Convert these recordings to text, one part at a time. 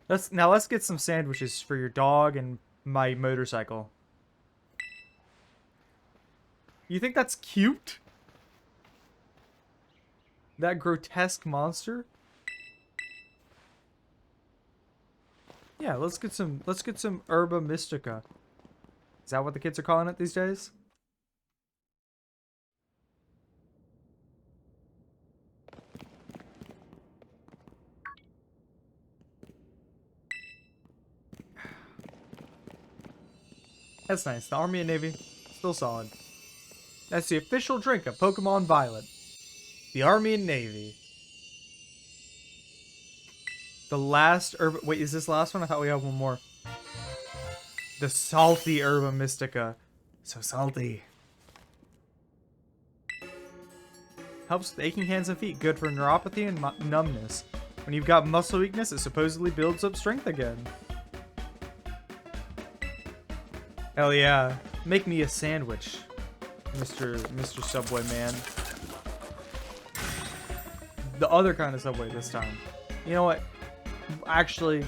Let's get some sandwiches for your dog and my motorcycle. You think that's cute? That grotesque monster? Yeah, let's get some herba mystica. Is that what the kids are calling it these days? That's nice. The Army and Navy, still solid. That's the official drink of Pokemon Violet. The Army and Navy. The last herba... Wait, is this the last one? I thought we had one more. The salty herba mystica. So salty. Helps with aching hands and feet. Good for neuropathy and numbness. When you've got muscle weakness, it supposedly builds up strength again. Hell yeah. Make me a sandwich, Mr. Subway man. The other kind of Subway this time. You know what? Actually,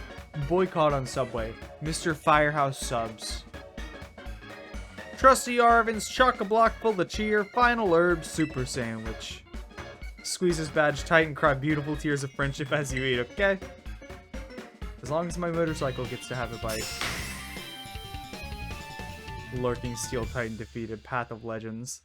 boycott on Subway. Mr. Firehouse Subs. Trusty Arvin's chock-a-block full of cheer. Final herb super sandwich. Squeeze his badge tight and cry beautiful tears of friendship as you eat, okay? As long as my motorcycle gets to have a bite. Lurking Steel Titan defeated. Path of Legends.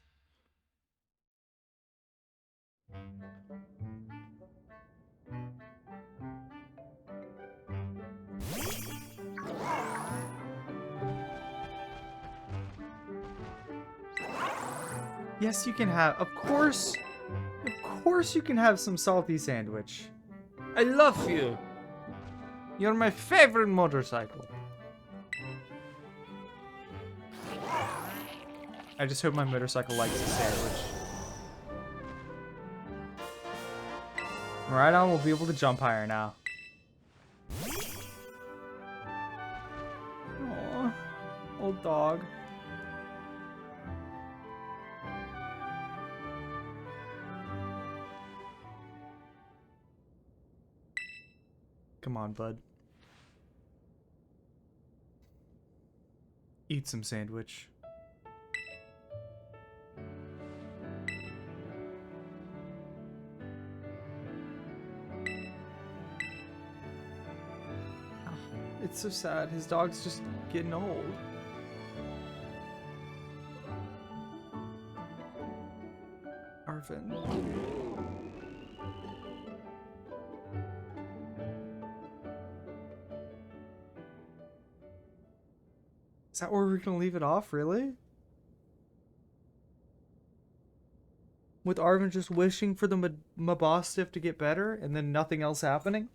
Yes, you can have... Of course you can have some salty sandwich. I love you. You're my favorite motorcycle. I just hope my motorcycle likes a sandwich. Right on, we'll be able to jump higher now. Aww, old dog. Come on, bud. Eat some sandwich. It's so sad. His dog's just getting old. Arvin. Is that where we're gonna leave it off, really? With Arvin just wishing for the Mabostiff to get better and then nothing else happening?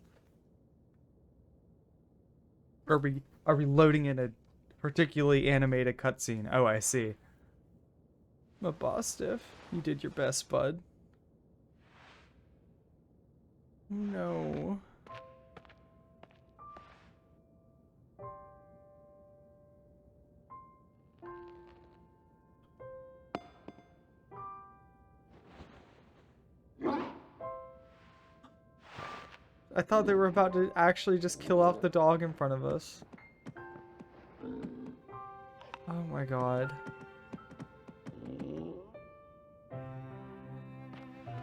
Are we loading in a particularly animated cutscene? Oh, I see. Mabostiff, you did your best, bud. No. I thought they were about to actually just kill off the dog in front of us. Oh my god.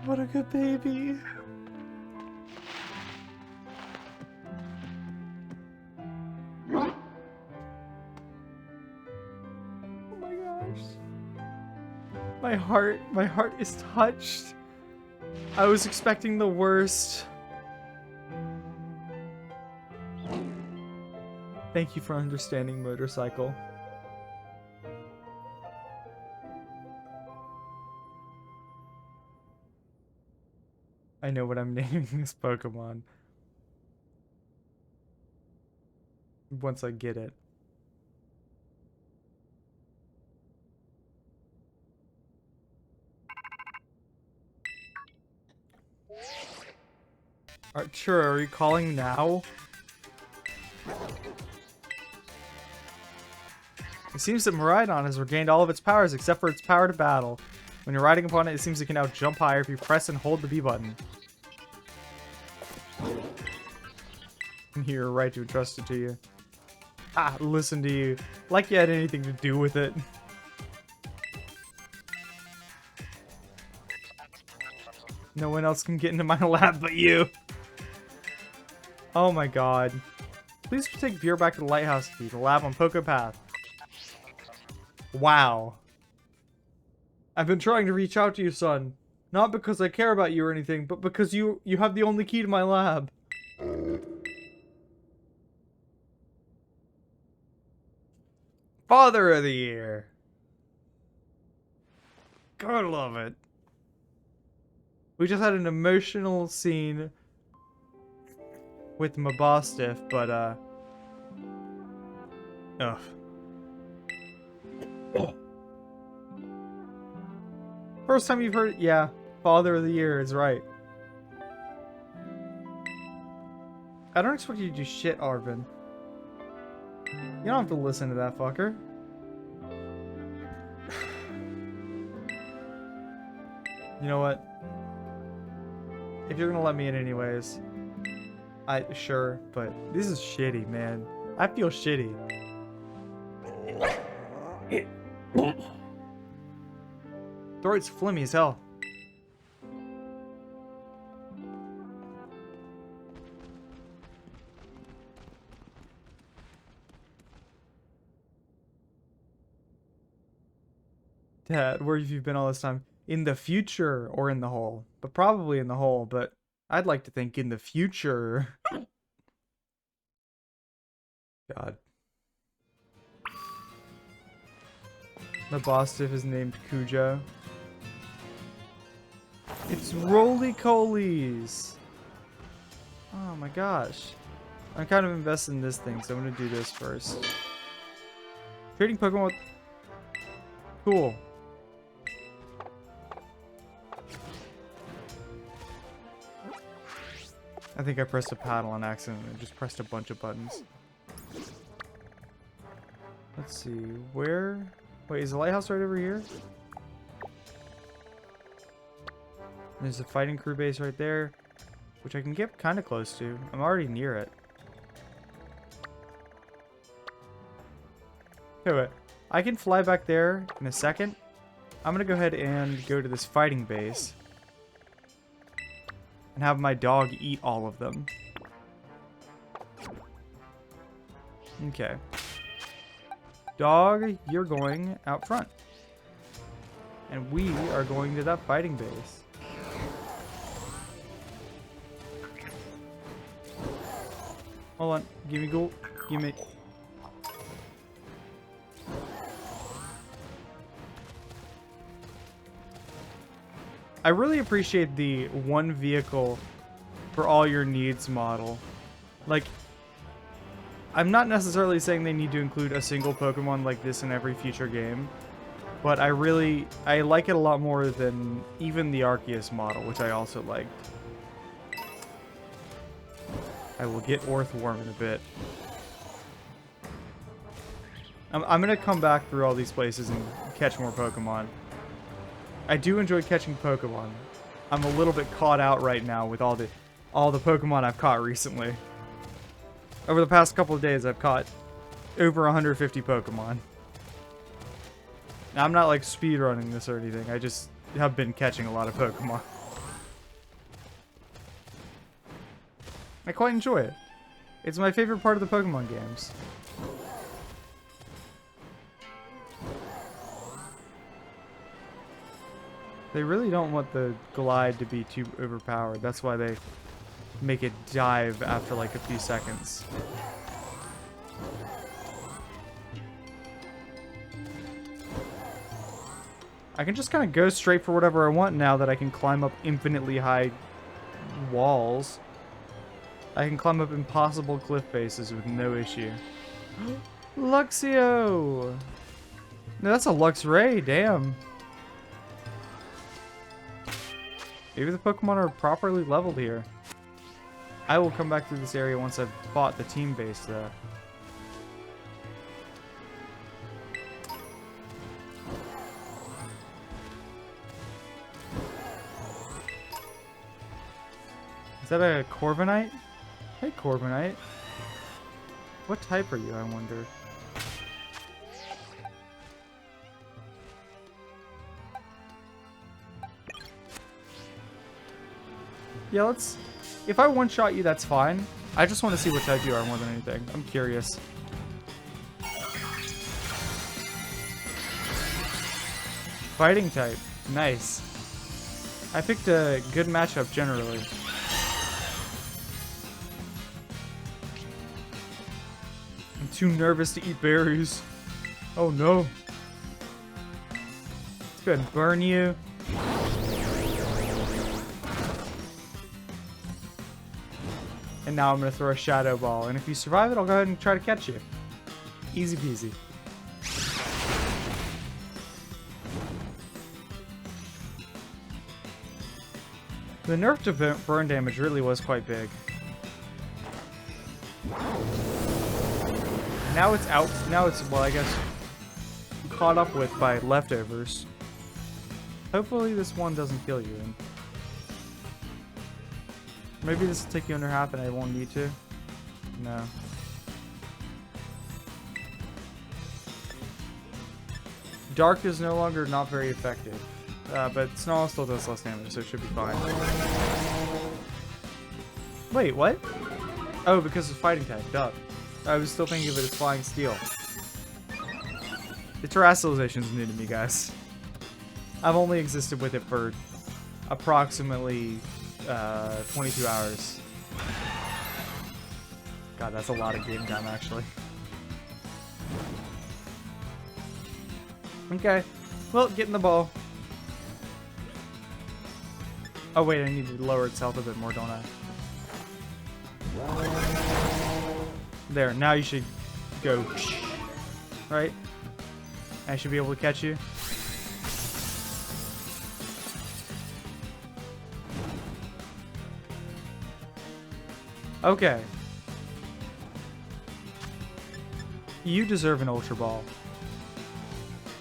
What a good baby. Oh my gosh. My heart is touched. I was expecting the worst. Thank you for understanding, motorcycle. I know what I'm naming this Pokemon. Once I get it. Sure, are you calling now? It seems that Miraidon has regained all of its powers except for its power to battle. When you're riding upon it, it seems it can now jump higher if you press and hold the B button. You're right to entrust it to you. Ah, listen to you. Like you had anything to do with it. No one else can get into my lab but you. Oh my god. Please take Veer back to the lighthouse with you, the lab on Poco Path. Wow. I've been trying to reach out to you, son. Not because I care about you or anything, but because you have the only key to my lab. Father of the Year. Gotta love it. We just had an emotional scene with Mabostiff, but ugh. First time you've heard it? Yeah. Father of the Year is right. I don't expect you to do shit, Arvin. You don't have to listen to that fucker. You know what? If you're gonna let me in anyways, sure, but this is shitty, man. I feel shitty. Throat's flimmy as hell. Dad, where have you been all this time? In the future or in the hole? But probably in the hole, but I'd like to think in the future. God. My Mabostiff is named Cujo. It's Roly-Colies! Oh my gosh. I'm kind of invested in this thing, so I'm gonna do this first. Trading Pokemon with... Cool. I think I pressed a paddle on accident and just pressed a bunch of buttons. Let's see, where... Wait, is the lighthouse right over here? There's a fighting crew base right there, which I can get kind of close to. I'm already near it. Okay, wait. I can fly back there in a second. I'm gonna go ahead and go to this fighting base and have my dog eat all of them. Okay. Dog, you're going out front. And we are going to that fighting base. Hold on. Give me gold. Give me... I really appreciate the one vehicle for all your needs model. Like, I'm not necessarily saying they need to include a single Pokemon like this in every future game, but I like it a lot more than even the Arceus model, which I also liked. I will get Orthworm in a bit. I'm gonna come back through all these places and catch more Pokemon. I do enjoy catching Pokemon. I'm a little bit caught out right now with all the Pokemon I've caught recently. Over the past couple of days, I've caught over 150 Pokemon. Now, I'm not like speedrunning this or anything. I just have been catching a lot of Pokemon. I quite enjoy it. It's my favorite part of the Pokemon games. They really don't want the glide to be too overpowered. That's why they make it dive after like a few seconds. I can just kind of go straight for whatever I want now that I can climb up infinitely high walls. I can climb up impossible cliff faces with no issue. Luxio! No, that's a Luxray, damn. Maybe the Pokemon are properly leveled here. I will come back through this area once I've fought the team base, though. Is that a Corviknight? Hey, Corviknight. What type are you, I wonder? Yeah, let's... If I one-shot you, that's fine. I just want to see what type you are more than anything. I'm curious. Fighting type. Nice. I picked a good matchup generally. I'm too nervous to eat berries. Oh no. Let's go ahead and burn you. And now I'm going to throw a shadow ball. And if you survive it, I'll go ahead and try to catch you. Easy peasy. The nerf to burn damage really was quite big. Now it's out. Now it's, well, I guess, caught up with by leftovers. Hopefully this one doesn't kill you. Maybe this will take you under half and I won't need to. No. Dark is no longer not very effective. But Snarl still does less damage, so it should be fine. Wait, what? Oh, because it's fighting type. Duh. I was still thinking of it as flying steel. The terrestrialization is new to me, guys. I've only existed with it for approximately 22 hours. God, that's a lot of game time, actually. Okay. Well, get in the ball. Oh wait, I need to lower its health a bit more, don't I? There, now you should go. Right? I should be able to catch you. Okay. You deserve an Ultra Ball.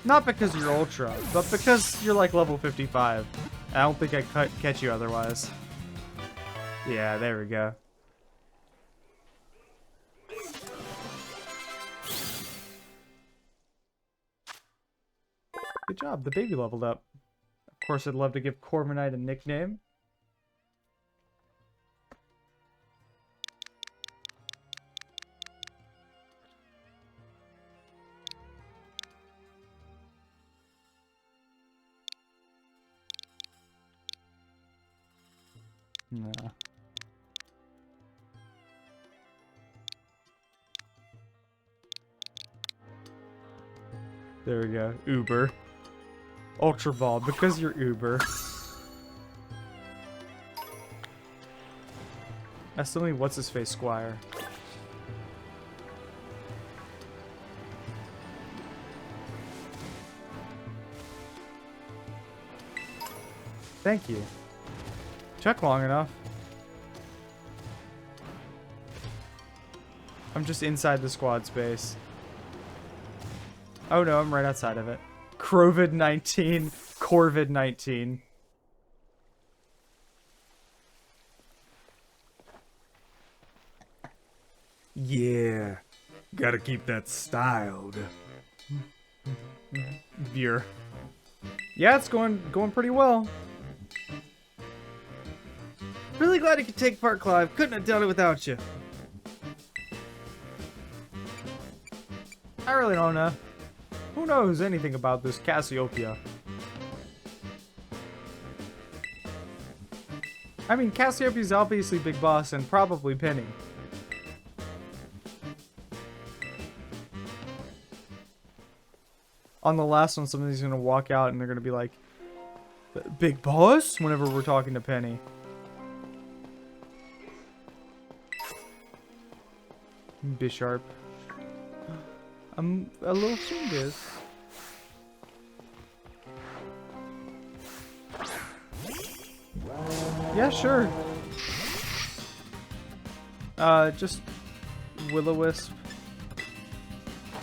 Not because you're Ultra, but because you're like level 55. I don't think I catch you otherwise. Yeah, there we go. Good job, the baby leveled up. Of course, I'd love to give Corviknight a nickname. Nah. There we go. Uber. Ultra Ball, because you're Uber. I still need what's-his-face Squire. Thank you. Took long enough. I'm just inside the squad space. Oh no, I'm right outside of it. Corvid-19. Corvid-19. Yeah. Gotta keep that styled. Beer. Yeah, it's going pretty well. Really glad you could take part, Clive. Couldn't have done it without you. I really don't know. Who knows anything about this Cassiopeia? I mean, Cassiopeia's obviously Big Boss and probably Penny. On the last one, somebody's gonna walk out and they're gonna be like, Big Boss? Whenever we're talking to Penny. Bisharp. I'm a little serious. Yeah, sure. Just Will-O-Wisp.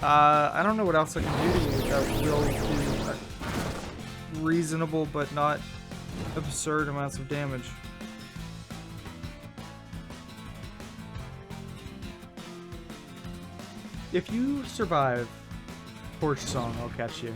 I don't know what else I can do to you that will do reasonable but not absurd amounts of damage. If you survive Porch Song, I'll catch you.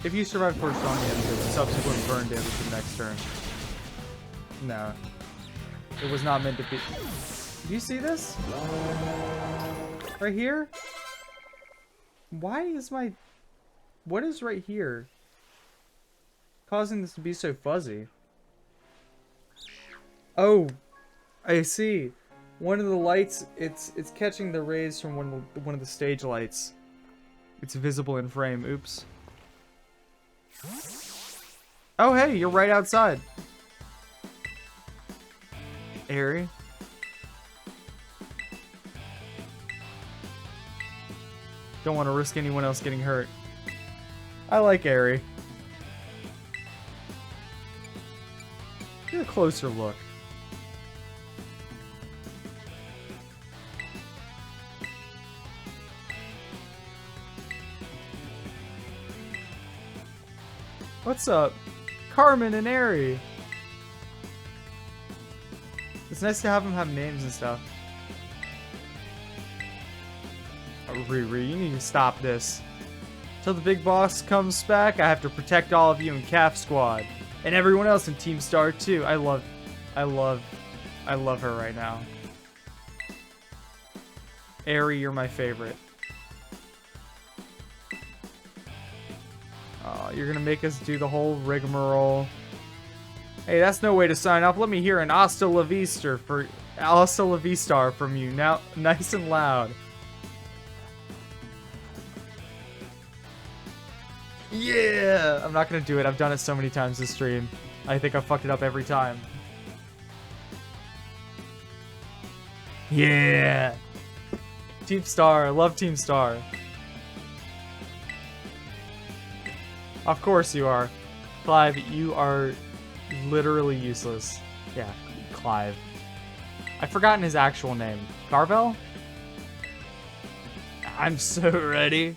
If you survive Porch Song, you have to subsequent burn damage the next turn. No. It was not meant to be. Do you see this? Right here? Why is my... What is right here causing this to be so fuzzy? Oh, I see. One of the lights, it's catching the rays from one of the stage lights. It's visible in frame. Oops. Oh, hey, you're right outside. Airy. Don't want to risk anyone else getting hurt. I like Airy. Get a closer look. What's up? Carmen and Airy. It's nice to have them have names and stuff. Oh, Riri, you need to stop this. Till the big boss comes back, I have to protect all of you in Calf Squad. And everyone else in Team Star too. I love her right now. Airy, you're my favorite. Oh, you're gonna make us do the whole rigmarole. Hey, that's no way to sign off. Let me hear an hasta la vista from you now, nice and loud. Yeah! I'm not gonna do it. I've done it so many times this stream. I think I've fucked it up every time. Yeah! Team Star. I love Team Star. Of course you are. Clive, you are literally useless. Yeah, Clive. I've forgotten his actual name. Carvel? I'm so ready.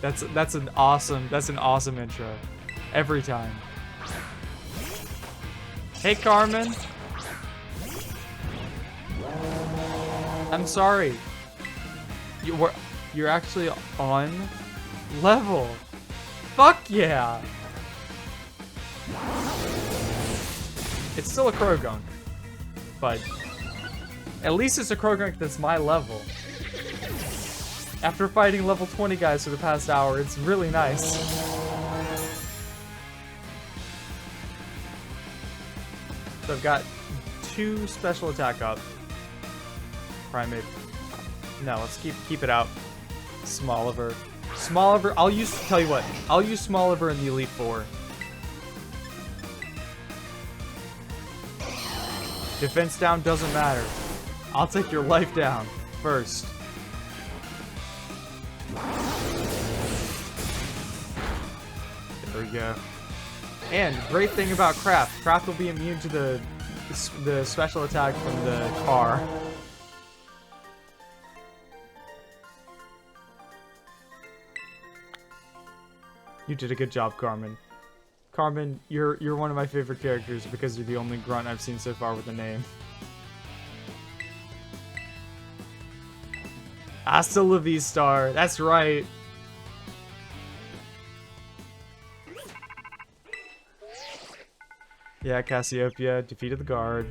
That's an awesome intro. Every time. Hey Carmen. I'm sorry. You're actually on level. Fuck yeah. It's still a Krogunk, but at least it's a Krogunk that's my level. After fighting level 20 guys for the past hour, it's really nice. So I've got 2 special attack up. Primate. No, let's keep it out. Smalliver. Smalliver, tell you what, I'll use Smalliver in the Elite Four. Defense down doesn't matter. I'll take your life down first. There we go. And great thing about Craft. Craft will be immune to the special attack from the car. You did a good job, Carmen. Carmen, you're one of my favorite characters because you're the only grunt I've seen so far with a name. Hasta la vista, that's right. Yeah, Cassiopeia defeated the guard.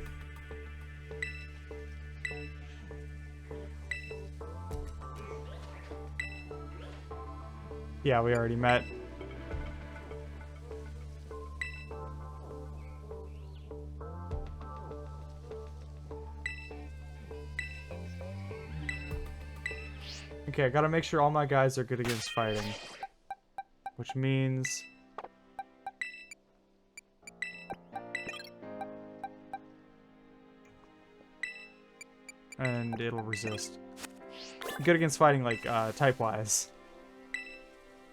Yeah, we already met. Okay, I gotta make sure all my guys are good against fighting. Which means... and it'll resist. Good against fighting, like, type-wise.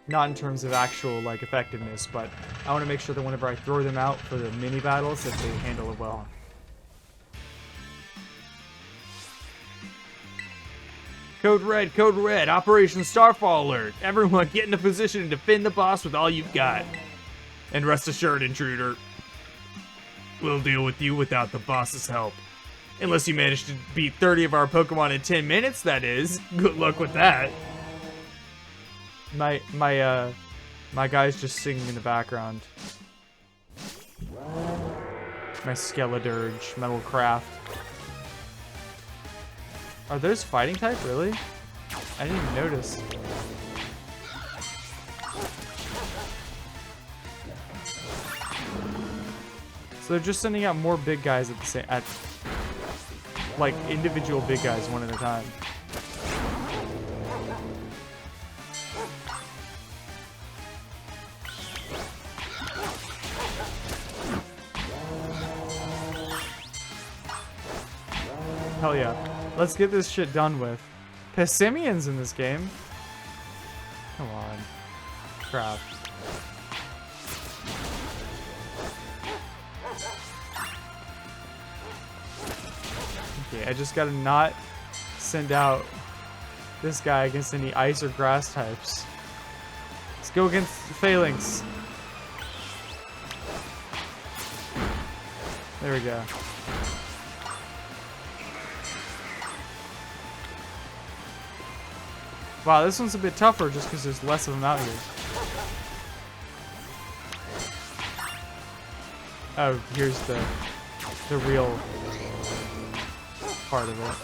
Not in terms of actual, like, effectiveness, but I want to make sure that whenever I throw them out for the mini-battles, that they handle it well. Code Red, Operation Starfall Alert. Everyone get into position and defend the boss with all you've got. And rest assured, intruder, we'll deal with you without the boss's help. Unless you manage to beat 30 of our Pokemon in 10 minutes, that is. Good luck with that. My guy's just singing in the background. My Skeledirge, Metalcraft. Are those fighting type, really? I didn't even notice. So they're just sending out more big guys at the same, like individual big guys one at a time. Hell yeah. Let's get this shit done with. Pessimian's in this game. Come on. Crap. Okay, I just gotta not send out this guy against any ice or grass types. Let's go against the Phalanx. There we go. Wow, this one's a bit tougher just because there's less of them out here. Oh, here's the real part of it.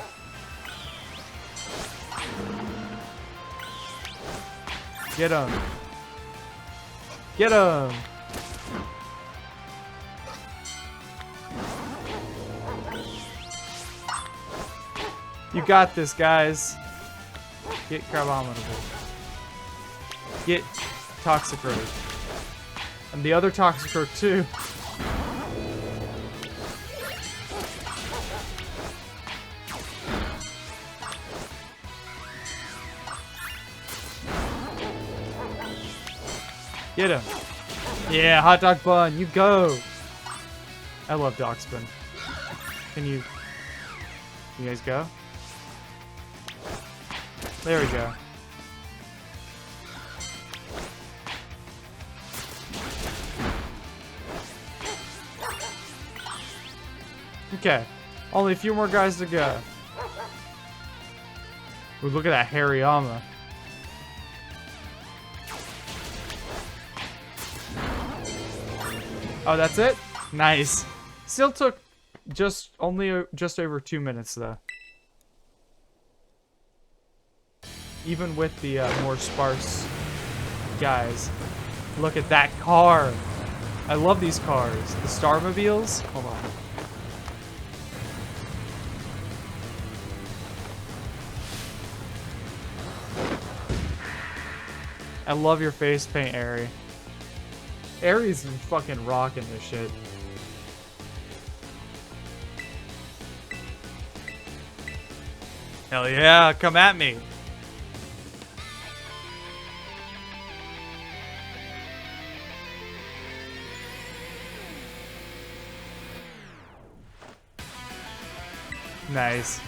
Get him! Get him! You got this, guys. Get Crabominable. Get Toxicroak. And the other Toxicroak too. Get him. Yeah, hot dog bun, you go. I love Doxbin. Can you guys go? There we go. Okay. Only a few more guys to go. Ooh, look at that Hariyama. Oh, that's it? Nice. Still took just over 2 minutes though. Even with the more sparse guys. Look at that car. I love these cars. The Starmobiles. Hold on. I love your face paint, Aerie. Aerie's fucking rocking this shit. Hell yeah, come at me. Nice.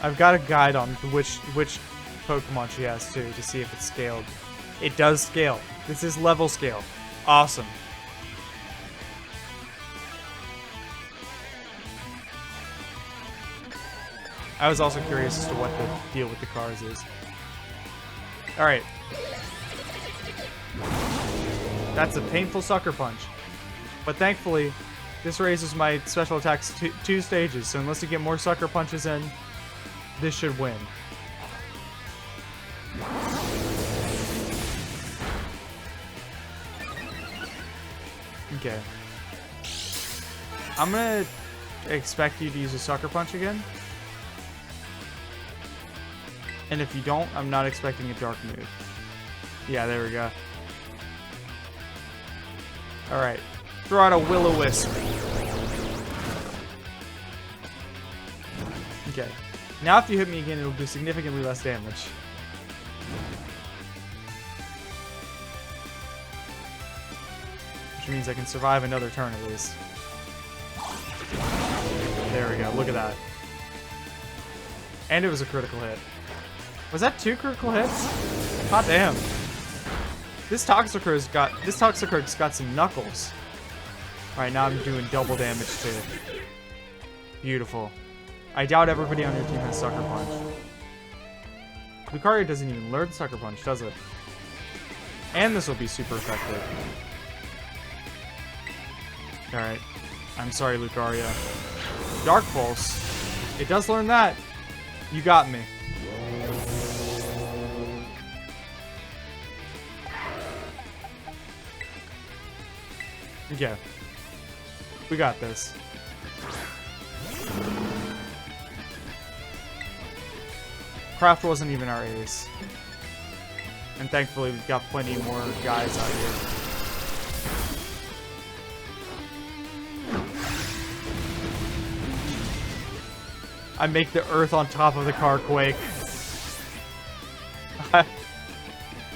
I've got a guide on which Pokemon she has too to see if it's scaled. It does scale. This is level scale. Awesome. I was also curious as to what the deal with the cars is. Alright. That's a painful sucker punch. But thankfully, this raises my special attacks to 2 stages, so unless you get more sucker punches in, this should win. Okay. I'm gonna expect you to use a sucker punch again. And if you don't, I'm not expecting a dark move. Yeah, there we go. Alright. Throw out a Will-O-Wisp. Okay. Now if you hit me again, it'll do significantly less damage. which means I can survive another turn at least. There we go. Look at that. And it was a critical hit. Was that 2 critical hits? God damn. This Toxicroak's got some knuckles. Alright, now I'm doing double damage too. Beautiful. I doubt everybody on your team has Sucker Punch. Lucario doesn't even learn Sucker Punch, does it? And this will be super effective. Alright. I'm sorry, Lucario. Dark Pulse. It does learn that. You got me. Yeah. We got this. Craft wasn't even our ace. And thankfully we've got plenty more guys out here. I make the earth on top of the car quake.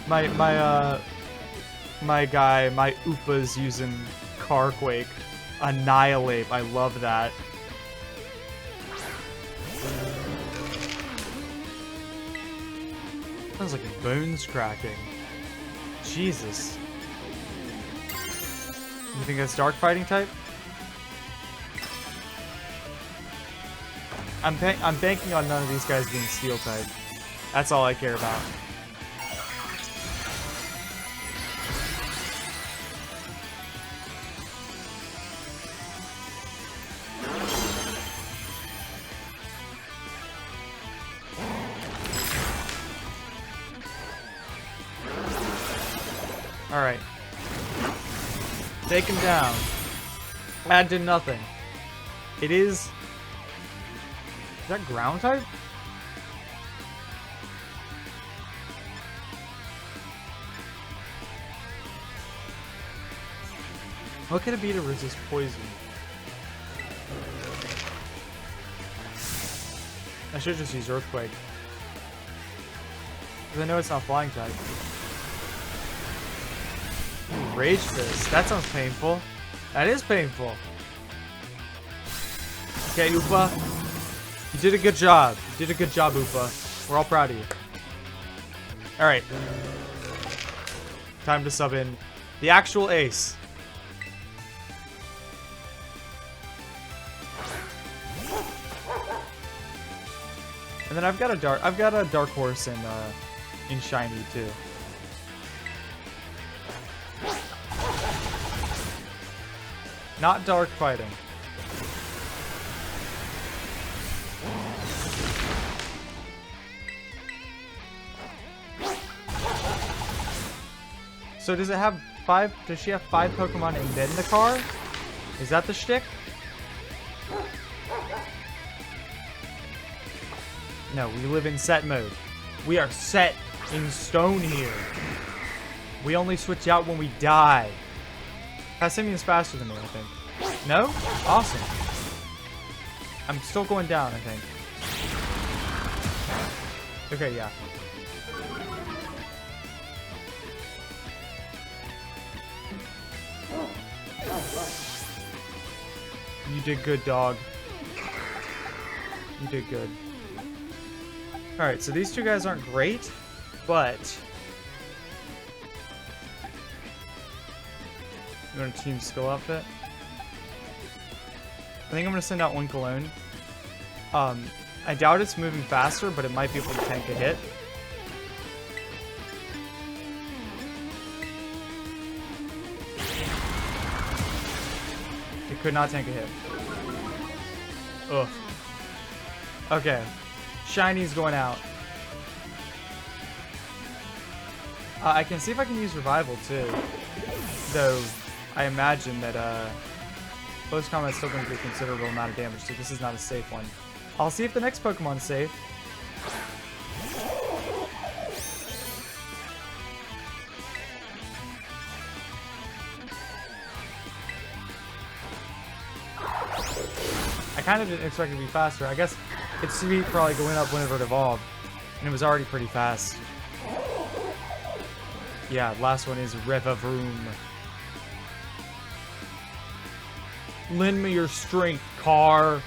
my guy, my Oopa's using car quake. Annihilate. I love that. Sounds like bones cracking. Jesus. You think that's dark fighting type? I'm banking on none of these guys being steel type. That's all I care about. Alright. Take him down. That did nothing. It is... Is that ground type? What could it be to resist poison? I should just use Earthquake. Because I know it's not flying type. Rage Fist. That sounds painful. That is painful. Okay, Oopa. You did a good job. You did a good job, Oopa. We're all proud of you. Alright. Time to sub in the actual ace. And then I've got a dark horse in shiny too. Not dark fighting. So does it have 5? Does she have 5 Pokemon and then the car? Is that the shtick? No, we live in set mode. We are set in stone here. We only switch out when we die. Passimian's faster than me, I think. No? Awesome. I'm still going down, I think. Okay, yeah. You did good, dog. You did good. Alright, so these two guys aren't great, but... You want a team skill outfit? I think I'm going to send out one Cologne. I doubt it's moving faster, but it might be able to tank a hit. It could not tank a hit. Ugh. Okay. Shiny's going out. I can see if I can use Revival too. Though, I imagine that close combat's still going to do a considerable amount of damage, so this is not a safe one. I'll see if the next Pokemon's safe. I kind of didn't expect it to be faster. I guess its speed probably going up whenever it evolved, and it was already pretty fast. Yeah, last one is Revavroom. Lend me your strength, car.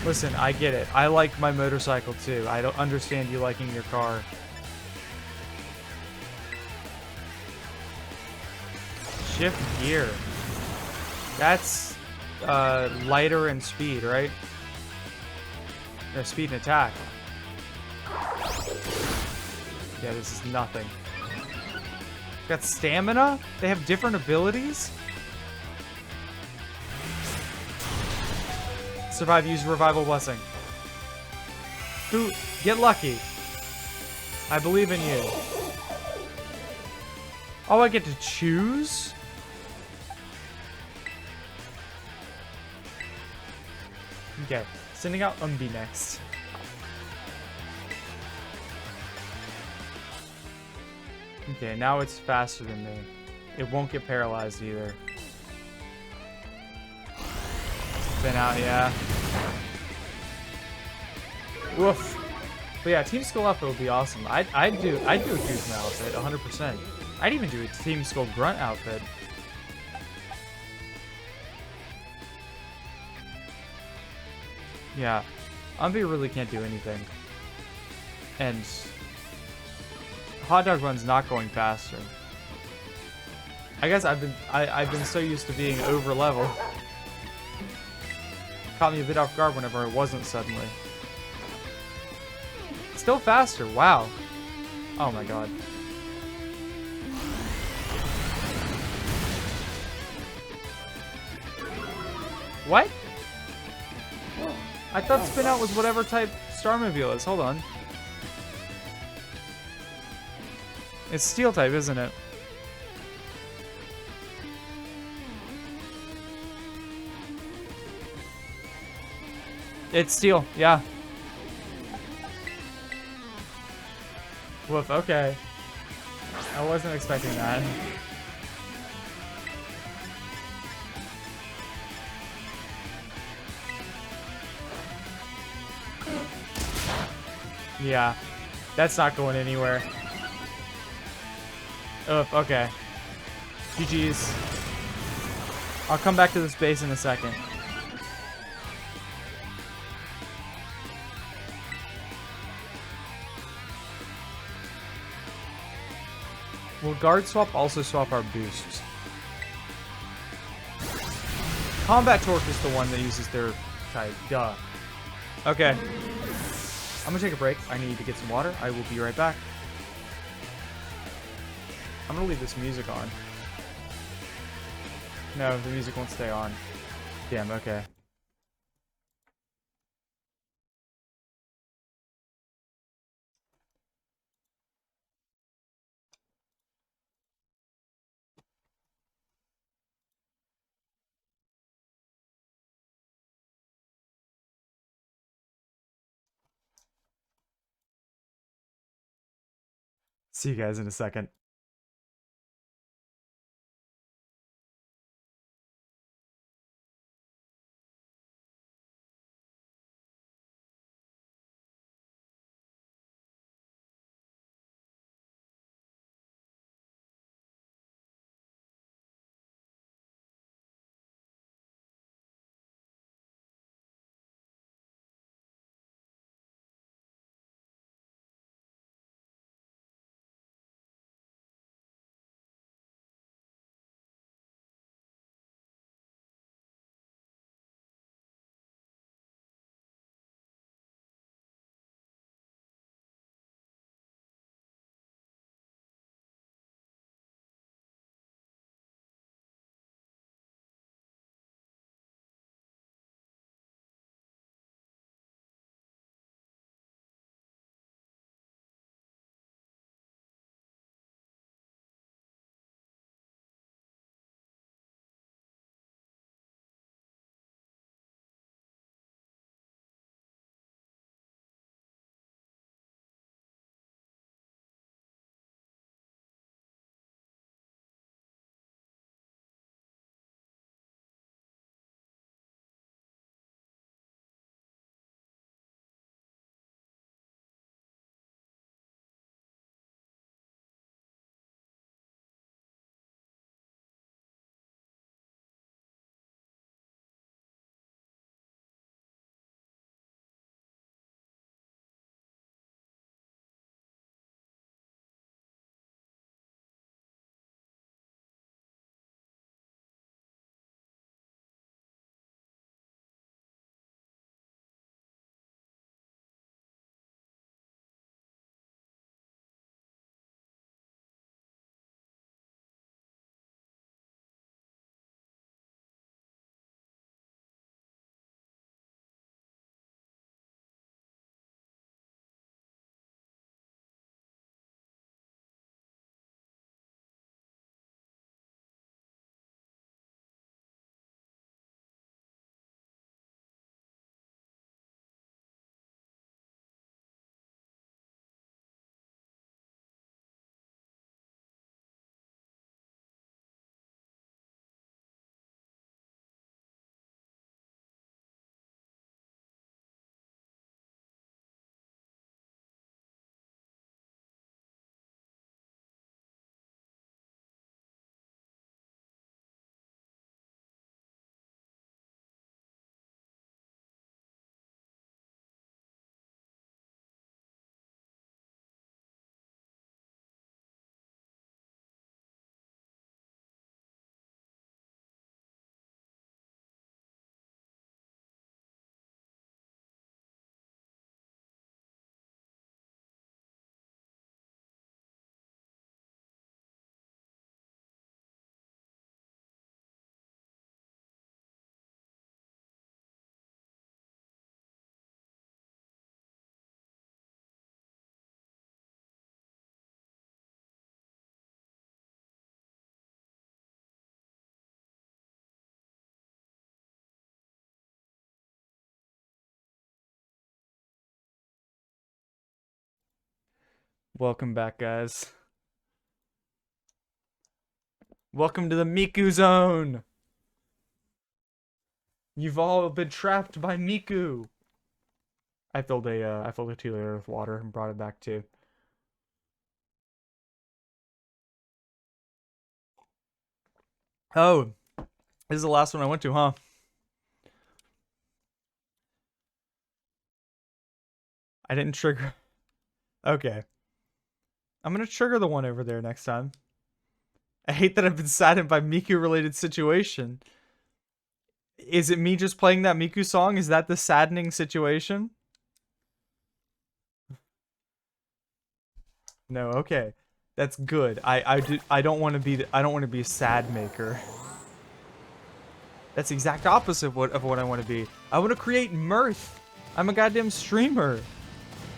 Listen, I get it. I like my motorcycle too. I don't understand you liking your car. Shift gear. That's lighter and speed, right? No, speed and attack. Yeah, this is nothing. Got stamina? They have different abilities? Survive, use revival blessing. Who? Get lucky. I believe in you. Oh, I get to choose? Okay, sending out Umbi next. Okay, now it's faster than me. It won't get paralyzed either. Spin out, yeah. Woof. But yeah, Team Skull outfit would be awesome. I'd do a Kuzma outfit, 100%. I'd even do a Team Skull Grunt outfit. Yeah, Umbi really can't do anything. And Hot Dog Run's not going faster. I guess I've been so used to being over leveled. Caught me a bit off guard whenever I wasn't suddenly. Still faster, wow. Oh my god. What? I thought Spin Out was whatever type Starmobile is. Hold on. It's Steel type, isn't it? It's Steel, yeah. Woof, okay. I wasn't expecting that. Yeah, that's not going anywhere. Ugh, okay. GG's. I'll come back to this base in a second. Will guard swap also swap our boosts? Combat Torque is the one that uses their type. Duh. Okay. I'm gonna take a break. I need to get some water. I will be right back. I'm gonna leave this music on. No, the music won't stay on. Damn, okay. See you guys in a second. Welcome back, guys. Welcome to the Miku zone. You've all been trapped by Miku. I filled a 2-liter with water and brought it back too. Oh, this is the last one I went to, huh? I didn't trigger. Okay. I'm gonna trigger the one over there next time. I hate that I've been saddened by Miku-related situation. Is it me just playing that Miku song? Is that the saddening situation? No, okay. That's good. I don't want to be I don't want to be a sad maker. That's the exact opposite of what I want to be. I want to create mirth. I'm a goddamn streamer.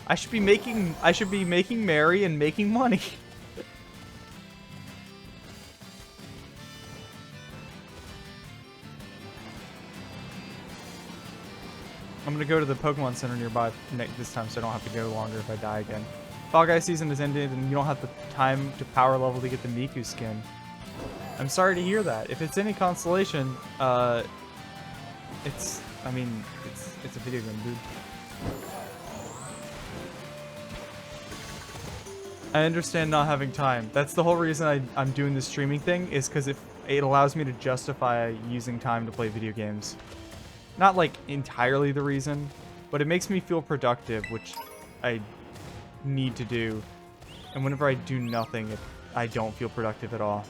I should be making merry and making money. I'm gonna go to the Pokemon Center nearby this time so I don't have to go longer if I die again. Fall Guys season is ended and you don't have the time to power level to get the Miku skin. I'm sorry to hear that. If it's any consolation, it's a video game, dude. I understand not having time. That's the whole reason I'm doing this streaming thing, is because it allows me to justify using time to play video games. Not like entirely the reason, but it makes me feel productive, which I need to do. And whenever I do nothing, I don't feel productive at all.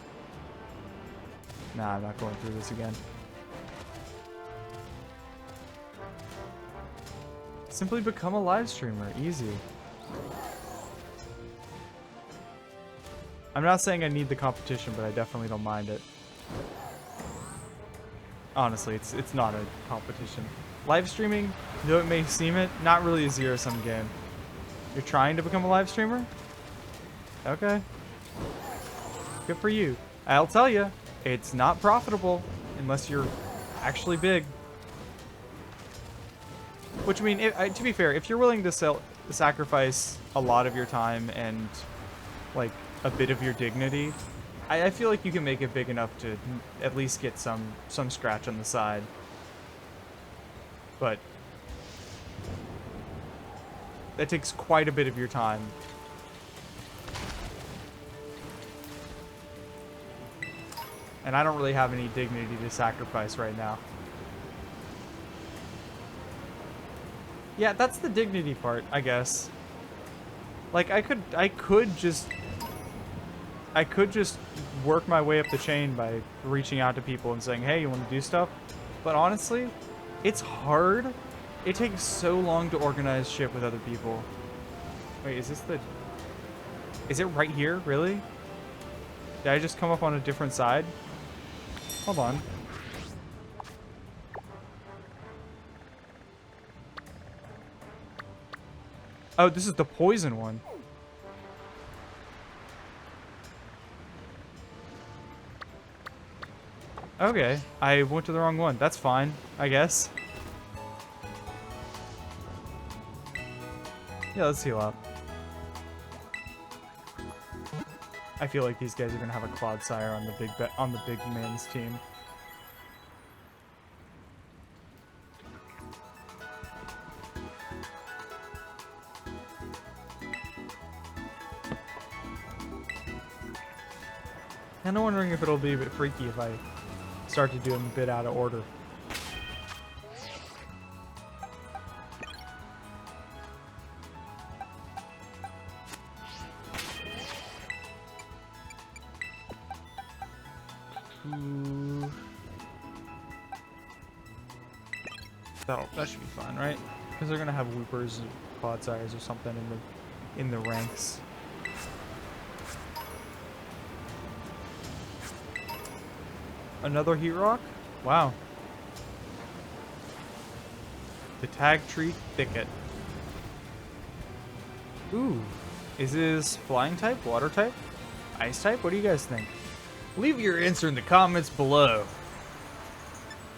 Nah, I'm not going through this again. Simply become a live streamer. Easy. I'm not saying I need the competition, but I definitely don't mind it. Honestly, it's not a competition. Live streaming, though it may seem it, not really a zero-sum game. You're trying to become a live streamer? Okay. Good for you. I'll tell you, it's not profitable unless you're actually big. Which, I mean, to be fair, if you're willing to sacrifice a lot of your time and, like, a bit of your dignity, I feel like you can make it big enough to at least get some scratch on the side. But that takes quite a bit of your time. And I don't really have any dignity to sacrifice right now. Yeah, that's the dignity part, I guess. Like, I could just work my way up the chain by reaching out to people and saying, hey, you want to do stuff? But honestly, it's hard. It takes so long to organize shit with other people. Wait, is it right here? Really? Did I just come up on a different side? Hold on. Oh, this is the poison one. Okay, I went to the wrong one. That's fine, I guess. Yeah, let's heal up. I feel like these guys are gonna have a Clodsire on the big man's team. And I'm wondering if it'll be a bit freaky if I start to do them a bit out of order. That should be fine, right? Because they're gonna have Woopers and Clodsires or something in the ranks. Another Heat Rock? Wow. The Tag Tree Thicket. Ooh. Is this flying type, water type, ice type? What do you guys think? Leave your answer in the comments below.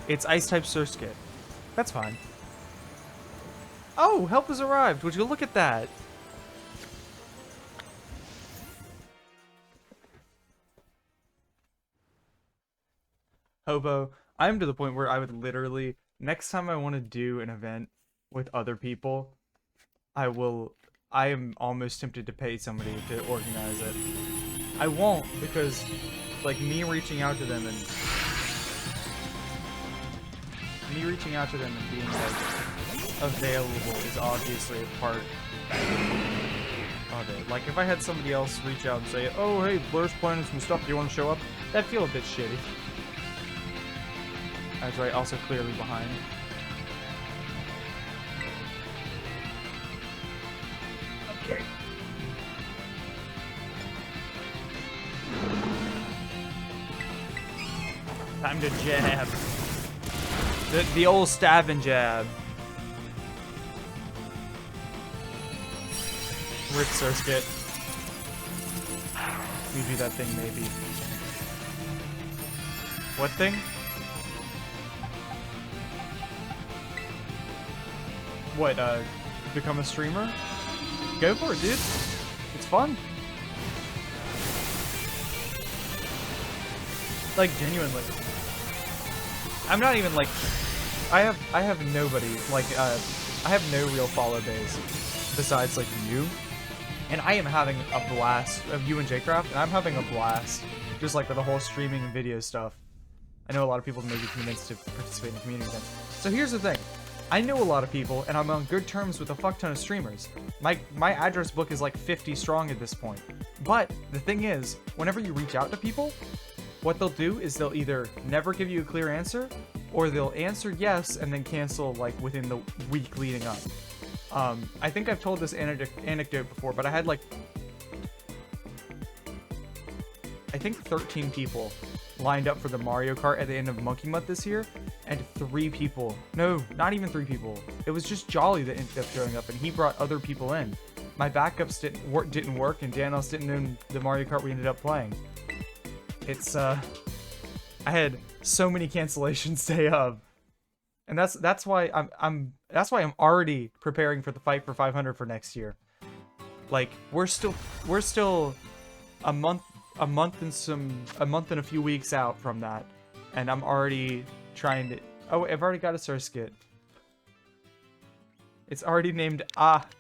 It's ice type Surskit. That's fine. Oh, help has arrived. Would you look at that? Hobo, I'm to the point where I would literally, next time I want to do an event with other people, I am almost tempted to pay somebody to organize it. I won't, because, like, me reaching out to them and being, like, available is obviously a part of it. Like, if I had somebody else reach out and say, oh, hey, Blur's planning some stuff, do you want to show up? That'd feel a bit shitty. I was right, also clearly behind. Okay. Time to jab. The old stab and jab. Rip Surskit. We do that thing, maybe. What thing? What, become a streamer? Go for it, dude. It's fun. Like, genuinely. I'm not even, like... I have nobody, like, I have no real follow base besides, like, you. And I am having a blast of you and Jcraft, and I'm having a blast just, like, with the whole streaming and video stuff. I know a lot of people may be convinced to participate in the community events. So here's the thing. I know a lot of people, and I'm on good terms with a fuck ton of streamers. My address book is like 50 strong at this point. But the thing is, whenever you reach out to people, what they'll do is they'll either never give you a clear answer, or they'll answer yes and then cancel like within the week leading up. I think I've told this anecdote before, but I had like, I think 13 people lined up for the Mario Kart at the end of Monkey Month this year, and 3 people, no, not even 3 people, it was just Jolly that ended up showing up, and he brought other people in. My backups didn't work, and Danos didn't know the Mario Kart we ended up playing. It's, I had so many cancellations day of, and that's why I'm already preparing for the fight for 500 for next year. Like, we're still a month and a few weeks out from that, and I'm already trying to. Oh, I've already got a Surskit. It's already named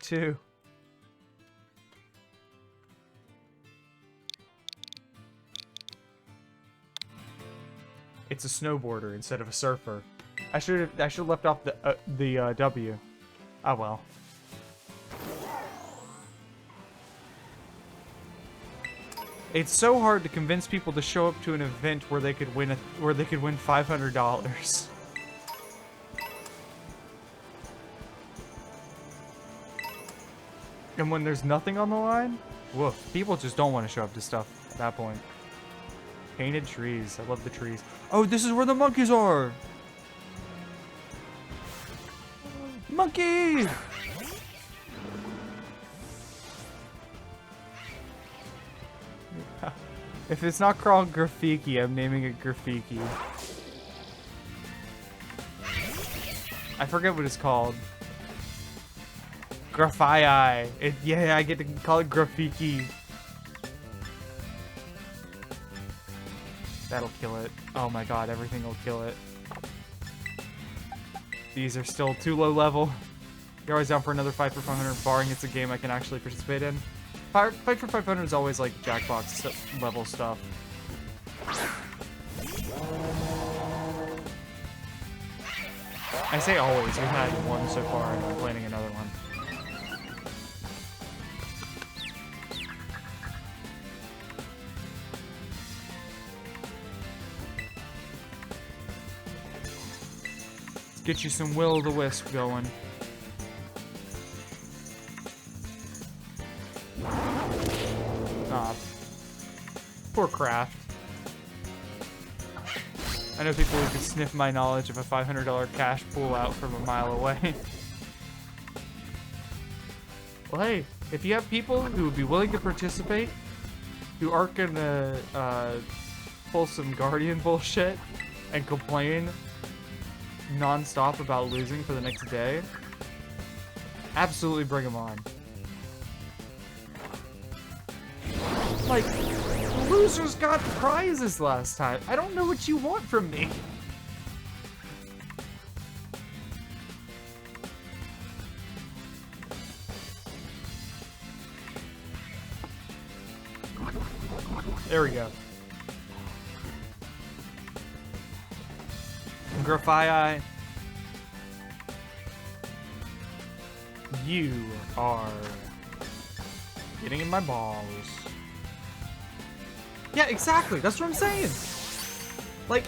too. It's a snowboarder instead of a surfer. I should have left off the W. Oh well. It's so hard to convince people to show up to an event where they could win $500. And when there's nothing on the line, woof, people just don't want to show up to stuff at that point. Painted trees. I love the trees. Oh, this is where the monkeys are! Monkey! If it's not called Graffiti, I'm naming it Graffiti. I forget what it's called. Graphii. Yeah, I get to call it Graffiti. That'll kill it. Oh my god, everything will kill it. These are still too low level. You're always down for another fight for 500, barring it's a game I can actually participate in. Fight for 500 is always like Jackbox level stuff. I say always, we've had one so far and I'm planning another one. Let's get you some Will-o'-the-Wisp going. Poor Craft. I know people who could sniff my knowledge of a $500 cash pool out from a mile away. Well, hey, if you have people who would be willing to participate, who aren't gonna pull some Guardian bullshit and complain non-stop about losing for the next day, absolutely bring them on. Like, losers got prizes last time. I don't know what you want from me. There we go. Graphii, you are getting in my balls. Yeah, exactly. That's what I'm saying. Like,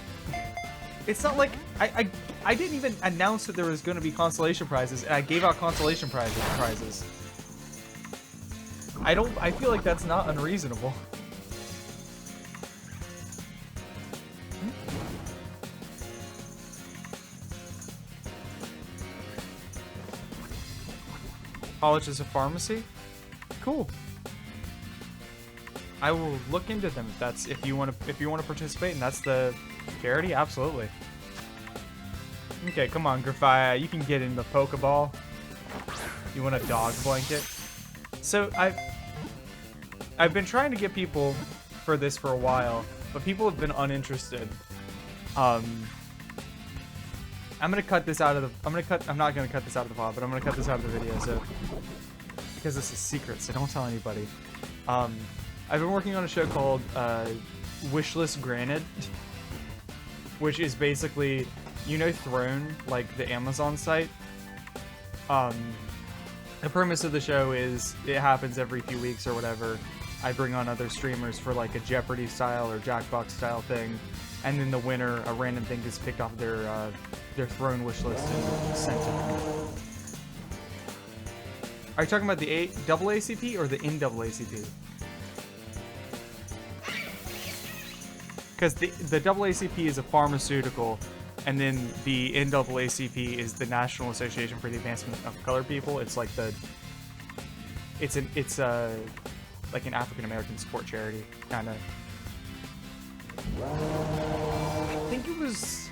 it's not like I didn't even announce that there was going to be consolation prizes, and I gave out consolation prizes. I feel like that's not unreasonable. College is a pharmacy? Cool. I will look into them if you want to participate and that's the charity, absolutely. Okay, come on, Graphia, you can get in the Pokeball. You want a dog blanket? So I've been trying to get people for this for a while, but people have been uninterested. I'm gonna cut this out of the. I'm not gonna cut this out of the pod, but I'm gonna cut this out of the video. So because this is secret, so don't tell anybody. I've been working on a show called Wishlist Granted, which is basically, you know, Throne, like the Amazon site. The premise of the show is it happens every few weeks or whatever. I bring on other streamers for like a Jeopardy style or Jackbox style thing, and then the winner, a random thing gets picked off their Throne wish list and sent to them. Are you talking about the double ACP or the NAACP? Because the double ACP is a pharmaceutical, and then the NAACP is the National Association for the Advancement of Colored People. It's like it's like an African American support charity, kind of. I think it was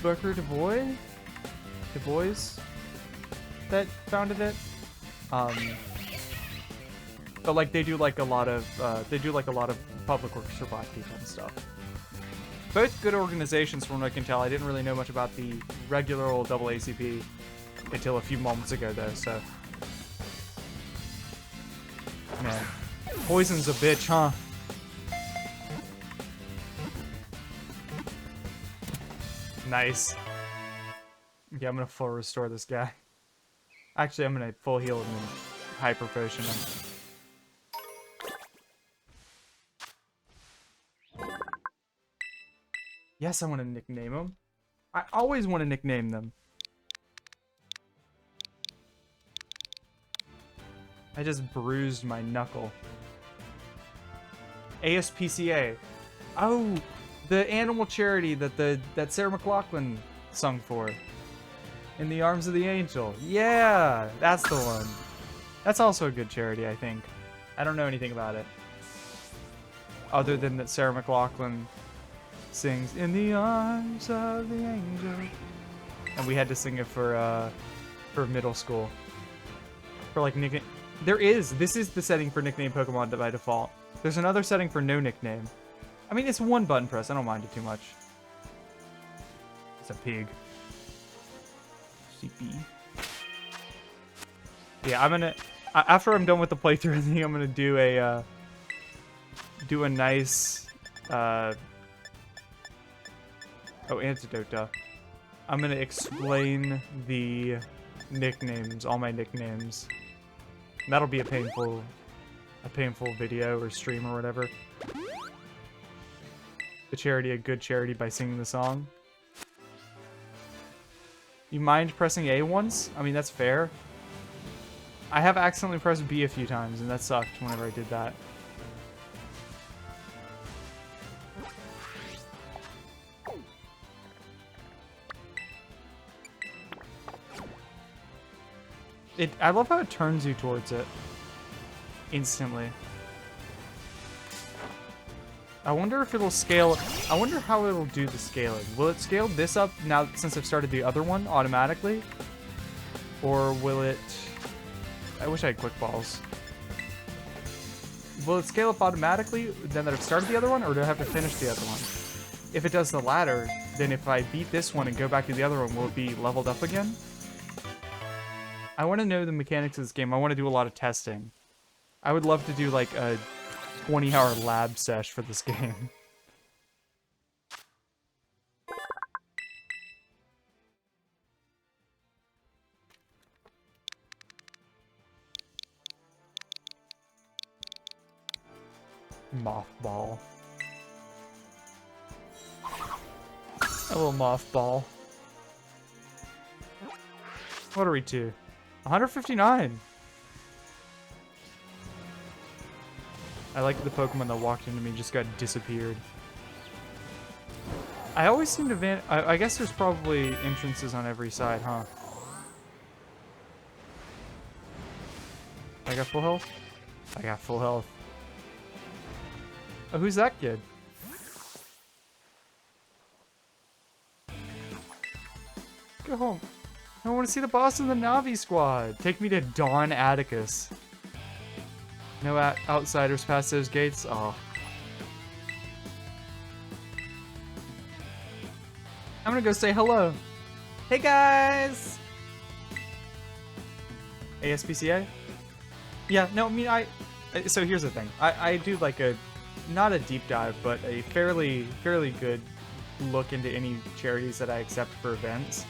Booker Du Bois that founded it. But like they do like a lot of public works for black people and stuff. Both good organizations from what I can tell. I didn't really know much about the regular old AACP until a few moments ago though, so. Man, poison's a bitch, huh? Nice. Yeah, I'm gonna full restore this guy. Actually, I'm gonna full heal him and hyper potion him. Yes, I want to nickname him. I always want to nickname them. I just bruised my knuckle. ASPCA. Oh, the animal charity that Sarah McLachlan sung for. In the Arms of the Angel. Yeah, that's the one. That's also a good charity, I think. I don't know anything about it. Other than that Sarah McLachlan sings In the Arms of the Angel. And we had to sing it for middle school. For like nickname. This is the setting for nickname Pokemon by default. There's another setting for no nickname. I mean, it's one button press. I don't mind it too much. It's a pig. CP. Yeah, I'm gonna... After I'm done with the playthrough, I think I'm gonna do a nice... Oh, Antidote. I'm gonna explain the nicknames, all my nicknames. That'll be a painful video or stream or whatever. The charity, a good charity by singing the song. You mind pressing A once? I mean, that's fair. I have accidentally pressed B a few times, and that sucked whenever I did that. I love how it turns you towards it. Instantly. I wonder if it'll scale... I wonder how it'll do the scaling. Will it scale this up now since I've started the other one automatically? Or will it... I wish I had quick balls. will it scale up automatically then that I've started the other one, or do I have to finish the other one? If it does the latter, then if I beat this one and go back to the other one, will it be leveled up again? I want to know the mechanics of this game. I want to do a lot of testing. I would love to do like a 20-hour lab sesh for this game. Mothball. A little mothball. What are we to? 159. I like the Pokemon that walked into me just got disappeared. I always seem to I guess there's probably entrances on every side, huh? I got full health? I got full health. Oh, who's that kid? Go home. I want to see the boss of the Navi squad. Take me to Dawn Atticus. No outsiders past those gates? Oh. I'm gonna go say hello. Hey guys! ASPCA? Yeah, no, I mean, so here's the thing. I do like not a deep dive, but a fairly good look into any charities that I accept for events.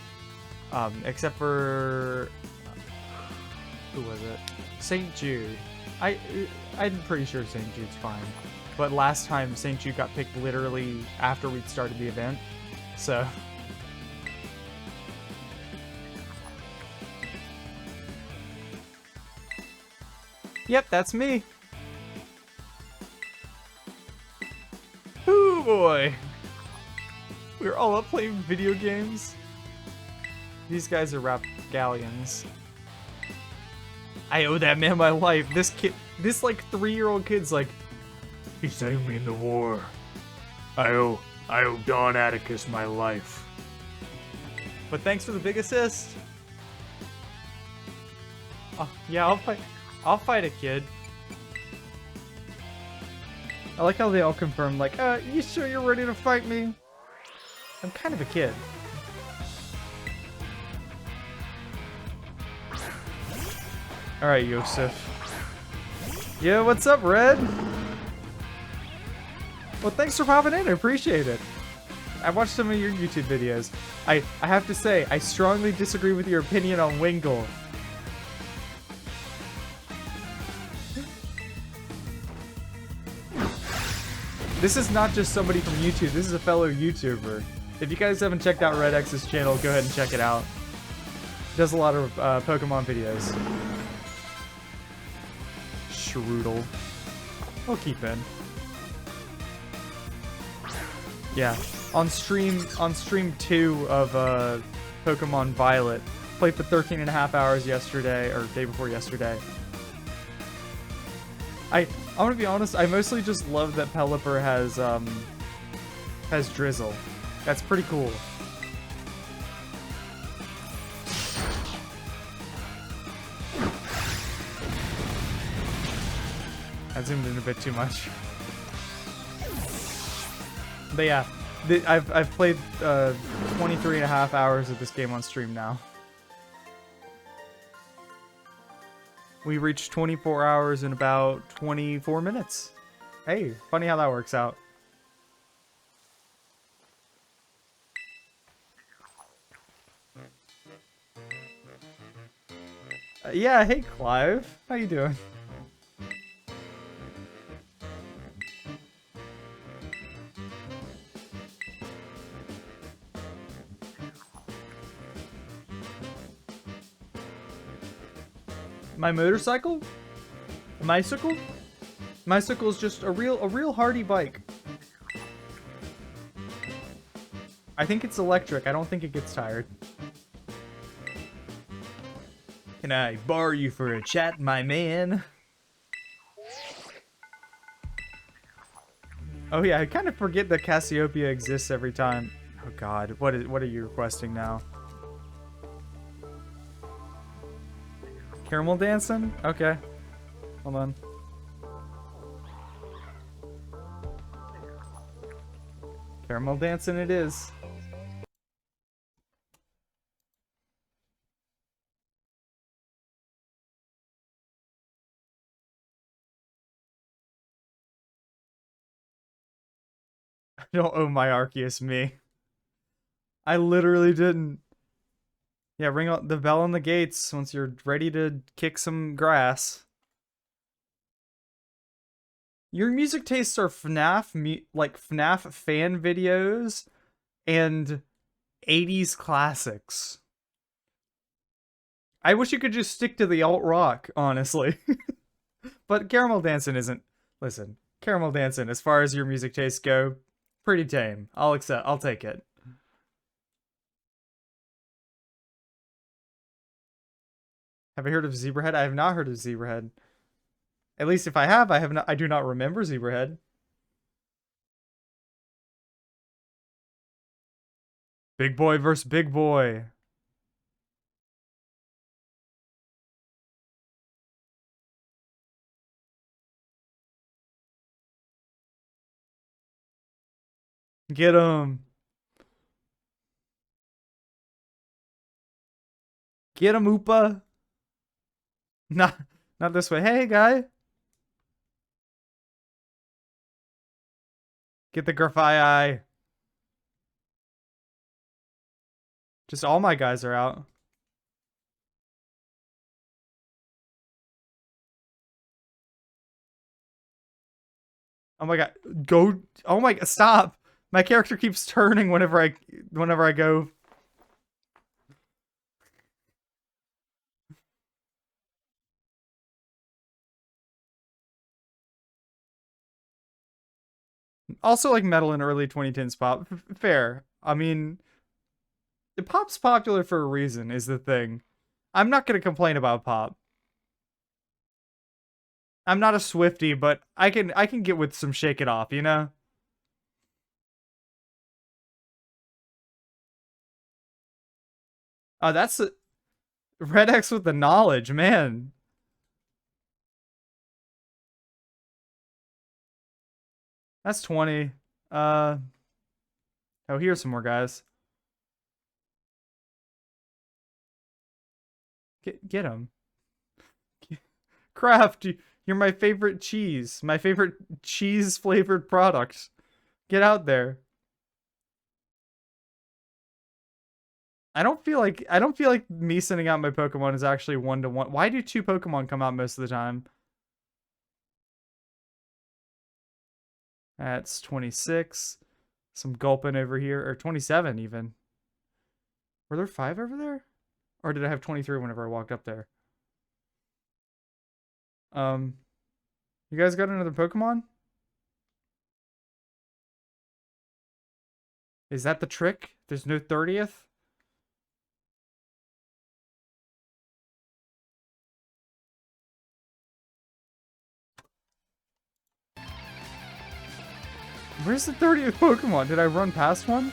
Except for, who was it? St. Jude. I'm pretty sure St. Jude's fine. But last time St. Jude got picked literally after we'd started the event. So. Yep, that's me. Ooh boy. We're all up playing video games. These guys are rapscallions. I owe that man my life. This like 3-year-old kid's like, He saved me in the war. I owe Dawn Atticus my life. but thanks for the big assist. Oh, yeah, I'll fight a kid. I like how they all confirm, like, you sure you're ready to fight me? I'm kind of a kid. Alright, Yosef. Yo, what's up, Red? Well, thanks for popping in. I appreciate it. I watched some of your YouTube videos. I have to say, I strongly disagree with your opinion on Wingle. This is not just somebody from YouTube. This is a fellow YouTuber. If you guys haven't checked out Red X's channel, go ahead and check it out. He does a lot of Pokemon videos. Strudel. We'll keep in. Yeah. On stream 2 of Pokemon Violet. Played for 13.5 hours yesterday, or day before yesterday. I'm gonna be honest, I mostly just love that Pelipper has Drizzle. That's pretty cool. I zoomed in a bit too much. But yeah, I've played 23.5 hours of this game on stream now. We reached 24 hours in about 24 minutes. Hey, funny how that works out. Yeah, hey Clive. How you doing? My motorcycle? A Mycicle? Mycicle is just a real hardy bike. I think it's electric. I don't think it gets tired. Can I borrow you for a chat, my man? Oh yeah, I kind of forget that Cassiopeia exists every time. Oh god, what are you requesting now? Caramel dancing? Okay. Hold on. Caramel dancing it is. I don't owe my Arceus me. I literally didn't. Yeah, ring out the bell on the gates once you're ready to kick some grass. Your music tastes are like FNAF fan videos and 80s classics. I wish you could just stick to the alt rock, honestly. But Caramel Dancing isn't. Listen, Caramel Dancing, as far as your music tastes go, pretty tame. I'll take it. Have I heard of Zebrahead? I have not heard of Zebrahead. At least if I have, I do not remember Zebrahead. Big boy versus big boy. Get him. Get him, Oopa. Not this way. Hey, guy. Get the Grafii. Just all my guys are out. Oh my god. Go. Oh my god. Stop. My character keeps turning whenever I go. Also like metal in early 2010s pop. Fair. I mean, the pop's popular for a reason is the thing. I'm not going to complain about pop. I'm not a Swiftie, but I can get with some Shake It Off, you know? Oh, that's Red X with the knowledge, man. That's 20. Oh, here's some more guys. Get him. Kraft, you're my favorite cheese. My favorite cheese flavored product. Get out there. I don't feel like me sending out my Pokemon is actually 1-to-1. Why do 2 Pokemon come out most of the time? That's 26. Some gulping over here, or 27 even. Were there 5 over there? Or did I have 23 whenever I walked up there? You guys got another Pokemon? Is that the trick? There's no 30th? Where's the 30th Pokemon? Did I run past one?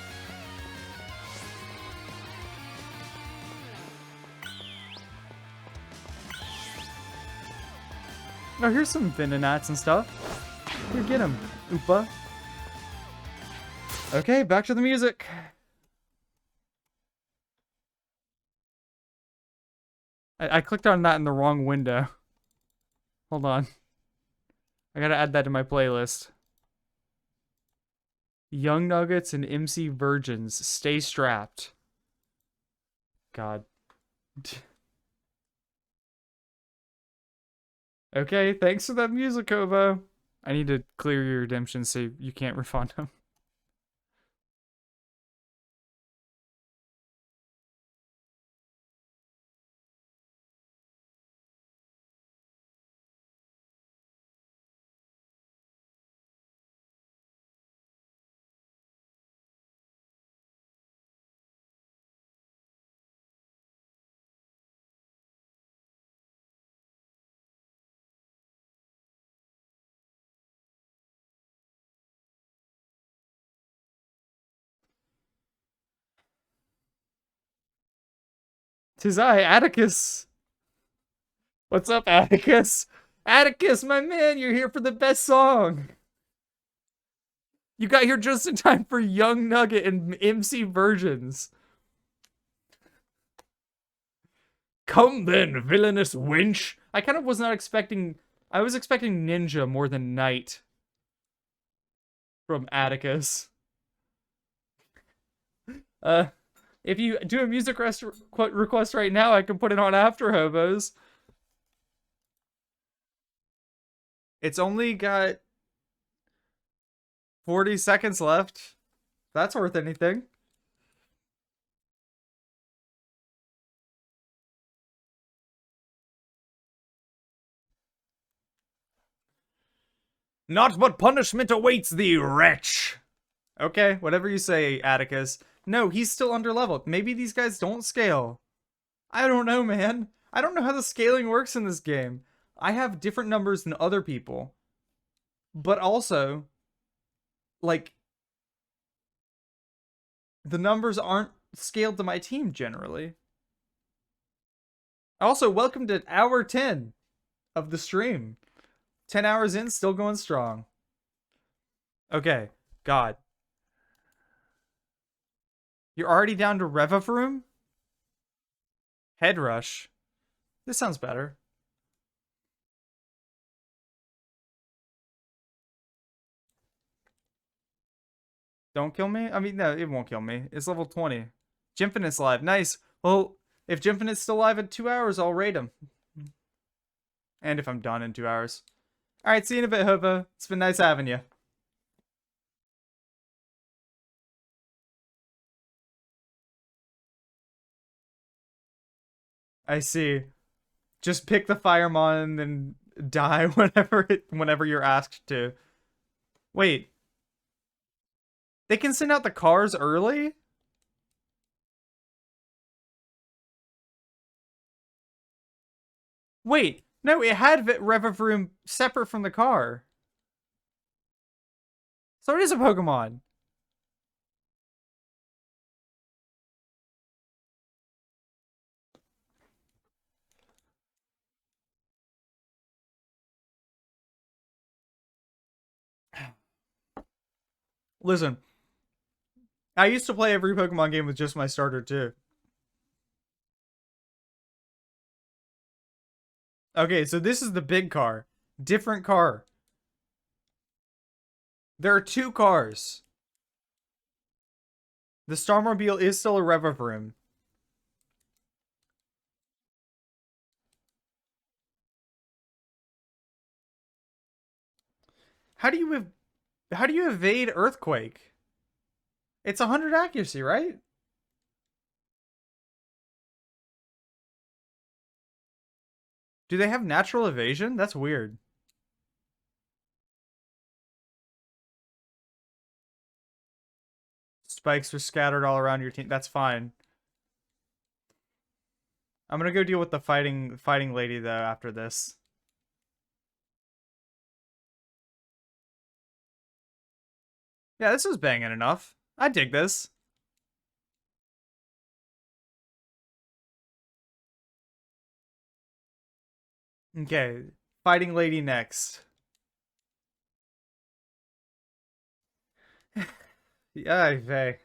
Oh, here's some Venonats and stuff. Here, get him, Oopa. Okay, back to the music. I clicked on that in the wrong window. Hold on. I gotta add that to my playlist. Young Nuggets and MC Virgins, stay strapped. God. Okay, thanks for that music, Ovo. I need to clear your redemption so you can't refund them. Tis I, Atticus. What's up, Atticus? Atticus, my man, you're here for the best song. You got here just in time for Young Nugget and MC Virgins. Come then, villainous wench. I kind of was not expecting... I was expecting ninja more than knight. From Atticus. If you do a music request right now, I can put it on after Hobos. It's only got 40 seconds left. That's worth anything. Naught but punishment awaits thee, wretch. Okay, whatever you say, Atticus. No, he's still underleveled. Maybe these guys don't scale. I don't know, man. I don't know how the scaling works in this game. I have different numbers than other people. But also, like, the numbers aren't scaled to my team generally. Also, welcome to hour 10 of the stream. 10 hours in, still going strong. Okay, God. You're already down to Revavroom? Head Rush. This sounds better. Don't kill me? I mean, no, it won't kill me. It's level 20. Jimfinite's live. Nice. Well, if Jimfinite's still live in 2 hours, I'll raid him. And if I'm done in 2 hours. Alright, see you in a bit, Hobo. It's been nice having you. I see. Just pick the Firemon and then die whenever you're asked to. Wait. They can send out the cars early? Wait. No, it had Revavroom separate from the car. So it is a Pokemon. Listen. I used to play every Pokemon game with just my starter, too. Okay, so this is the big car. Different car. There are 2 cars. The Starmobile is still a Revavroom. How do you evade Earthquake? It's 100 accuracy, right? Do they have natural evasion? That's weird. Spikes are scattered all around your team. That's fine. I'm gonna go deal with the fighting lady though after this. Yeah, this is banging enough. I dig this. Okay, fighting lady next. Yeah, Vey.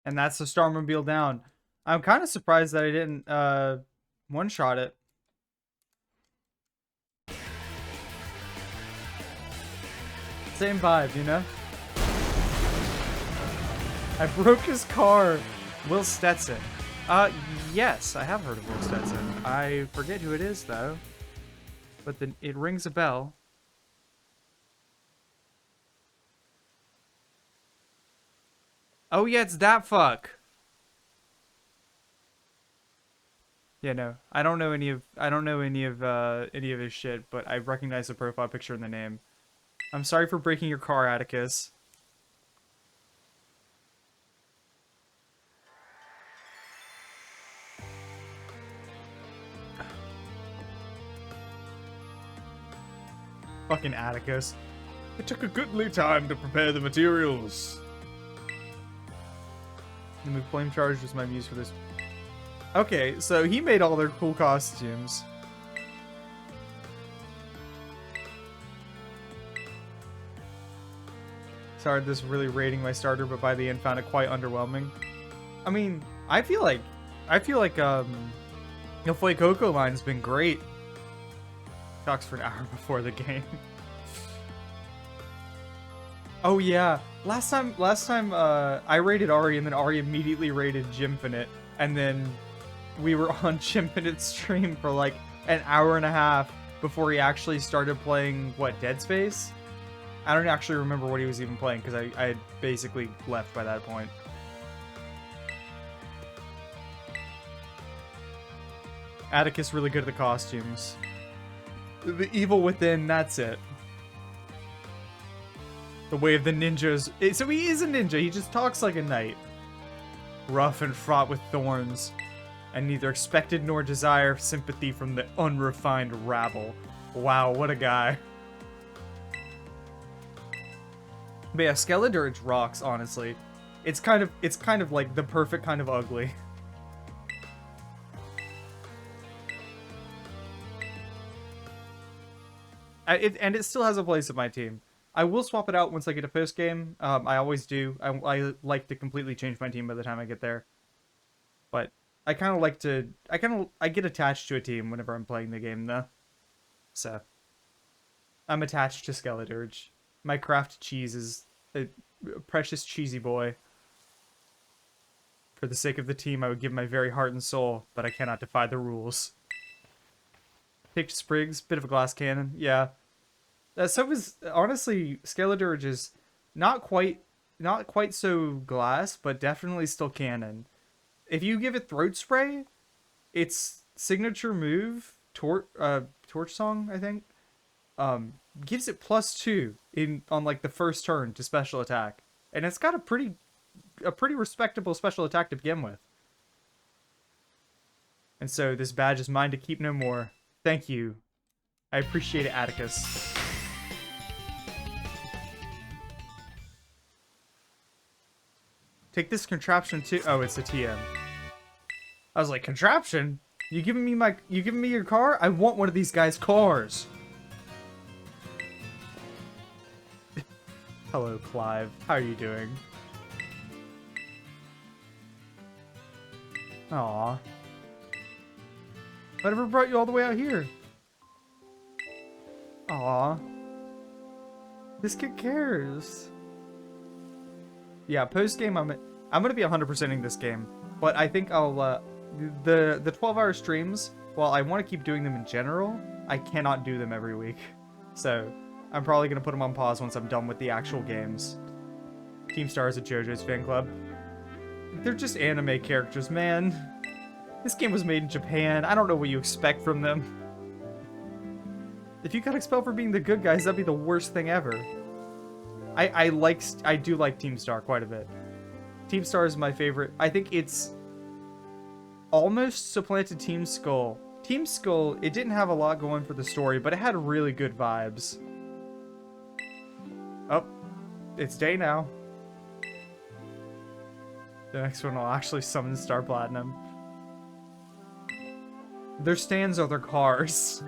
And that's the Starmobile down. I'm kind of surprised that I didn't one-shot it. Same vibe, you know? I broke his car. Will Stetson. Yes, I have heard of Will Stetson. I forget who it is, though. But then it rings a bell. Oh yeah, it's that fuck. Yeah, no. I don't know any of his shit, but I recognize the profile picture and the name. I'm sorry for breaking your car, Atticus. Fucking Atticus. It took a goodly time to prepare the materials. The move Flame Charge was my muse for this. Okay, so he made all their cool costumes. Started this really rating my starter, but by the end found it quite underwhelming. I mean, I feel like the Fuecoco line's been great. Talks for an hour before the game. Oh yeah, last time I rated Ari, and then Ari immediately rated Gymfinite, and then we were on Gymfinite's stream for like an hour and a half before he actually started playing Dead Space. I don't actually remember what he was even playing because I had basically left by that point. Atticus really good at the costumes. The evil within, that's it. The way of the ninjas. So he is a ninja, he just talks like a knight. Rough and fraught with thorns, and neither expected nor desire sympathy from the unrefined rabble. Wow, what a guy. But yeah, Skeledirge rocks, honestly. It's kind of like the perfect kind of ugly. And it still has a place in my team. I will swap it out once I get a post game. I always do. I like to completely change my team by the time I get there. But I kind of like to. I get attached to a team whenever I'm playing the game, though. So I'm attached to Skeledirge. My craft cheese is a precious cheesy boy. For the sake of the team, I would give my very heart and soul, but I cannot defy the rules. Picked Sprigs, bit of a glass cannon, yeah. So is honestly Skeledirge is not quite so glass, but definitely still cannon. If you give it throat spray, its signature move, Torch Song, I think, gives it +2 on like the first turn to special attack, and it's got a pretty respectable special attack to begin with. And so this badge is mine to keep no more. Thank you. I appreciate it, Atticus. Take this contraption too. Oh, it's a TM. I was like, contraption? You giving me your car? I want one of these guys' cars. Hello, Clive. How are you doing? Aw. Whatever brought you all the way out here? Aw. This kid cares. Yeah, post game I'm gonna be 100%ing this game, but I think I'll the 12-hour streams. While I want to keep doing them in general, I cannot do them every week, so I'm probably gonna put them on pause once I'm done with the actual games. Team Star is a JoJo's fan club. They're just anime characters, man. This game was made in Japan. I don't know what you expect from them. If you got expelled for being the good guys, that'd be the worst thing ever. I do like Team Star quite a bit. Team Star is my favorite. I think it's almost supplanted Team Skull. Team Skull, it didn't have a lot going for the story, but it had really good vibes. Oh, it's day now. The next one will actually summon Star Platinum. Their stands are their cars.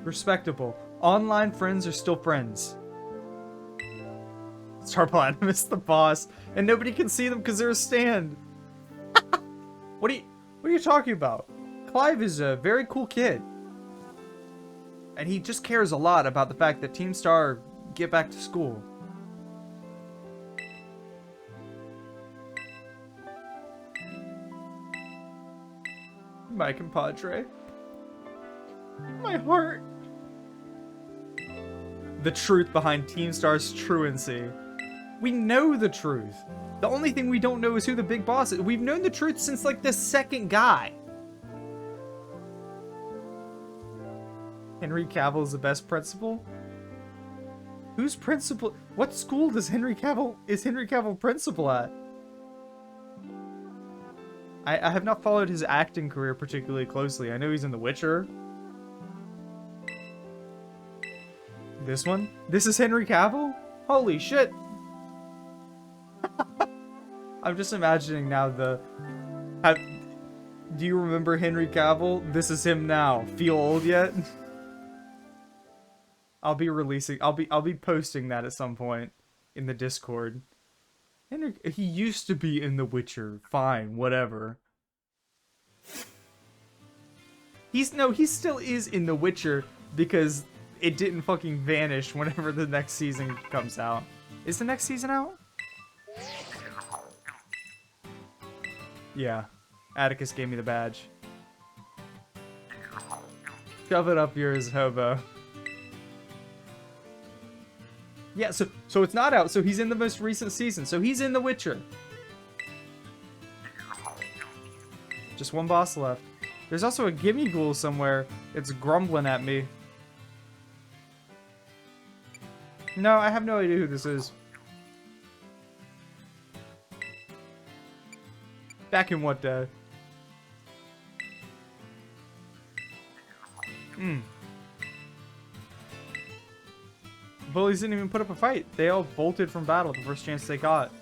Respectable. Online friends are still friends. Star Platinum is the boss, and nobody can see them because they're a stand. What are you talking about? Clive is a very cool kid. And he just cares a lot about the fact that Team Star get back to school. My compadre. My heart. The truth behind Team Star's truancy. We know the truth. The only thing we don't know is who the big boss is. We've known the truth since like the second guy. Henry Cavill is the best principal? Who's principal? What school is Henry Cavill principal at? I have not followed his acting career particularly closely. I know he's in The Witcher. This one? This is Henry Cavill? Holy shit! I'm just imagining now do you remember Henry Cavill? This is him now. Feel old yet? I'll be posting that at some point in the Discord. He used to be in The Witcher. Fine, whatever. He still is in The Witcher because it didn't fucking vanish whenever the next season comes out. Is the next season out? Yeah. Atticus gave me the badge. Shove it up yours, hobo. Yeah, so it's not out, so he's in the most recent season. So he's in The Witcher. Just one boss left. There's also a gimme ghoul somewhere. It's grumbling at me. No, I have no idea who this is. Back in what day? Bullies didn't even put up a fight. They all bolted from battle the first chance they got.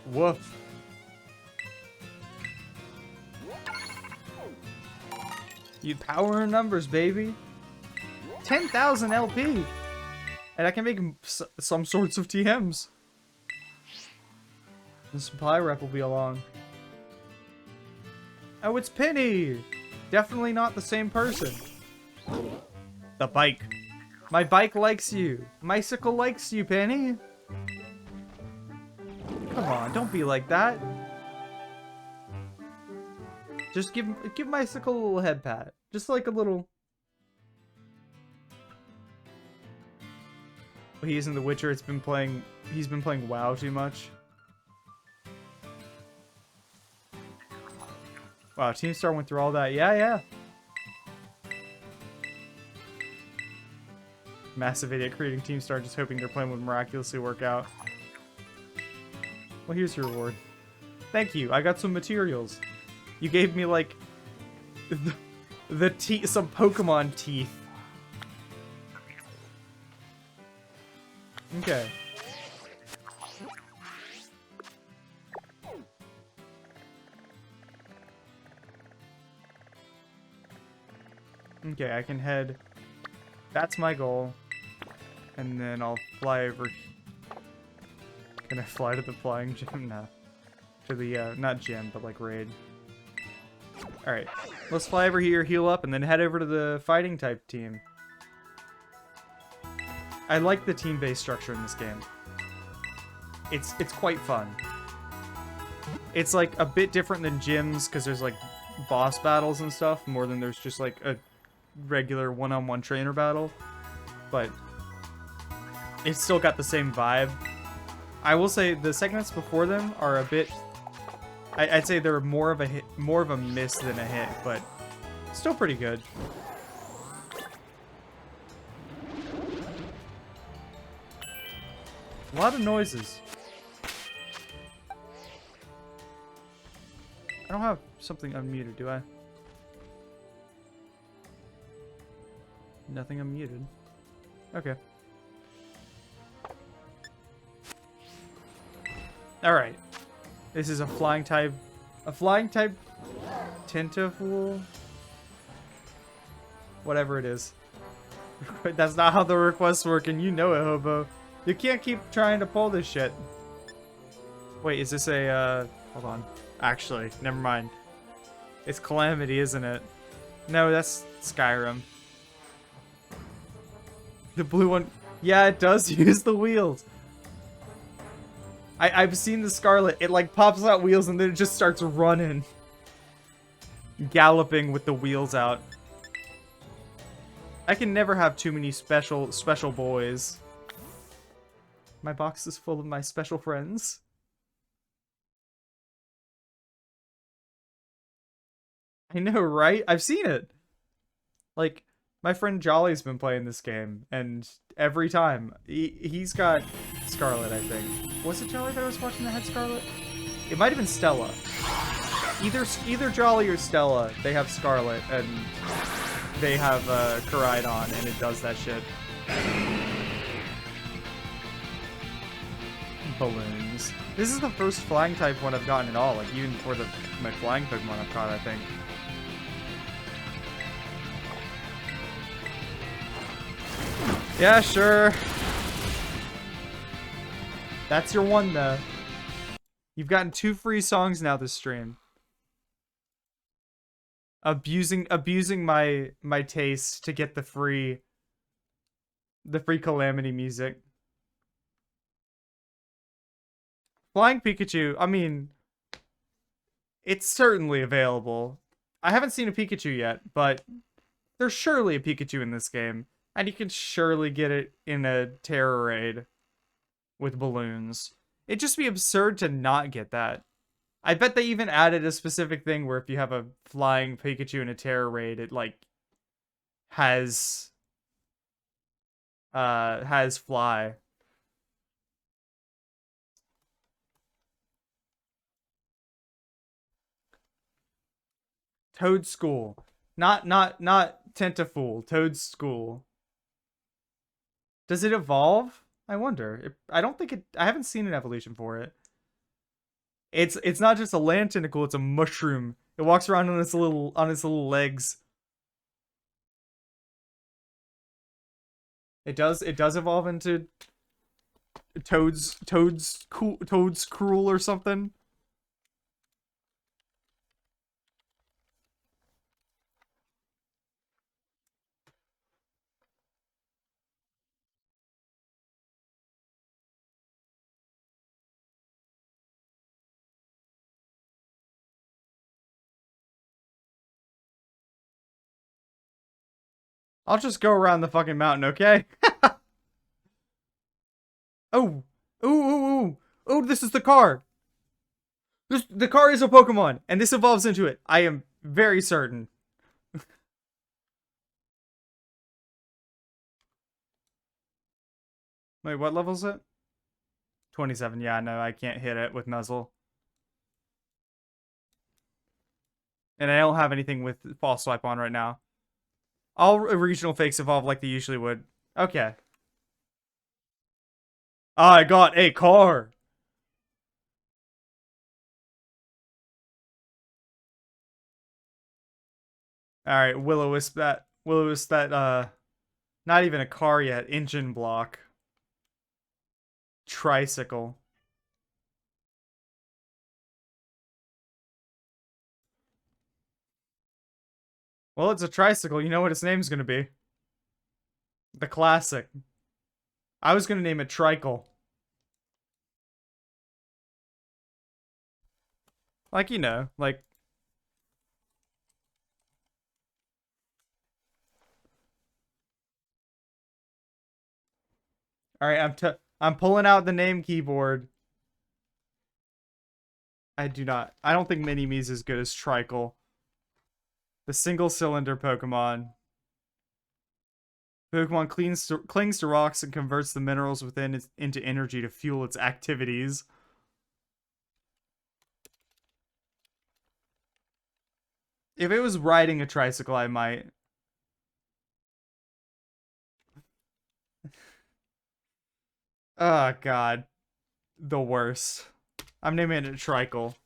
Woof. You power in numbers, baby. 10,000 LP. And I can make some sorts of TMs. The supply rep will be along. Oh, it's Penny! Definitely not the same person. The bike. My bike likes you. Mycicle likes you, Penny. Come on, don't be like that. Just give Mycicle a little head pat. Just like a little... He's in The Witcher. He's been playing WoW too much. Wow, Team Star went through all that. Yeah. Massive idiot creating Team Star, just hoping their plan would miraculously work out. Well, here's your reward. Thank you. I got some materials. You gave me like some Pokemon teeth. Okay. Okay, I can head... That's my goal. And then I'll fly over... Can I fly to the flying gym? No. To the, not gym, but like raid. Alright. Let's fly over here, heal up, and then head over to the fighting type team. I like the team-based structure in this game. It's quite fun. It's like a bit different than gyms, because there's like boss battles and stuff, more than there's just like a regular one-on-one trainer battle. But it's still got the same vibe. I will say the segments before them are a bit... I'd say they're more of a miss than a hit, but still pretty good. A lot of noises. I don't have something unmuted, do I? Nothing unmuted. Okay. Alright. This is a flying type Tentafool? Whatever it is. That's not how the requests work, and you know it, hobo. You can't keep trying to pull this shit. Wait, is this a, hold on. Actually, never mind. It's Calamity, isn't it? No, that's Skyrim. The blue one... Yeah, it does use the wheels. I've seen the Scarlet. It, like, pops out wheels and then it just starts running. Galloping with the wheels out. I can never have too many special boys. My box is full of my special friends. I know, right? I've seen it. Like, my friend Jolly's been playing this game, and every time, he's got Scarlet, I think. Was it Jolly that was watching that had Scarlet? It might have been Stella. Either Jolly or Stella, they have Scarlet, and they have Koraidon, and it does that shit. Balloons. This is the first flying type one I've gotten at all, like even for my flying Pokemon I've caught, I think. Yeah, sure. That's your one, though. You've gotten 2 free songs now this stream. Abusing my taste to get the free Calamity music. Flying Pikachu, I mean, it's certainly available. I haven't seen a Pikachu yet, but there's surely a Pikachu in this game. And you can surely get it in a Terror Raid with balloons. It'd just be absurd to not get that. I bet they even added a specific thing where if you have a flying Pikachu in a Terror Raid, it, like, has fly. Toad School. Not Tentafool. Toad School. Does it evolve? I wonder. I don't think it... I haven't seen an evolution for it. It's not just a land tentacle, it's a mushroom. It walks around on its little legs. It does evolve into Toad's Cruel or something. I'll just go around the fucking mountain, okay? Oh! Ooh, ooh, ooh! Oh, this is the car! The car is a Pokemon, and this evolves into it. I am very certain. Wait, what level is it? 27, yeah, no, I can't hit it with Nuzzle. And I don't have anything with False Swipe on right now. All regional fakes evolve like they usually would. Okay. I got a car! Alright, Will-O-Wisp that, not even a car yet, engine block. Tricycle. Well, it's a tricycle. You know what its name's gonna be. The Classic. I was gonna name it Tricle. Like, you know, like... Alright, I'm pulling out the name keyboard. I don't think Mini-Me's as good as Tricle. The single-cylinder Pokemon. Pokemon clings to rocks and converts the minerals within it into energy to fuel its activities. If it was riding a tricycle, I might. Oh, God. The worst. I'm naming it Tricle.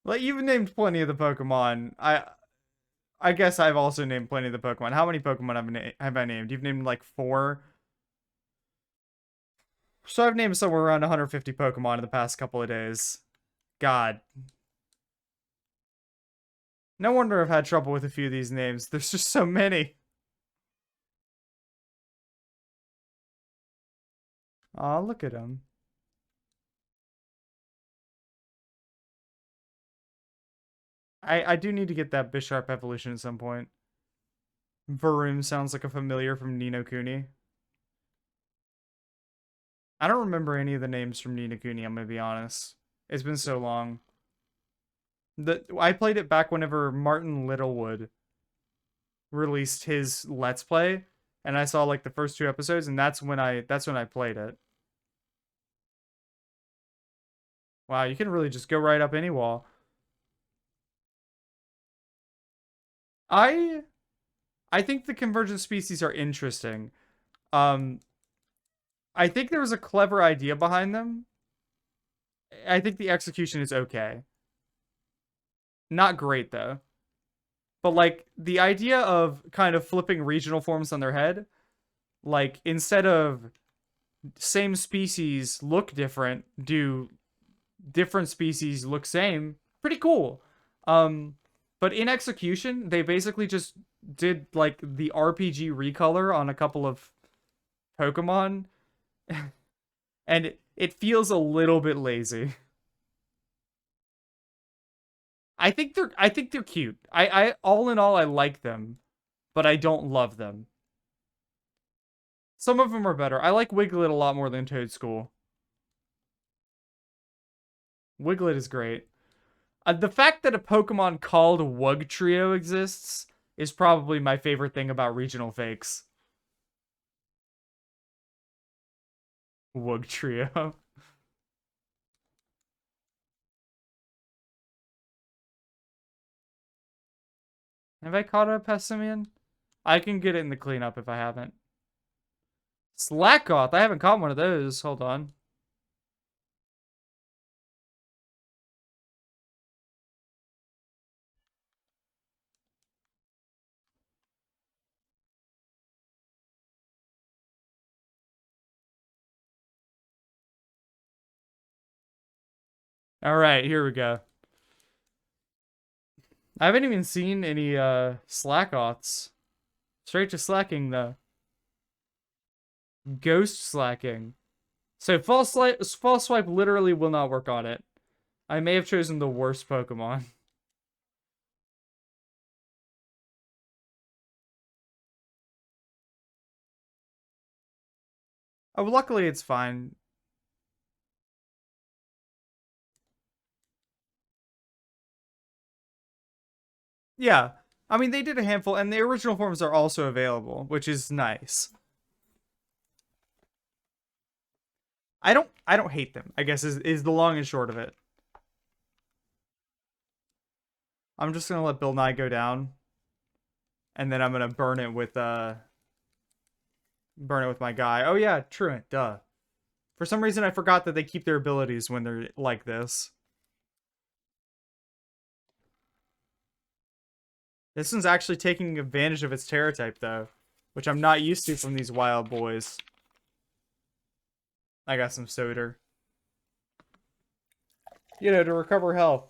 Well, you've named plenty of the Pokemon. I guess I've also named plenty of the Pokemon. How many Pokemon have I named? You've named like 4? So I've named somewhere around 150 Pokemon in the past couple of days. God. No wonder I've had trouble with a few of these names. There's just so many. Aw, look at him. I do need to get that Bisharp evolution at some point. Varoom sounds like a familiar from Ni no Kuni. I don't remember any of the names from Ni no Kuni, I'm gonna be honest. It's been so long. I played it back whenever Martin Littlewood released his Let's Play, and I saw like the first 2 episodes, and that's when I played it. Wow, you can really just go right up any wall. I I think the convergent species are interesting. Um, I think there was a clever idea behind them. I think the execution is okay. Not great though. But like the idea of kind of flipping regional forms on their head, like instead of same species look different, do different species look same? Pretty cool. Um, but in execution, they basically just did like the RPG recolor on a couple of Pokemon, and it feels a little bit lazy. I think they're cute. I all in all I like them, but I don't love them. Some of them are better. I like Wiglet a lot more than Toadschool. Wiglet is great. The fact that a Pokemon called Wugtrio exists is probably my favorite thing about regional fakes. Wugtrio. Have I caught a Pessimian? I can get it in the cleanup if I haven't. Slackoth. I haven't caught one of those. Hold on. All right, here we go. I haven't even seen any Slackoths. Straight to slacking though. Ghost slacking. So false swipe literally will not work on it. I may have chosen the worst Pokemon. Oh, luckily it's fine. Yeah. I mean, they did a handful, and the original forms are also available, which is nice. I don't hate them, I guess is the long and short of it. I'm just gonna let Bill Nye go down, and then I'm gonna burn it with my guy. Oh yeah, Truant, duh. For some reason I forgot that they keep their abilities when they're like this. This one's actually taking advantage of its Terra type though, which I'm not used to from these wild boys. I got some soda. You know, to recover health.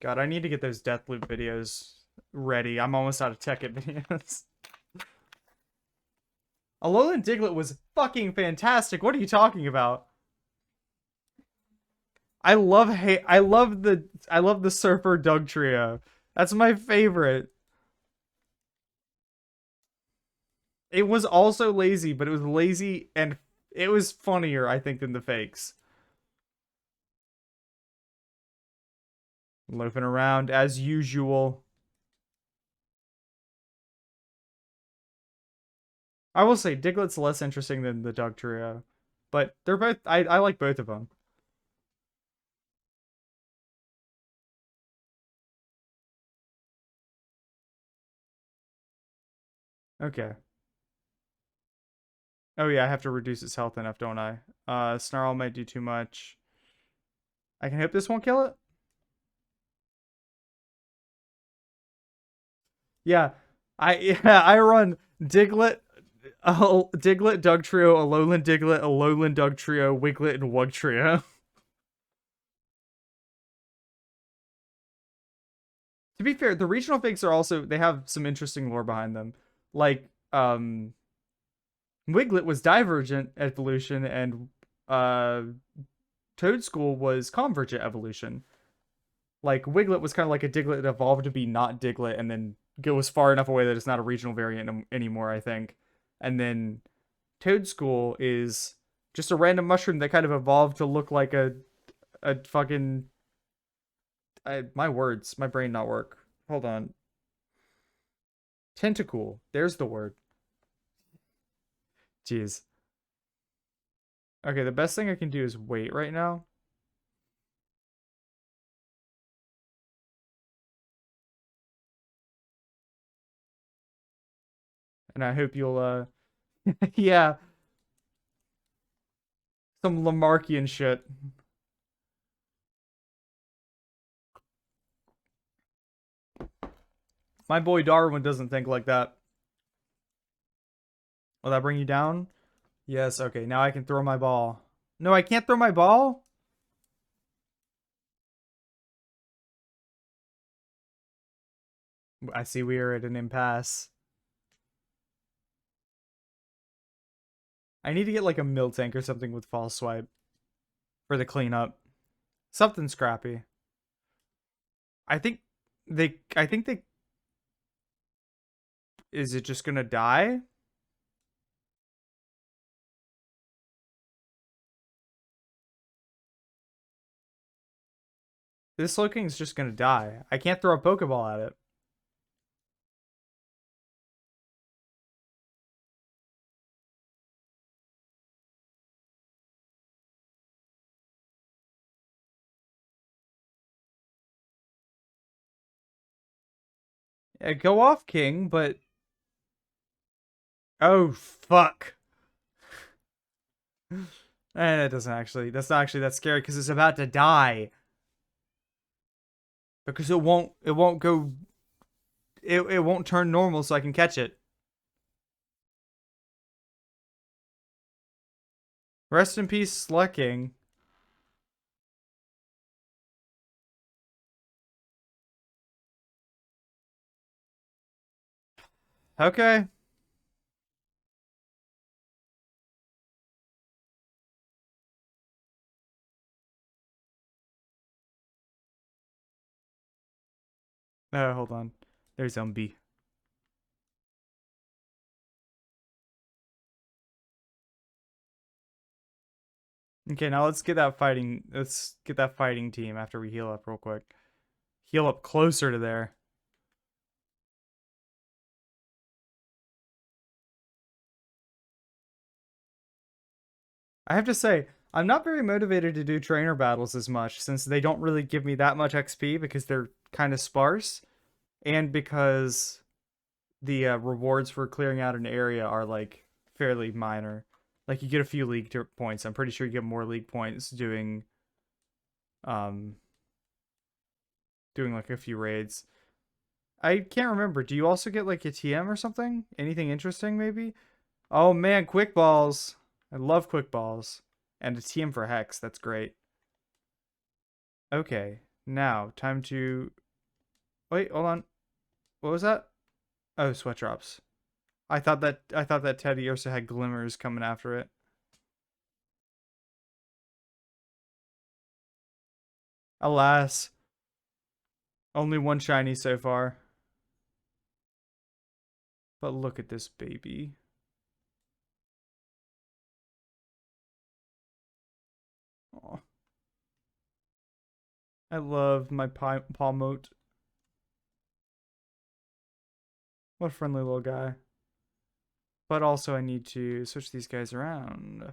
God, I need to get those Deathloop videos ready. I'm almost out of Tekkit videos. Alolan Diglett was fucking fantastic. What are you talking about? I love the Surfer Doug trio. That's my favorite. It was also lazy, but it was lazy and it was funnier, I think, than the fakes. Loafing around as usual. I will say Diglett's less interesting than the Doug trio, but they're both. I like both of them. Okay. Oh yeah, I have to reduce its health enough, don't I? Snarl might do too much. I can hope this won't kill it. Yeah, I run Diglett, Diglett, Doug Trio, Alolan Diglett, Alolan Doug Trio, Wiglet, and Wug Trio. To be fair, the regional fakes are also they have some interesting lore behind them. Like, Wiglet was Divergent evolution, and uh, Toadschool was Convergent evolution. Like Wiglet was kind of like a Diglett that evolved to be not Diglett, and then goes far enough away that it's not a regional variant anymore, I think. And then Toadschool is just a random mushroom that kind of evolved to look like a fucking my words, my brain not work. Hold on. Tentacool. There's the word. Jeez. Okay, the best thing I can do is wait right now. And I hope you'll, yeah, some Lamarckian shit. My boy Darwin doesn't think like that. Will that bring you down? Yes, okay, now I can throw my ball. No, I can't throw my ball? I see we are at an impasse. I need to get like a mill tank or something with false swipe for the cleanup. Something scrappy. I think they, is it just gonna die? This YIIKing is just gonna die. I can't throw a Pokeball at it. Yeah, go off, King, but... Oh, fuck. It doesn't actually... That's not actually that scary, because it's about to die. Because it won't go... It won't turn normal so I can catch it. Rest in peace, YIIKing. Okay. Oh, hold on. There's Zombie. Okay, now let's get that fighting... Let's get that fighting team after we heal up real quick. Heal up closer to there. I have to say, I'm not very motivated to do trainer battles as much since they don't really give me that much XP because they're kind of sparse and because the rewards for clearing out an area are like fairly minor. Like you get a few league points. I'm pretty sure you get more league points um doing like a few raids. I can't remember. Do you also get like a TM or something? Anything interesting maybe? Oh man, quick balls. I love quick balls. And a TM for Hex. That's great. Okay, now time to... Wait, hold on. What was that? Oh, sweat drops. I thought that Teddy Ursa had glimmers coming after it. Alas, only one shiny so far. But look at this baby. Aw. I love my Palmote. What a friendly little guy. But also I need to switch these guys around.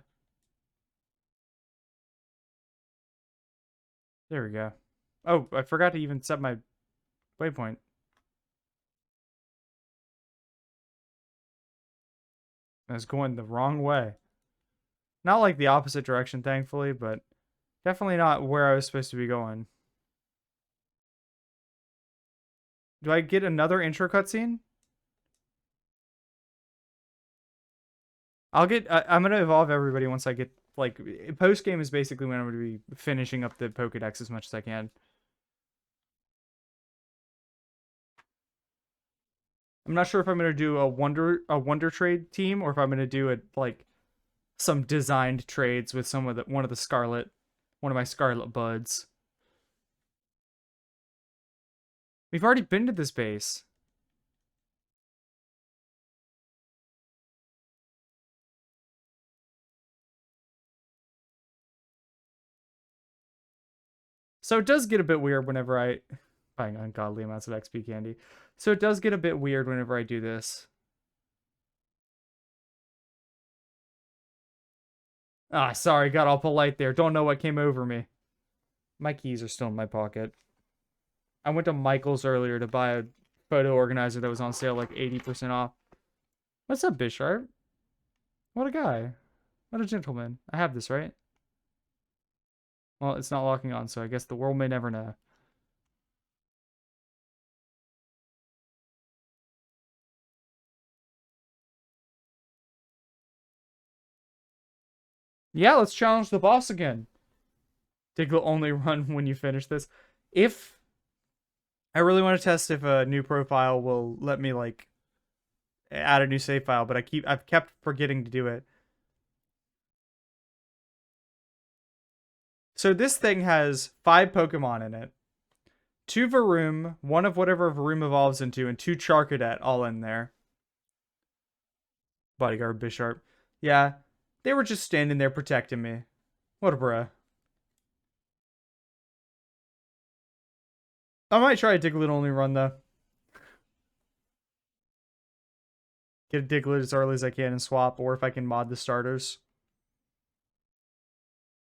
There we go. Oh, I forgot to even set my waypoint. I was going the wrong way. Not like the opposite direction, thankfully, but definitely not where I was supposed to be going. Do I get another intro cutscene? I'm gonna evolve everybody once I get, like, post game is basically when I'm gonna be finishing up the Pokedex as much as I can. I'm not sure if I'm gonna do a wonder trade team or if I'm gonna do some designed trades with one of my Scarlet buds. We've already been to this base. So it does get a bit weird whenever I buying ungodly amounts of XP candy. So it does get a bit weird whenever I do this. Ah, sorry, got all polite there. Don't know what came over me. My keys are still in my pocket. I went to Michael's earlier to buy a photo organizer that was on sale like 80% off. What's up, Bisharp? What a guy. What a gentleman. I have this, right? Well, it's not locking on, so I guess the world may never know. Yeah, let's challenge the boss again. Diglett only run when you finish this. If I really want to test if a new profile will let me like add a new save file, but I've kept forgetting to do it. So this thing has 5 Pokemon in it. 2 Varoom, 1 of whatever Varoom evolves into, and 2 Charcadet all in there. Bodyguard Bisharp. Yeah, they were just standing there protecting me. What a bruh. I might try a Diglett only run though. Get a Diglett as early as I can and swap, or if I can mod the starters.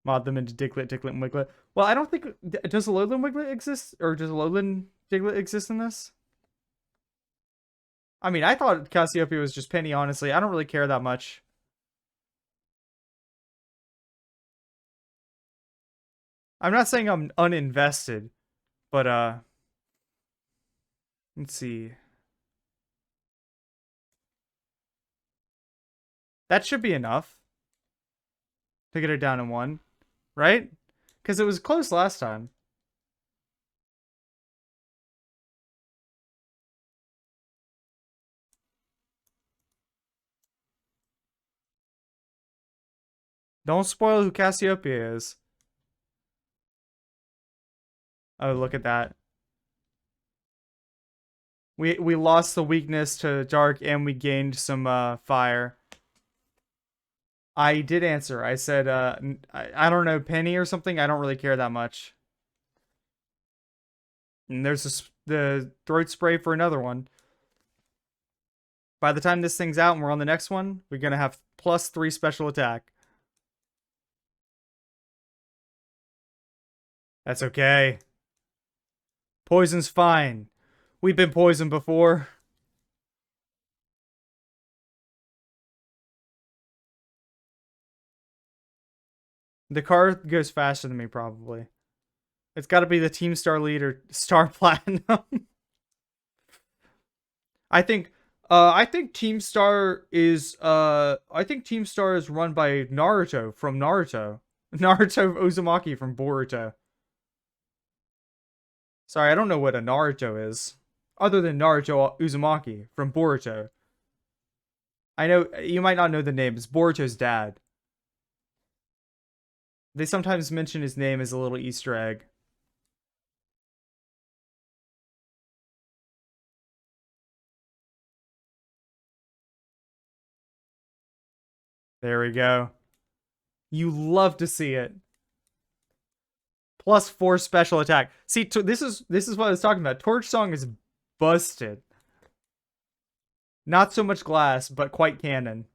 Mod them into Diglett, and Wiglet. Well, I don't think... Does a Lowland Wiglet exist? Or does a Lowland Diglett exist in this? I mean, I thought Cassiopeia was just Penny, honestly. I don't really care that much. I'm not saying I'm uninvested, but, let's see. That should be enough to get it down in 1, right? Because it was close last time. Don't spoil who Cassiopeia is. Oh, look at that. We lost the weakness to dark and we gained some fire. I did answer. I said I don't know, Penny or something. I don't really care that much. And there's the throat spray for another one. By the time this thing's out and we're on the next one, we're gonna have +3 special attack. That's okay. Poison's fine. We've been poisoned before. The car goes faster than me, probably. It's got to be the Team Star leader, Star Platinum. I think Team Star is run by Naruto from Naruto. Naruto Uzumaki from Boruto. Sorry, I don't know what a Naruto is. Other than Naruto Uzumaki from Boruto. I know you might not know the name. It's Boruto's dad. They sometimes mention his name as a little Easter egg. There we go. You love to see it. +4 special attack. See, this is what I was talking about. Torch Song is busted. Not so much glass, but quite canon.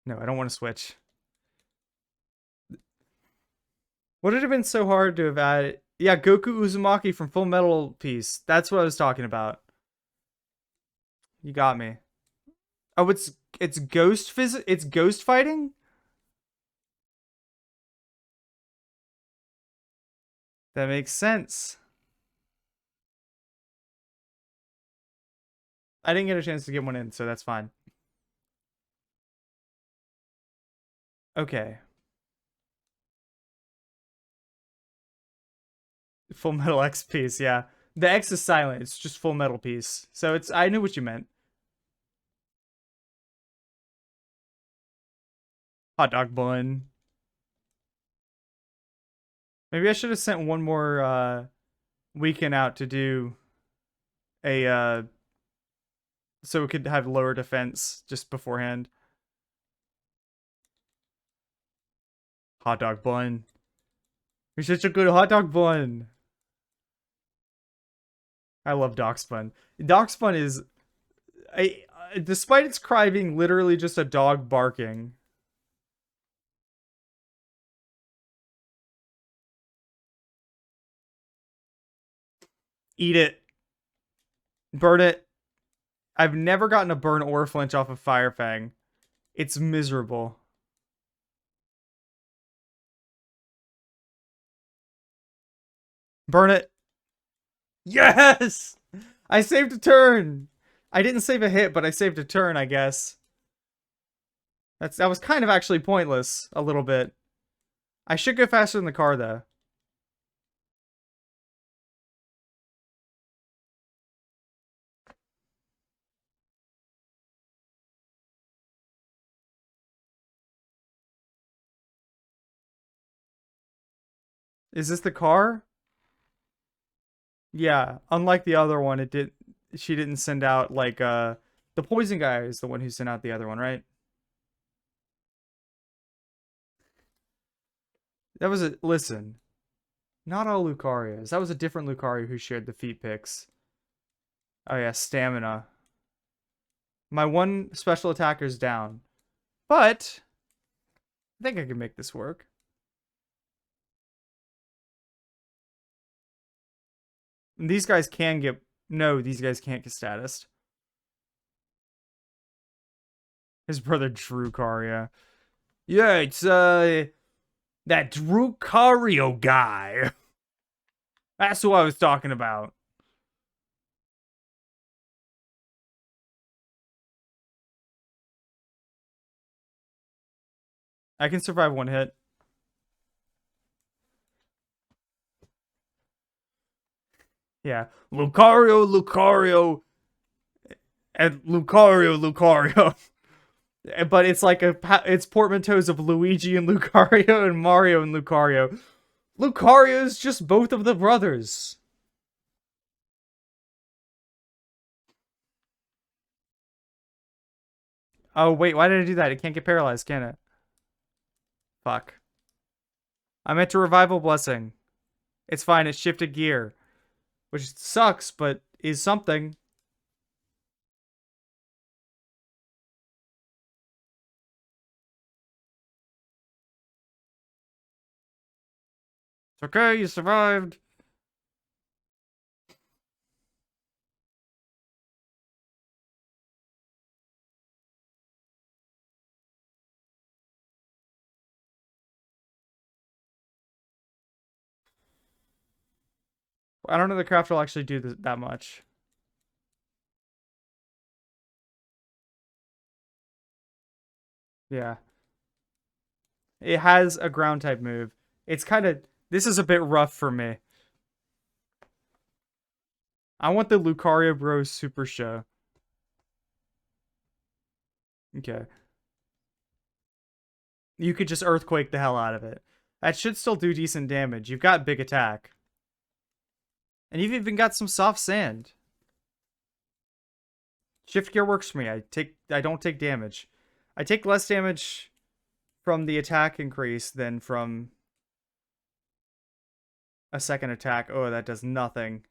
No, I don't want to switch. Would it have been so hard to have added? Yeah, Goku Uzumaki from Full Metal Piece. That's what I was talking about. You got me. Oh, it's ghost fighting? That makes sense. I didn't get a chance to get one in, so that's fine. Okay. Full Metal X piece, yeah. The X is silent. It's just Full Metal Piece. So I knew what you meant. Hot dog bun. Maybe I should have sent one more YIIKing out to do a so we could have lower defense just beforehand. Hot dog bun. You're such a good hot dog bun. I love Doxbun. Doxbun is despite its cry being literally just a dog barking. Eat it. Burn it. I've never gotten a burn or flinch off of Fire Fang. It's miserable. Burn it. Yes! I saved a turn. I didn't save a hit, but I saved a turn, I guess. That was kind of actually pointless, a little bit. I should go faster than the car, though. Is this the car? Yeah, unlike the other one, she didn't send out, like, the poison guy is the one who sent out the other one, right? Listen, not all Lucarios. That was a different Lucario who shared the feat picks. Oh yeah, stamina. My one special attacker's down. But, I think I can make this work. And these guys can get... No, these guys can't get status. His brother Drucario. Yeah, it's, that Drucario guy. That's who I was talking about. I can survive one hit. Yeah. Lucario, and Lucario. But it's like it's portmanteaus of Luigi and Lucario and Mario and Lucario. Lucario is just both of the brothers. Oh, wait, why did I do that? It can't get paralyzed, can it? Fuck. I meant to Revival Blessing. It's fine, it shifted gear. Which sucks, but is something. It's okay, you survived. I don't know the craft will actually do that much. Yeah. It has a ground type move. It's kind of... This is a bit rough for me. I want the Lucario Bros Super Show. Okay. You could just Earthquake the hell out of it. That should still do decent damage. You've got big attack. And you've even got some soft sand. Shift gear works for me. I don't take damage. I take less damage from the attack increase than from a second attack. Oh, that does nothing.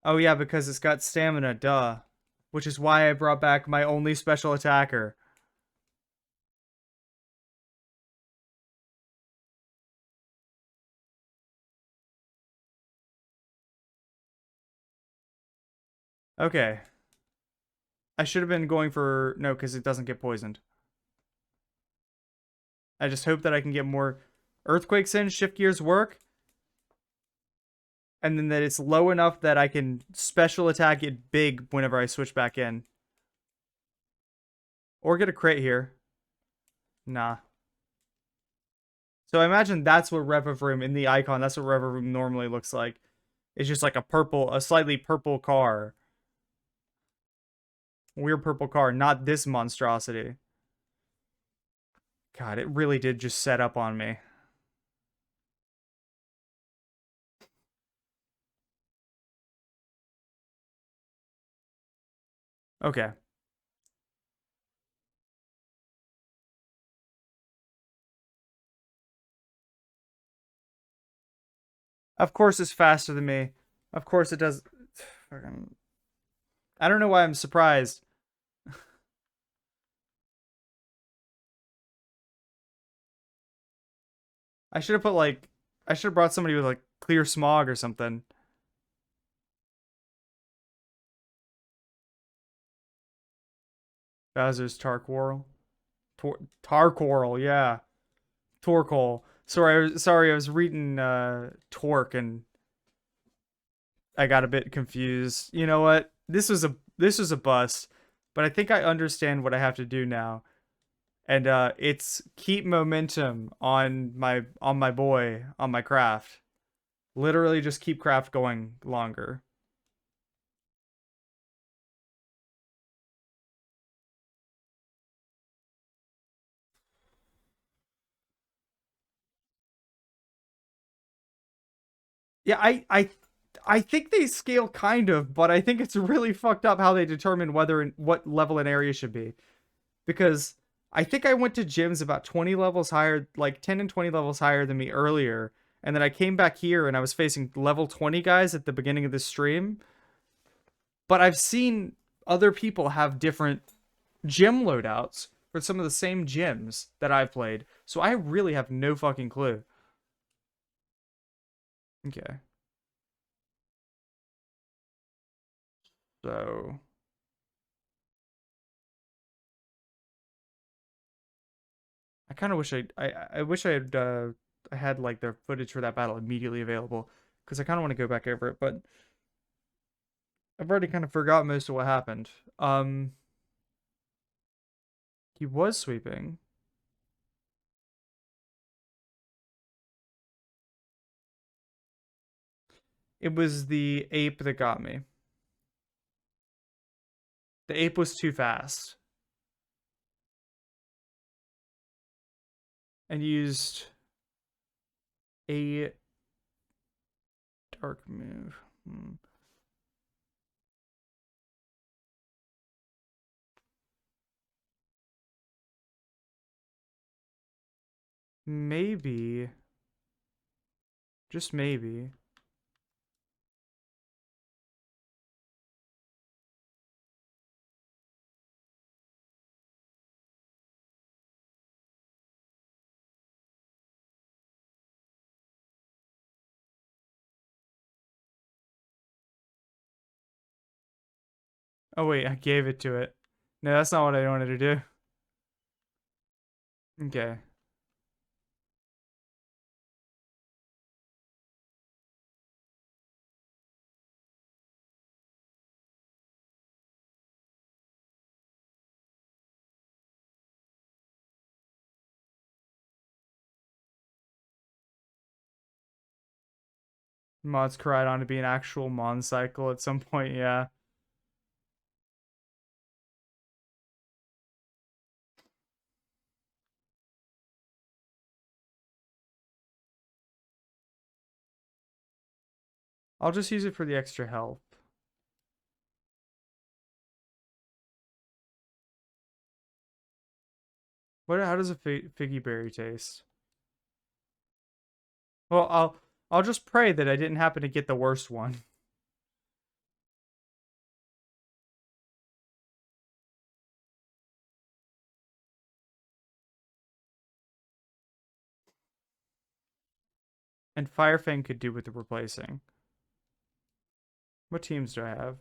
Oh yeah, because it's got stamina, duh. Which is why I brought back my only special attacker. Okay. I should have been going for... No, because it doesn't get poisoned. I just hope that I can get more Earthquakes in, Shift Gears work. And then that it's low enough that I can special attack it big whenever I switch back in. Or get a crit here. Nah. So I imagine that's what Rev-of-Room in the icon, that's what Rev-of-Room normally looks like. It's just like a slightly purple car. Weird purple car, not this monstrosity. God, it really did just set up on me. Okay. Of course it's faster than me. Of course it does. I don't know why I'm surprised. I should have brought somebody with like clear smog or something. Bowser's Tarquarl. Tarquarl, yeah. Torkoal. Sorry, I was reading Torque and I got a bit confused. You know what? This was a bust, but I think I understand what I have to do now. And it's keep momentum on my boy, on my craft. Literally just keep craft going longer. Yeah, I think they scale kind of, but I think it's really fucked up how they determine whether and what level an area should be. Because I think I went to gyms about 20 levels higher, like 10 and 20 levels higher than me earlier, and then I came back here and I was facing level 20 guys at the beginning of the stream. But I've seen other people have different gym loadouts for some of the same gyms that I've played, so I really have no fucking clue. Okay. So I kind of wish I wish I had like the footage for that battle immediately available because I kind of want to go back over it, but I've already kind of forgot most of what happened. He was sweeping. It was the ape that got me. The ape was too fast and used a dark move. Maybe, just maybe. Oh wait, I gave it to it. No, that's not what I wanted to do. Okay. Mods Koraidon to be an actual Mon cycle at some point, yeah. I'll just use it for the extra health. How does a figgy berry taste? Well, I'll just pray that I didn't happen to get the worst one. And Firefang could do with the replacing. What teams do I have?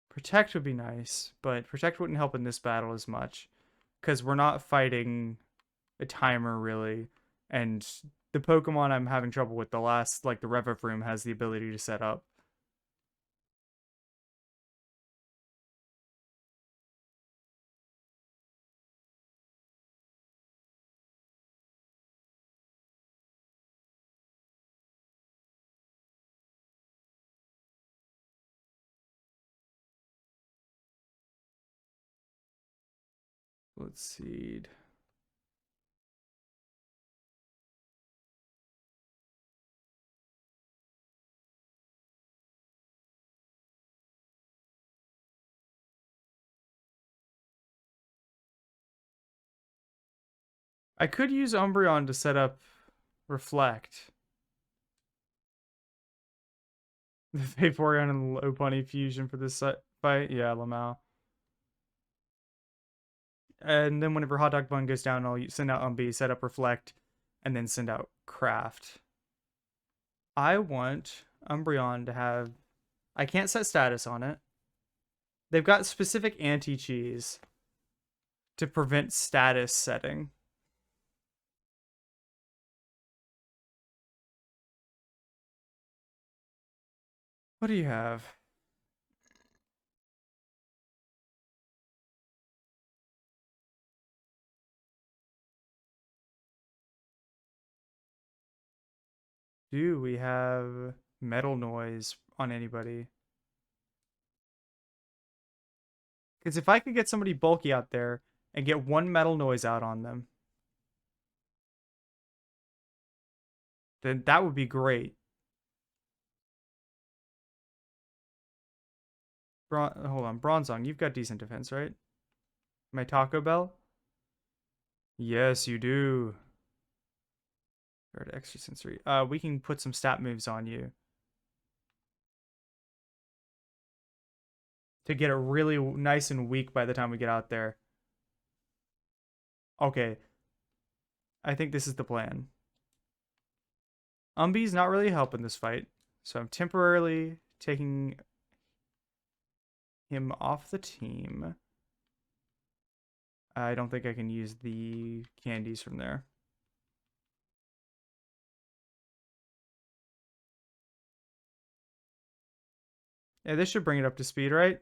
Protect would be nice, but Protect wouldn't help in this battle as much. Because we're not fighting a timer, really. And the Pokemon I'm having trouble with, the last, like the Revavroom, has the ability to set up. Let's see. I could use Umbreon to set up Reflect. The Vaporeon and Lopunny fusion for this fight. Yeah, Lamau. And then whenever Hot Dog Bun goes down, I'll send out Umbi, set up Reflect, and then send out Craft. I want Umbreon to have... I can't set status on it. They've got specific anti-cheese to prevent status setting. What do you have? Do we have metal noise on anybody? Because if I could get somebody bulky out there and get one metal noise out on them, then that would be great. Hold on, Bronzong, you've got decent defense, right? My Taco Bell? Yes, you do. Guard extra sensory. We can put some stat moves on you to get it really nice and weak by the time we get out there. Okay. I think this is the plan. Umbi's not really helping this fight, so I'm temporarily taking him off the team. I don't think I can use the candies from there. Yeah, this should bring it up to speed, right?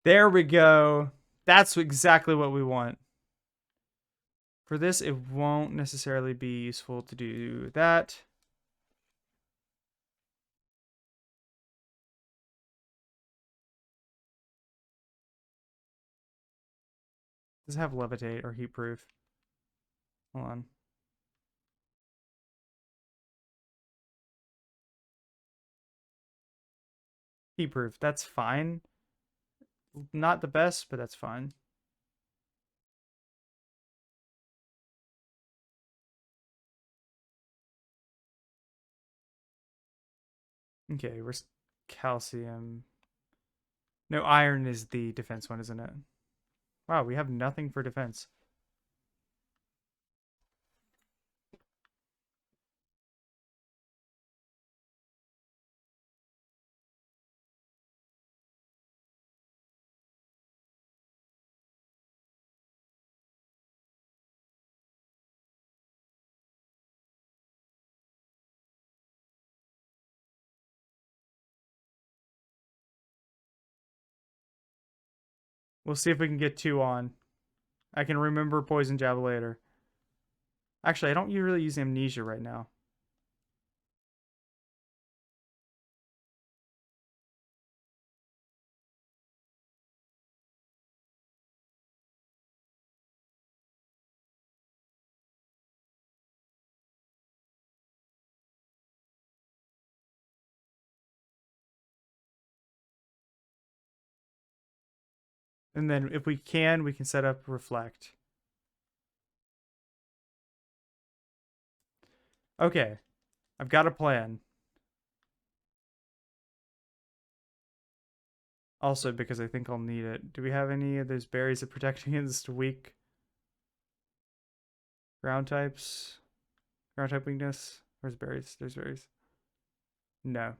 There we go. That's exactly what we want. For this, it won't necessarily be useful to do that. Does it have levitate or heat proof? Hold on. Heat proof. That's fine. Not the best, but that's fine. Okay, where's calcium? No, iron is the defense one, isn't it? Wow, we have nothing for defense. We'll see if we can get 2 on. I can remember Poison Jab later. Actually, I don't really use Amnesia right now. And then if we can set up Reflect. Okay. I've got a plan. Also, because I think I'll need it. Do we have any of those berries that protect against weak ground types? Ground type weakness? Where's berries? There's berries. No.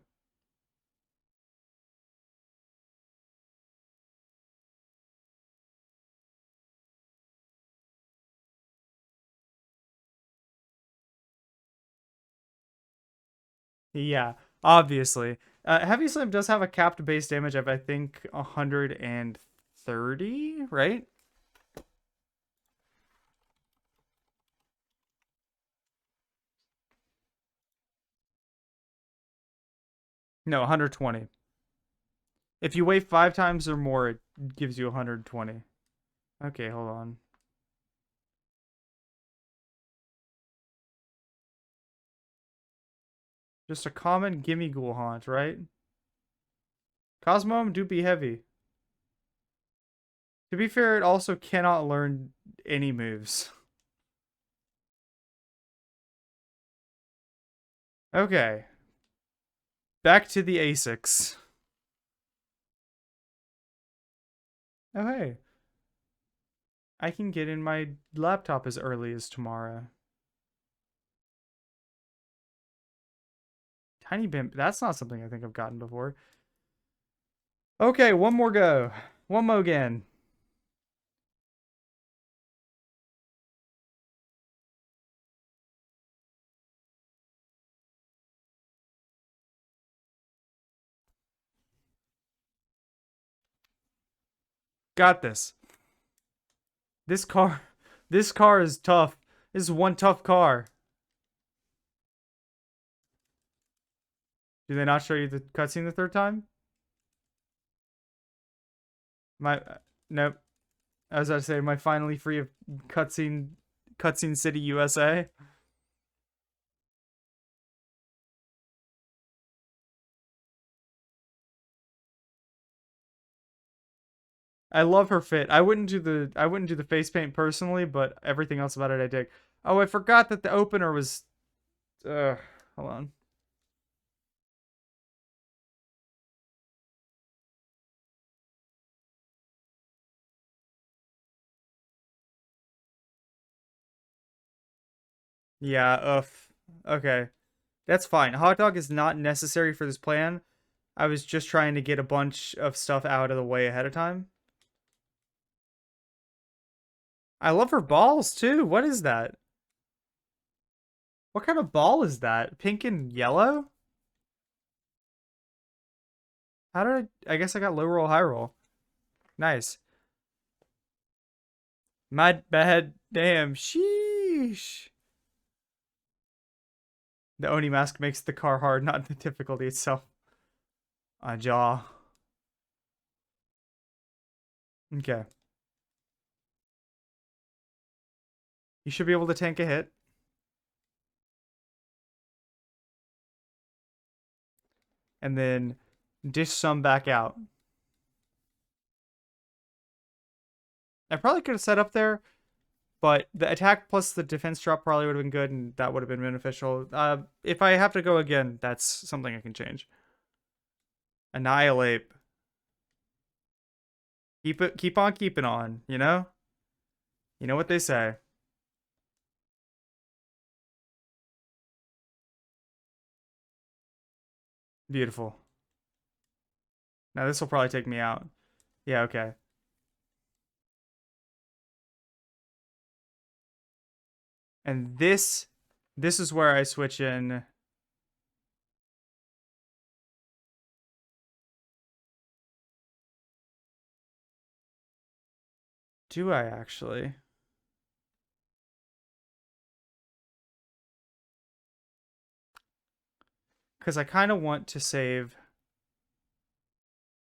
Yeah, obviously. Heavy Slam does have a capped base damage of, I think, 130, right? No, 120. If you weigh 5 times or more, it gives you 120. Okay, hold on. Just a common gimme ghoul haunt, right? Cosmome do be heavy. To be fair, it also cannot learn any moves. Okay. Back to the ASICs. Oh, hey. I can get in my laptop as early as tomorrow. Tiny bit. That's not something I think I've gotten before. Okay, one more go. One more again. Got this. This car, this car is tough. This is one tough car. Do they not show you the cutscene the third time? My, nope. As I say, am I finally free of cutscene city USA? I love her fit. I wouldn't do the face paint personally, but everything else about it I dig. Oh, I forgot that the opener was hold on. Yeah, okay. That's fine. Hot dog is not necessary for this plan. I was just trying to get a bunch of stuff out of the way ahead of time. I love her balls too. What is that? What kind of ball is that? Pink and yellow? How did I guess I got low roll, high roll. Nice. My bad. Damn. Sheesh. The Oni mask makes the car hard, not the difficulty itself. Jaw. Okay. You should be able to tank a hit. And then dish some back out. I probably could have set up there, but the attack plus the defense drop probably would have been good, and that would have been beneficial. If I have to go again, that's something I can change. Annihilate. Keep on keeping on, you know? You know what they say. Beautiful. Now this will probably take me out. Yeah, okay. And this is where I switch in. Do I actually? Because I kind of want to save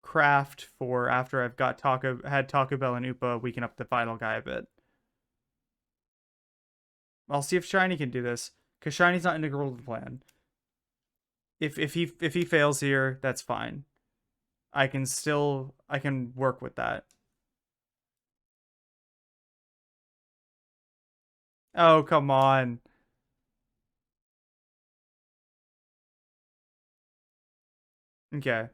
craft for after I've got Taco Bell and Upa weaken up the final guy a bit. I'll see if Shiny can do this, because Shiny's not integral to the plan. If he fails here, that's fine. I can work with that. Oh, come on. Okay.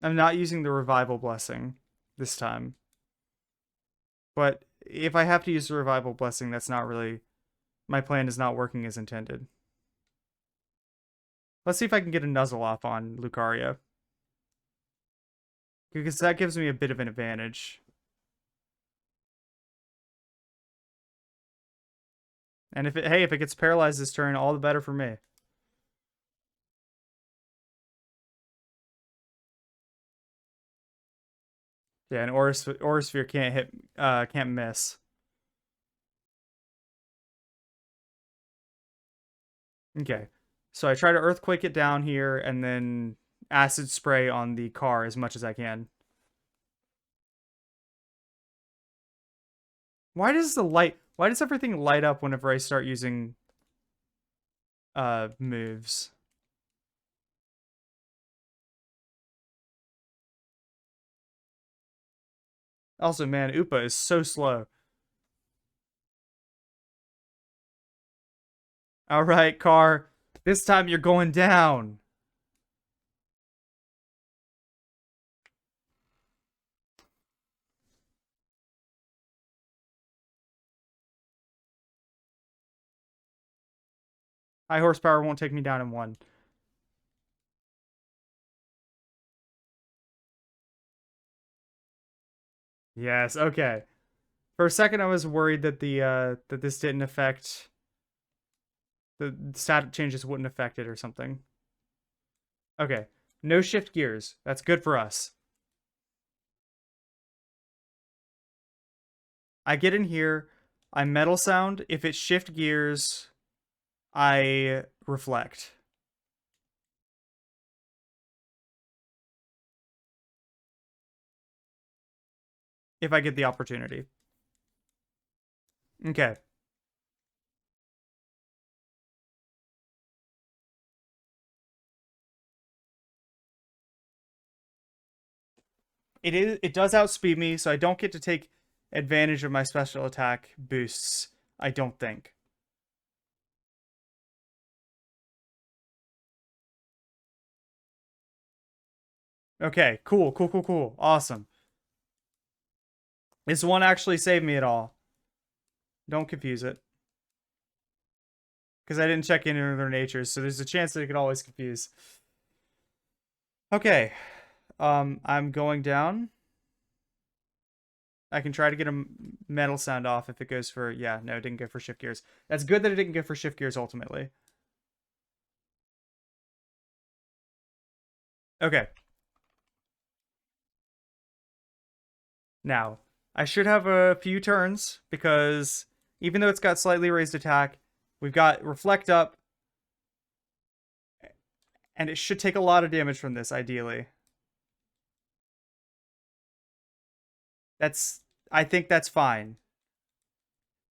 I'm not using the revival blessing this time. But if I have to use the revival blessing, that's not really my plan is not working as intended. Let's see if I can get a nuzzle off on Lucario. Because that gives me a bit of an advantage. And if it gets paralyzed this turn, all the better for me. Yeah, and Aura Sphere can't miss. Okay. So I try to earthquake it down here and then acid spray on the car as much as I can. Why does everything light up whenever I start using moves? Also, man, Upa is so slow. All right, car. This time you're going down. High horsepower won't take me down in one. Yes, okay. For a second I was worried that that this didn't affect the stat changes wouldn't affect it or something. Okay. No shift gears. That's good for us. I get in here, I metal sound. If it shift gears, I reflect. If I get the opportunity. Okay. It does outspeed me, so I don't get to take advantage of my special attack boosts. I don't think. Okay, cool. Awesome. This one actually saved me at all. Don't confuse it. Because I didn't check into their natures, so there's a chance that it could always confuse. Okay. I'm going down. I can try to get a metal sound off if it goes for... Yeah, no, it didn't go for shift gears. That's good that it didn't go for shift gears ultimately. Okay. Now, I should have a few turns because even though it's got slightly raised attack, we've got reflect up, and it should take a lot of damage from this, ideally. I think that's fine.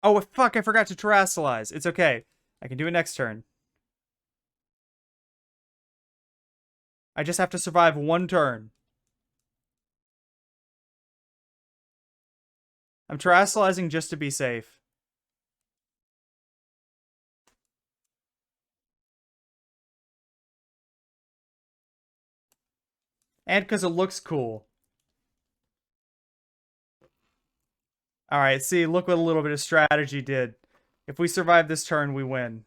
Oh, fuck, I forgot to terrestrialize. It's okay. I can do it next turn. I just have to survive one turn. I'm terrestrializing just to be safe. And because it looks cool. Alright, see, look what a little bit of strategy did. If we survive this turn, we win.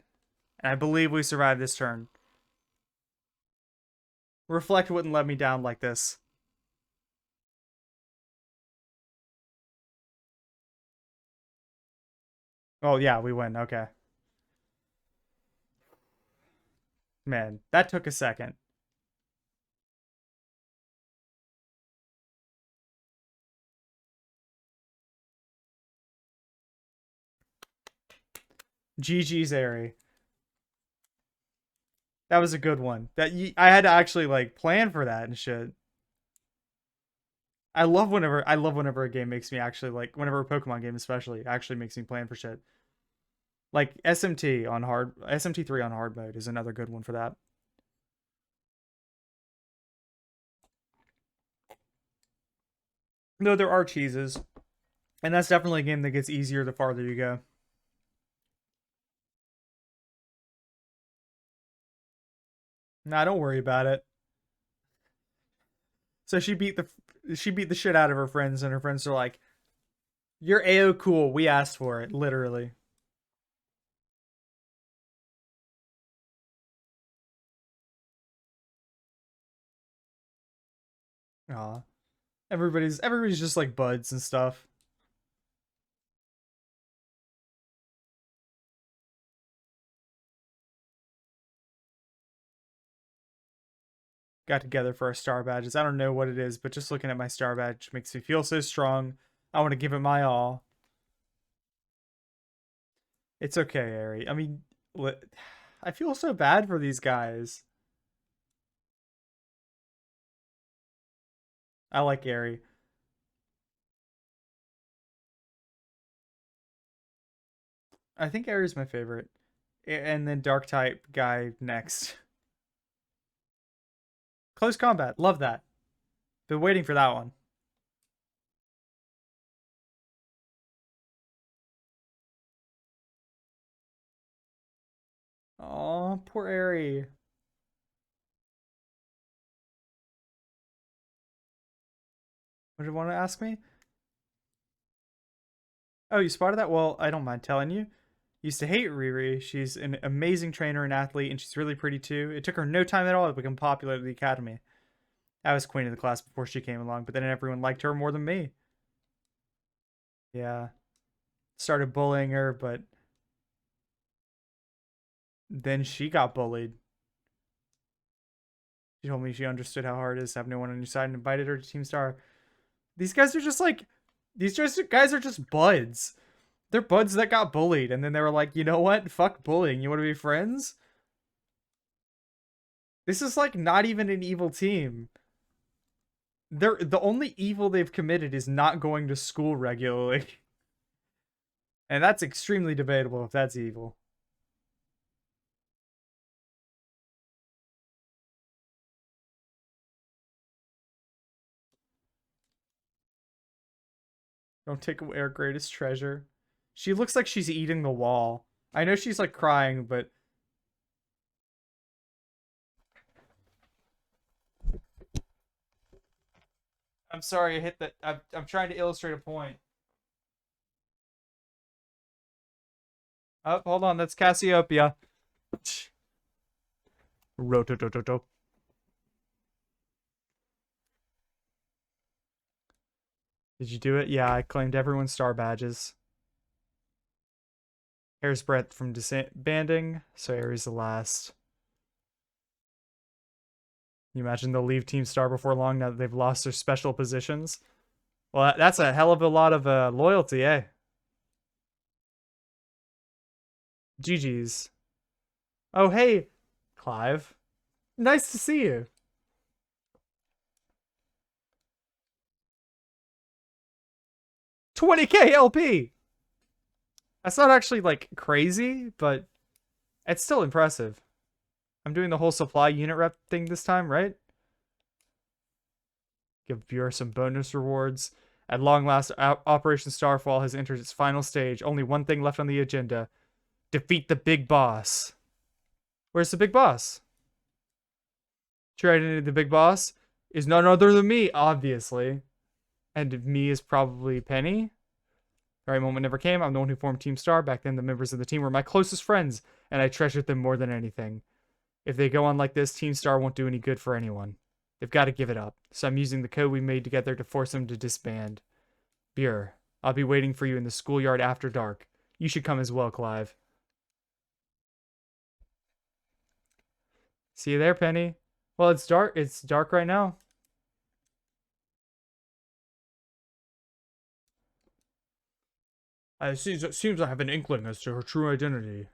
And I believe we survived this turn. Reflect wouldn't let me down like this. Oh, yeah, we win. Okay. Man, that took a second. GG's, Airy. That was a good one. I had to actually like plan for that and shit. I love whenever a game makes me actually like whenever a Pokemon game especially actually makes me plan for shit. Like SMT3 on hard mode is another good one for that. No, there are cheeses. And that's definitely a game that gets easier the farther you go. Nah, don't worry about it. So she beat the shit out of her friends, and her friends are like, "You're AO cool. We asked for it, literally." Aw, everybody's just like buds and stuff. Got together for our star badges. I don't know what it is, but just looking at my star badge makes me feel so strong. I want to give it my all. It's okay, Ari. I mean, I feel so bad for these guys. I like Ari. I think Ari's my favorite. And then Dark type guy next. Close combat. Love that. Been waiting for that one. Oh, poor Aerie. What did you want to ask me? Oh, you spotted that? Well, I don't mind telling you. Used to hate Riri. She's an amazing trainer and athlete, and she's really pretty too. It took her no time at all to become popular at the academy. I was queen of the class before she came along, but then everyone liked her more than me. Yeah. Started bullying her, but then she got bullied. She told me she understood how hard it is to have no one on your side and invited her to Team Star. These guys are just like, guys are just buds. They're buds that got bullied, and then they were like, you know what? Fuck bullying. You want to be friends? This is like not even an evil team. The only evil they've committed is not going to school regularly. And that's extremely debatable if that's evil. Don't take away our greatest treasure. She looks like she's eating the wall. I know she's like crying, but I'm sorry I hit that. I'm trying to illustrate a point. Oh, hold on, that's Cassiopeia. Rototototo. Did you do it? Yeah, I claimed everyone's star badges. Hair's breadth from disbanding, so Aries the last. You imagine they'll leave Team Star before long now that they've lost their special positions? Well, that's a hell of a lot of loyalty, eh? GG's. Oh, hey, Clive. Nice to see you. 20k LP! That's not actually, like, crazy, but it's still impressive. I'm doing the whole supply unit rep thing this time, right? Give Bureau some bonus rewards. At long last, Operation Starfall has entered its final stage. Only one thing left on the agenda. Defeat the big boss. Where's the big boss? True identity of the big boss is none other than me, obviously. And me is probably Penny. The right moment never came. I'm the one who formed Team Star. Back then, the members of the team were my closest friends, and I treasured them more than anything. If they go on like this, Team Star won't do any good for anyone. They've got to give it up. So I'm using the code we made together to force them to disband. Beer, I'll be waiting for you in the schoolyard after dark. You should come as well, Clive. See you there, Penny. Well, it's dark. It's dark right now. It seems I have an inkling as to her true identity.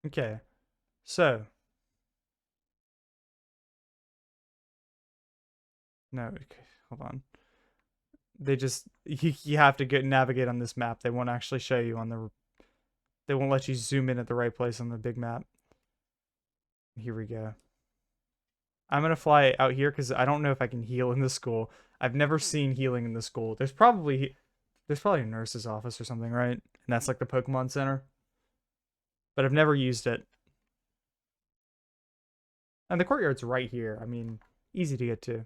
Okay. So. No, okay, hold on. They just you have to navigate on this map. They won't actually show you on the. They won't let you zoom in at the right place on the big map. Here we go. I'm gonna fly out here because I don't know if I can heal in the school. I've never seen healing in the school. There's probably a nurse's office or something, right? And that's like the Pokemon Center. But I've never used it. And the courtyard's right here. I mean, easy to get to.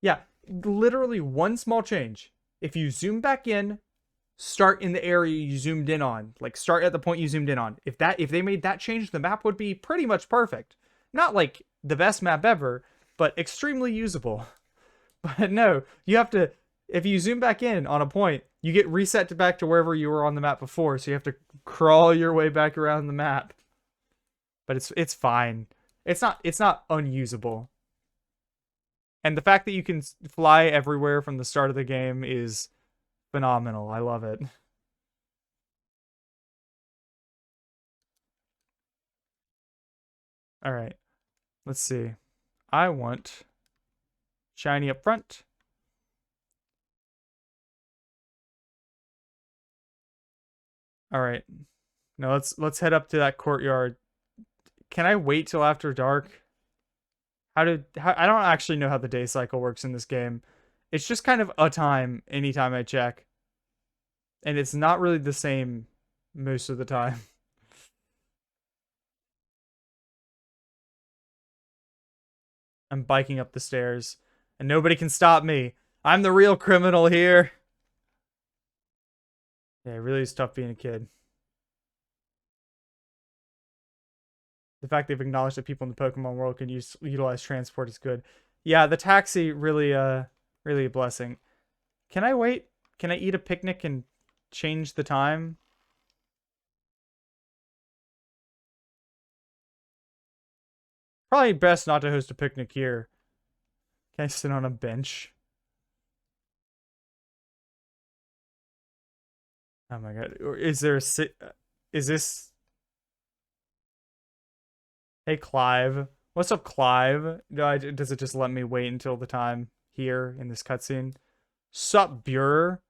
Yeah, literally one small change. If you zoom back in, start in the area you zoomed in on. Like, start at the point you zoomed in on. If they made that change, the map would be pretty much perfect. Not like the best map ever, but extremely usable. But no, you have to, if you zoom back in on a point, you get reset back to wherever you were on the map before, so you have to crawl your way back around the map. But it's fine. It's not unusable. And the fact that you can fly everywhere from the start of the game is phenomenal. I love it. All right. Let's see. I want shiny up front. All right. Now let's head up to that courtyard. Can I wait till after dark? I don't actually know how the day cycle works in this game. It's just kind of a time anytime I check. And it's not really the same most of the time. I'm biking up the stairs, and nobody can stop me. I'm the real criminal here. Yeah, it really is tough being a kid. The fact they've acknowledged that people in the Pokemon world can utilize transport is good. Yeah, the taxi really really a blessing. Can I wait? Can I eat a picnic and change the time? Probably best not to host a picnic here. Can I sit on a bench? Oh my god. Or is there a sit? Is this? Hey, Clive. What's up, Clive? Does it just let me wait until the time here in this cutscene? Sup, Buer?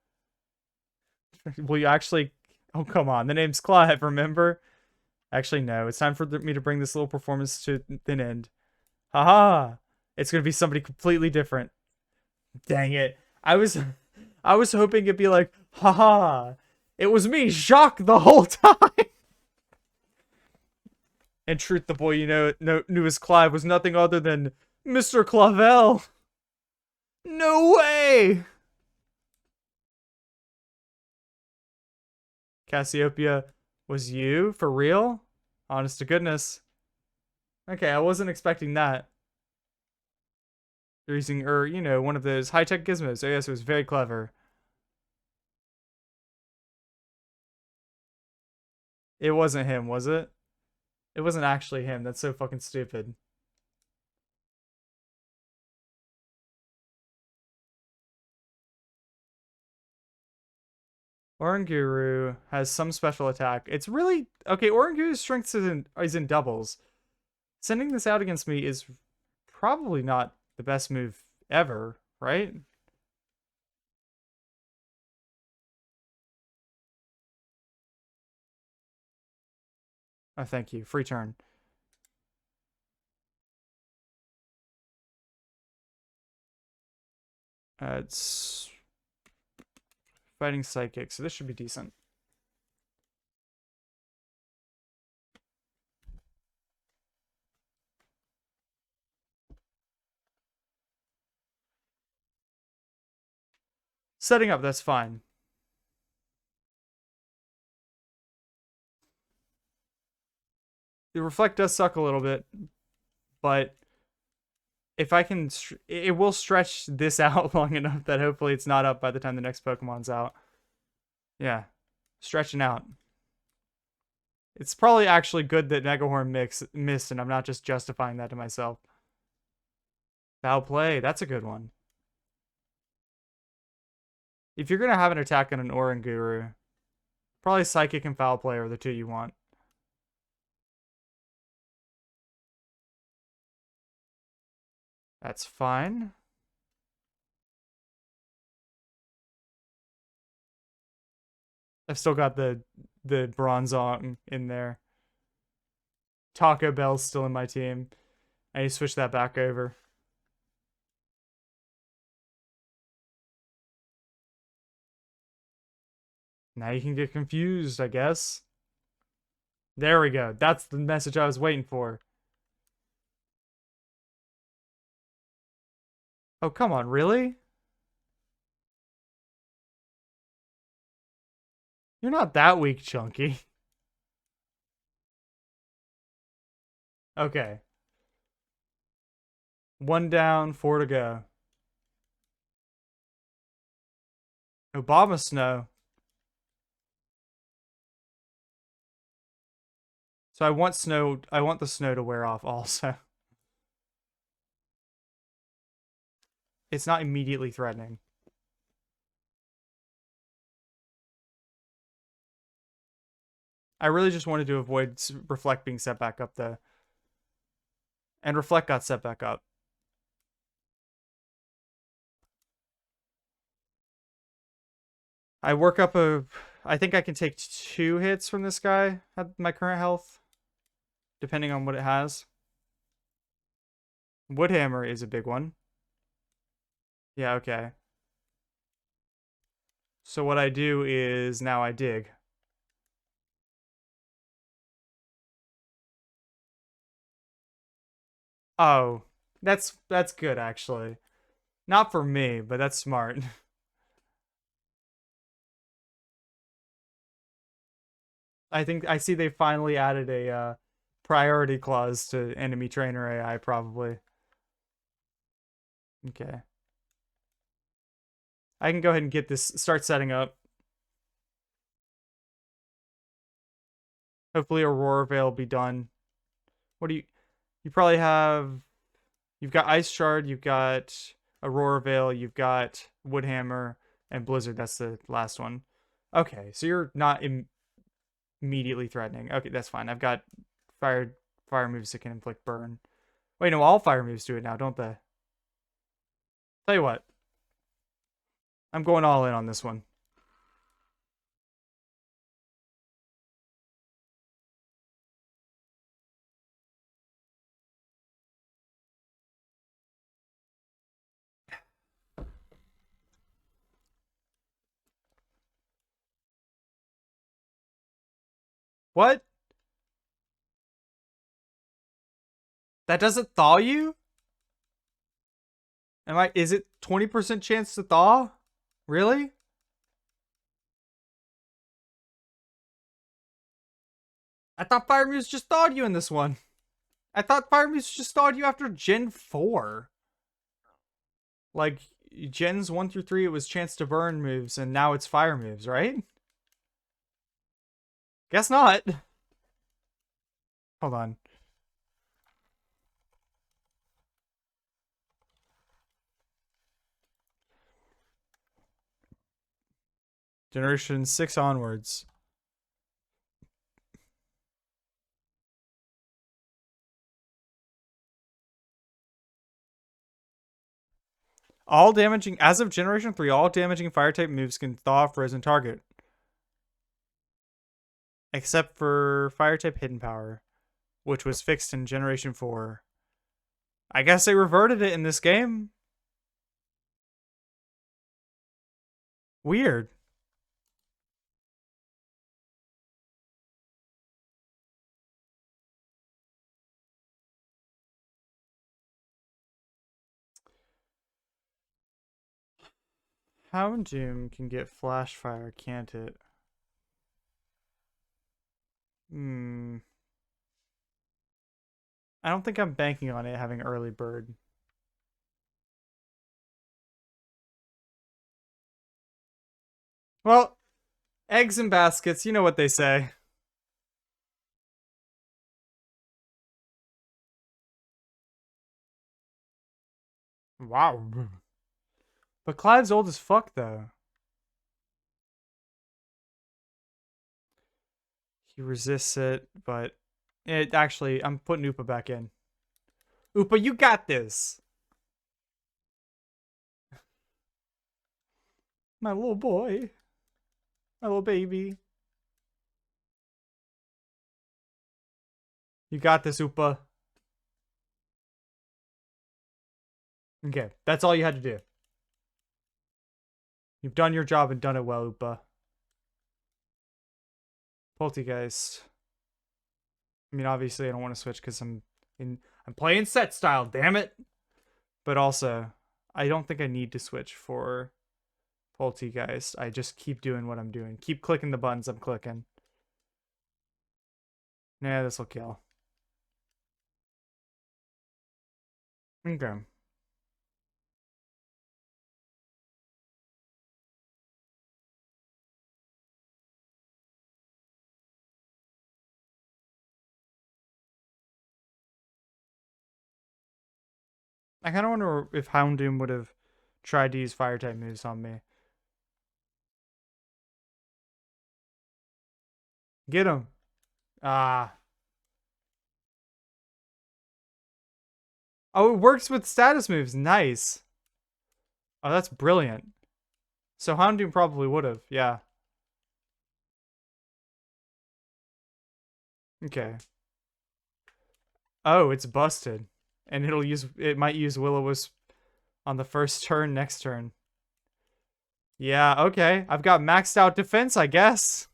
Will you actually... Oh, come on. The name's Clive, remember? Actually, no. It's time for me to bring this little performance to an end. Haha! It's gonna be somebody completely different. Dang it. I was hoping it'd be like, haha! It was me, Jacques, the whole time! In truth, the boy knew as Clive was nothing other than Mr. Clavel. No way! Cassiopeia, was you? For real? Honest to goodness. Okay, I wasn't expecting that. They're using, one of those high-tech gizmos. I guess it was very clever. It wasn't him, was it? It wasn't actually him. That's so fucking stupid. Oranguru has some special attack. It's really... Okay, Oranguru's strength is in doubles. Sending this out against me is probably not the best move ever, right? Oh, thank you. Free turn. It's fighting psychic, so this should be decent. Setting up, that's fine. The reflect does suck a little bit, but if I can, it will stretch this out long enough that hopefully it's not up by the time the next Pokemon's out. Yeah, stretching out. It's probably actually good that Megahorn missed, and I'm not just justifying that to myself. Foul play, that's a good one. If you're gonna have an attack on an Oranguru, probably Psychic and Foul play are the two you want. That's fine. I've still got the Bronzong in there. Taco Bell's still in my team. I need to switch that back over. Now you can get confused, I guess. There we go. That's the message I was waiting for. Oh, come on, really? You're not that weak, Chunky. Okay. 1 down, 4 to go. Obama Snow. So I want the snow to wear off also. It's not immediately threatening. I really just wanted to avoid Reflect being set back up though. And Reflect got set back up. I work up I think I can take 2 hits from this guy at my current health, depending on what it has. Woodhammer is a big one. Yeah, okay. So what I do is now I dig. Oh, that's good actually. Not for me, but that's smart. I think I see they finally added a priority clause to enemy trainer AI probably. Okay. I can go ahead and get this start setting up. Hopefully Aurora Veil will be done. What do you probably have you've got Ice Shard, you've got Aurora Veil, you've got Woodhammer and Blizzard. That's the last one. Okay, so you're not immediately threatening. Okay, that's fine. I've got fire moves that can inflict burn. Wait, no, all fire moves do it now, don't they? Tell you what, I'm going all in on this one. What? That doesn't thaw you? Is it 20% chance to thaw? Really? I thought Fire Muse just thawed you in this one. I thought Fire Muse just thawed you after Gen 4. Like, Gens 1 through 3, it was chance to burn moves, and now it's fire moves, right? Guess not. Hold on. Generation 6 onwards. As of Generation 3, all damaging fire type moves can thaw a frozen target. Except for fire type hidden power, which was fixed in Generation 4. I guess they reverted it in this game. Weird. Houndoom can get flash fire, can't it? Hmm. I don't think I'm banking on it having early bird. Well, eggs in baskets, you know what they say. Wow. But Clive's old as fuck, though. He resists it, but it actually, I'm putting Upa back in. Upa, you got this. My little boy. My little baby. You got this, Upa. Okay, that's all you had to do. You've done your job and done it well, Upa. Poltergeist. I mean, obviously, I don't want to switch because I'm playing set style. Damn it! But also, I don't think I need to switch for Poltergeist. I just keep doing what I'm doing. Keep clicking the buttons I'm clicking. Nah, this will kill. Okay. I kind of wonder if Houndoom would have tried to use fire type moves on me. Get him. Ah. Oh, it works with status moves. Nice. Oh, that's brilliant. So Houndoom probably would have. Yeah. Okay. Oh, it's busted. And it might use Will-O-Wisp on the first turn next turn. Yeah, okay. I've got maxed out defense, I guess.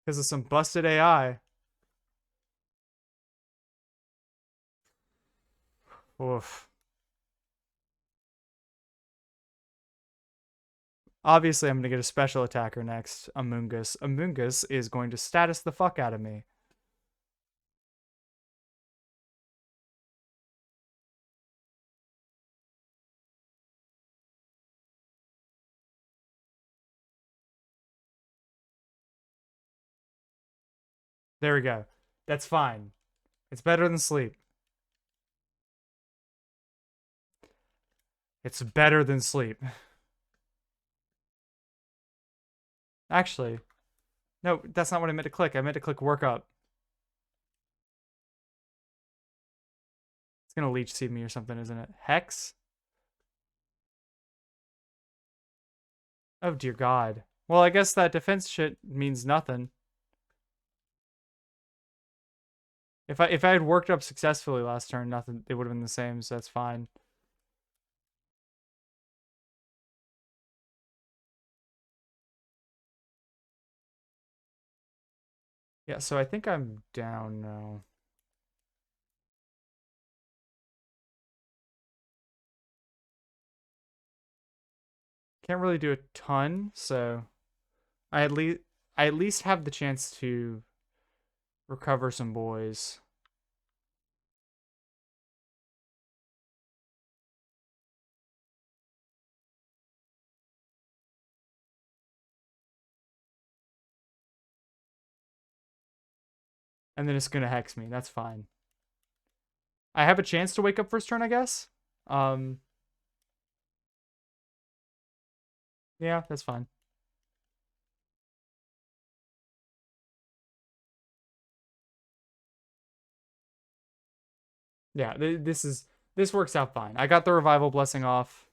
Because of some busted AI. Oof. Obviously, I'm going to get a special attacker next, Amoongus. Amoongus is going to status the fuck out of me. There we go. That's fine. It's better than sleep. It's better than sleep. Actually, no, that's not what I meant to click. I meant to click work up. It's going to leech seed me or something, isn't it? Hex? Oh, dear God. Well, I guess that defense shit means nothing. If I had worked up successfully last turn, nothing. It would have been the same, so that's fine. Yeah, so I think I'm down now. Can't really do a ton, so I at least have the chance to recover some boys. And then it's gonna hex me. That's fine. I have a chance to wake up first turn, I guess. Um, yeah, that's fine. Yeah, this works out fine. I got the revival blessing off.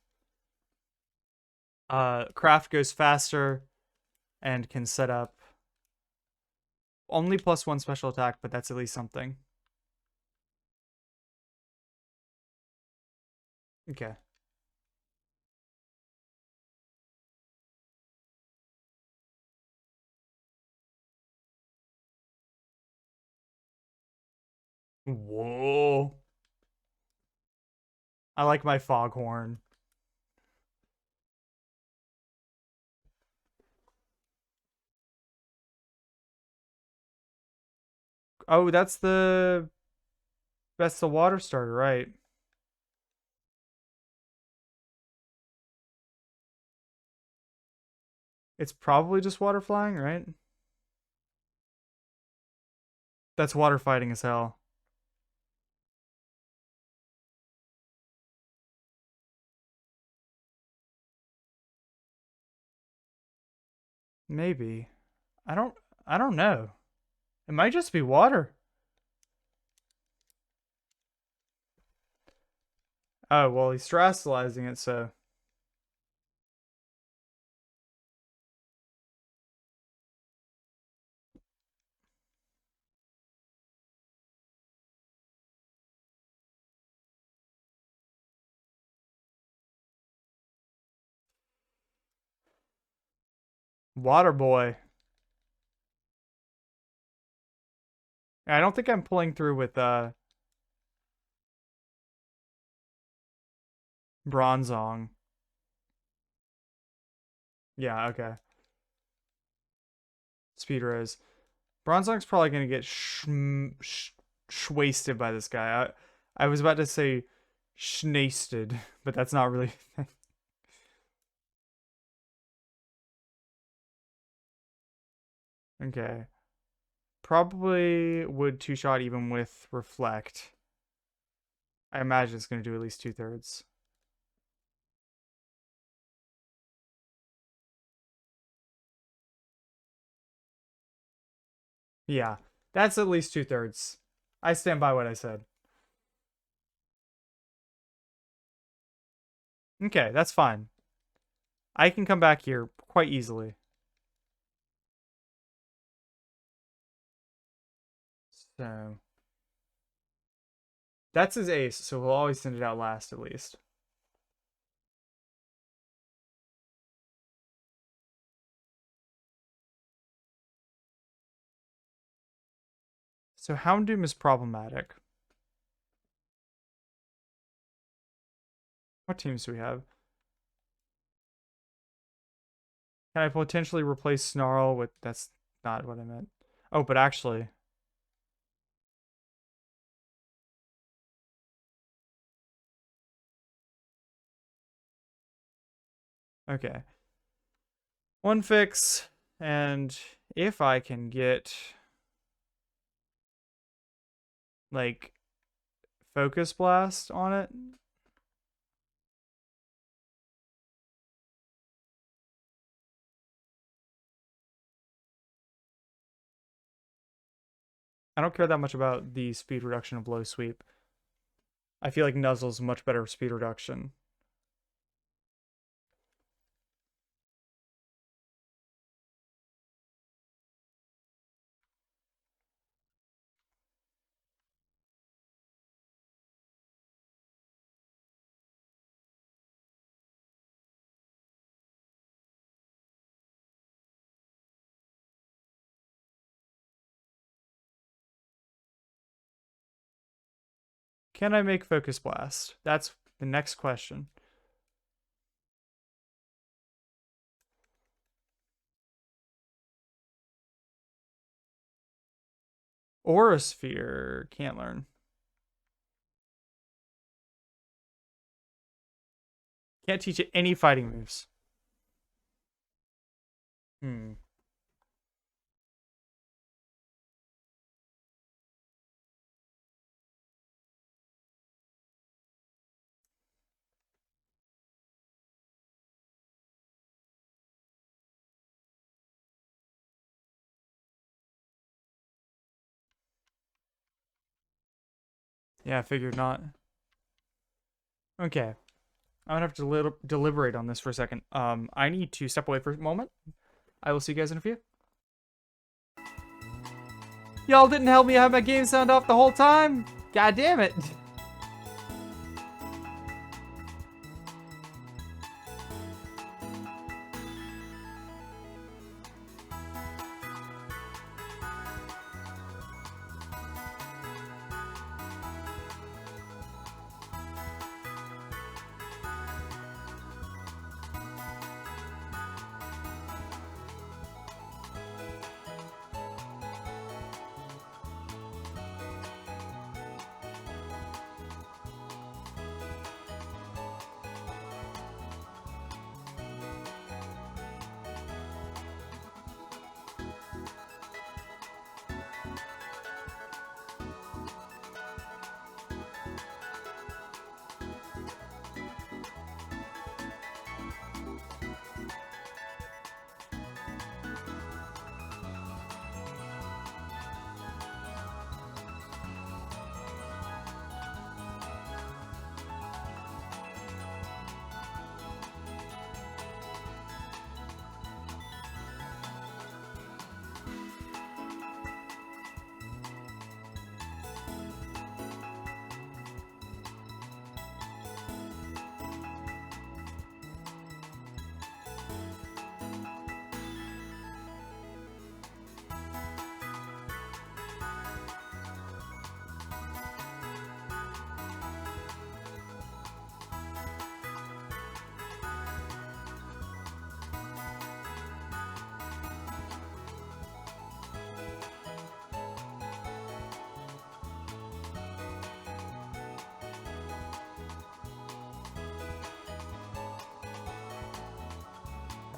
Craft goes faster and can set up only +1 special attack, but that's at least something. Okay. Whoa. I like my foghorn. Oh, that's the water starter, right? It's probably just water flying, right? That's water fighting as hell. Maybe. I don't I don't know. It might just be water. Oh, well, he's terrestrializing it, so water boy. I don't think I'm pulling through with Bronzong. Yeah, okay. Speed Rose. Bronzong's probably gonna get wasted by this guy. I was about to say schnasted, but that's not really. Okay. Probably would two shot even with reflect. I imagine it's gonna do at least 2/3. Yeah, that's at least 2/3. I stand by what I said. Okay, that's fine. I can come back here quite easily. So that's his ace, so we'll always send it out last at least. So Houndoom is problematic. What teams do we have? Can I potentially replace Snarl with... That's not what I meant. Oh, but actually... Okay. One fix, and if I can get... like... Focus Blast on it... I don't care that much about the speed reduction of low sweep. I feel like Nuzzle's much better speed reduction. Can I make Focus Blast? That's the next question. Aura Sphere. Can't learn. Can't teach it any fighting moves. Yeah, I figured not. Okay. I'm gonna have to deliberate on this for a second. I need to step away for a moment. I will see you guys in a few. Y'all didn't help me have my game sound off the whole time? God damn it.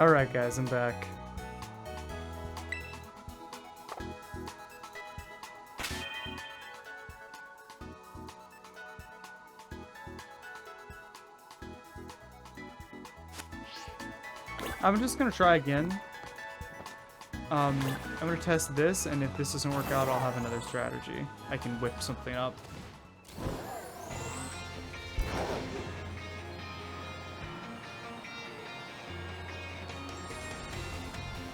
Alright guys, I'm back. I'm just gonna try again. I'm gonna test this, and if this doesn't work out, I'll have another strategy. I can whip something up.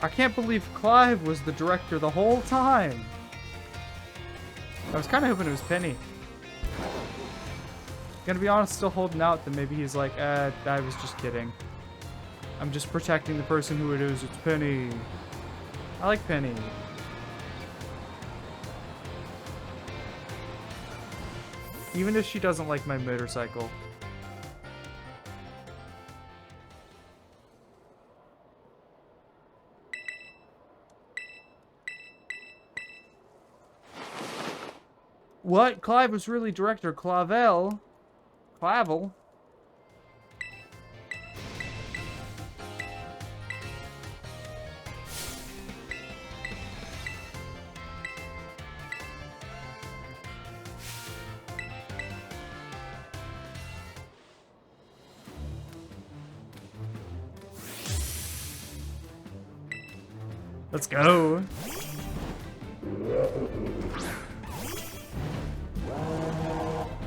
I can't believe Clive was the director the whole time. I was kind of hoping it was Penny. Gonna be honest, still holding out that maybe he's like, I was just kidding. I'm just protecting the person who it is. It's Penny. I like Penny. Even if she doesn't like my motorcycle. What? Clive was really director Clavel? Clavel? Let's go.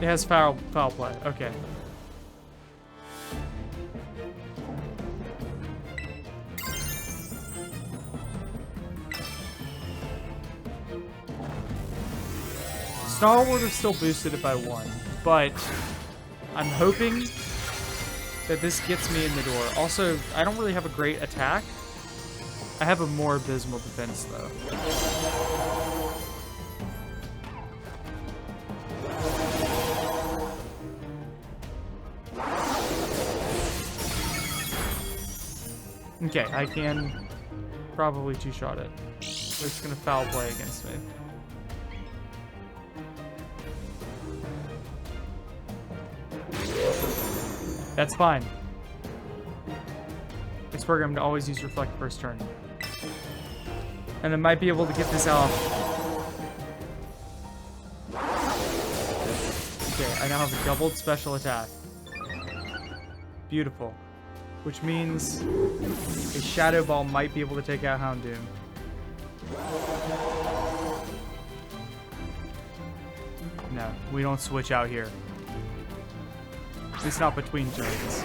It has foul play. Okay. Star would have still boosted it by 1, but I'm hoping that this gets me in the door. Also, I don't really have a great attack. I have a more abysmal defense, though. Okay, I can probably two-shot it. But it's gonna foul play against me. That's fine. It's programmed to always use Reflect first turn. And I might be able to get this off. Okay, I now have a doubled special attack. Beautiful. Which means a Shadow Ball might be able to take out Houndoom. No, we don't switch out here. At least not between turns.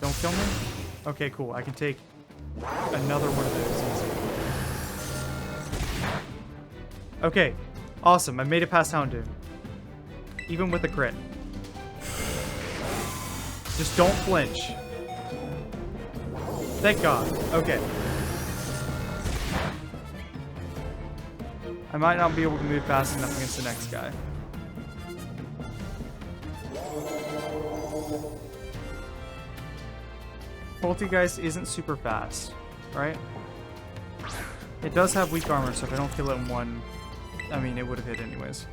Don't kill me? Okay, cool. I can take another one of those easy. Okay, awesome. I made it past Houndoom. Even with a crit. Just don't flinch. Thank God. Okay. I might not be able to move fast enough against the next guy. Poltergeist isn't super fast, right? It does have weak armor, so if I don't kill it in one, I mean, it would have hit anyways.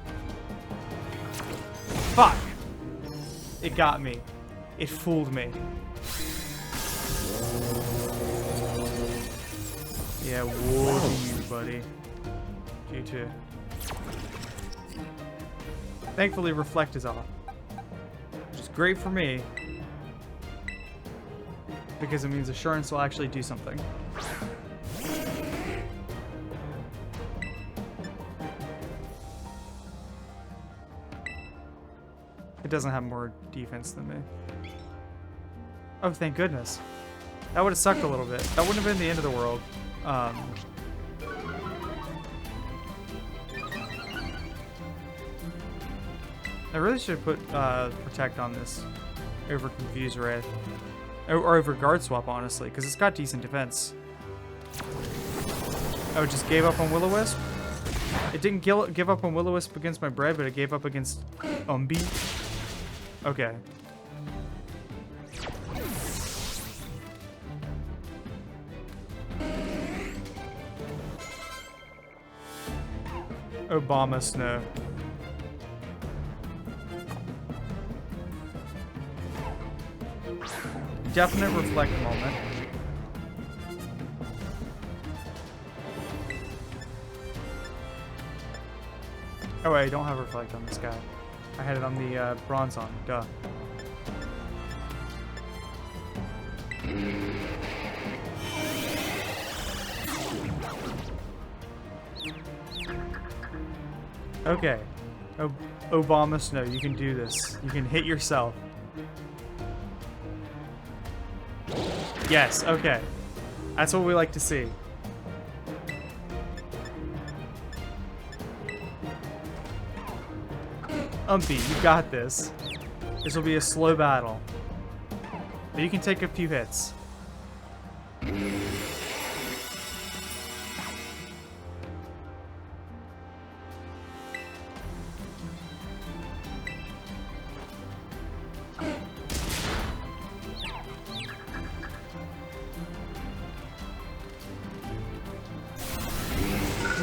Fuck! It got me. It fooled me. Yeah, woe to you, buddy. You too. Thankfully, Reflect is off. Which is great for me. Because it means Assurance will actually do something. It doesn't have more defense than me. Oh, thank goodness. That would have sucked a little bit. That wouldn't have been the end of the world. I really should put Protect on this over Confuse Ray. Or over Guard Swap, honestly, because it's got decent defense. Oh, it just gave up on Will-O-Wisp? It didn't give up on Will-O-Wisp against my bread, but it gave up against Umbi. Okay. Obama Snow. Definite Reflect moment. Oh wait, I don't have Reflect on this guy. I had it on the Bronzong, duh. Okay. Obama Snow, you can do this. You can hit yourself. Yes, okay. That's what we like to see. Umpy, you got this. This will be a slow battle. But you can take a few hits.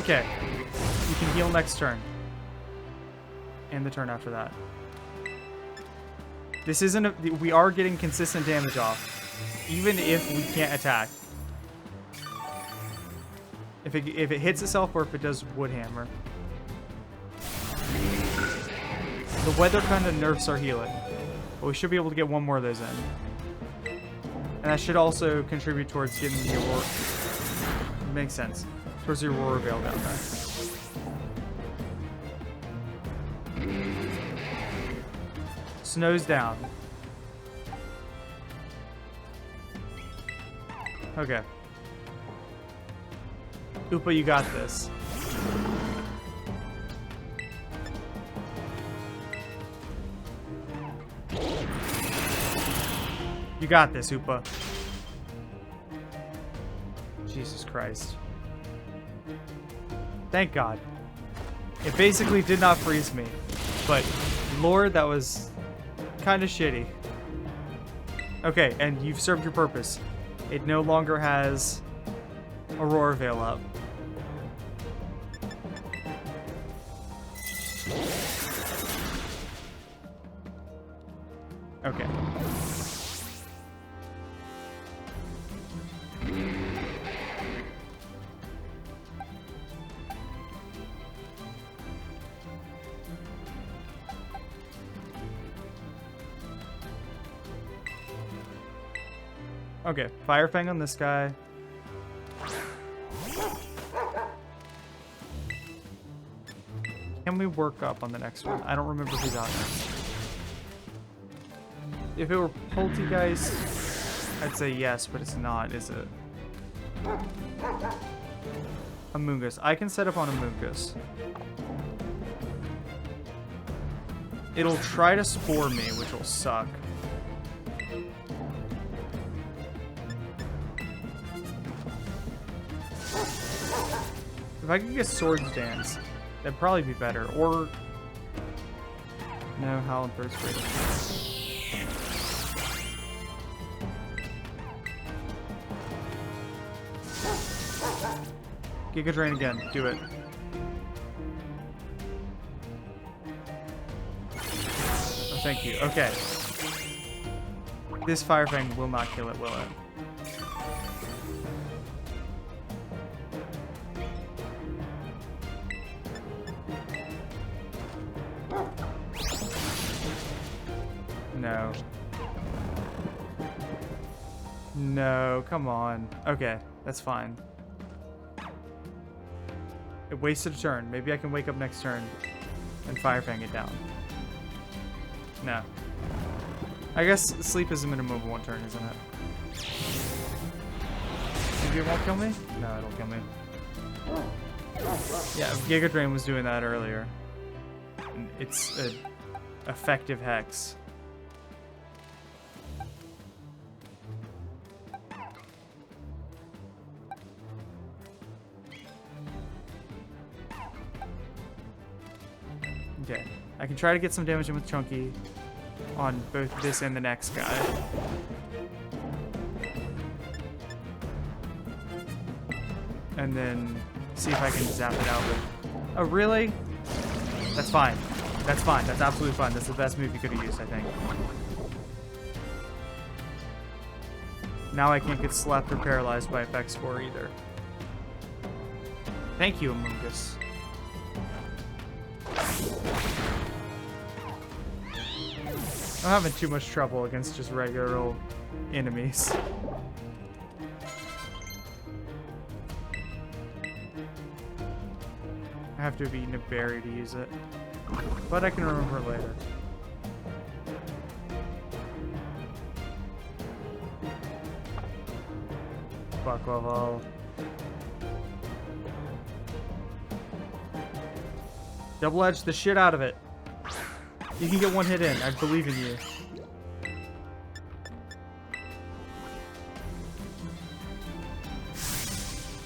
Okay. You can heal next turn. And the turn after that. This isn't a... We are getting consistent damage off. Even if we can't attack. If it hits itself or if it does wood hammer. The weather kind of nerfs our healing. But we should be able to get one more of those in. And that should also contribute towards getting the Aurora... Makes sense. Towards the Aurora Veil down there. Snow's down. Okay. Oopa, you got this. You got this, Oopa. Jesus Christ. Thank God. It basically did not freeze me. But, Lord, that was kind of shitty. Okay, and you've served your purpose. It no longer has Aurora Veil up. Okay. Okay, Fire Fang on this guy. Can we work up on the next one? I don't remember who got it. If it were Poltergeist, I'd say yes, but it's not, is it? Amoongus. I can set up on Amoongus. It'll try to spore me, which will suck. If I could get Swords Dance, that'd probably be better. Or... No, Howl and Thirst Rate. Giga Drain again. Do it. Oh, thank you. Okay. This Fire Fang will not kill it, will it? No. No, come on. Okay, that's fine. It wasted a turn. Maybe I can wake up next turn and Fire Fang it down. No. I guess sleep is a minimum of one turn, isn't it? Maybe it won't kill me? No, it'll kill me. Yeah, Giga Drain was doing that earlier. It's an effective hex. Okay, I can try to get some damage in with Chunky on both this and the next guy. And then see if I can zap it out with... Oh, really? That's fine. That's fine. That's absolutely fine. That's the best move you could have used, I think. Now I can't get slapped or paralyzed by effect score either. Thank you, Amoongus. I'm having too much trouble against just regular old enemies. I have to have eaten a berry to use it. But I can remember it later. Fuck level. Double edge the shit out of it. You can get one hit in. I believe in you.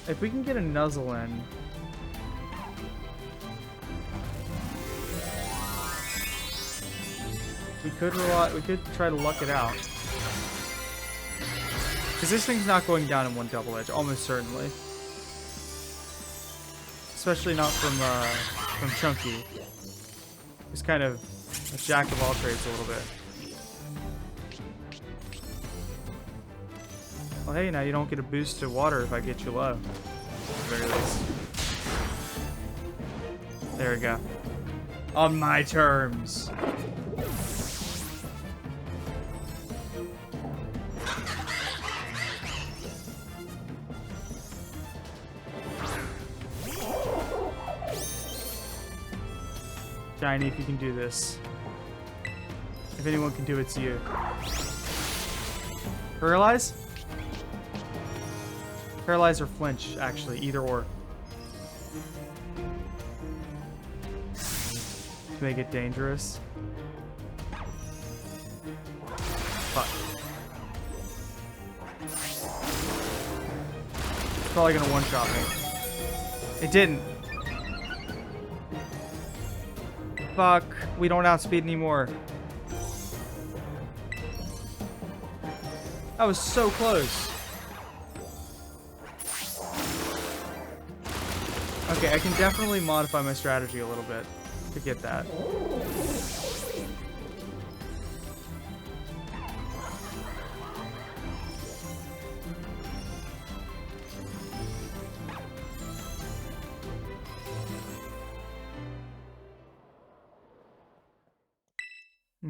If we can get a nuzzle in. We could try to luck it out. Because this thing's not going down in one double edge, almost certainly. Especially not from Chunky. He's kind of a jack of all trades a little bit. Well, hey, now you don't get a boost to water if I get you low. At the very least. There we go. On my terms. Shiny, if you can do this. If anyone can do it, it's you. Paralyze? Paralyze or flinch, actually. Either or. To make it dangerous. Fuck. It's probably gonna one-shot me. It didn't. Fuck. We don't outspeed anymore. That was so close. Okay, I can definitely modify my strategy a little bit to get that.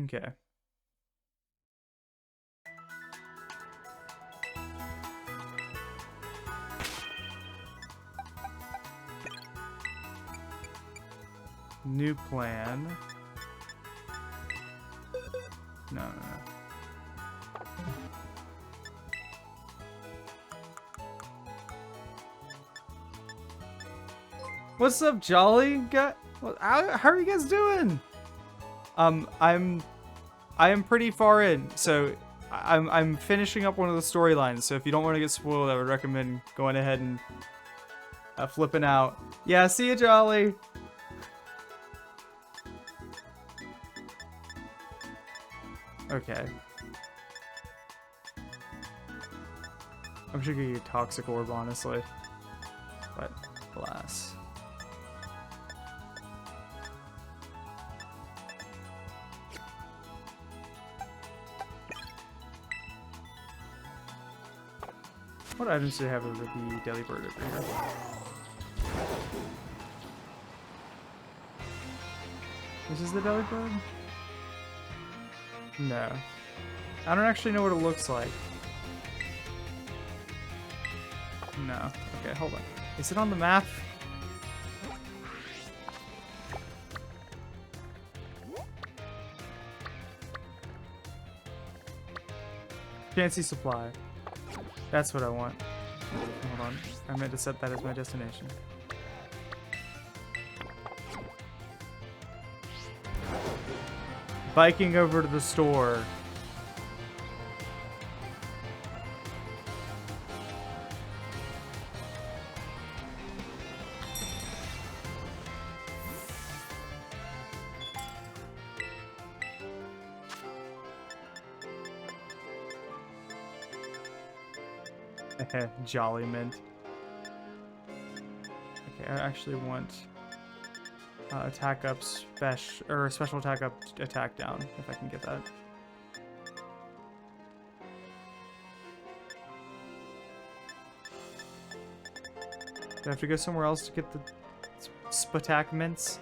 Okay. New plan. No. What's up, Jolly? How are you guys doing? I am pretty far in, so I'm finishing up one of the storylines. So if you don't want to get spoiled, I would recommend going ahead and flipping out. Yeah, see you, Jolly. Okay. I'm sure you get a toxic orb, honestly. But glass. What items do they have over the Deli Bird over here? This is the Deli Bird? No. I don't actually know what it looks like. No. Okay, hold on. Is it on the map? Fancy supply. That's what I want. Hold on. I meant to set that as my destination. Biking over to the store. Jolly mint. Okay, I actually want attack up special attack up, attack down, if I can get that. Do I have to go somewhere else to get the spatak mints?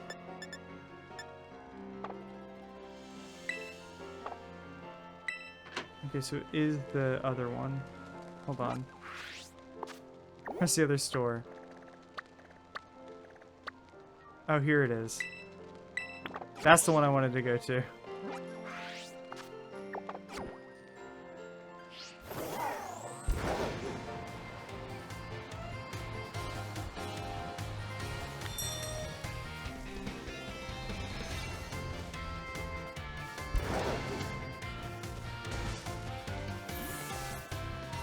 Okay, so it is the other one. Hold on. Where's the other store? Oh, here it is. That's the one I wanted to go to.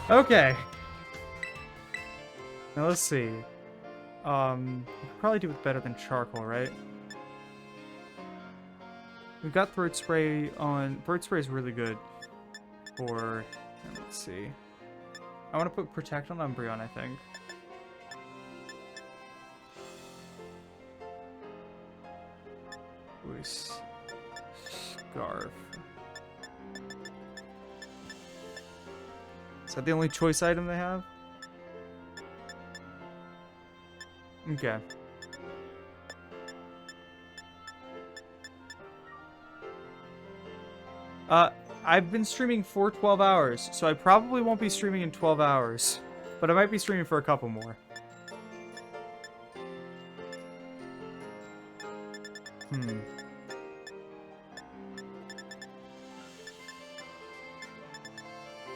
Okay. Now let's see. We could probably do it better than charcoal, right? We've got throat spray on. Throat spray is really good for. Let's see. I want to put protect on Umbreon, I think. Scarf. Is that the only choice item they have? Okay. I've been streaming for 12 hours, so I probably won't be streaming in 12 hours. But I might be streaming for a couple more.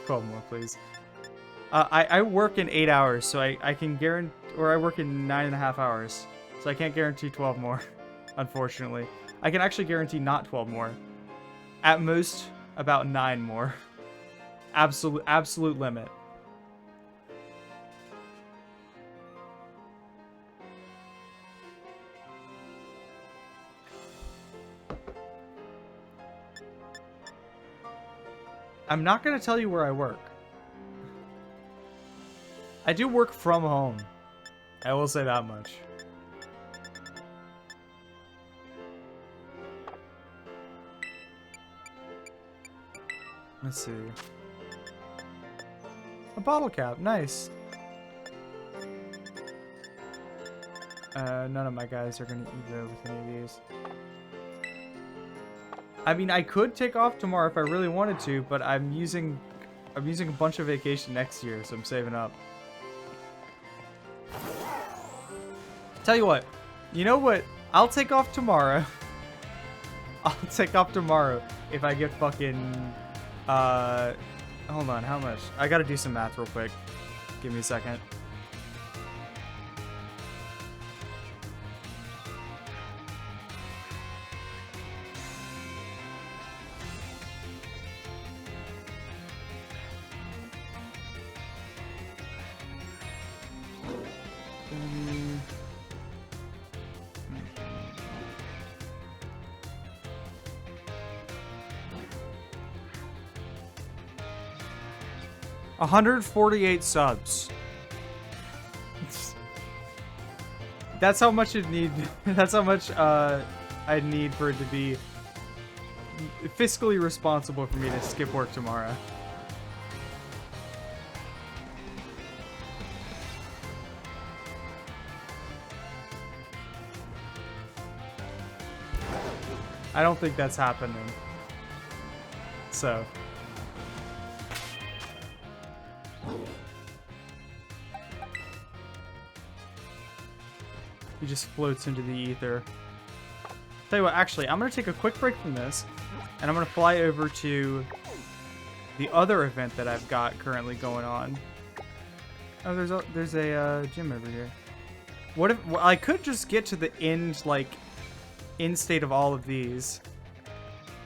12 more, please. I work in 8 hours, so I can guarantee, or I work in 9.5 hours, so I can't guarantee 12 more, unfortunately. I can actually guarantee not 12 more. At most, about 9 more. Absolute limit. I'm not gonna tell you where I work. I do work from home. I will say that much. Let's see. A bottle cap, nice. None of my guys are gonna eat with any of these. I mean, I could take off tomorrow if I really wanted to, but I'm using a bunch of vacation next year, so I'm saving up. Tell you what, you know what? I'll take off tomorrow. I'll take off tomorrow if I get fucking, hold on, how much? I gotta do some math real quick. Give me a second. $148 subs. That's how much it need. That's how much I'd need for it to be fiscally responsible for me to skip work tomorrow. I don't think that's happening. So. He just floats into the ether. Tell you what, actually, I'm going to take a quick break from this, and I'm going to fly over to the other event that I've got currently going on. Oh, there's a gym over here. What if, well, I could just get to the end, like, end state of all of these.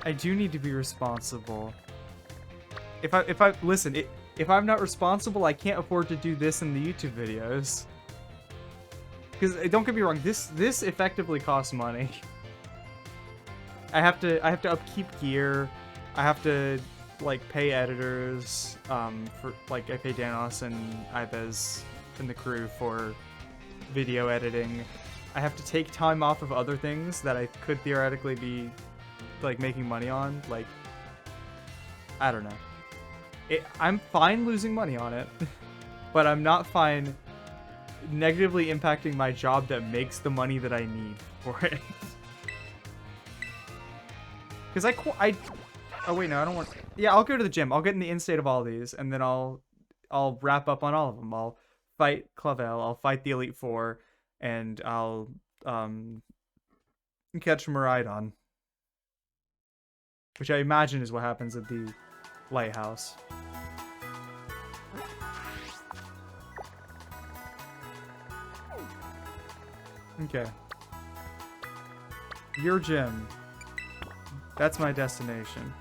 I do need to be responsible. If I'm not responsible, I can't afford to do this in the YouTube videos. Because don't get me wrong, this effectively costs money. I have to upkeep gear. I have to like pay editors. For like I pay Danos and Ives and the crew for video editing. I have to take time off of other things that I could theoretically be like making money on. Like I don't know. I'm fine losing money on it, but I'm not fine negatively impacting my job that makes the money that I need for it. Because oh wait, no, I don't want. Yeah, I'll go to the gym. I'll get in the end state of all these, and then I'll wrap up on all of them. I'll fight Clavel. I'll fight the Elite Four, and I'll catch Miraidon, which I imagine is what happens at the lighthouse. Okay. Your gym. That's my destination.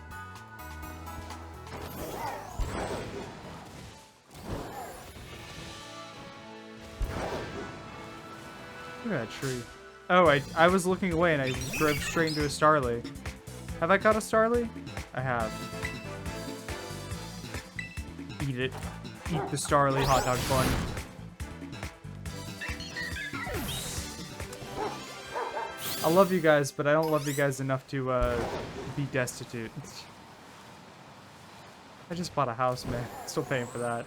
Look at that tree. Oh, I was looking away and I drove straight into a Starly. Have I caught a Starly? I have. Eat it. Eat the Starly hot dog bun. I love you guys, but I don't love you guys enough to be destitute. I just bought a house, man. Still paying for that.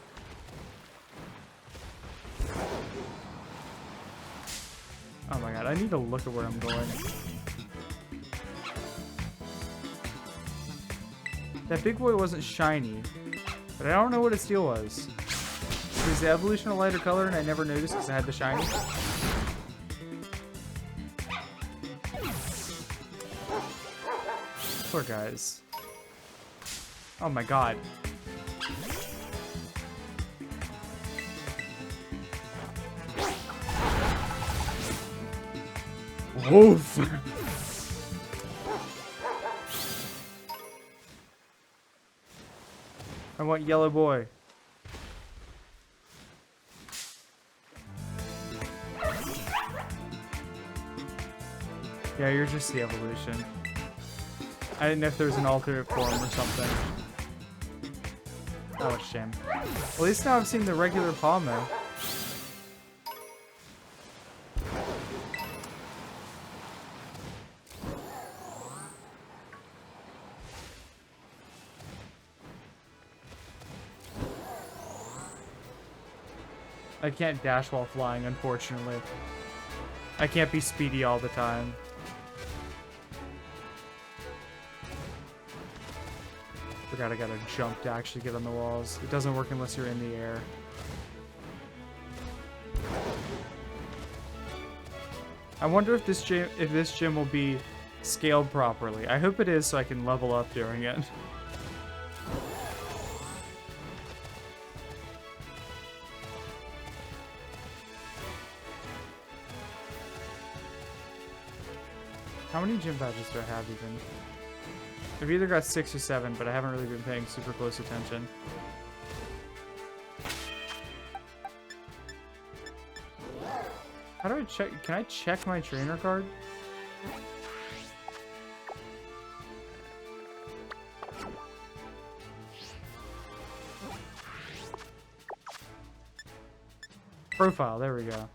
Oh my god, I need to look at where I'm going. That big boy wasn't shiny, but I don't know what its deal was. It was the evolution of lighter color, and I never noticed because I had the shiny. Poor guys. Oh my god. Woof! I want yellow boy. Yeah, you're just the evolution. I didn't know if there was an alternate form or something. Oh, a shame. At least now I've seen the regular Palmo. I can't dash while flying, unfortunately. I can't be speedy all the time. Forgot I gotta jump to actually get on the walls. It doesn't work unless you're in the air. I wonder if this gym will be scaled properly. I hope it is so I can level up during it. How many gym badges do I have even? I've either got 6 or 7, but I haven't really been paying super close attention. How do I check? Can I check my trainer card? Profile, there we go.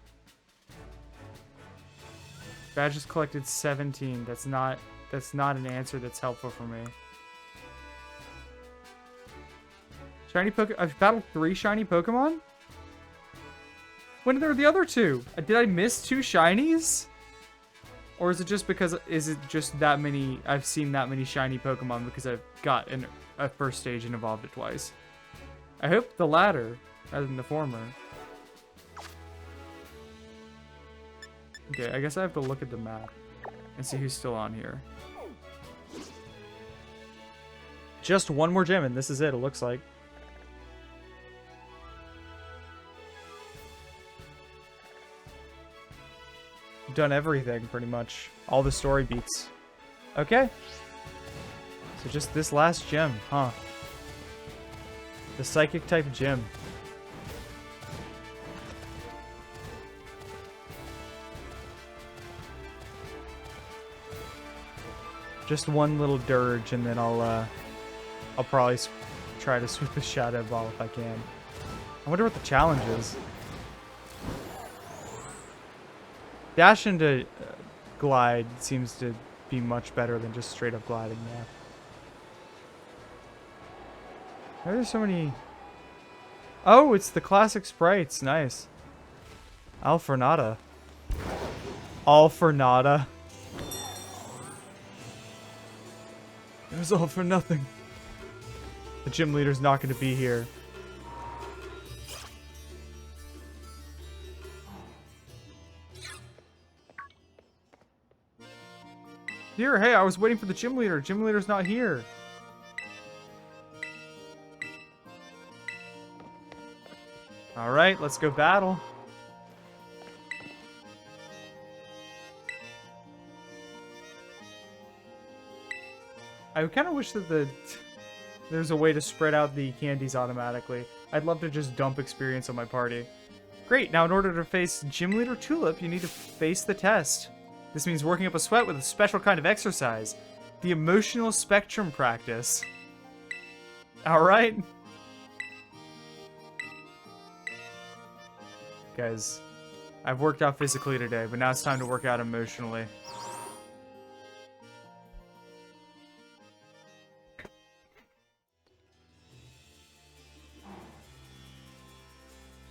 Badges collected 17. That's not an answer that's helpful for me. Shiny Pokemon. I've battled 3 shiny Pokemon? When are the other 2? Did I miss 2 shinies? Or is it just because, that many, I've seen that many shiny Pokemon because I've got a first stage and evolved it twice? I hope the latter, rather than the former. Okay, I guess I have to look at the map and see who's still on here. Just one more gym, and this is it looks like. Done everything, pretty much. All the story beats. Okay. So just this last gym, huh? The psychic type gym. Just one little dirge, and then I'll probably try to sweep a shadow ball if I can. I wonder what the challenge is. Dash into glide seems to be much better than just straight up gliding now. Why are there so many? Oh, it's the classic sprites. Nice. All for nada. All for nada. It was all for nothing. The gym leader's not going to be here. Here, hey, I was waiting for the gym leader. Gym leader's not here. Alright, let's go battle. I kind of wish that there's a way to spread out the candies automatically. I'd love to just dump experience on my party. Great, now in order to face Gym Leader Tulip, you need to face the test. This means working up a sweat with a special kind of exercise. The emotional spectrum practice. Alright. Guys, I've worked out physically today, but now it's time to work out emotionally.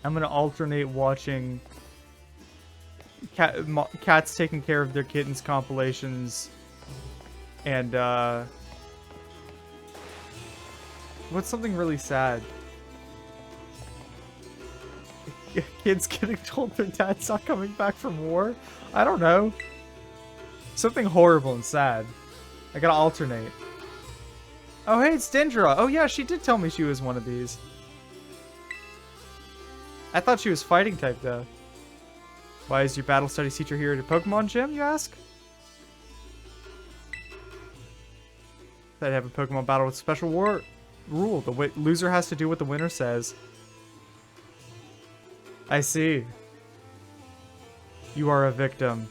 I'm gonna alternate watching cats taking care of their kittens compilations and what's something really sad? Kids getting told their dad's not coming back from war? I don't know. Something horrible and sad. I gotta alternate. Oh, hey, it's Dendra. Oh, yeah, she did tell me she was one of these. I thought she was fighting type, though. Why is your battle studies teacher here at a Pokemon gym, you ask? I'd have a Pokemon battle with special war rule. The loser has to do what the winner says. I see. You are a victim.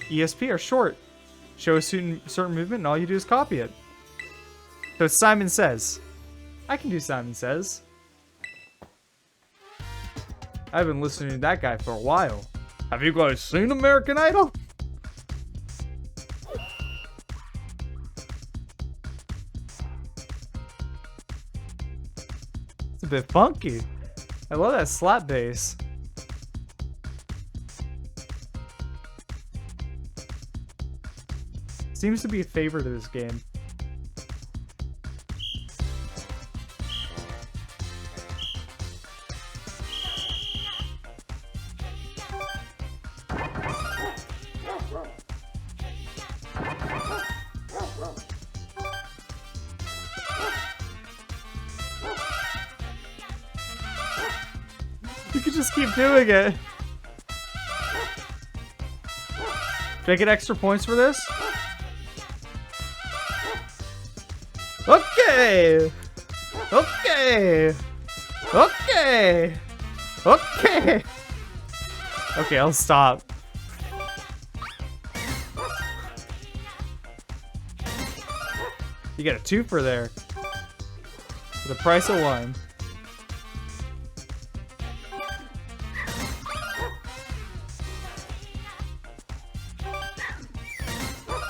ESP are short. Show a certain movement and all you do is copy it. So it's Simon Says. I can do Simon Says. I've been listening to that guy for a while. Have you guys seen American Idol? It's a bit funky. I love that slap bass. Seems to be a favorite of this game. You could just keep doing it. Did I get extra points for this? Okay! Okay! Okay! Okay! Okay, I'll stop. You get a 2 for there. For the price of 1.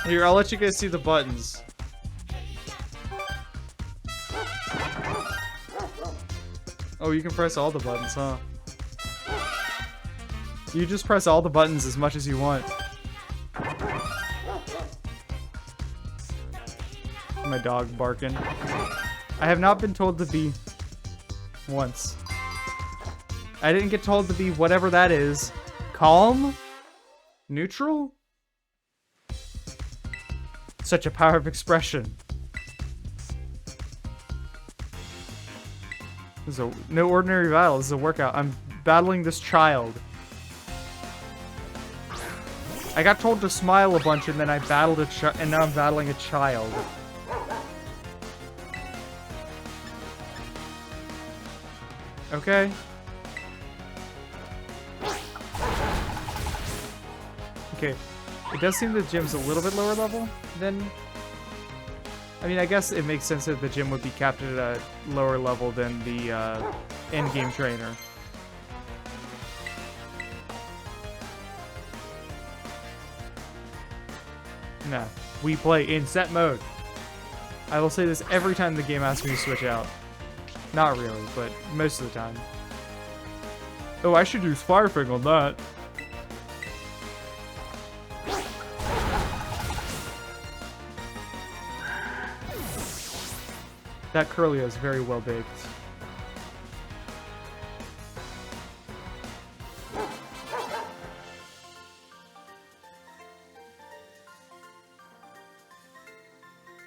Here, I'll let you guys see the buttons. Oh, you can press all the buttons, huh? You just press all the buttons as much as you want. My dog barking. I have not been told to be once. I didn't get told to be whatever that is. Calm? Neutral? Such a power of expression. This is no ordinary battle. This is a workout. I'm battling this child. I got told to smile a bunch, and then I battled and now I'm battling a child. Okay. Okay. It does seem the gym's a little bit lower level than... I mean, I guess it makes sense that the gym would be capped at a lower level than the endgame trainer. No. We play in set mode. I will say this every time the game asks me to switch out. Not really, but most of the time. Oh, I should use Firefang on that. That Curlia is very well baked.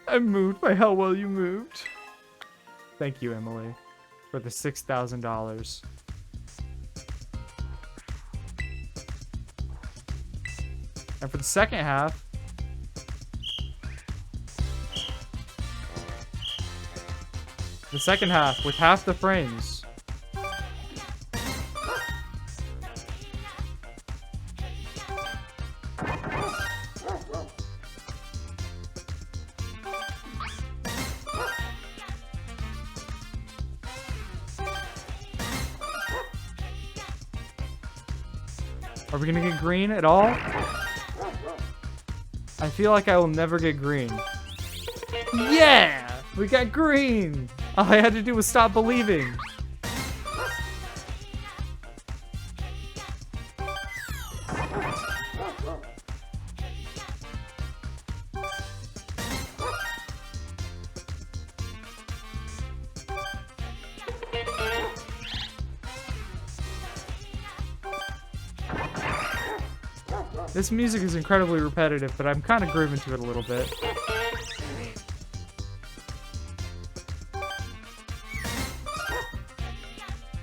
I'm moved by how well you moved. Thank you, Emily, for the $6,000. And for the second half, with half the frames. Are we gonna get green at all? I feel like I will never get green. Yeah! We got green! All I had to do was stop believing. This music is incredibly repetitive, but I'm kind of grooving to it a little bit.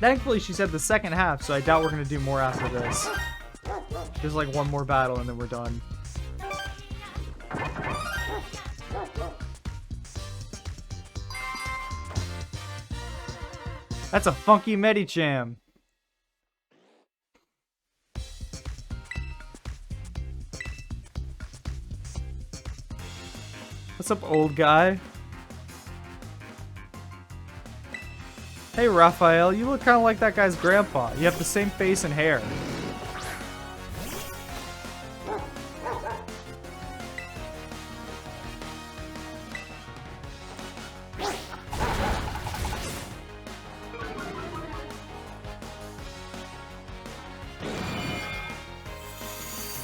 Thankfully, she said the second half, so I doubt we're going to do more after this. Just like one more battle and then we're done. That's a funky Medicham. What's up, old guy? Hey, Raphael, you look kind of like that guy's grandpa. You have the same face and hair.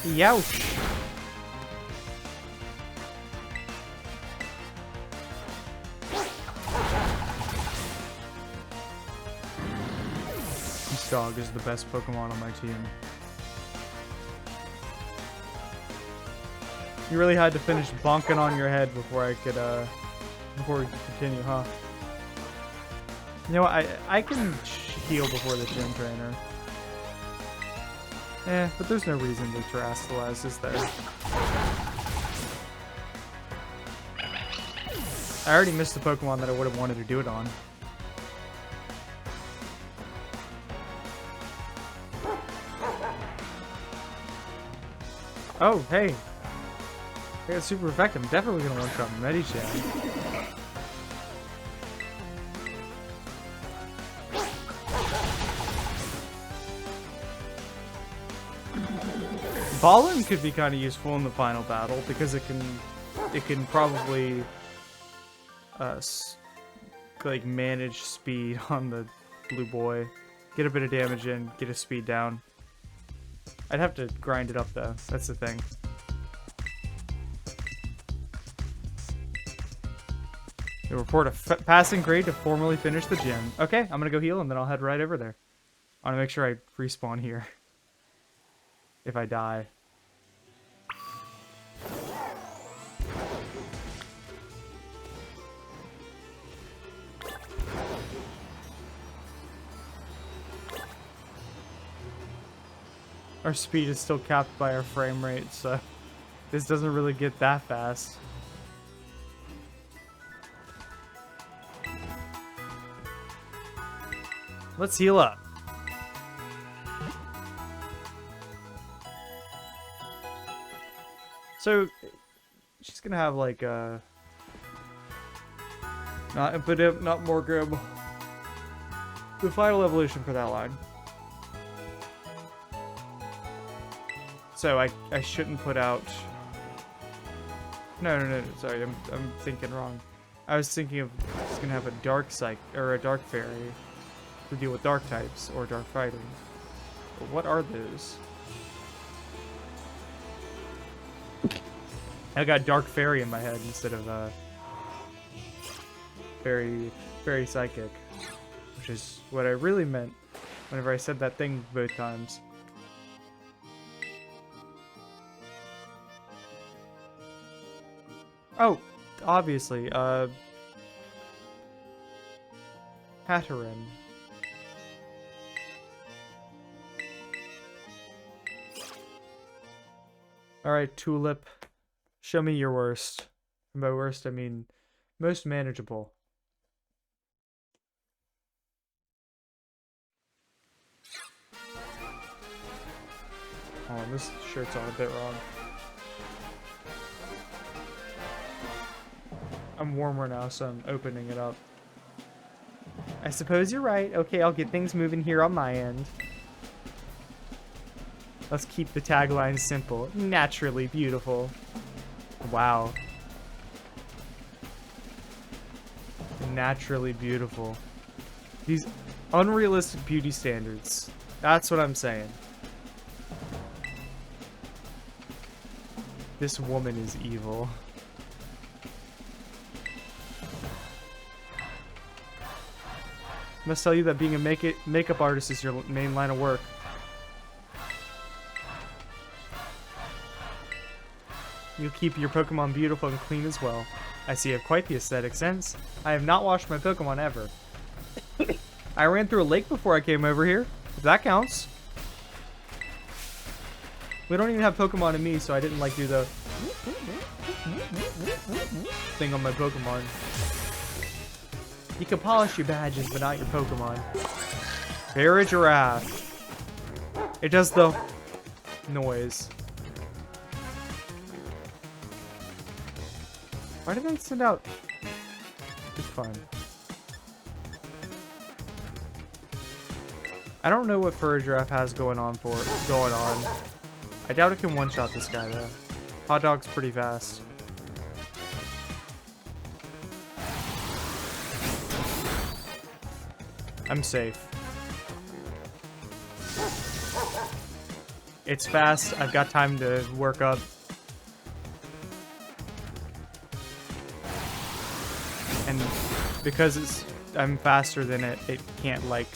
Youch. This dog is the best Pokemon on my team. You really had to finish bonking on your head before I could, before we could continue, huh? You know what, I can heal before the gym trainer. But there's no reason to terrestrialize, is there? I already missed the Pokemon that I would have wanted to do it on. Oh, hey. I got super effective. I'm definitely gonna one-shot Medicham. Ballin could be kind of useful in the final battle because it can probably like manage speed on the blue boy, get a bit of damage in, get his speed down. I'd have to grind it up though. That's the thing. You report a passing grade to formally finish the gym. Okay, I'm gonna go heal and then I'll head right over there. I want to make sure I respawn here if I die. Our speed is still capped by our frame rate, so this doesn't really get that fast. Let's heal up. So she's gonna have like not Impidimp, not Morgrem. The final evolution for that line. So I shouldn't put out. No, sorry, I'm thinking wrong. I was thinking of just gonna have a dark psych or a dark fairy to deal with dark types or dark fighting. But what are those? I got dark fairy in my head instead of fairy psychic, which is what I really meant whenever I said that thing both times. Oh, obviously, Hatteran. Alright, Tulip. Show me your worst. And by worst, I mean most manageable. Oh, this shirt's on a bit wrong. I'm warmer now, so I'm opening it up. I suppose you're right. Okay, I'll get things moving here on my end. Let's keep the tagline simple. Naturally beautiful. Wow. Naturally beautiful. These unrealistic beauty standards. That's what I'm saying. This woman is evil. Must tell you that being a makeup artist is your main line of work. You keep your Pokemon beautiful and clean as well. I see you have quite the aesthetic sense. I have not washed my Pokemon ever. I ran through a lake before I came over here, if that counts. We don't even have Pokemon in me, so I didn't like do the thing on my Pokemon. You can polish your badges, but not your Pokemon. Fairy Giraffe. It does the noise. Why did they send out? It's fine. I don't know what Furry Giraffe has going on. I doubt it can one-shot this guy though. Hot Dog's pretty fast. I'm safe. It's fast. I've got time to work up. And because I'm faster than it, it can't like...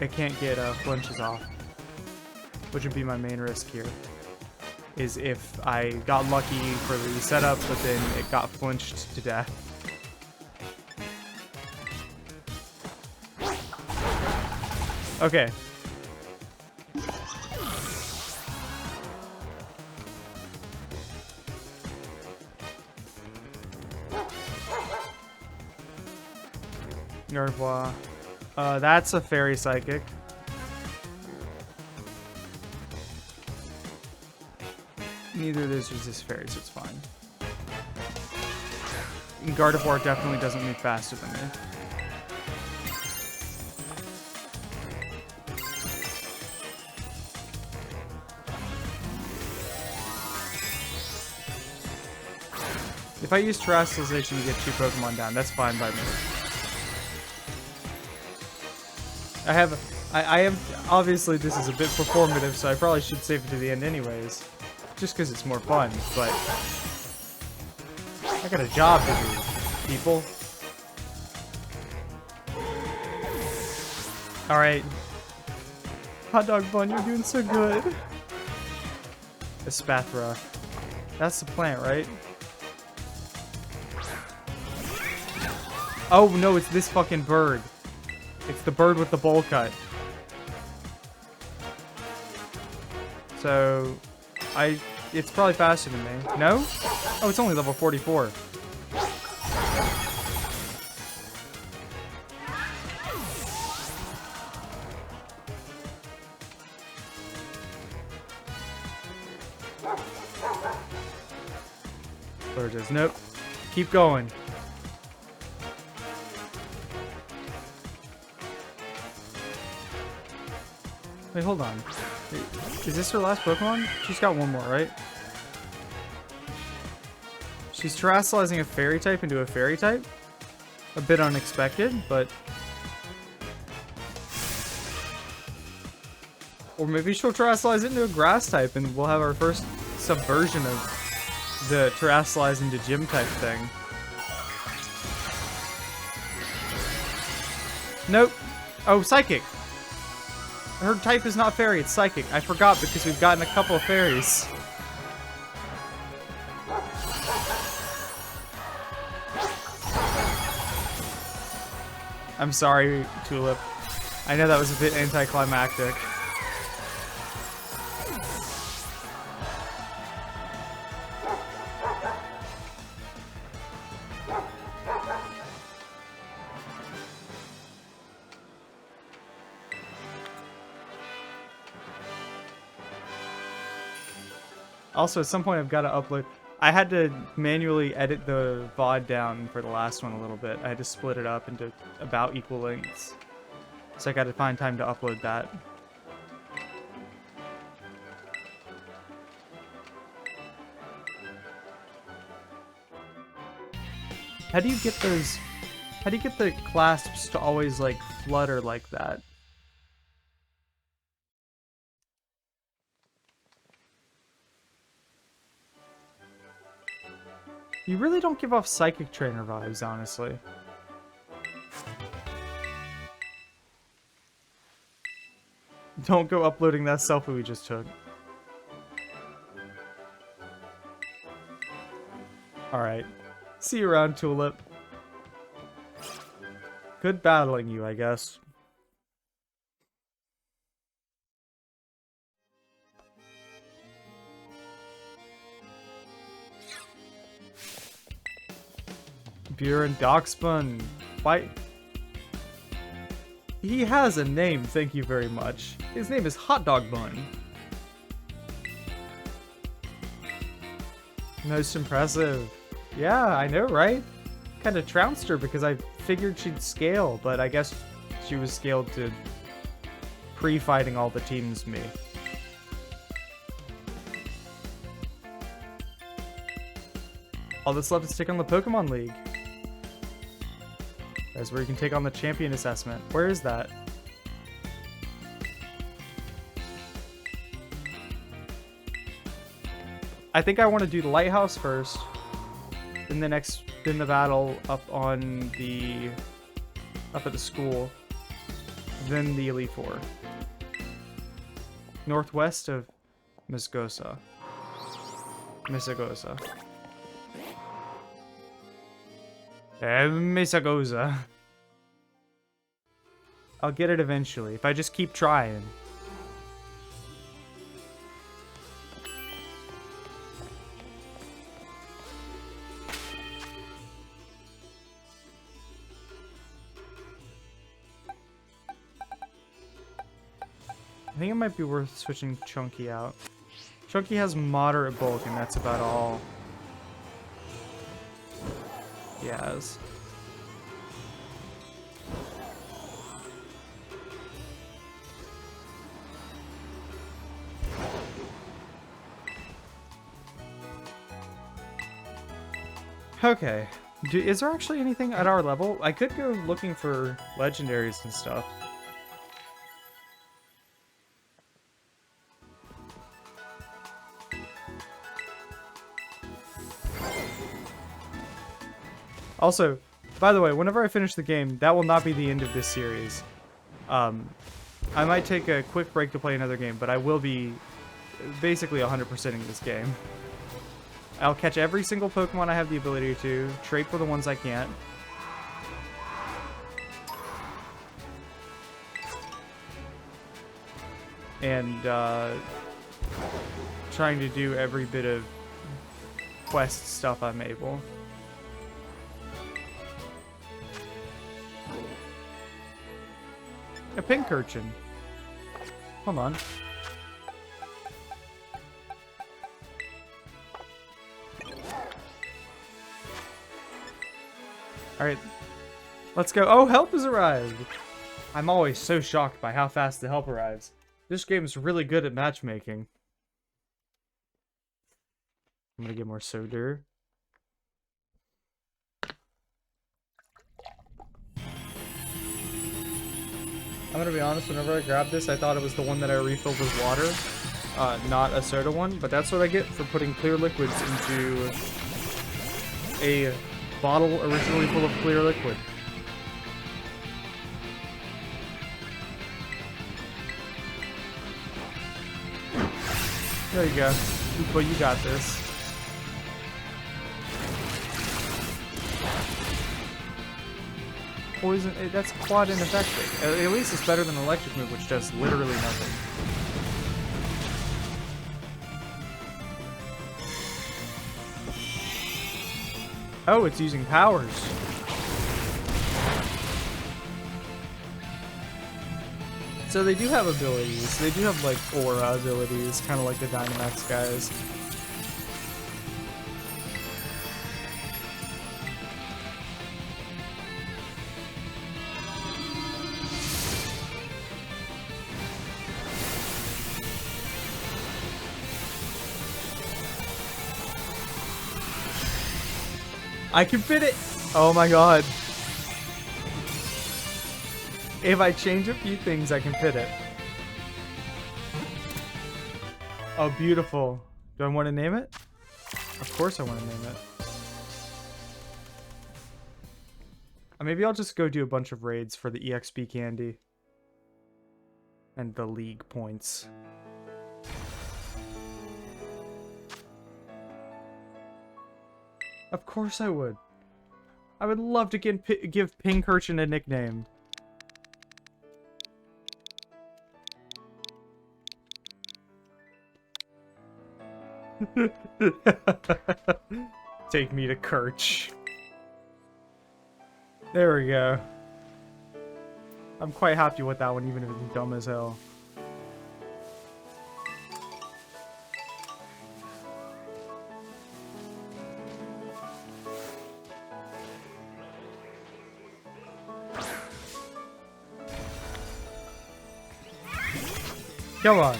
It can't get flinches off. Which would be my main risk here. Is if I got lucky for the setup, but then it got flinched to death. Okay. Au revoir. That's a fairy psychic. Neither of those resist fairy, so it's fine. And Gardevoir definitely doesn't move faster than me. If I use Terrestrialization to get 2 Pokemon down, that's fine by me. I am, obviously this is a bit performative, so I probably should save it to the end anyways. Just because it's more fun, but I got a job to do, people. Alright. Hot Dog Bun, you're doing so good. A Spathra. That's the plant, right? Oh no, it's this fucking bird. It's the bird with the bowl cut. So, it's probably faster than me. No? Oh, it's only level 44. There it is. Nope. Keep going. Wait, hold on. Is this her last Pokemon? She's got one more, right? She's terrestrializing a fairy type into a fairy type? A bit unexpected, but... Or maybe she'll terrestrialize it into a grass type and we'll have our first subversion of the terrestrialize into gym type thing. Nope. Oh, Psychic! Her type is not fairy, it's psychic. I forgot because we've gotten a couple of fairies. I'm sorry, Tulip. I know that was a bit anticlimactic. Also, at some point I've got to upload... I had to manually edit the VOD down for the last one a little bit. I had to split it up into about equal lengths. So I got to find time to upload that. How do you get those... How do you get the clasps to always, like, flutter like that? You really don't give off Psychic Trainer vibes, honestly. Don't go uploading that selfie we just took. Alright. See you around, Tulip. Good battling you, I guess. Buren Doxbun. Why? He has a name, thank you very much. His name is Hot Dog Bun. Most impressive. Yeah, I know, right? Kind of trounced her because I figured she'd scale, but I guess she was scaled to pre-fighting all the teams me. All that's left is take on the Pokemon League. That's where you can take on the champion assessment. Where is that? I think I want to do the lighthouse first. Then the battle up at the school. Then the Elite Four. Northwest of Misagosa. Misagosa. Misagosa. I'll get it eventually, if I just keep trying. I think it might be worth switching Chunky out. Chunky has moderate bulk, and that's about all he has. Okay. Is there actually anything at our level? I could go looking for legendaries and stuff. Also, by the way, whenever I finish the game, that will not be the end of this series. I might take a quick break to play another game, but I will be basically 100%ing this game. I'll catch every single Pokemon I have the ability to, trade for the ones I can't. And trying to do every bit of quest stuff I'm able. A pink urchin. Hold on. Alright. Let's go. Oh, help has arrived! I'm always so shocked by how fast the help arrives. This game is really good at matchmaking. I'm gonna get more soda. I'm gonna be honest, whenever I grabbed this, I thought it was the one that I refilled with water, not a soda one, but that's what I get for putting clear liquids into a bottle originally full of clear liquid. There you go. But you got this. Poison, that's quad ineffective. At least it's better than electric move, which does literally nothing. Oh, it's using powers. So they do have abilities. They do have like aura abilities, kind of like the Dynamax guys. I can fit it! Oh my god. If I change a few things, I can fit it. Oh, beautiful. Do I want to name it? Of course I want to name it. Maybe I'll just go do a bunch of raids for the EXP candy. And the league points. Of course I would. I would love to give Pincurchin a nickname. Take me to Kirch. There we go. I'm quite happy with that one, even if it's dumb as hell. Come on,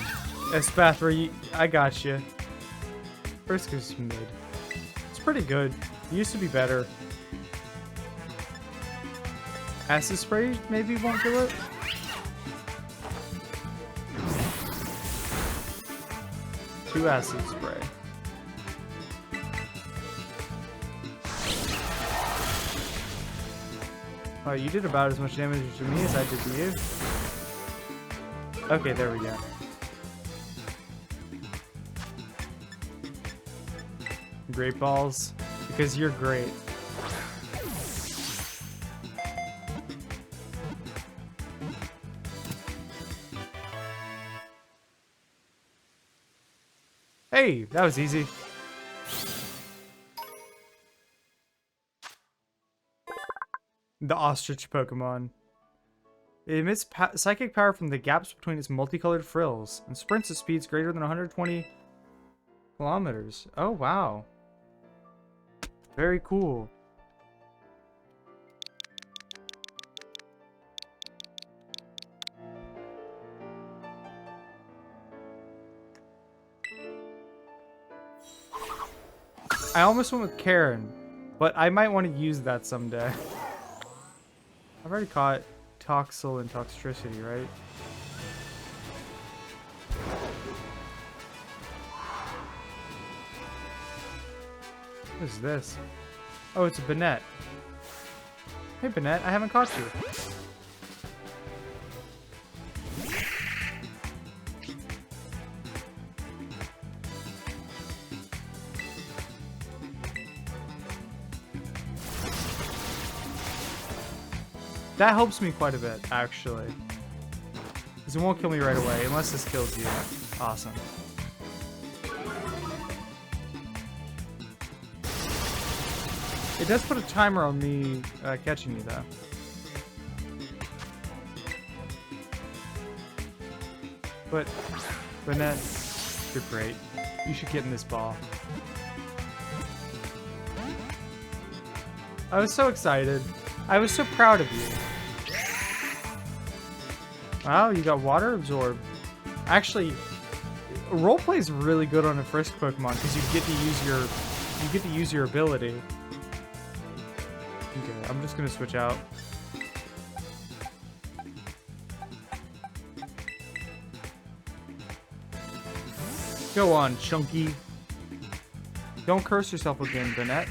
Espathra, I got you. Frisk is mid. It's pretty good. It used to be better. Acid spray maybe won't do it. Two acid spray. Oh, you did about as much damage to me as I did to you. Okay, there we go. Great balls, because you're great. Hey, that was easy. The ostrich Pokemon. It emits psychic power from the gaps between its multicolored frills and sprints at speeds greater than 120 kilometers. Oh, wow. Very cool. I almost went with Karen, but I might want to use that someday. I've already caught Toxel and Toxtricity, right? What is this? Oh, it's a Banette. Hey, Banette, I haven't caught you. That helps me quite a bit, actually. Because it won't kill me right away, unless this kills you. Awesome. It does put a timer on me catching you, though. But, Banette, you're great. You should get in this ball. I was so excited. I was so proud of you. Wow, you got water absorb. Actually, roleplay is really good on a Frisk Pokemon because you get to use your ability. Okay, I'm just gonna switch out. Go on, Chunky. Don't curse yourself again, Banette.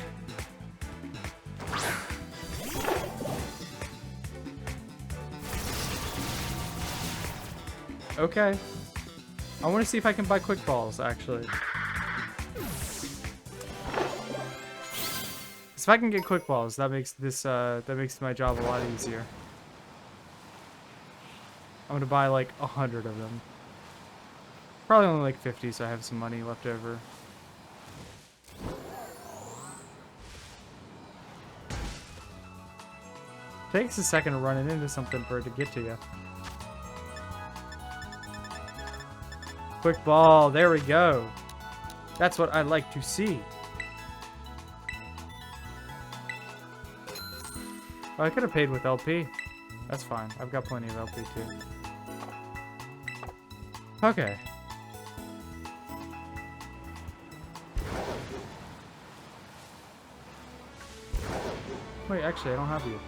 Okay. I want to see if I can buy quick balls, actually. If I can get quick balls, that makes this that makes my job a lot easier. I'm gonna buy like 100 of them. Probably only like 50, so I have some money left over. Takes a second to run it into something for it to get to you. Quick ball, there we go. That's what I like to see. Oh, I could have paid with LP. That's fine. I've got plenty of LP too. Okay. Wait, actually, I don't have you.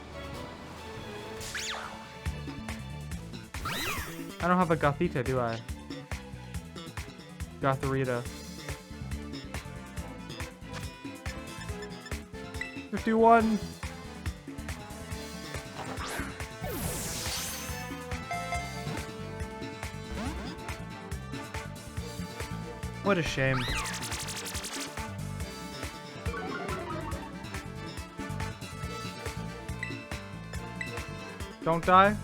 I don't have a Gothita, do I? Gotharita. 51. What a shame. Don't die.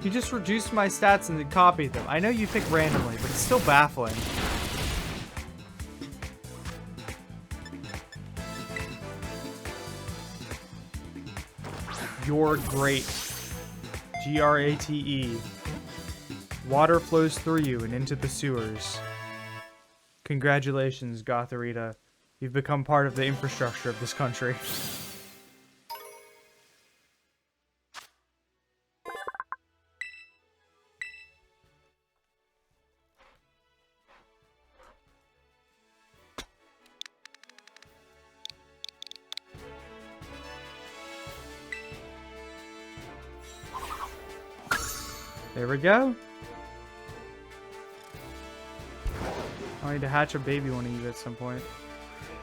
You just reduced my stats and then copied them. I know you pick randomly, but it's still baffling. You're great. Grate. Water flows through you and into the sewers. Congratulations, Gotharita. You've become part of the infrastructure of this country. There we go. I need to hatch a baby one of you at some point.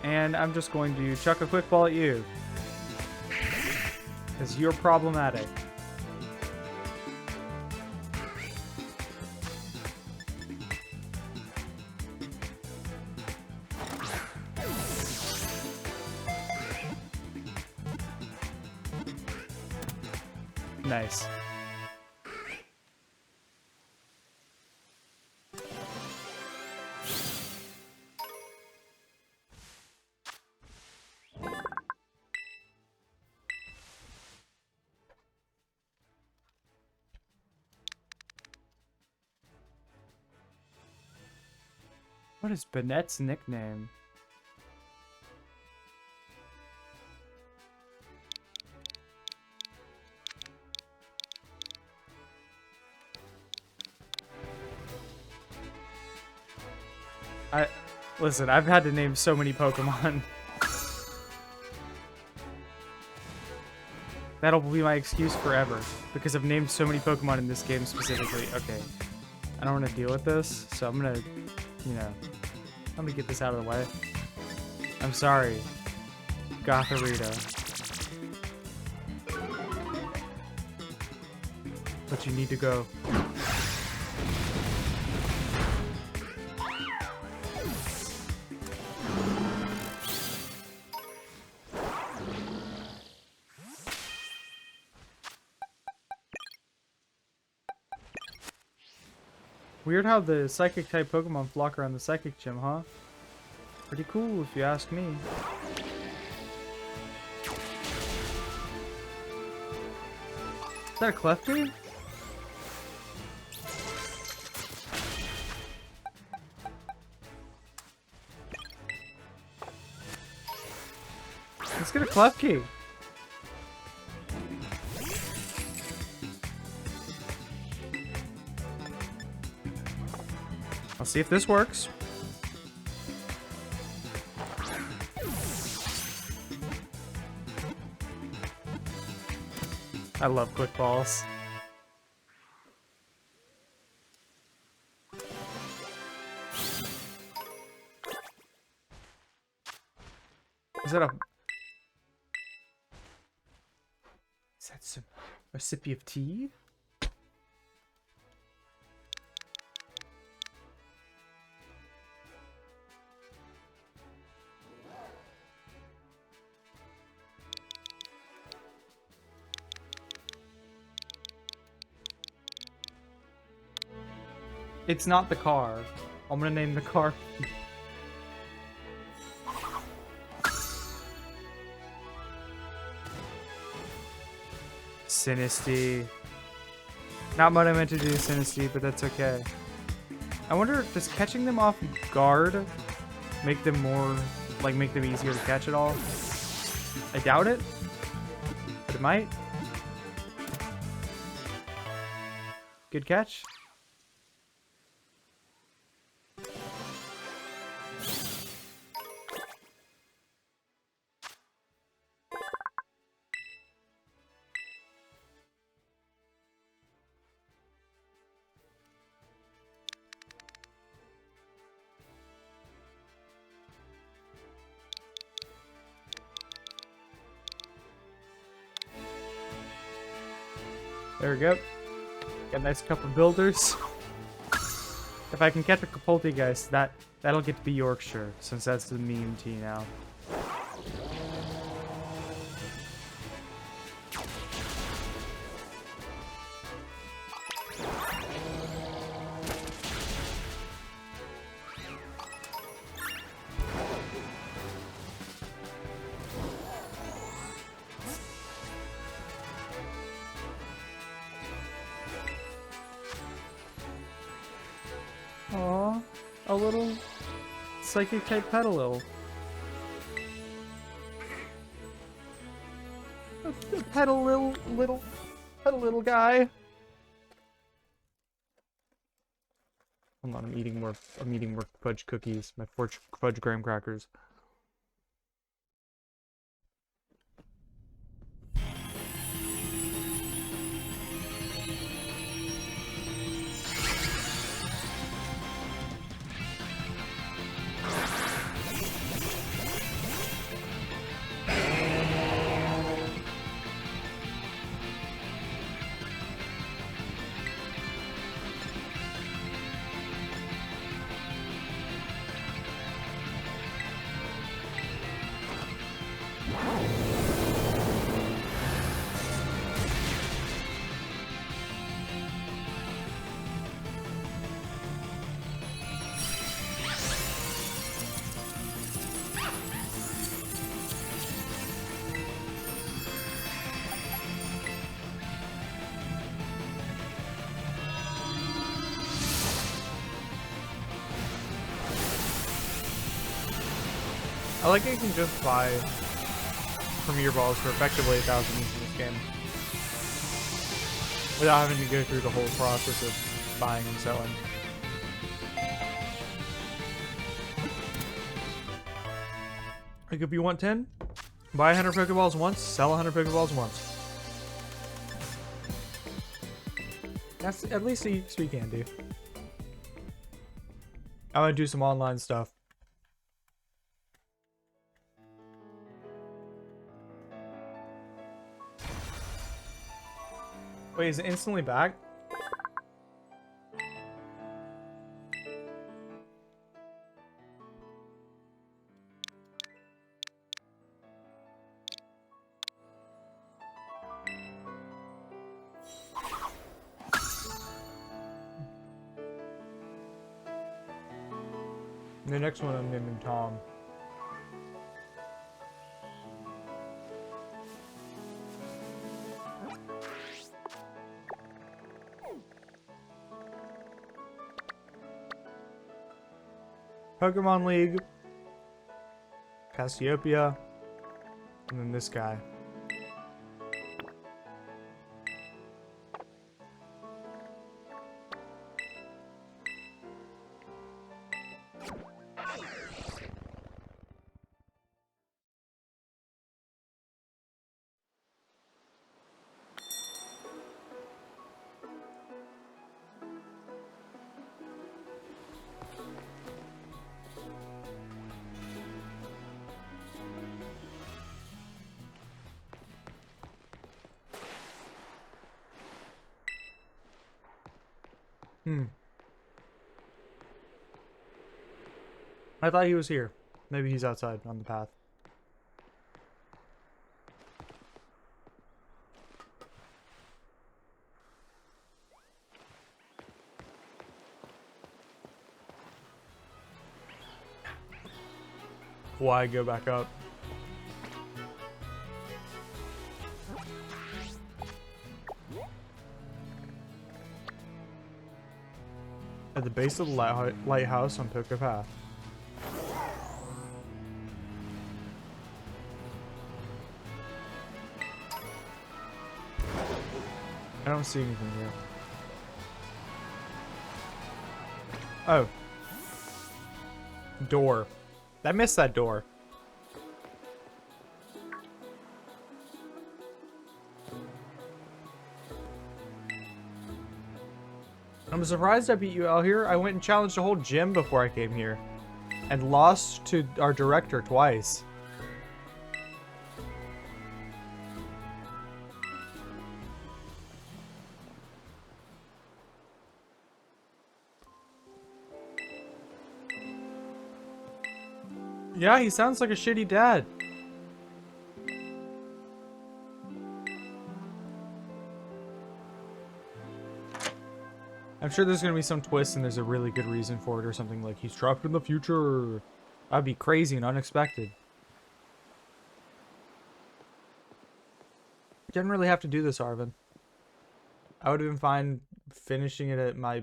And I'm just going to chuck a quick ball at you. Because you're problematic. Nice. What is Bennett's nickname? Listen, I've had to name so many Pokemon. That'll be my excuse forever, because I've named so many Pokemon in this game specifically. Okay, I don't want to deal with this, so I'm gonna, you know, I'm gonna get this out of the way. I'm sorry, Gotharita. But you need to go. Weird how the psychic type Pokemon flock around the psychic gym, huh? Pretty cool if you ask me. Is that a Klefki? Let's get a Klefki. I'll see if this works. I love quick balls. Is that a sippy of tea? It's not the car. I'm gonna name the car. Sinisty. Not what I meant to do, Sinisty, but that's okay. I wonder, does catching them off guard make them more, like, make them easier to catch at all? I doubt it, but it might. Good catch. There we go. Got a nice cup of builders. If I can catch a Poltegeist, that'll get to be Yorkshire, since that's the meme tea now. a little psychic type Petalil. A Petalil guy. Hold on, I'm eating more fudge cookies, my fudge graham crackers. I like how you can just buy Premier Balls for effectively 1,000 each in this game. Without having to go through the whole process of buying and selling. Like if you want 10, buy 100 Pokeballs once, sell 100 Pokeballs once. That's at least a we can do. I'm gonna do some online stuff. Wait, is it instantly back? The next one I'm naming Tom. Pokemon League, Cassiopeia, and then this guy. I thought he was here. Maybe he's outside on the path. Why go back up? At the base of the lighthouse on Poké Path. I don't see anything here. Oh. Door. I missed that door. I'm surprised I beat you out here. I went and challenged a whole gym before I came here. And lost to our director twice. Yeah, he sounds like a shitty dad. I'm sure there's gonna be some twist and there's a really good reason for it or something like he's trapped in the future. That'd be crazy and unexpected. Didn't really have to do this, Arvin. I would have been fine finishing it at my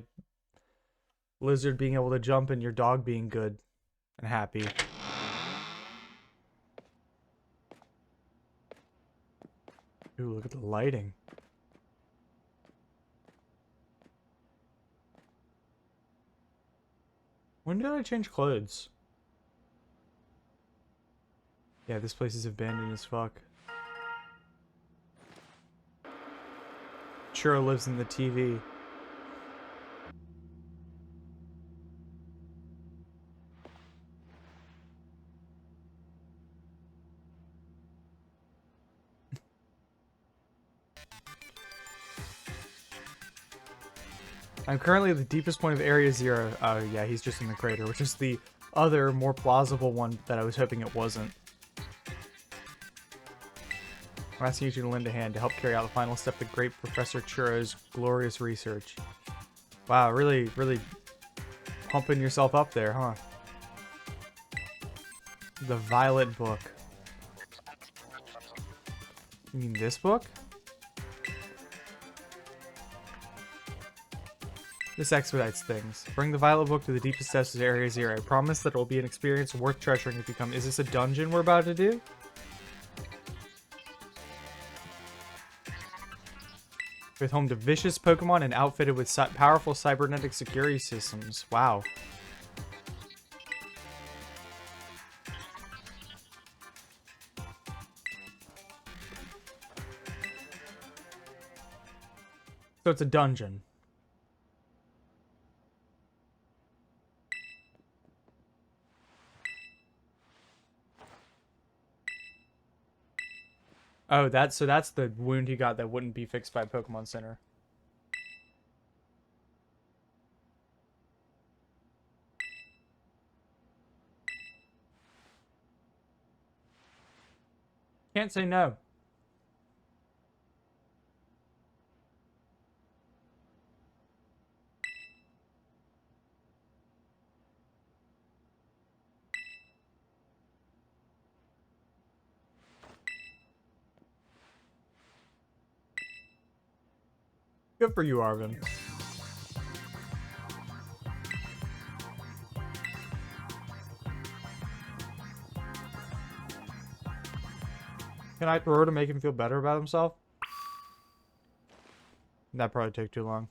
Lizard being able to jump and your dog being good and happy. Ooh, look at the lighting. When did I change clothes? Yeah, this place is abandoned as fuck. Churro lives in the TV. I'm currently at the deepest point of Area Zero. Oh yeah, he's just in the crater, which is the other, more plausible one that I was hoping it wasn't. I'm asking you to lend a hand to help carry out the final step of great Professor Churro's glorious research. Wow, really, really pumping yourself up there, huh? The Violet Book. You mean this book? This expedites things. Bring the Violet Book to the deepest depths of Area Zero. I promise that it will be an experience worth treasuring if you come. Is this a dungeon we're about to do? With home to vicious Pokemon and outfitted with powerful cybernetic security systems. Wow. So it's a dungeon. Oh, that's the wound he got that wouldn't be fixed by Pokemon Center. Can't say no. Good for you, Arvin. Can I throw to make him feel better about himself? That probably took too long.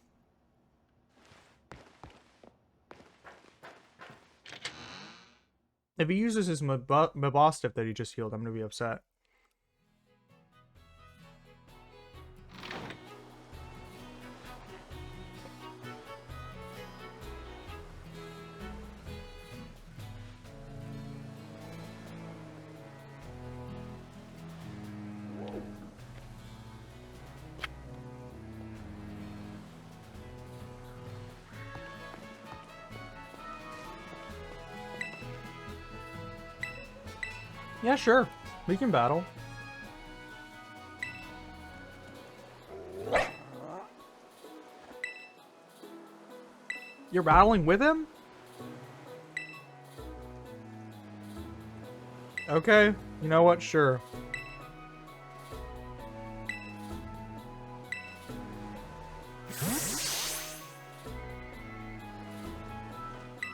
If he uses his Mabostiff that he just healed, I'm gonna be upset. Yeah, sure. We can battle. You're battling with him? Okay. You know what? Sure.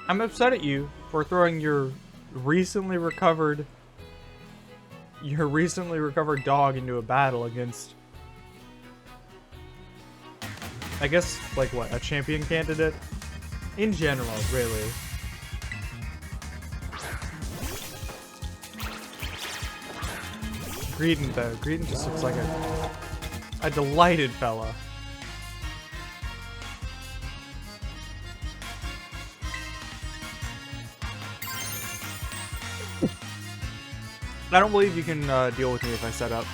I'm upset at you for throwing your recently recovered dog into a battle against, I guess, like what, a champion candidate? In general, really. Greedent, though. Greedent just looks like a delighted fella. I don't believe you can deal with me if I set up.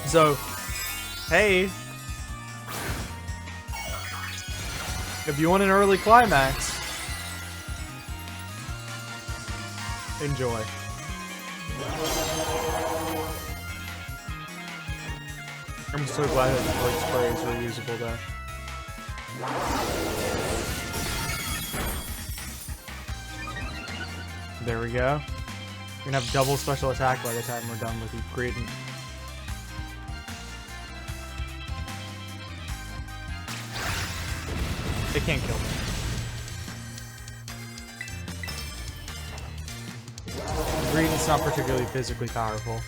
So, hey. If you want an early climax, enjoy. I'm so glad that the Blade Spray is reusable though. There we go. We're gonna have double special attack by the time we're done with Greedent. It can't kill me. Green is not particularly physically powerful.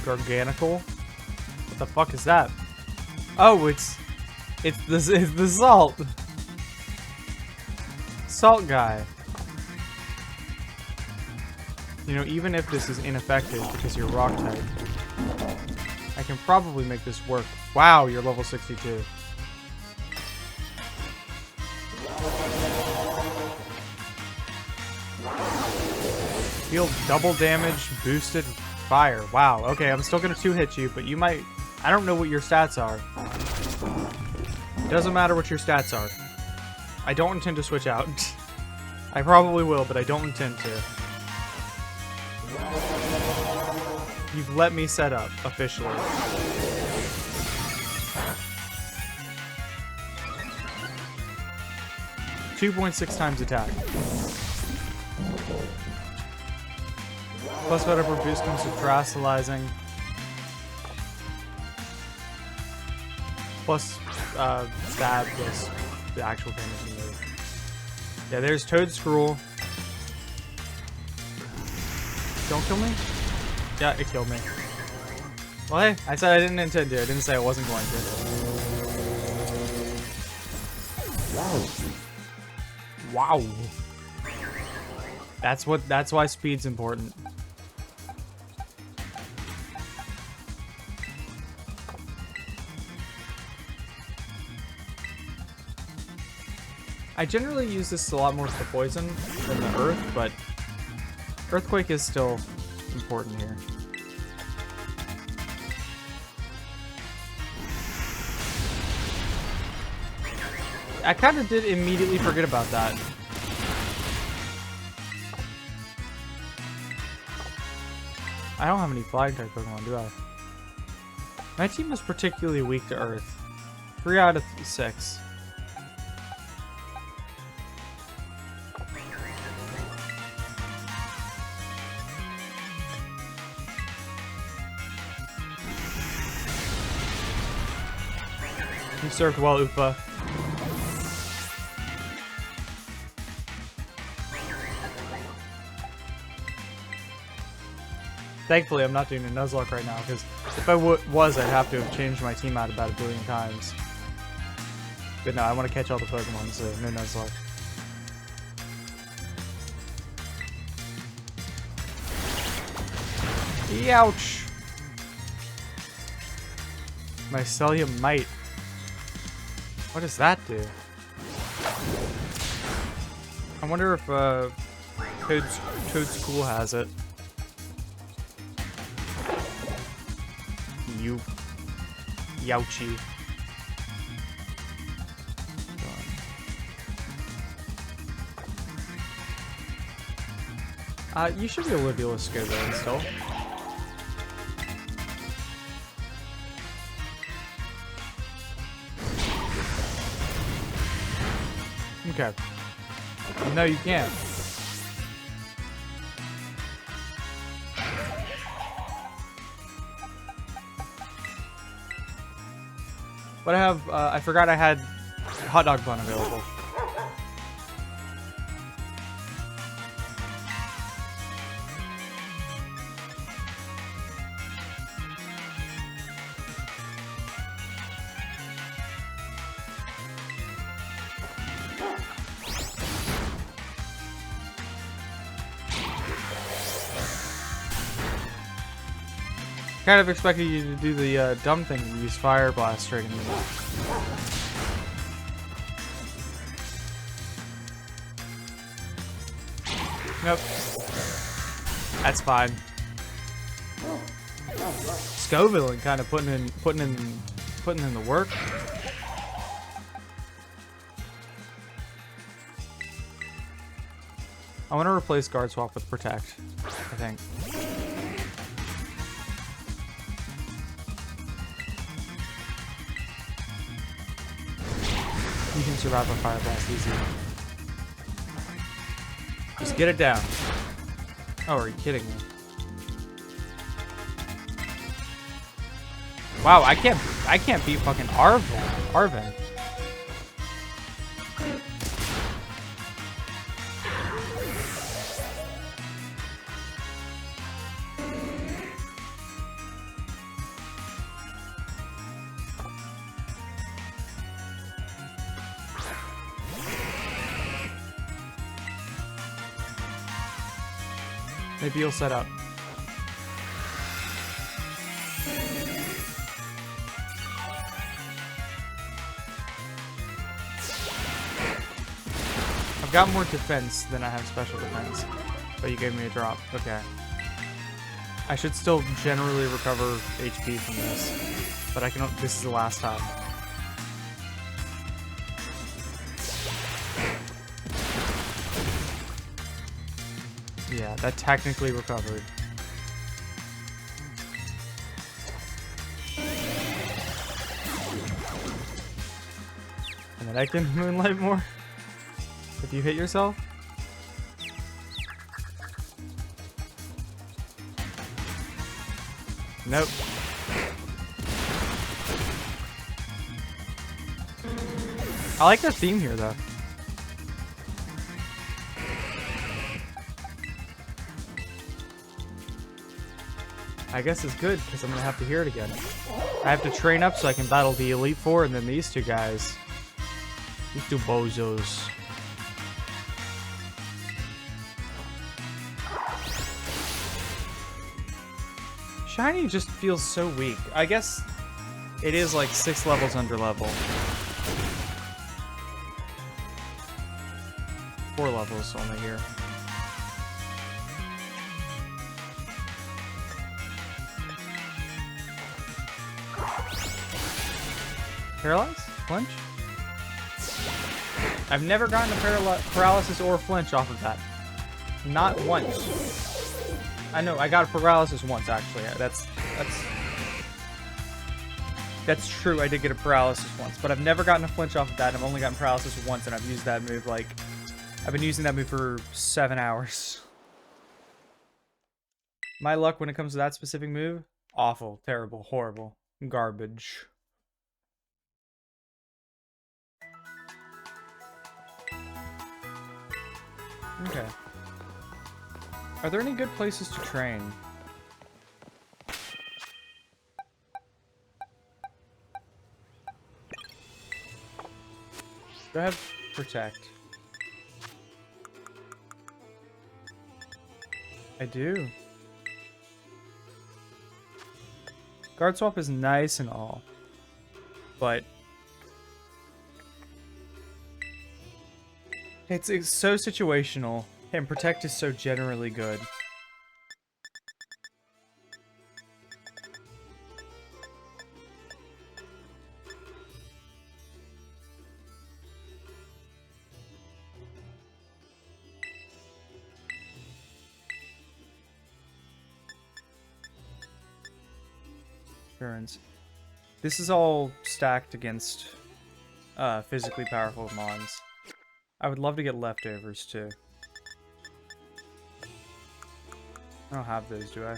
Garganical? What the fuck is that? Oh, it's the salt. Salt guy. You know, even if this is ineffective because you're rock type, I can probably make this work. Wow, you're level 62. Deal double damage, boosted fire. Wow, okay, I'm still gonna 2-hit you, but you might... I don't know what your stats are. It doesn't matter what your stats are. I don't intend to switch out. I probably will, but I don't intend to. You've let me set up, officially. .6 times attack. Plus whatever boost comes with terastallizing. Plus stab plus the actual damage you move. Yeah, there's Toad Scroll. Don't kill me? Yeah, it killed me. Well, hey, I said I didn't intend to. I didn't say I wasn't going to. Wow. That's why speed's important. I generally use this a lot more for poison than the earth, but earthquake is still important here. I kind of did immediately forget about that. I don't have any flying type Pokemon, do I? My team is particularly weak to earth. 3 out of 6. You served well, Upa. Thankfully, I'm not doing a Nuzlocke right now, because if I was, I'd have to have changed my team out about 1 billion times. But no, I want to catch all the Pokemon, so no Nuzlocke. Ouch! Mycelium Might. What does that do? I wonder if Toad School has it. You Youchie. You should be able to deal with Scobo still. Okay. No, you can't. But I have, I forgot I had Hot Dog Bun available. Kind of expected you to do the dumb thing and use Fire Blast straight into the mouth. Nope. That's fine. Scoville kind of putting in the work. I want to replace Guard Swap with Protect, I think. You can survive a fire blast easy. Just get it down. Oh, are you kidding me? Wow, I can't beat fucking Arvin. Maybe you'll set up. I've got more defense than I have special defense, but you gave me a drop. Okay. I should still generally recover HP from this, but I can. This is the last time. Yeah, that technically recovered. And then I can moonlight more if you hit yourself. Nope. I like the theme here though. I guess it's good, because I'm going to have to hear it again. I have to train up so I can battle the Elite Four and then these two guys. These two bozos. Shiny just feels so weak. I guess it is like 6 levels under level. 4 levels only here. Paralyze? Flinch? I've never gotten a paralysis or flinch off of that. Not once. I know, I got a paralysis once, actually. That's true, I did get a paralysis once. But I've never gotten a flinch off of that, and I've only gotten paralysis once, and I've used that move, like... I've been using that move for 7 hours. My luck when it comes to that specific move? Awful, terrible, horrible, garbage. Okay. Are there any good places to train? Do I have protect? I do. Guard swap is nice and all, but it's so situational, and protect is so generally good. Turns. This is all stacked against physically powerful mons. I would love to get leftovers too. I don't have those, do I?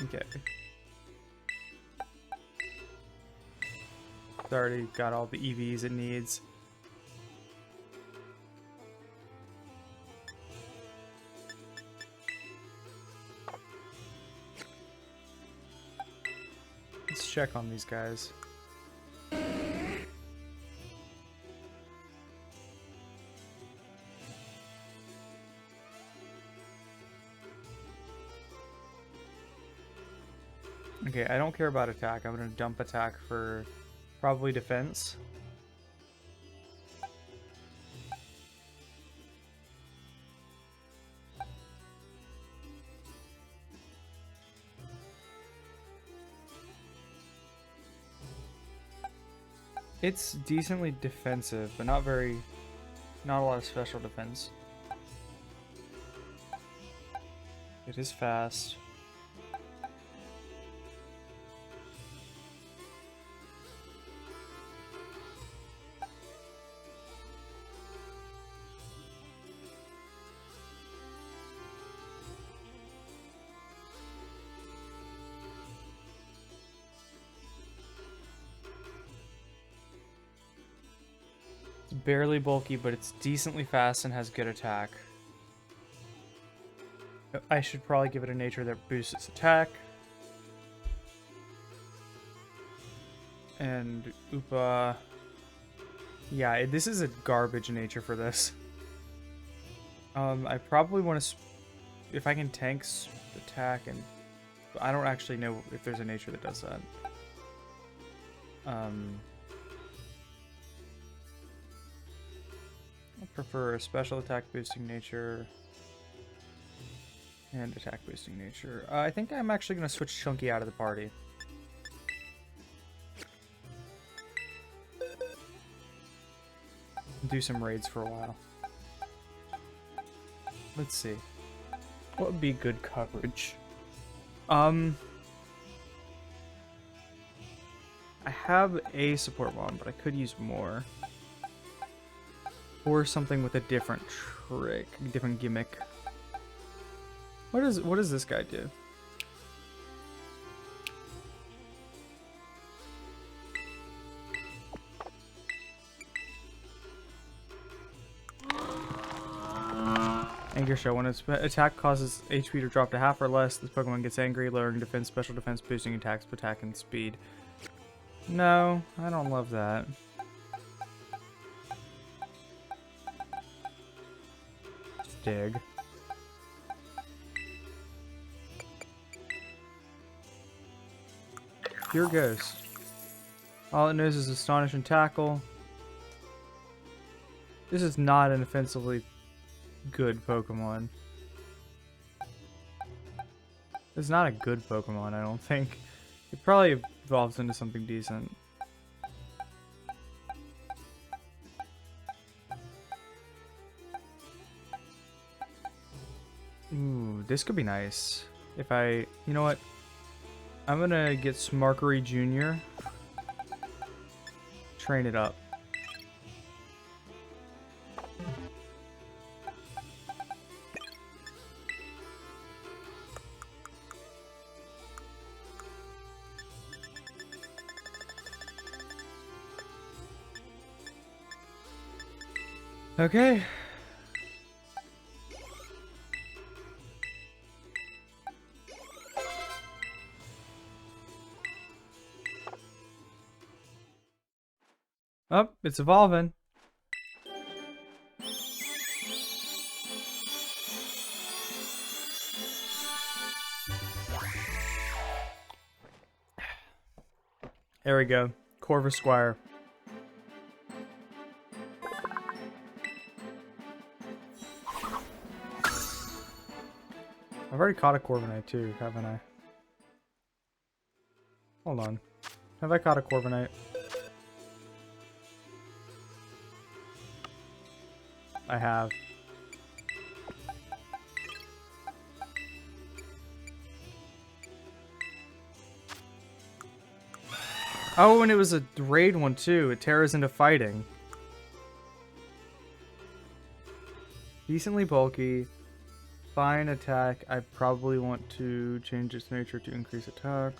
Okay. It's already got all the EVs it needs. Let's check on these guys. Okay, I don't care about attack. I'm gonna dump attack for probably defense. It's decently defensive, but not a lot of special defense. It is fast. It's barely bulky, but it's decently fast and has good attack. I should probably give it a nature that boosts its attack. And Upa... Yeah, this is a garbage nature for this. I probably want to... If I can tank attack and... I don't actually know if there's a nature that does that. I prefer a special attack boosting nature and attack boosting nature. I think I'm actually going to switch Chunky out of the party. Do some raids for a while. Let's see. What would be good coverage? I have a support bomb, but I could use more. Or something with a different trick, different gimmick. What does this guy do? Anger Show. When its attack causes HP to drop to half or less, this Pokemon gets angry, lowering defense, special defense, boosting attacks, attack, and speed. No, I don't love that. Dig. Pure Ghost. All it knows is Astonish and Tackle. This is not an offensively good Pokemon. It's not a good Pokemon, I don't think. It probably evolves into something decent. Ooh, this could be nice. If I... You know what? I'm gonna get Smarkery Jr. Train it up. Okay. Oh, it's evolving. There we go. Corvus Squire. I've already caught a Corviknight too, haven't I? Hold on. Have I caught a Corviknight? I have. Oh, and it was a raid one too. It tears into fighting. Decently bulky. Fine attack. I probably want to change its nature to increase attack.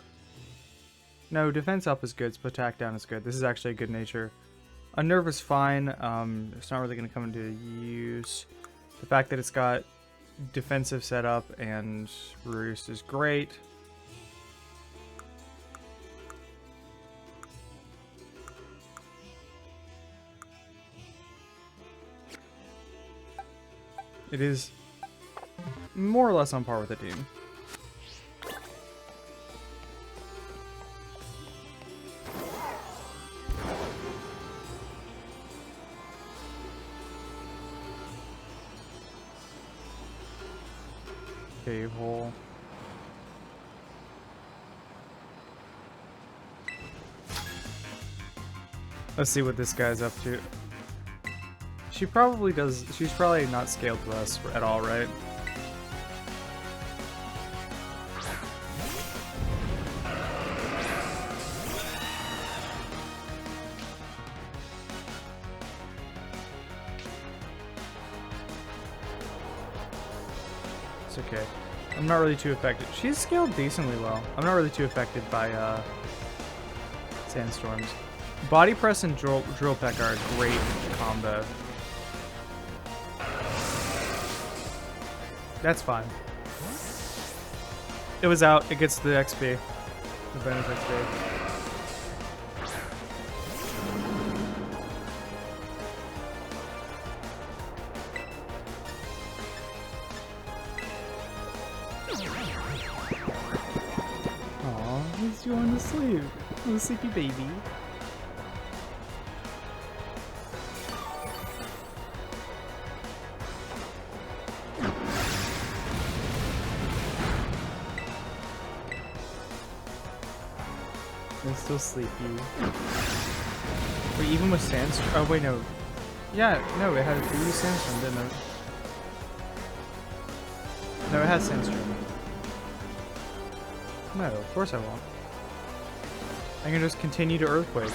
No, defense up is good, but attack down is good. This is actually a good nature. Unnerve is fine. It's not really going to come into use. The fact that it's got defensive setup and Roost is great. It is more or less on par with the team. Cave hole. Let's see what this guy's up to. She probably does. She's probably not scaled to us at all, right? It's okay. I'm not really too affected. She's scaled decently well. I'm not really too affected by sandstorms. Body press and drill peck are a great combo. That's fine. It was out. It gets the XP. The bonus XP. Aw, he's going to sleep. Little sleepy baby. I'm still sleepy. Wait, even with sandstorm? Oh wait, no. Yeah, no, it had a previous sandstorm, didn't it? No, it has sandstorm. No, of course I won't. I can just continue to earthquake.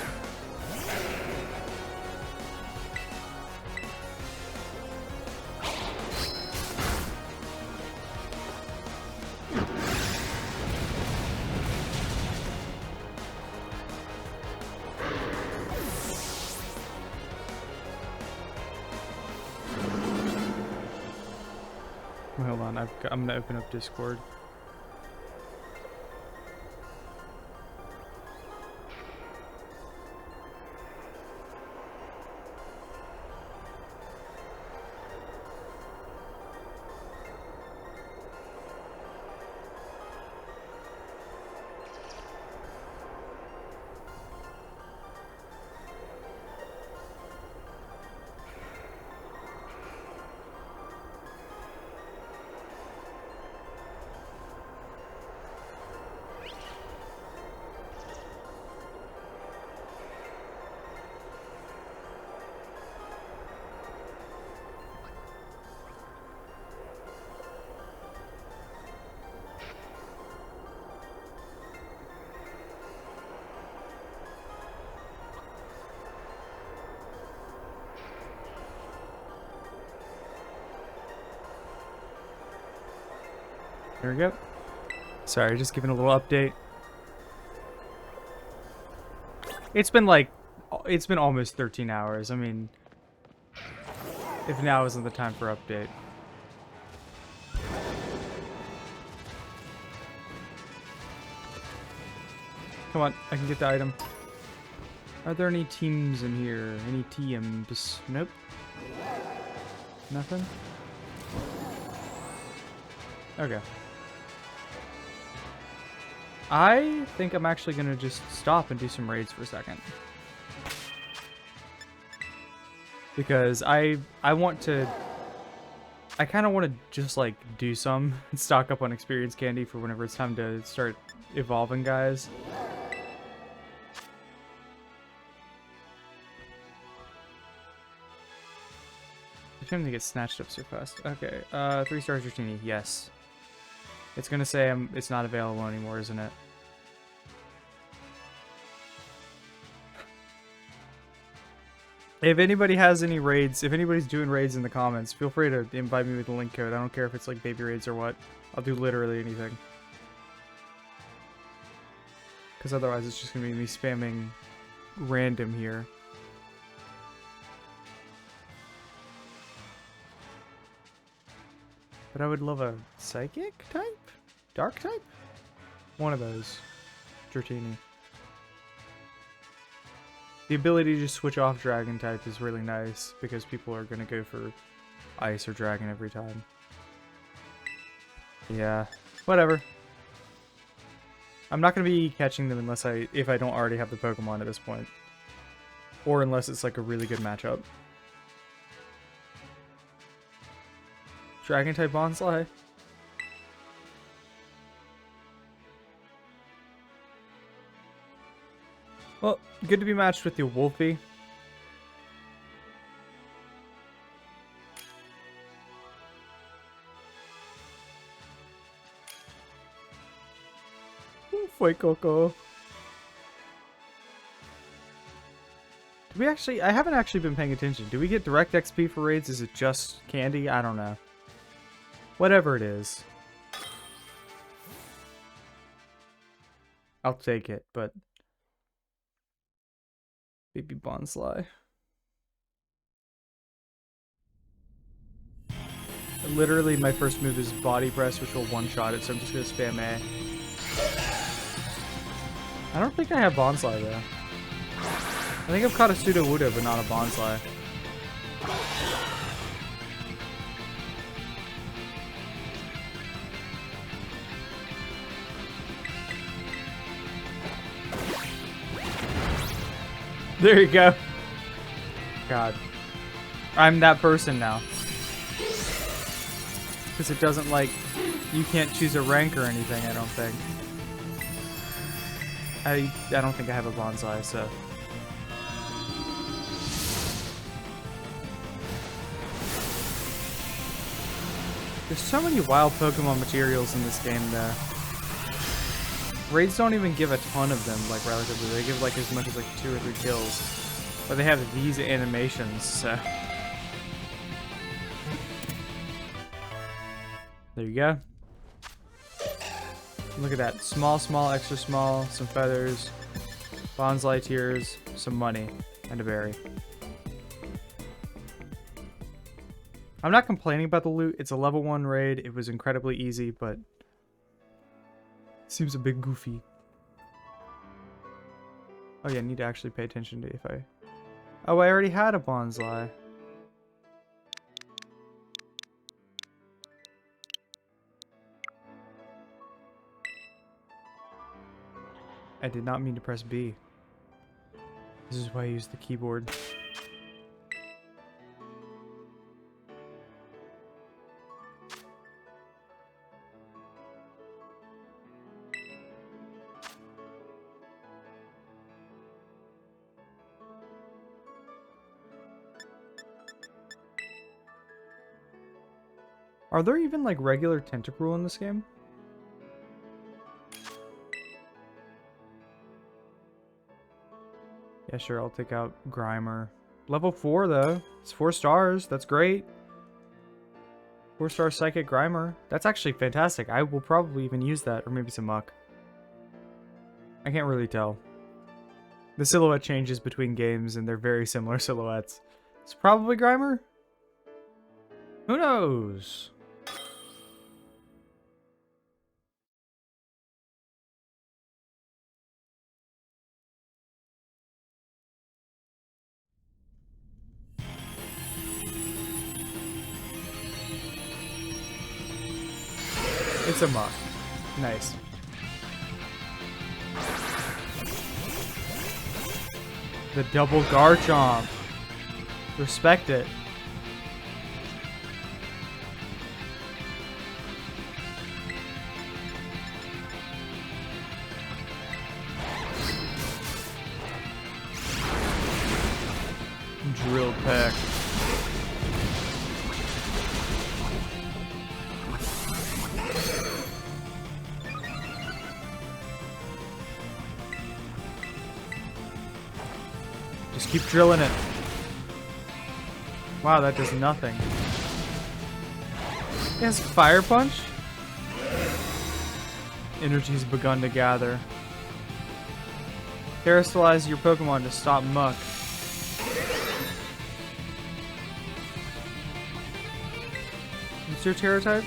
Hold on, I'm gonna open up Discord. There we go. Sorry, just giving a little update. It's been almost 13 hours. I mean, if now isn't the time for update. Come on, I can get the item. Are there any teams in here? Any TMs? Nope. Nothing? Okay. I think I'm actually gonna just stop and do some raids for a second. Because I want to... I kind of want to just, like, do some and stock up on experience candy for whenever it's time to start evolving guys. I shouldn't get snatched up so fast. Okay, 3 stars Rotini, yes. It's gonna say it's not available anymore, isn't it? If anybody has any raids, if anybody's doing raids in the comments, feel free to invite me with the link code. I don't care if it's like baby raids or what. I'll do literally anything. Because otherwise it's just gonna be me spamming random here. But I would love a psychic type? Dark type? One of those. Dratini. The ability to just switch off dragon type is really nice because people are going to go for ice or dragon every time. Yeah, whatever. I'm not going to be catching them unless if I don't already have the Pokemon at this point. Or unless it's like a really good matchup. Dragon type Bonsly. Well, good to be matched with you, Wolfie. Fue Coco. We actually, I haven't actually been paying attention. Do we get direct XP for raids? Is it just candy? I don't know. Whatever it is. I'll take it, but... Baby Bonsly. Literally, my first move is body press, which will one-shot it, so I'm just gonna spam A. I don't think I have Bonsly, though. I think I've caught a Sudowoodo, but not a Bonsly. There you go. God. I'm that person now. Because it doesn't, like, you can't choose a rank or anything, I don't think. I don't think I have a Bonsly, so... There's so many wild Pokemon materials in this game, though. Raids don't even give a ton of them, like, relatively. They give, like, as much as, like, 2 or 3 kills. But they have these animations, so... There you go. Look at that. Small, small, extra small, some feathers, Bonsly tears, some money, and a berry. I'm not complaining about the loot. It's a level 1 raid. It was incredibly easy, but it seems a bit goofy. Oh yeah, I need to actually pay attention to if I... Oh, I already had a Bonsly. I did not mean to press B. This is why I use the keyboard. Are there even, like, regular Tentacruel in this game? Yeah, sure, I'll take out Grimer. Level 4, though. It's 4 stars. That's great. 4-star Psychic Grimer. That's actually fantastic. I will probably even use that, or maybe some Muck. I can't really tell. The silhouette changes between games, and they're very similar silhouettes. It's probably Grimer? Who knows? It's a Muck. Nice. The double Garchomp. Respect it. Drill Peck. Just keep drilling it. Wow, that does nothing. It has Fire Punch? Energy's begun to gather. Terastallize your Pokemon to stop Muck. What's your Terra type?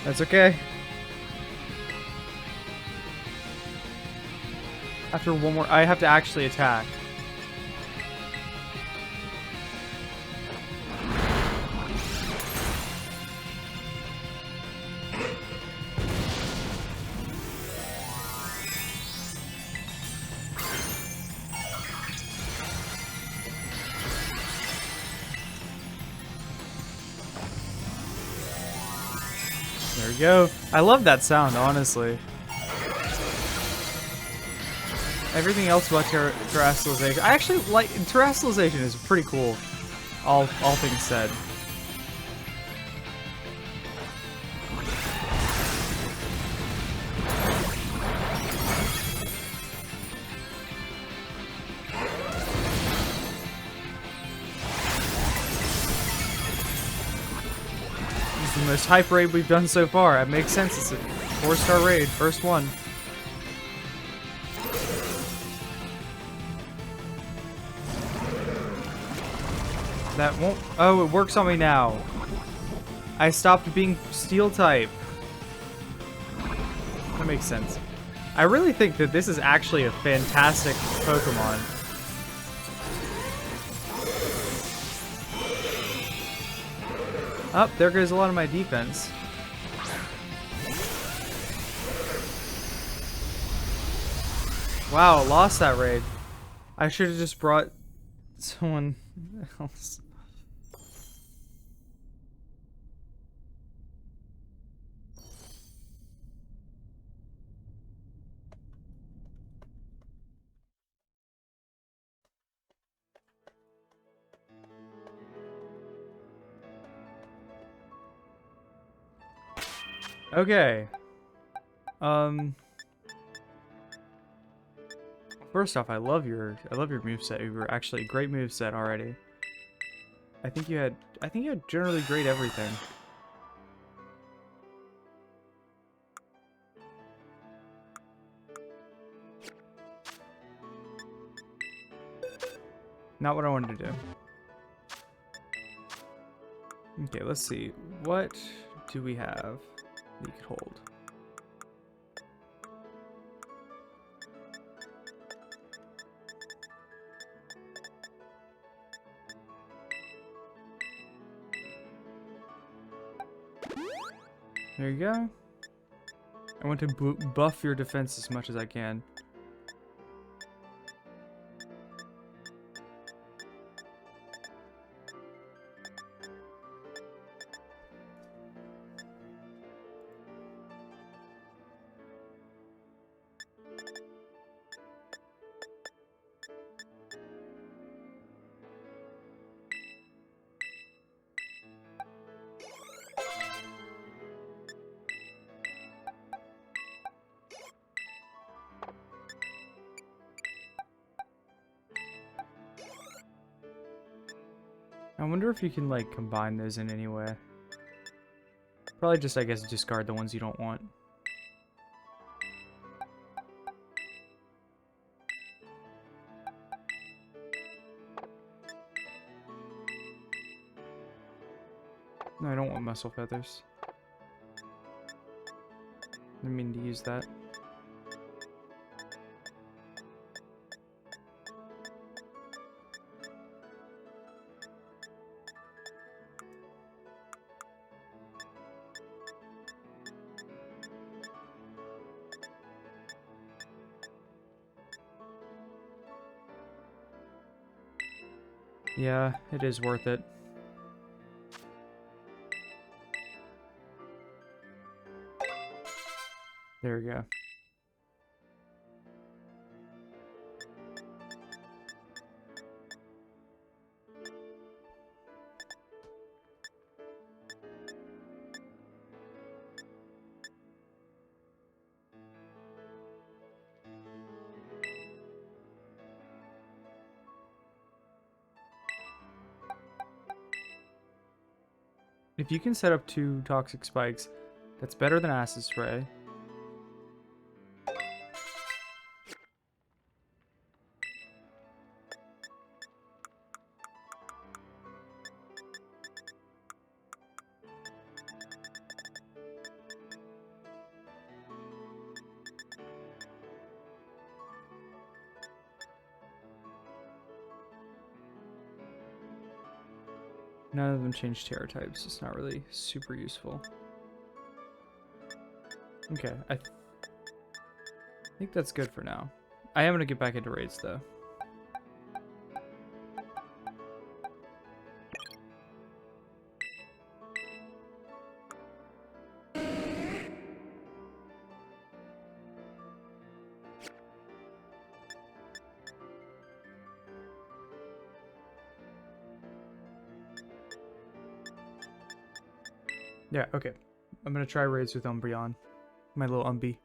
That's okay. After one more, I have to actually attack. There we go. I love that sound, honestly. Everything else about terrestrialization. I actually like terrestrialization is pretty cool. All things said. This is the most hype raid we've done so far. It makes sense. It's a 4-star raid, first one. That won't... Oh, it works on me now. I stopped being steel type. That makes sense. I really think that this is actually a fantastic Pokemon. Oh, there goes a lot of my defense. Wow, lost that raid. I should have just brought someone else. Okay. First off, I love your moveset. You were actually a great moveset already. I think you had generally great everything. Not what I wanted to do. Okay, let's see. What do we have that you could hold? There you go. I want to buff your defense as much as I can. I wonder if you can, like, combine those in any way. Probably just, I guess, discard the ones you don't want. No, I don't want muscle feathers. I didn't mean to use that. Yeah, it is worth it. There we go. If you can set up 2 toxic spikes, that's better than acid spray. None of them change terror types. It's not really super useful. Okay, I think that's good for now. I am going to get back into raids, though. Yeah, okay. I'm gonna try raids with Umbreon. My little Umbi.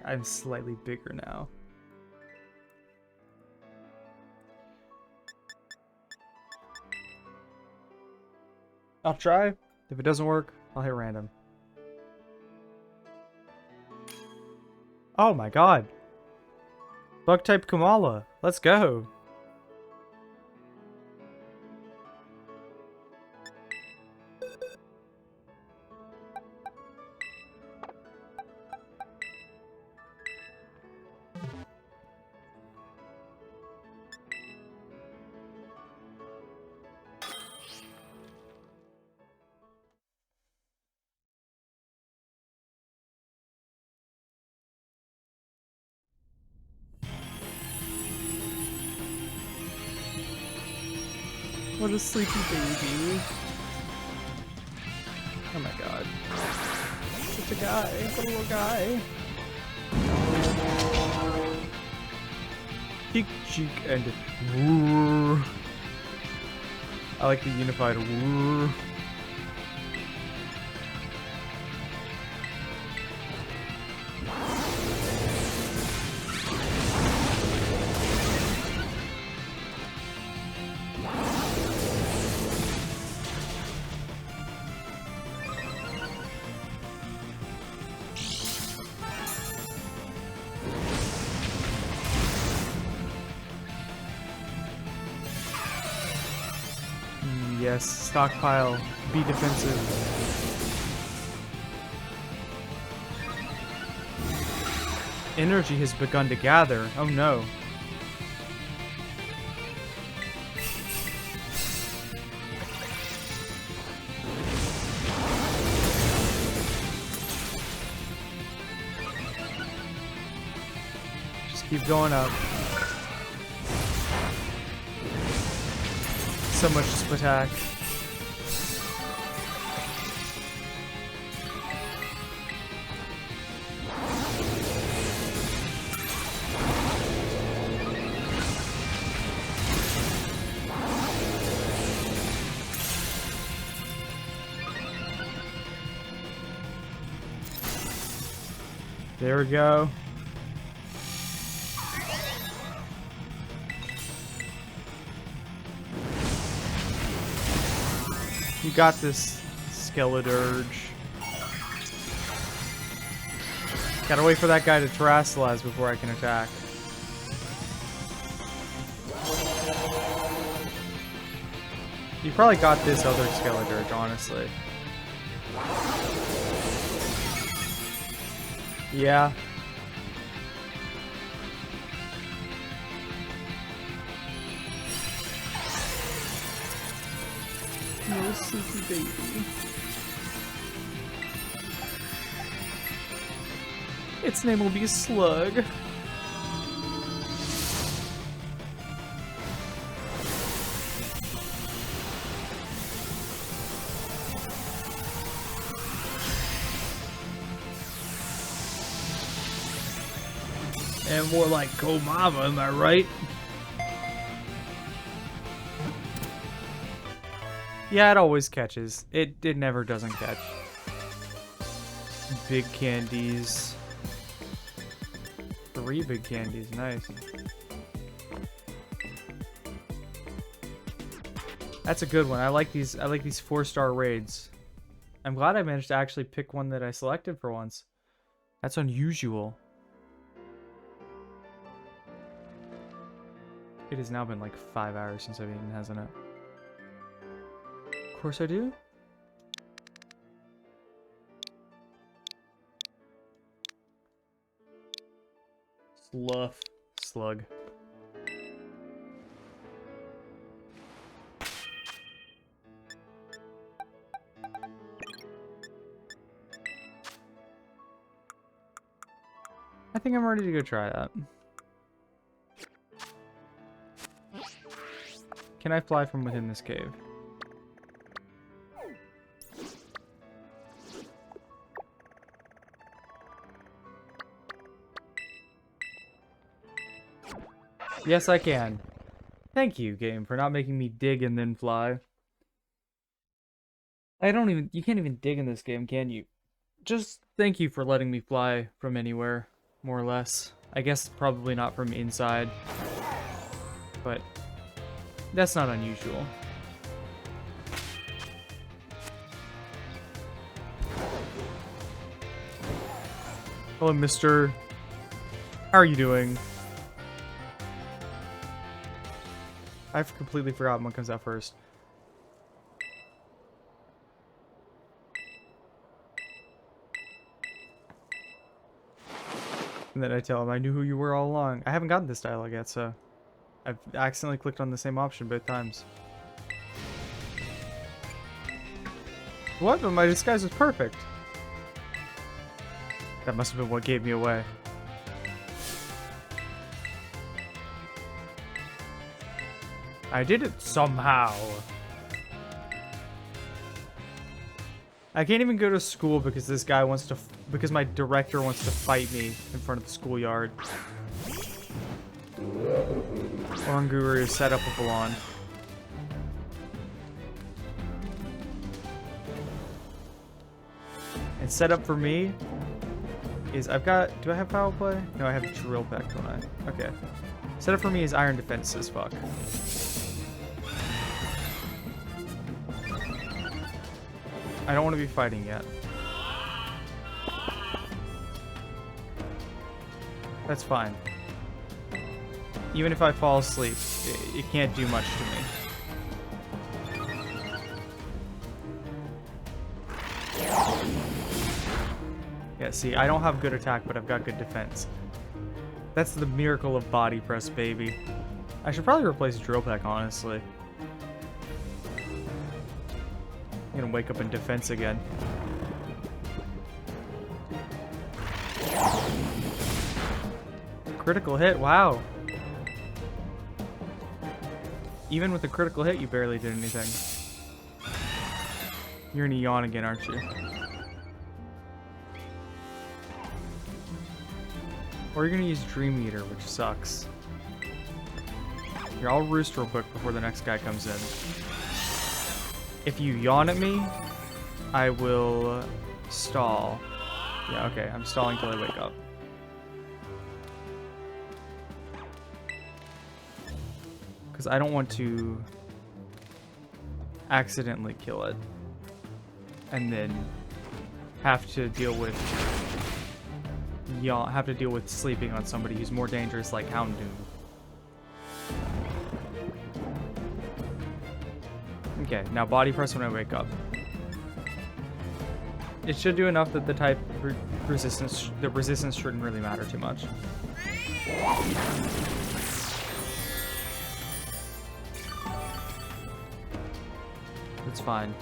I'm slightly bigger now. I'll try. If it doesn't work, I'll hit random. Oh my god. Bug type Kamala. Let's go. What a sleepy baby. Oh my god. Such a guy. What a little guy. Cheek, cheek, and woo. I like the unified woo. Yes, stockpile. Be defensive. Energy has begun to gather. Oh no. Just keep going up. So much to attack. There we go. You got this, Skeledirge. Gotta wait for that guy to terrasilize before I can attack. You probably got this other Skeledirge, honestly. Yeah. No sleepy baby. Its name will be Slug. And more like Komava, am I right? Yeah, it always catches. It never doesn't catch. Big candies. 3 big candies, nice. That's a good one. I like these 4-star raids. I'm glad I managed to actually pick one that I selected for once. That's unusual. It has now been like 5 hours since I've eaten, hasn't it? Of course I do. Sluff. Slug. I think I'm ready to go try that. Can I fly from within this cave? Yes, I can. Thank you, game, for not making me dig and then fly. You can't even dig in this game, can you? Just thank you for letting me fly from anywhere, more or less. I guess probably not from inside, but that's not unusual. Hello, mister. How are you doing? I've completely forgotten what comes out first. And then I tell him I knew who you were all along. I haven't gotten this dialogue yet, so I've accidentally clicked on the same option both times. What? But my disguise was perfect. That must have been what gave me away. I did it somehow. I can't even go to school because this guy wants to, because my director wants to fight me in front of the schoolyard. Oranguru is set up a blonde. And set up for me is do I have foul play? No, I have drill pack, don't I? Okay. Set up for me is iron defense as fuck. I don't want to be fighting yet. That's fine. Even if I fall asleep, it can't do much to me. Yeah, see, I don't have good attack, but I've got good defense. That's the miracle of body press, baby. I should probably replace drill pack, honestly. I'm gonna wake up in defense again. Critical hit, wow. Even with a critical hit, you barely did anything. You're gonna yawn again, aren't you? Or you're gonna use Dream Eater, which sucks. Here, I'll roost real quick before the next guy comes in. If you yawn at me, I will stall. Yeah, okay, I'm stalling till I wake up. Because I don't want to accidentally kill it. And then have to deal with sleeping on somebody who's more dangerous like Houndoom. Okay, now body press when I wake up. It should do enough that the resistance shouldn't really matter too much. It's fine.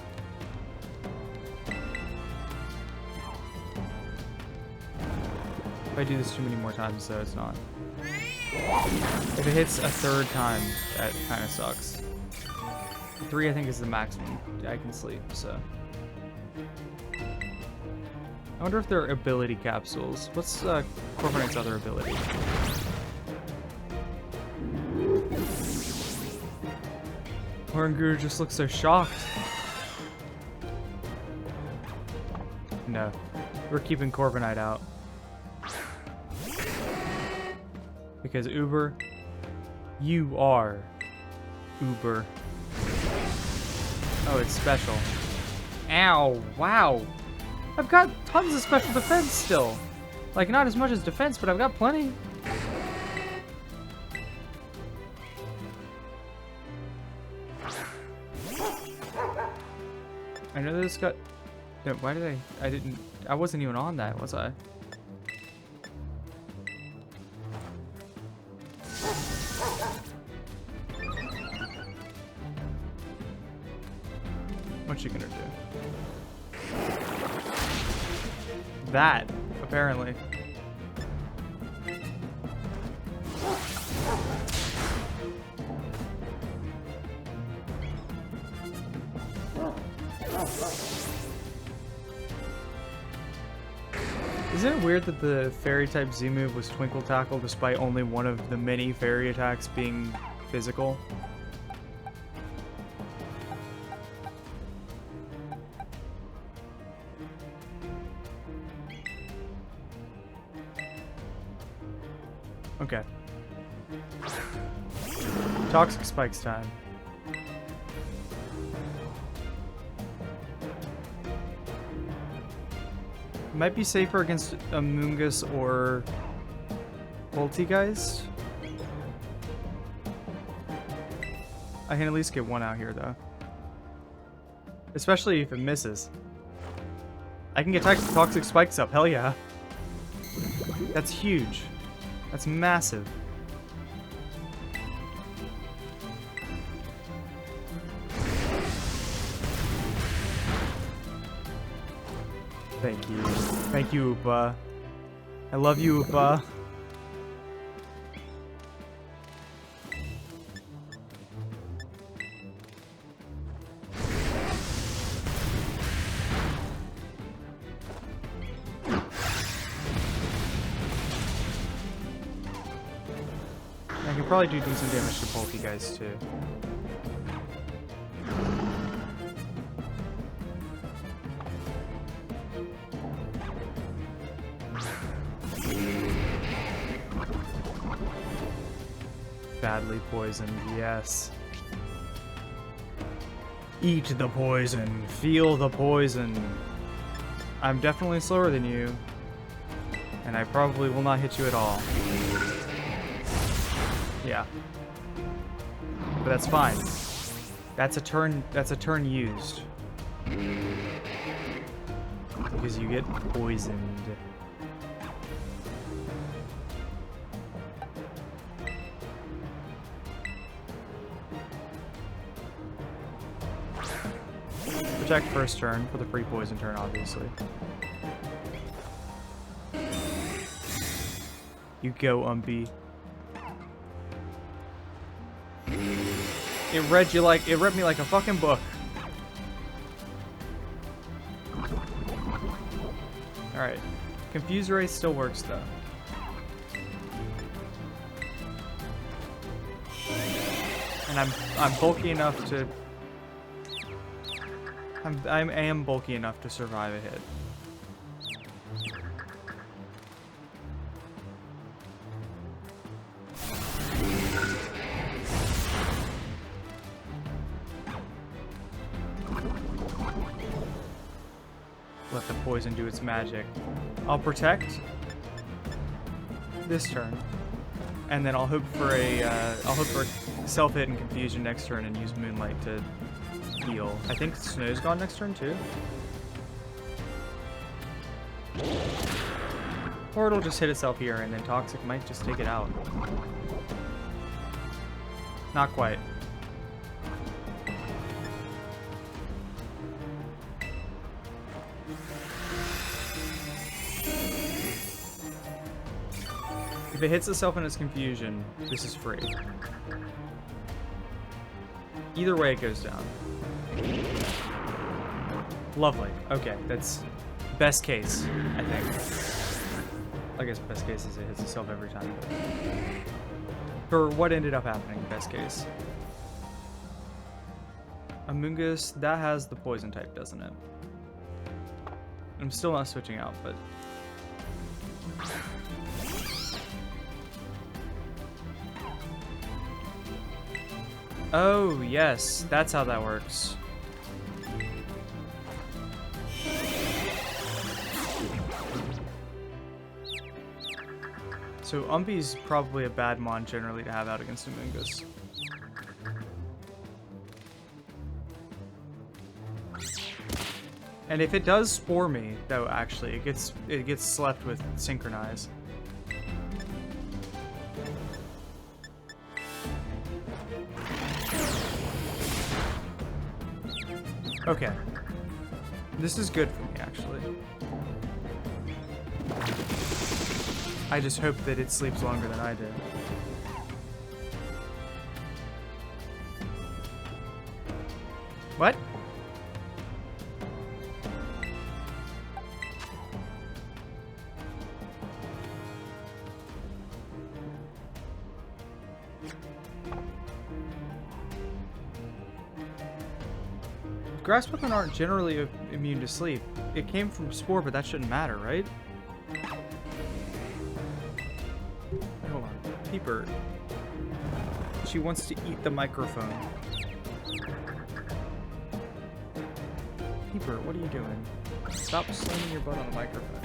If I do this too many more times, though, it's not. If it hits a third time, that kind of sucks. 3, I think, is the maximum I can sleep, so. I wonder if there are ability capsules. What's Corviknight's other ability? Oranguru just looks so shocked. No. We're keeping Corviknight out. Because Uber, you are Uber. Oh, it's special. Ow, wow. I've got tons of special defense still. Like, not as much as defense, but I've got plenty. I know this got... No, why did I wasn't even on that, was I? What's she gonna do? That, apparently. Isn't it weird that the fairy type Z move was Twinkle Tackle despite only one of the many fairy attacks being physical? Okay. Toxic Spikes time. Might be safer against Amoongus or Poltegeist. I can at least get one out here, though. Especially if it misses. I can get Toxic Spikes up, hell yeah. That's huge. That's massive. Thank you. Thank you, Upa. I love you, Upa. I can probably do decent damage to Poltegeist too. Badly poisoned, yes. Eat the poison, feel the poison. I'm definitely slower than you, and I probably will not hit you at all. Yeah. But that's fine. That's a turn used. Because you get poisoned. Protect first turn for the free poison turn, obviously. You go, Umpy. It read me like a fucking book. Alright. Confuse Ray still works though. And I'm bulky enough to I am bulky enough to survive a hit. Let the poison do its magic. I'll protect this turn, and then I'll hope for a self-hit and confusion next turn, and use Moonlight to heal. I think Snow's gone next turn too. Or it'll just hit itself here, and then Toxic might just take it out. Not quite. If it hits itself in its confusion, this is free. Either way, it goes down. Lovely. Okay, that's best case, I think. I guess best case is it hits itself every time. But for what ended up happening, best case. Amoongus, that has the poison type, doesn't it? I'm still not switching out, but... Oh, yes, that's how that works. So Umpy's probably a bad mon generally to have out against Amoongus. And if it does spore me, though, actually, it gets slept with Synchronize. Okay. This is good for me, actually. I just hope that it sleeps longer than I did. What? Grass Pokemon aren't generally immune to sleep. It came from Spore, but that shouldn't matter, right? Hold on. Peeper. She wants to eat the microphone. Peeper, what are you doing? Stop slamming your butt on the microphone.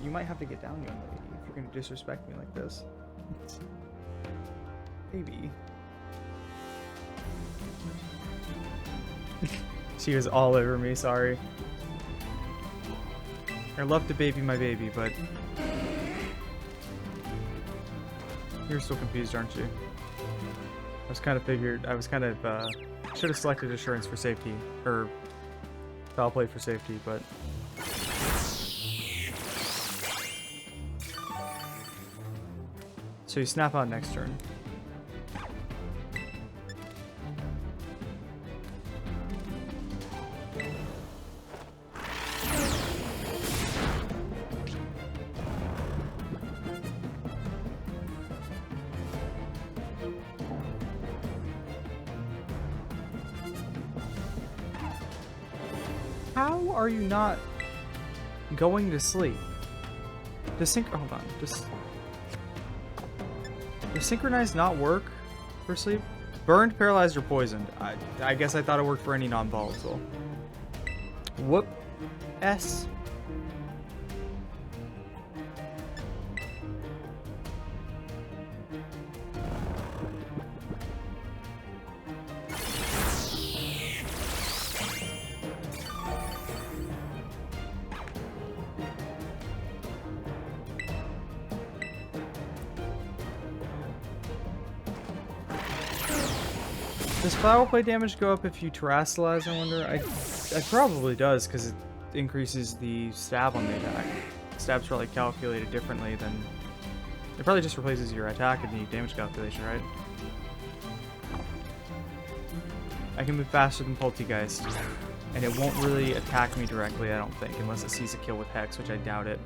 You might have to get down, young lady, if you're going to disrespect me like this. Baby. She was all over me, sorry. I love to baby my baby, but... You're still confused, aren't you? I was kind of should have selected Assurance for safety, or Foul Play for safety, but... So you snap out next turn. How are you not going to sleep? Hold on. Does Synchronize not work for sleep? Burned, paralyzed, or poisoned? I guess I thought it worked for any non-volatile. Whoop. S. Does Foul Play damage go up if you terrestrialize, I wonder? It probably does, because it increases the stab on the attack. Stab's probably calculated differently than... It probably just replaces your attack in the damage calculation, right? I can move faster than Poltergeist, and it won't really attack me directly, I don't think, unless it sees a kill with Hex, which I doubt it.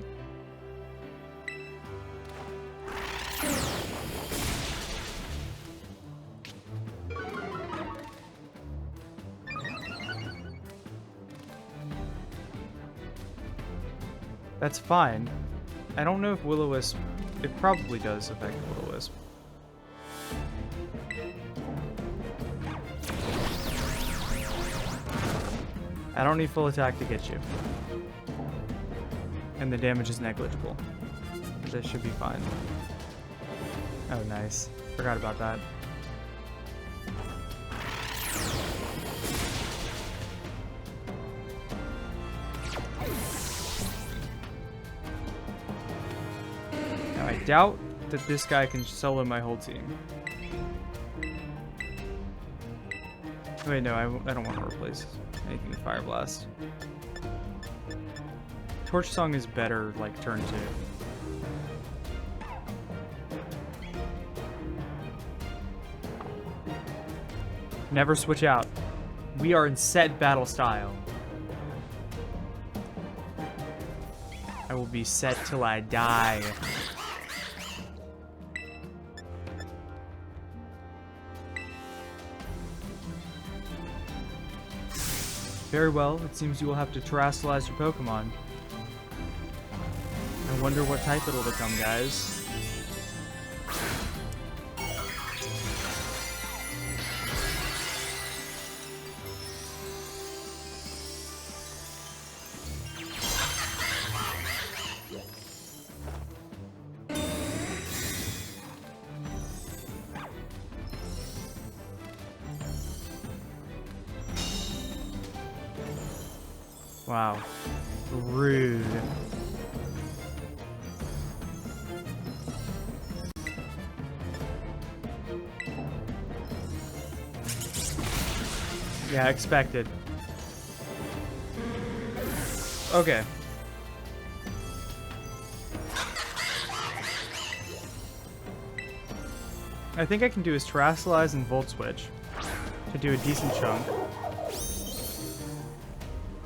That's fine. I don't know if Will-O-Wisp... It probably does affect Will-O-Wisp. I don't need full attack to get you. And the damage is negligible. This should be fine. Oh, nice. Forgot about that. I doubt that this guy can solo my whole team. Wait, no, I don't want to replace anything with Fire Blast. Torch Song is better, like, turn 2. Never switch out. We are in set battle style. I will be set till I die. Very well, it seems you will have to terrestrialize your Pokemon. I wonder what type it'll become, guys. Wow. Rude. Yeah, expected. Okay. I think I can do is terrestrialize and Volt Switch to do a decent chunk.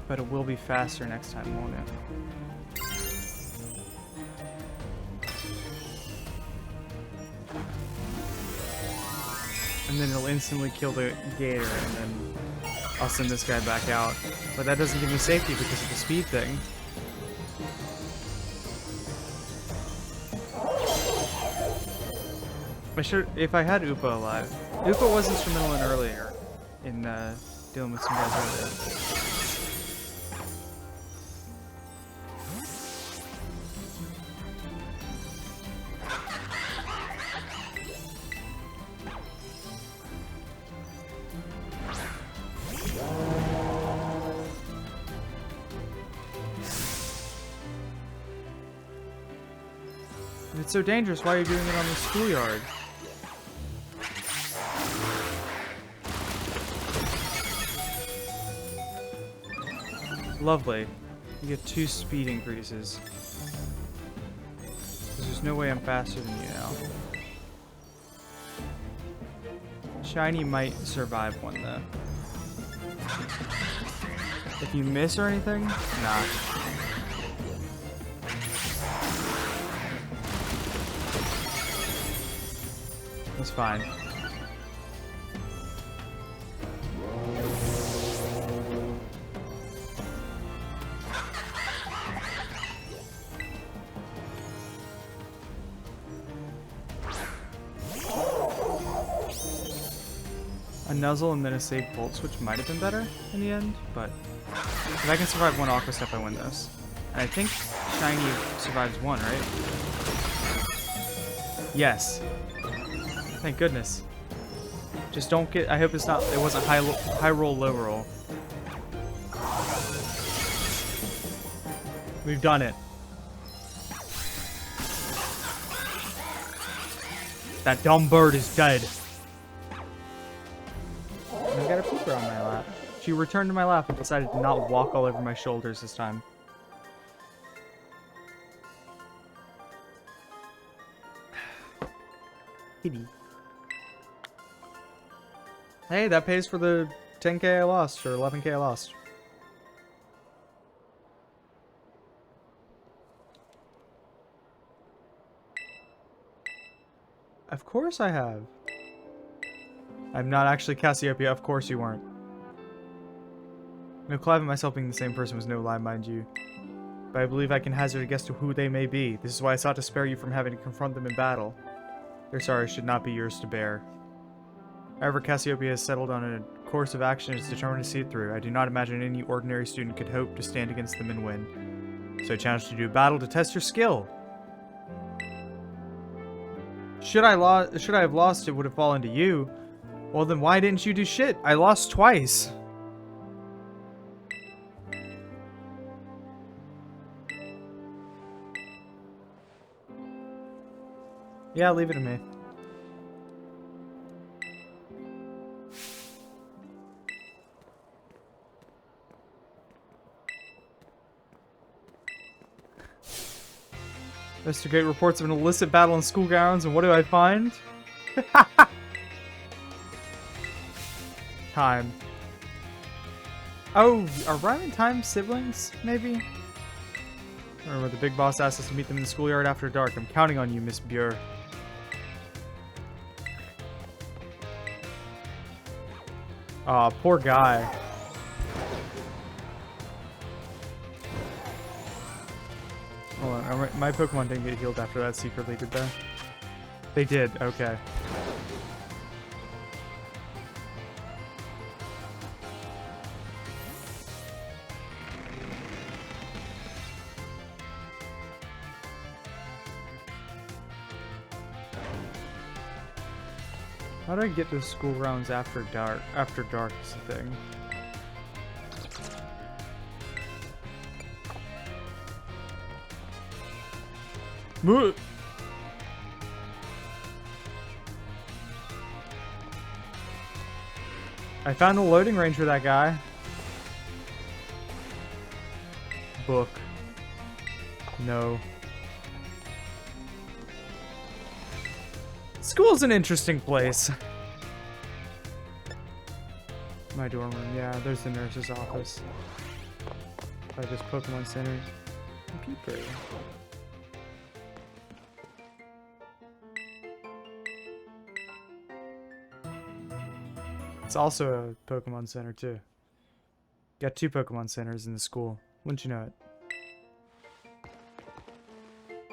But it will be faster next time, won't it? And then it'll instantly kill the gator, and then I'll send this guy back out. But that doesn't give me safety because of the speed thing. I should, if I had Upa alive. Upa was instrumental in earlier, in dealing with some guys earlier. If it's so dangerous, why are you doing it on the schoolyard? Lovely. You get 2 speed increases. 'Cause there's no way I'm faster than you now. Shiny might survive one though. If you miss or anything, nah. That's fine. A nuzzle and then a save bolt switch might have been better in the end, but if I can survive 1 Aqua Step, I win this. And I think Shiny survives 1, right? Yes. Thank goodness. Just don't get. I hope it's not. It wasn't high roll, low roll. We've done it. That dumb bird is dead. And I got a pooper on my lap. She returned to my lap and decided to not walk all over my shoulders this time. Kitty. Hey, that pays for the 10k I lost, or 11k I lost. Of course I have. I'm not actually Cassiopeia, of course you weren't. No, Clive and myself being the same person was no lie, mind you. But I believe I can hazard a guess to who they may be. This is why I sought to spare you from having to confront them in battle. Their sorrow should not be yours to bear. However, Cassiopeia has settled on a course of action and is determined to see it through. I do not imagine any ordinary student could hope to stand against them and win. So I challenge you to do a battle to test your skill. Should I have lost, it would have fallen to you. Well then why didn't you do shit? I lost twice. Yeah, leave it to me. Investigate reports of an illicit battle in school grounds, and what do I find? Time. Oh, are Rhyme and Time siblings, maybe? Remember, the big boss asked us to meet them in the schoolyard after dark. I'm counting on you, Miss Buer. Aw, poor guy. Hold on, my Pokemon didn't get healed after that secretly, did they? They did, okay. How do I get to school grounds after dark? After dark is the thing. Move. I found the loading range for that guy. Book. No. School's an interesting place. My dorm room, yeah, there's the nurse's office. By this Pokemon Center. Computer. It's also a Pokemon Center, too. Got 2 Pokemon Centers in the school. Wouldn't you know it?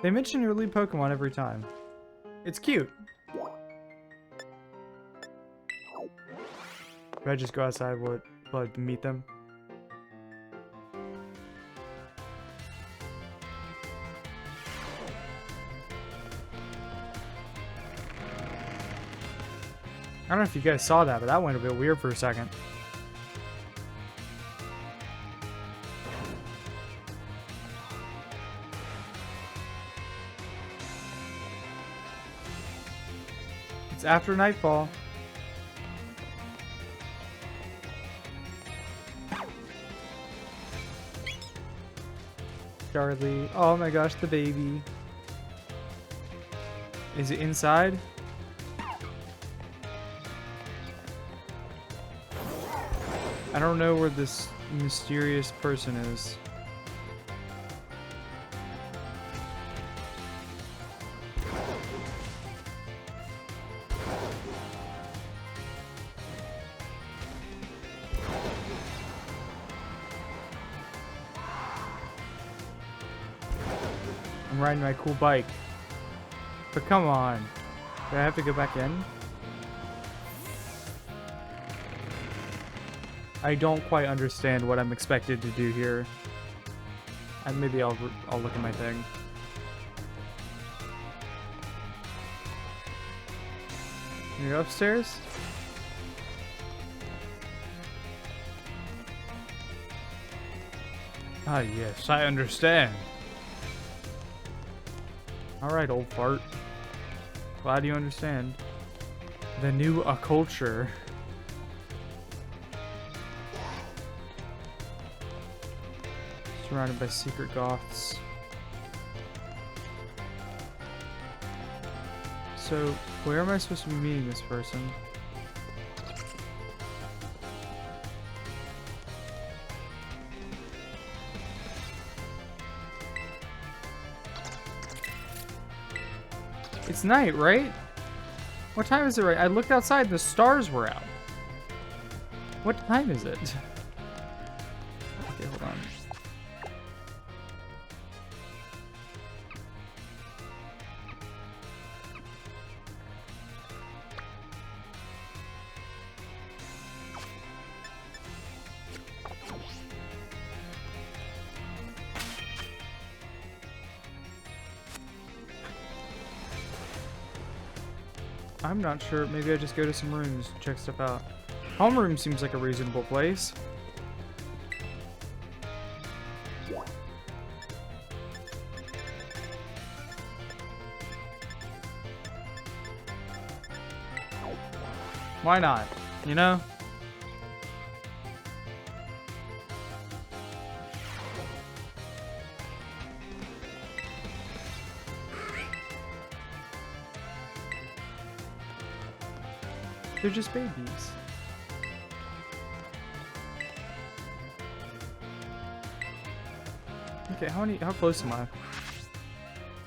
They mention your lead Pokemon every time. It's cute. If I just go outside, will I meet them? I don't know if you guys saw that, but that went a bit weird for a second. It's after nightfall. Charlie. Oh my gosh, the baby. Is it inside? I don't know where this mysterious person is. I'm riding my cool bike. But come on. Do I have to go back in? I don't quite understand what I'm expected to do here. And maybe I'll look at my thing. You're upstairs? Ah, yes, I understand. Alright, old fart. Glad you understand. The new culture. Surrounded by secret goths. So, where am I supposed to be meeting this person? It's night, right? What time is it right? I looked outside, the stars were out. What time is it? Okay, hold on. I'm not sure. Maybe I just go to some rooms, check stuff out. Homeroom seems like a reasonable place. Why not? You know? They're just babies. Okay, how close am I?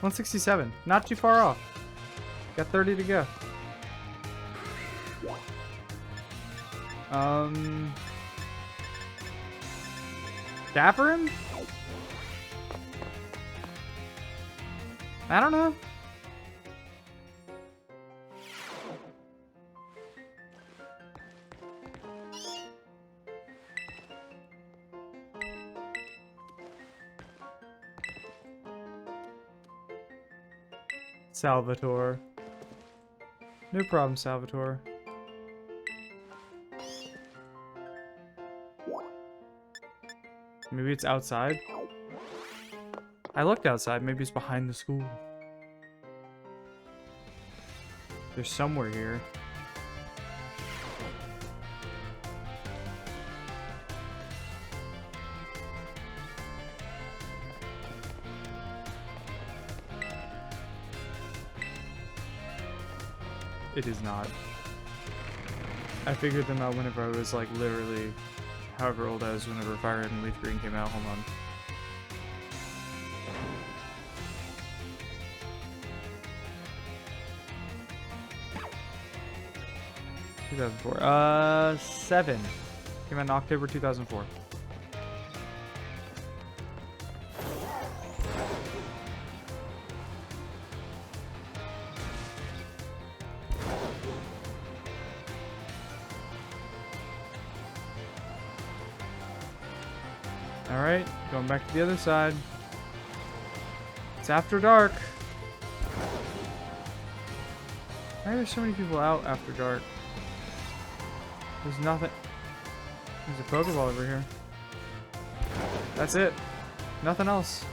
167. Not too far off. Got 30 to go. Dapper him? I don't know. Salvatore. No problem, Salvatore. Maybe it's outside? I looked outside. Maybe it's behind the school. There's somewhere here. It is not. I figured them out whenever I was like literally however old I was whenever Fire Red and Leaf Green came out. Hold on. 2004. 7. Came out in October 2004. Alright, going back to the other side. It's after dark. Why are there so many people out after dark? There's nothing. There's a Pokeball over here. That's it. Nothing else.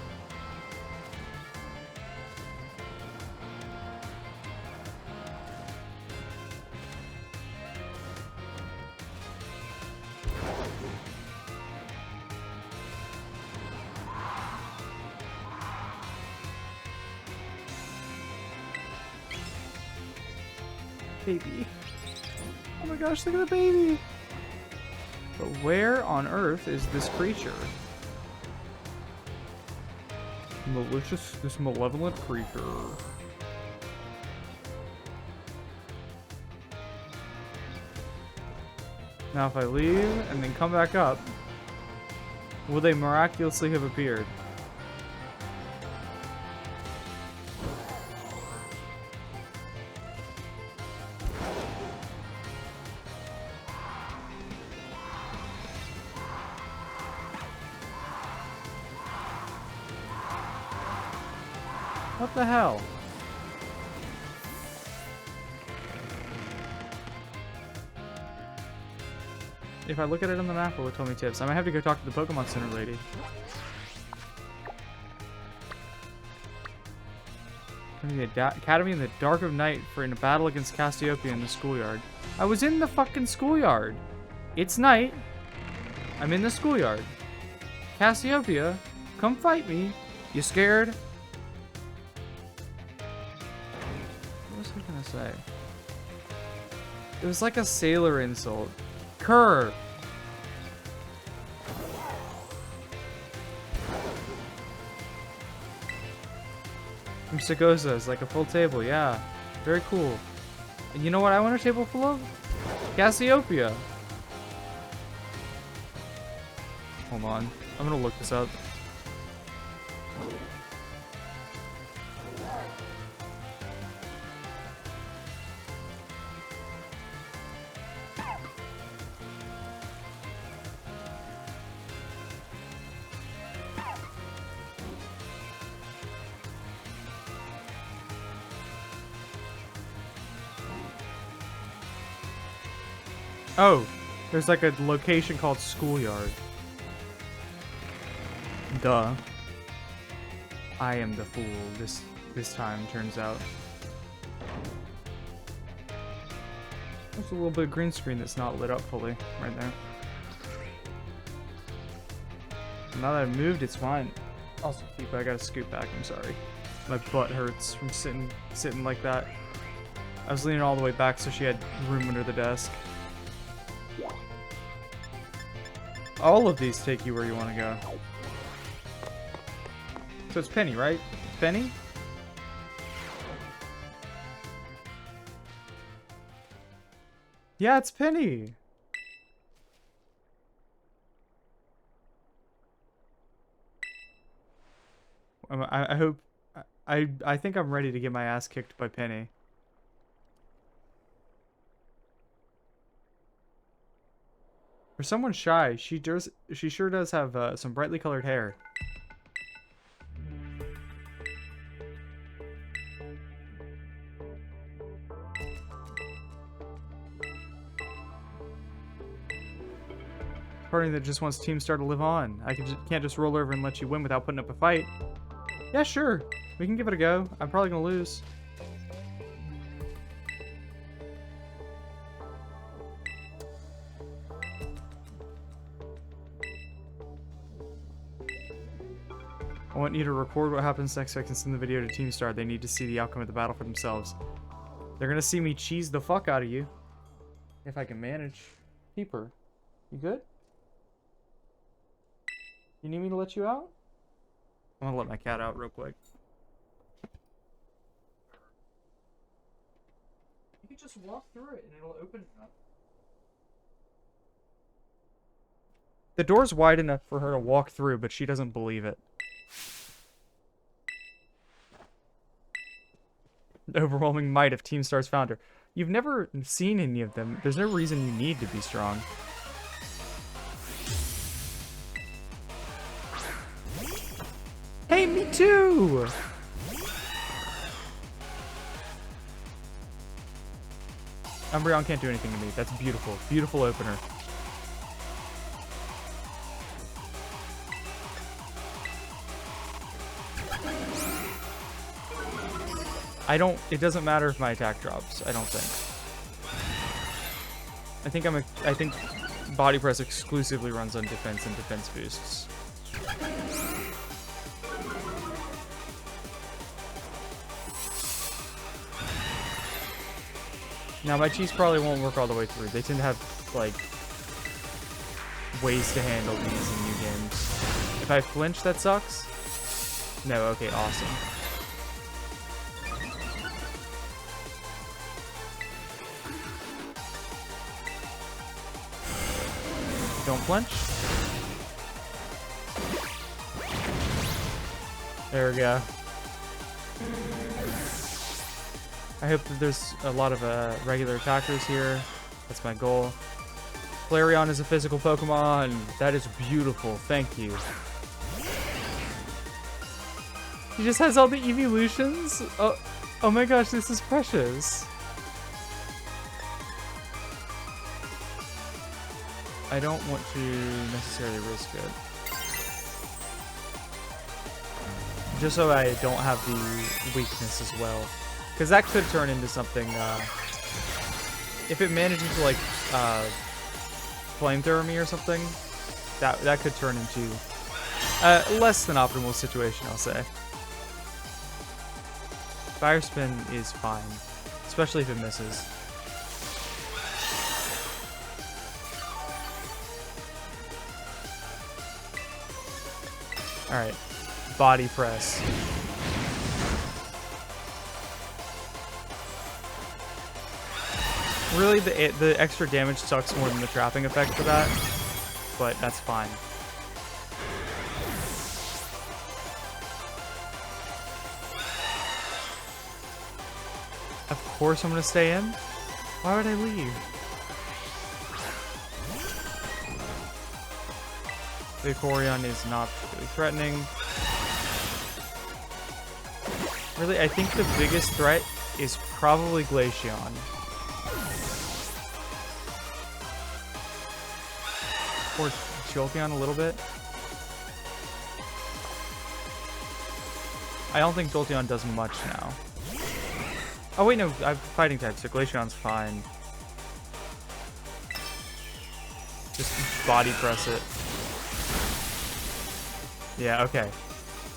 Baby. Oh my gosh, look at the baby. But where on earth is this creature? This malevolent creature. Now if I leave and then come back up, will they miraculously have appeared? What the hell? If I look at it on the map, will it tell me tips? I might have to go talk to the Pokemon Center lady. Academy in the dark of night for in a battle against Cassiopeia in the schoolyard. I was in the fucking schoolyard. It's night. I'm in the schoolyard. Cassiopeia, come fight me. You scared? What was I gonna say? It was like a sailor insult. Kerr! From Sagosa is like a full table, yeah. Very cool. And you know what I want a table full of? Cassiopeia. Hold on. I'm gonna look this up. Oh, there's like a location called Schoolyard. Duh. I am the fool this time, turns out. There's a little bit of green screen that's not lit up fully right there. Now that I've moved, it's fine. Also, people, I gotta scoot back, I'm sorry. My butt hurts from sitting like that. I was leaning all the way back so she had room under the desk. All of these take you where you want to go. So it's Penny, right? Penny? Yeah, it's Penny. I hope... I think I'm ready to get my ass kicked by Penny. For someone shy, she sure does have some brightly colored hair. Party that just wants Team Star to live on. Can't just roll over and let you win without putting up a fight. Yeah, sure. We can give it a go. I'm probably gonna lose. I want you to record what happens next week and send the video to Team Star. They need to see the outcome of the battle for themselves. They're gonna see me cheese the fuck out of you. If I can manage. Peeper, you good? You need me to let you out? I'm gonna let my cat out real quick. You can just walk through it and it'll open it up. The door's wide enough for her to walk through, but she doesn't believe it. The overwhelming might of Team Star's founder. You've never seen any of them. There's no reason you need to be strong. Hey, me too! Umbreon can't do anything to me. That's beautiful. Beautiful opener. It doesn't matter if my attack drops, I don't think. I think Body Press exclusively runs on defense and defense boosts. Now, my cheese probably won't work all the way through. They tend to have, like, ways to handle these in new games. If I flinch, that sucks? No, okay, awesome. Don't flinch. There we go. I hope that there's a lot of regular attackers here. That's my goal. Flareon is a physical Pokemon. That is beautiful. Thank you. He just has all the evolutions? Oh my gosh, this is precious. I don't want to necessarily risk it. Just so I don't have the weakness as well. Because that could turn into something, if it manages to, like, flamethrower me or something, that could turn into a less than optimal situation, I'll say. Fire Spin is fine, especially if it misses. Alright, Body Press. Really, the extra damage sucks more than the trapping effect for that, but that's fine. Of course I'm gonna stay in. Why would I leave? Vaporeon is not particularly threatening. Really, I think the biggest threat is probably Glaceon. Or Jolteon a little bit. I don't think Jolteon does much now. Oh wait, no, I have fighting types, so Glaceon's fine. Just Body Press it. Yeah, okay.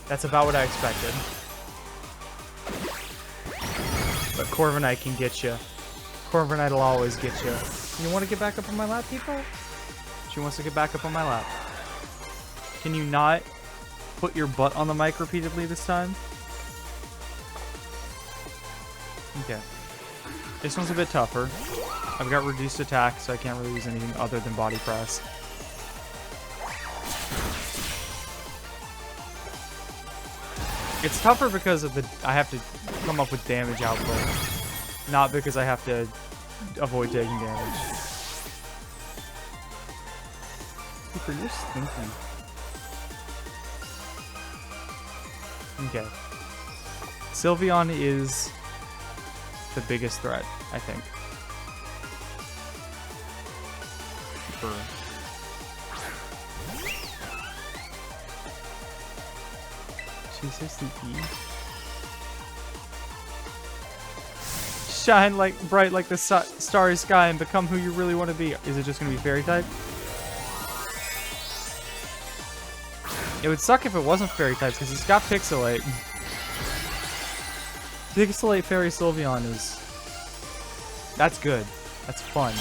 That's about what I expected. But Corviknight can get you. Corviknight will always get you. You want to get back up on my lap, people? She wants to get back up on my lap. Can you not put your butt on the mic repeatedly this time? Okay. This one's a bit tougher. I've got reduced attack, so I can't really use anything other than Body Press. It's tougher because of I have to come up with damage output, not because I have to avoid taking damage. Super, you're stinky. Okay. Sylveon is the biggest threat, I think. Super. She's so sleepy. Shine like bright like the starry sky and become who you really want to be. Is it just going to be fairy type? It would suck if it wasn't fairy types because it's got Pixelate. Pixelate Fairy Sylveon is... That's good. That's fun.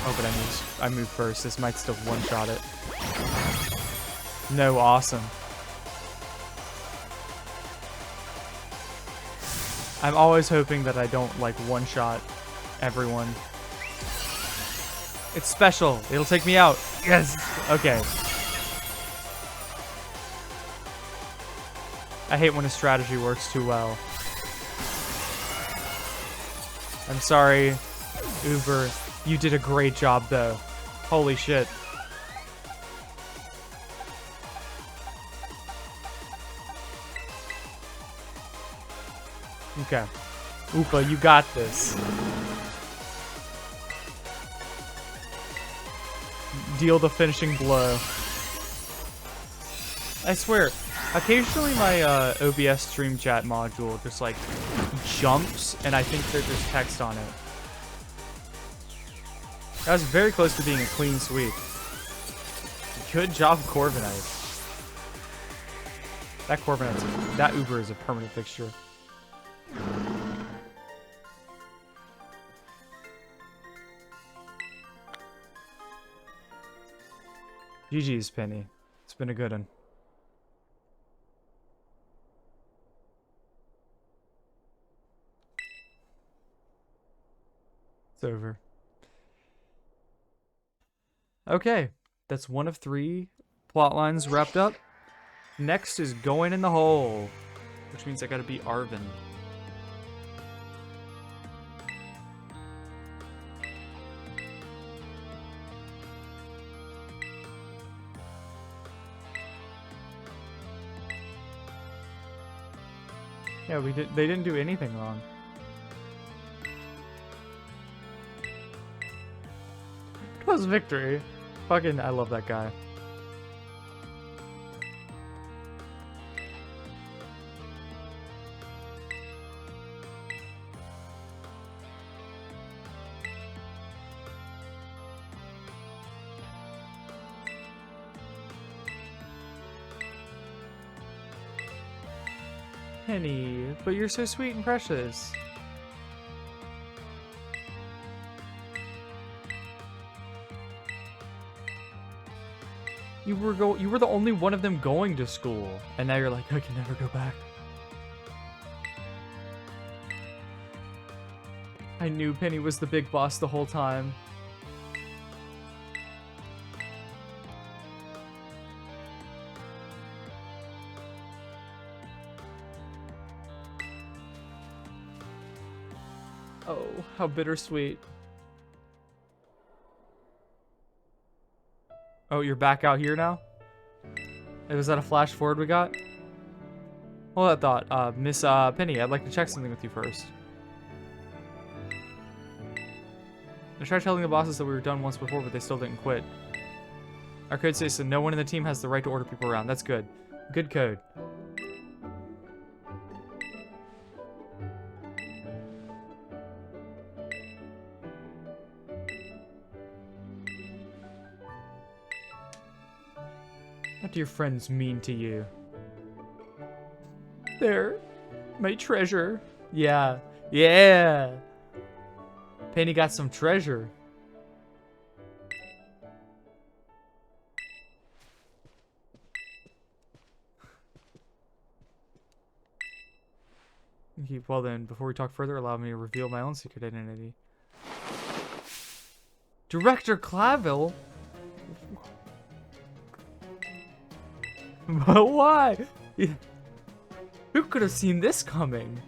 Oh, but I moved first. This might still one-shot it. No, awesome. I'm always hoping that I don't, like, one-shot everyone. It's special. It'll take me out. Yes. Okay. I hate when a strategy works too well. I'm sorry, Uber. You did a great job, though. Holy shit. Okay. Oopa, you got this. Deal the finishing blow. I swear, occasionally my OBS stream chat module just like jumps and I think that there's text on it. That was very close to being a clean sweep. Good job, Corviknight. That Uber is a permanent fixture. GG's, Penny. It's been a good one. It's over. Okay, that's one of 3 plot lines wrapped up. Next is going in the hole, which means I gotta beat Arvin. Yeah, they didn't do anything wrong. It was victory. Fucking, I love that guy. Penny, but you're so sweet and precious. You were the only one of them going to school, and now you're like, I can never go back. I knew Penny was the big boss the whole time. Oh, how bittersweet. Oh, you're back out here now? Was that a flash forward we got? Hold that thought. Miss Penny, I'd like to check something with you first. I tried telling the bosses that we were done once before, but they still didn't quit. Our code says that no one in the team has the right to order people around. That's good. Good code. What do your friends mean to you? They're my treasure. Yeah. Yeah. Penny got some treasure. Well then, before we talk further, allow me to reveal my own secret identity. Director Clavel? But why? Who could have seen this coming?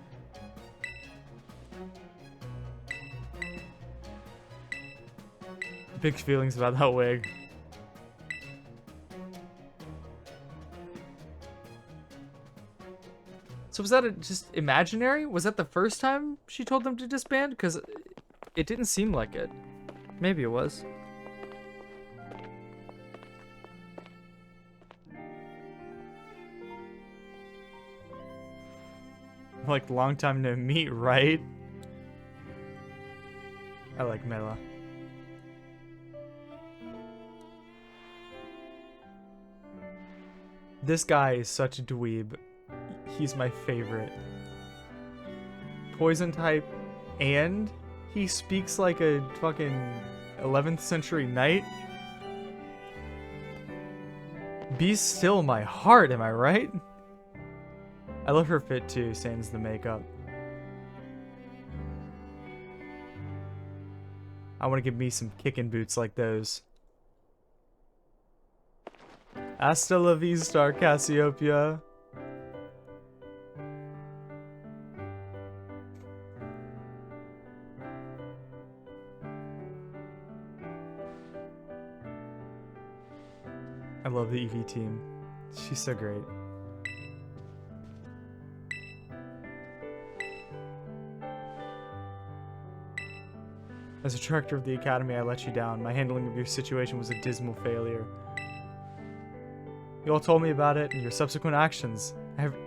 Big feelings about that wig. So was that just imaginary? Was that the first time she told them to disband? Because it didn't seem like it. Maybe it was. Like, long time no meet, right? I like Mela. This guy is such a dweeb. He's my favorite. Poison type, and he speaks like a fucking 11th century knight. Be still my heart, am I right? I love her fit too, sans the makeup. I want to give me some kicking boots like those. Hasta la vista, Cassiopeia. I love the EV team. She's so great. As a director of the academy, I let you down. My handling of your situation was a dismal failure. You all told me about it and your subsequent actions.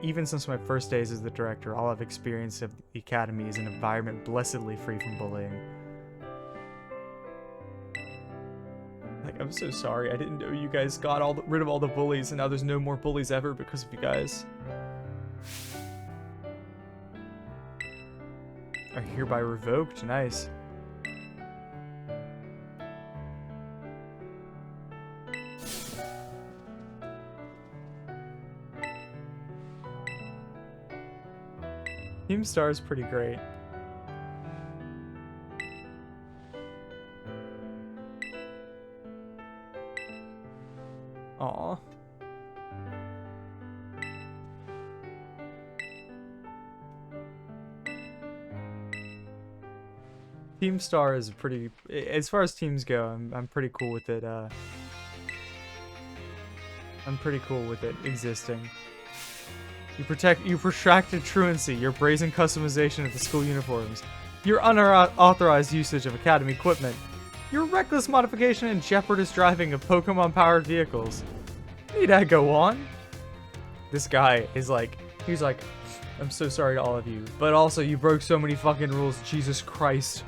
Even since my first days as the director, all I've experienced of the academy is an environment blessedly free from bullying. Like, I'm so sorry. I didn't know you guys got rid of all the bullies, and now there's no more bullies ever because of you guys. Are hereby revoked. Nice. Team Star is pretty great. Aw. Team Star is pretty, as far as teams go, I'm pretty cool with it. I'm pretty cool with it existing. You protracted truancy, your brazen customization of the school uniforms, your unauthorized usage of academy equipment, your reckless modification and jeopardous driving of Pokemon-powered vehicles. Need I go on? This guy is like, he's like, I'm so sorry to all of you, but also you broke so many fucking rules, Jesus Christ.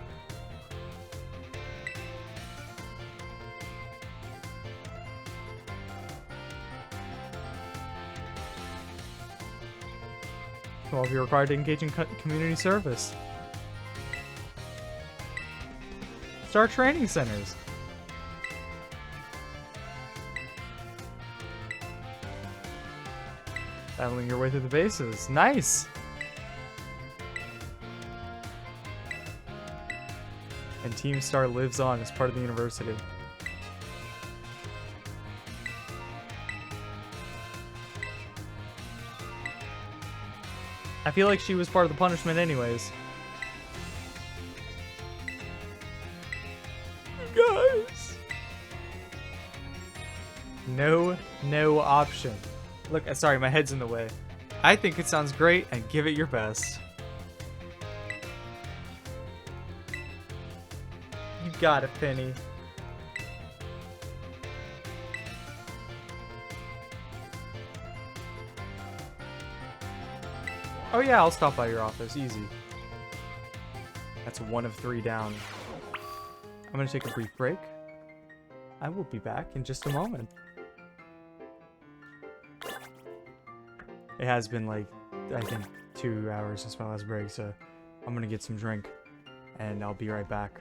Well, if you're required to engage in community service. Start training centers. Battling your way through the bases. Nice! And Team Star lives on as part of the university. I feel like she was part of the punishment anyways. Guys! No option. Look, sorry, my head's in the way. I think it sounds great, and give it your best. You got it, Penny. Oh yeah, I'll stop by your office. Easy. That's 1 of 3 down. I'm gonna take a brief break. I will be back in just a moment. It has been like, I think, 2 hours since my last break, so I'm gonna get some drink, and I'll be right back.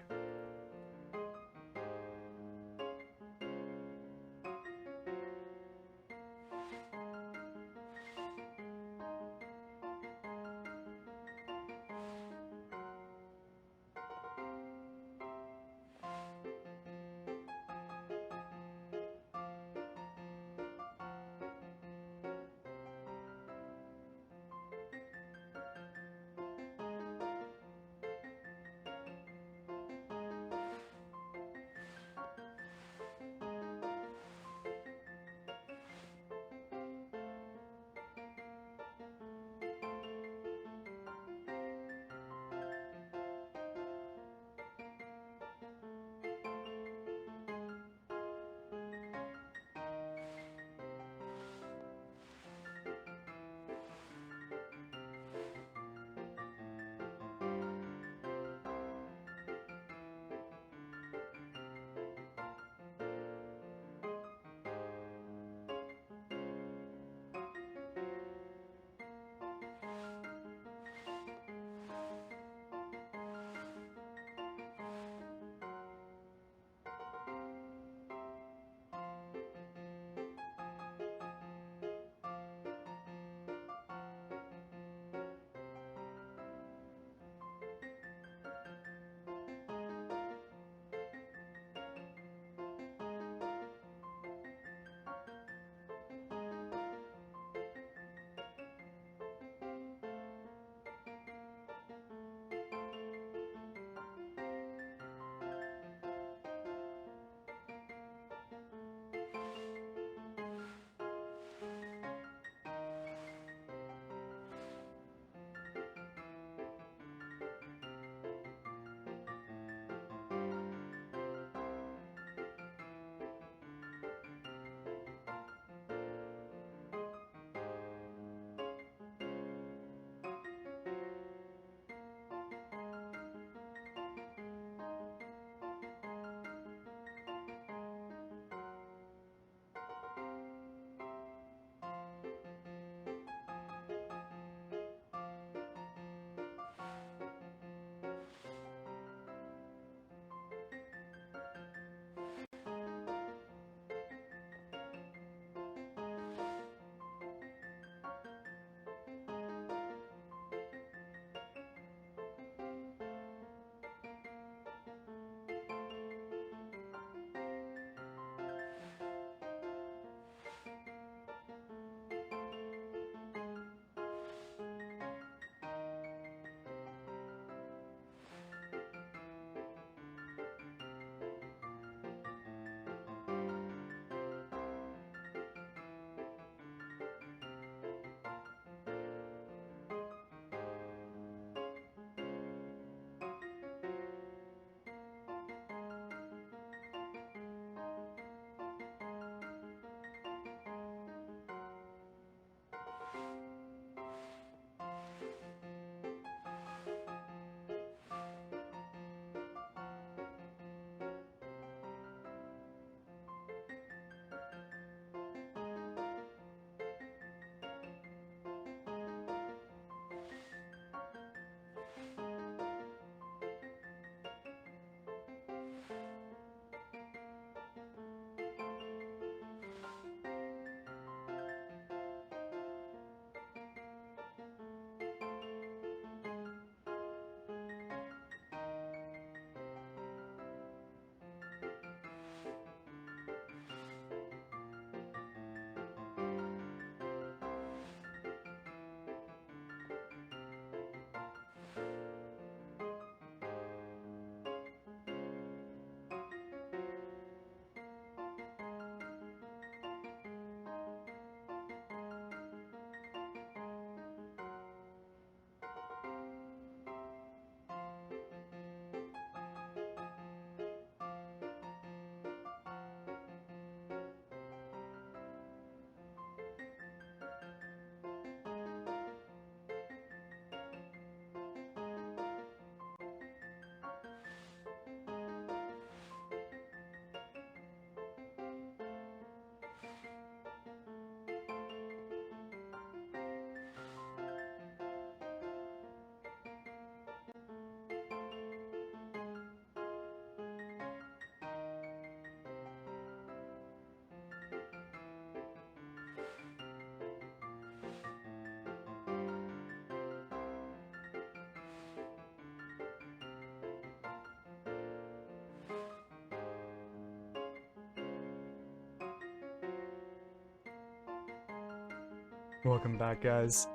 Welcome back, guys.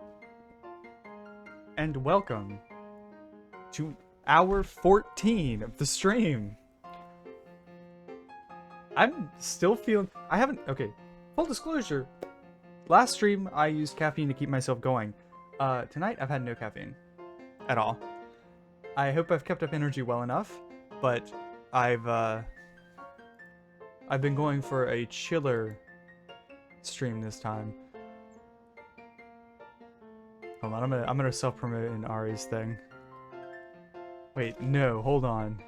And welcome to hour 14 of the stream. I'm still feeling... Okay, full disclosure. Last stream, I used caffeine to keep myself going. Tonight, I've had no caffeine. At all. I hope I've kept up energy well enough, but I've been going for a chiller stream this time. Hold on, I'm gonna self-promote in Ari's thing. Wait, no, hold on.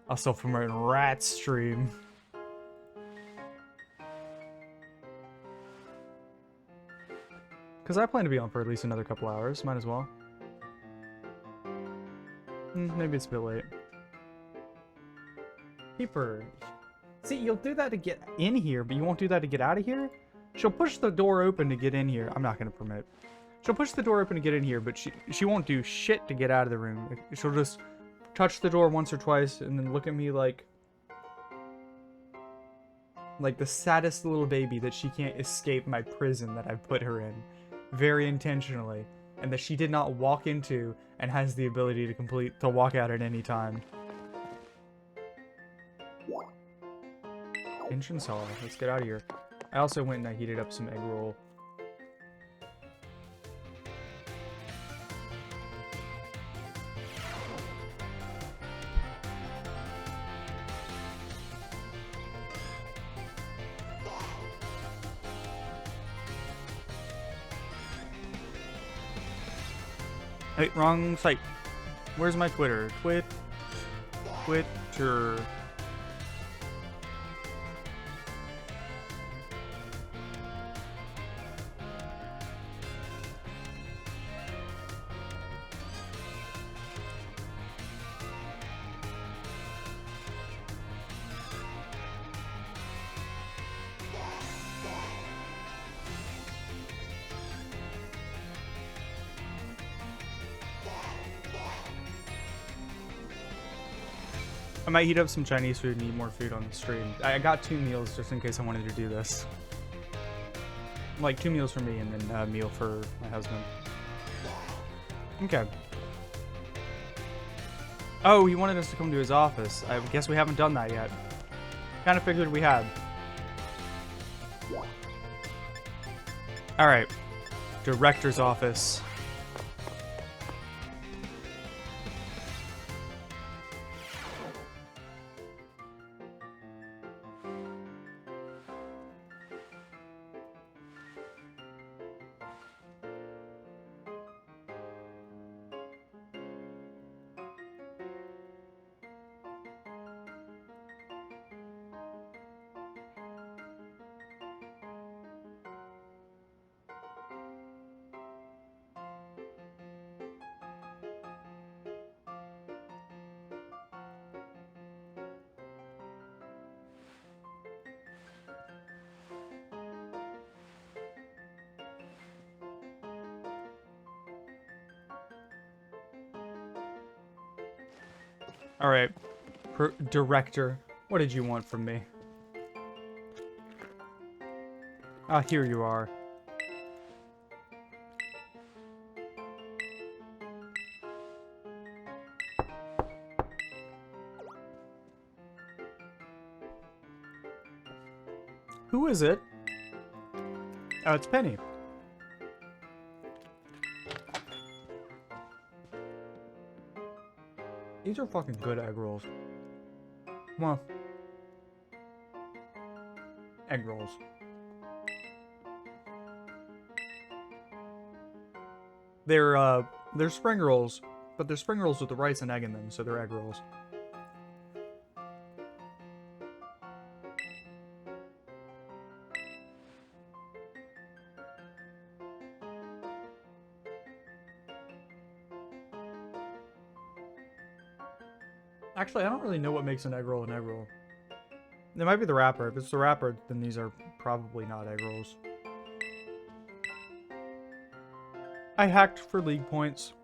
I'll self-promote in Rat's stream. Because I plan to be on for at least another couple hours, might as well. Maybe it's a bit late. Keeper. See, you'll do that to get in here, but you won't do that to get out of here? She'll push the door open to get in here. I'm not gonna promote. She'll push the door open to get in here, but she won't do shit to get out of the room. She'll just touch the door once or twice and then look at me like the saddest little baby that she can't escape my prison that I've put her in. Very intentionally. And that she did not walk into and has the ability to walk out at any time. Entrance hall. Let's get out of here. I also went and I heated up some egg roll. Hey, wrong site. Where's my Twitter? Twitter. I might heat up some Chinese food and eat more food on the stream. I got 2 meals just in case I wanted to do this. Like 2 meals for me and then a meal for my husband. Okay. Oh, he wanted us to come to his office. I guess we haven't done that yet. Kind of figured we had. Alright. Director's office. Alright. Director, what did you want from me? Ah, here you are. Who is it? Oh, it's Penny. These are fucking good egg rolls. Come on. Egg rolls. They're spring rolls, but they're spring rolls with the rice and egg in them, so they're egg rolls. Actually, I don't really know what makes an egg roll an egg roll. It might be the wrapper. If it's the wrapper, then these are probably not egg rolls. I hacked for league points.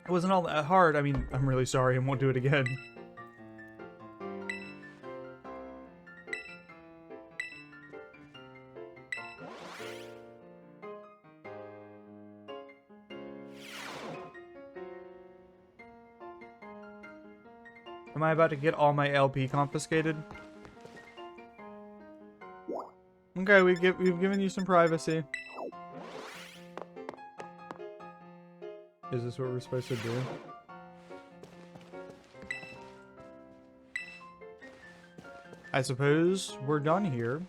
It wasn't all that hard. I mean, I'm really sorry. I won't do it again. Am I about to get all my LP confiscated? Okay, we've given you some privacy. Is this what we're supposed to do? I suppose we're done here.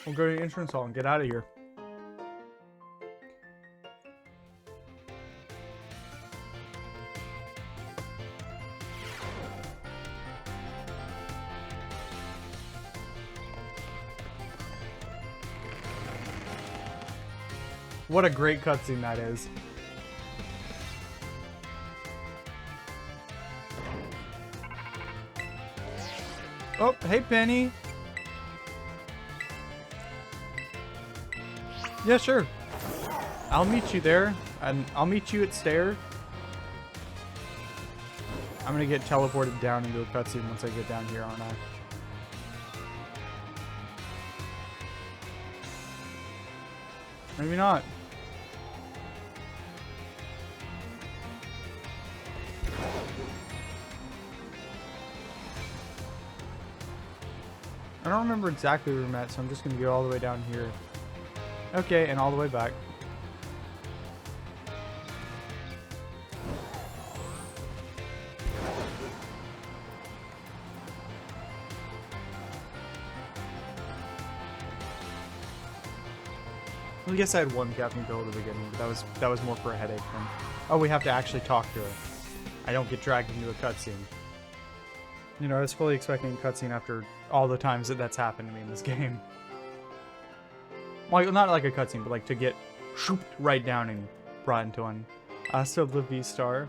We'll go to the entrance hall and get out of here. What a great cutscene that is. Oh, hey Penny. Yeah, sure. I'll meet you there, and I'll meet you at stair. I'm gonna get teleported down into a cutscene once I get down here, aren't I? Maybe not. I don't remember exactly where we met, so I'm just gonna go all the way down here. Okay, and all the way back. I guess I had one Captain Pill at the beginning, but that was more for a headache than... Oh, we have to actually talk to her. I don't get dragged into a cutscene. You know, I was fully expecting a cutscene after all the times that that's happened to me in this game. Well, not like a cutscene, but like to get shooped right down and brought into one. So the V-Star.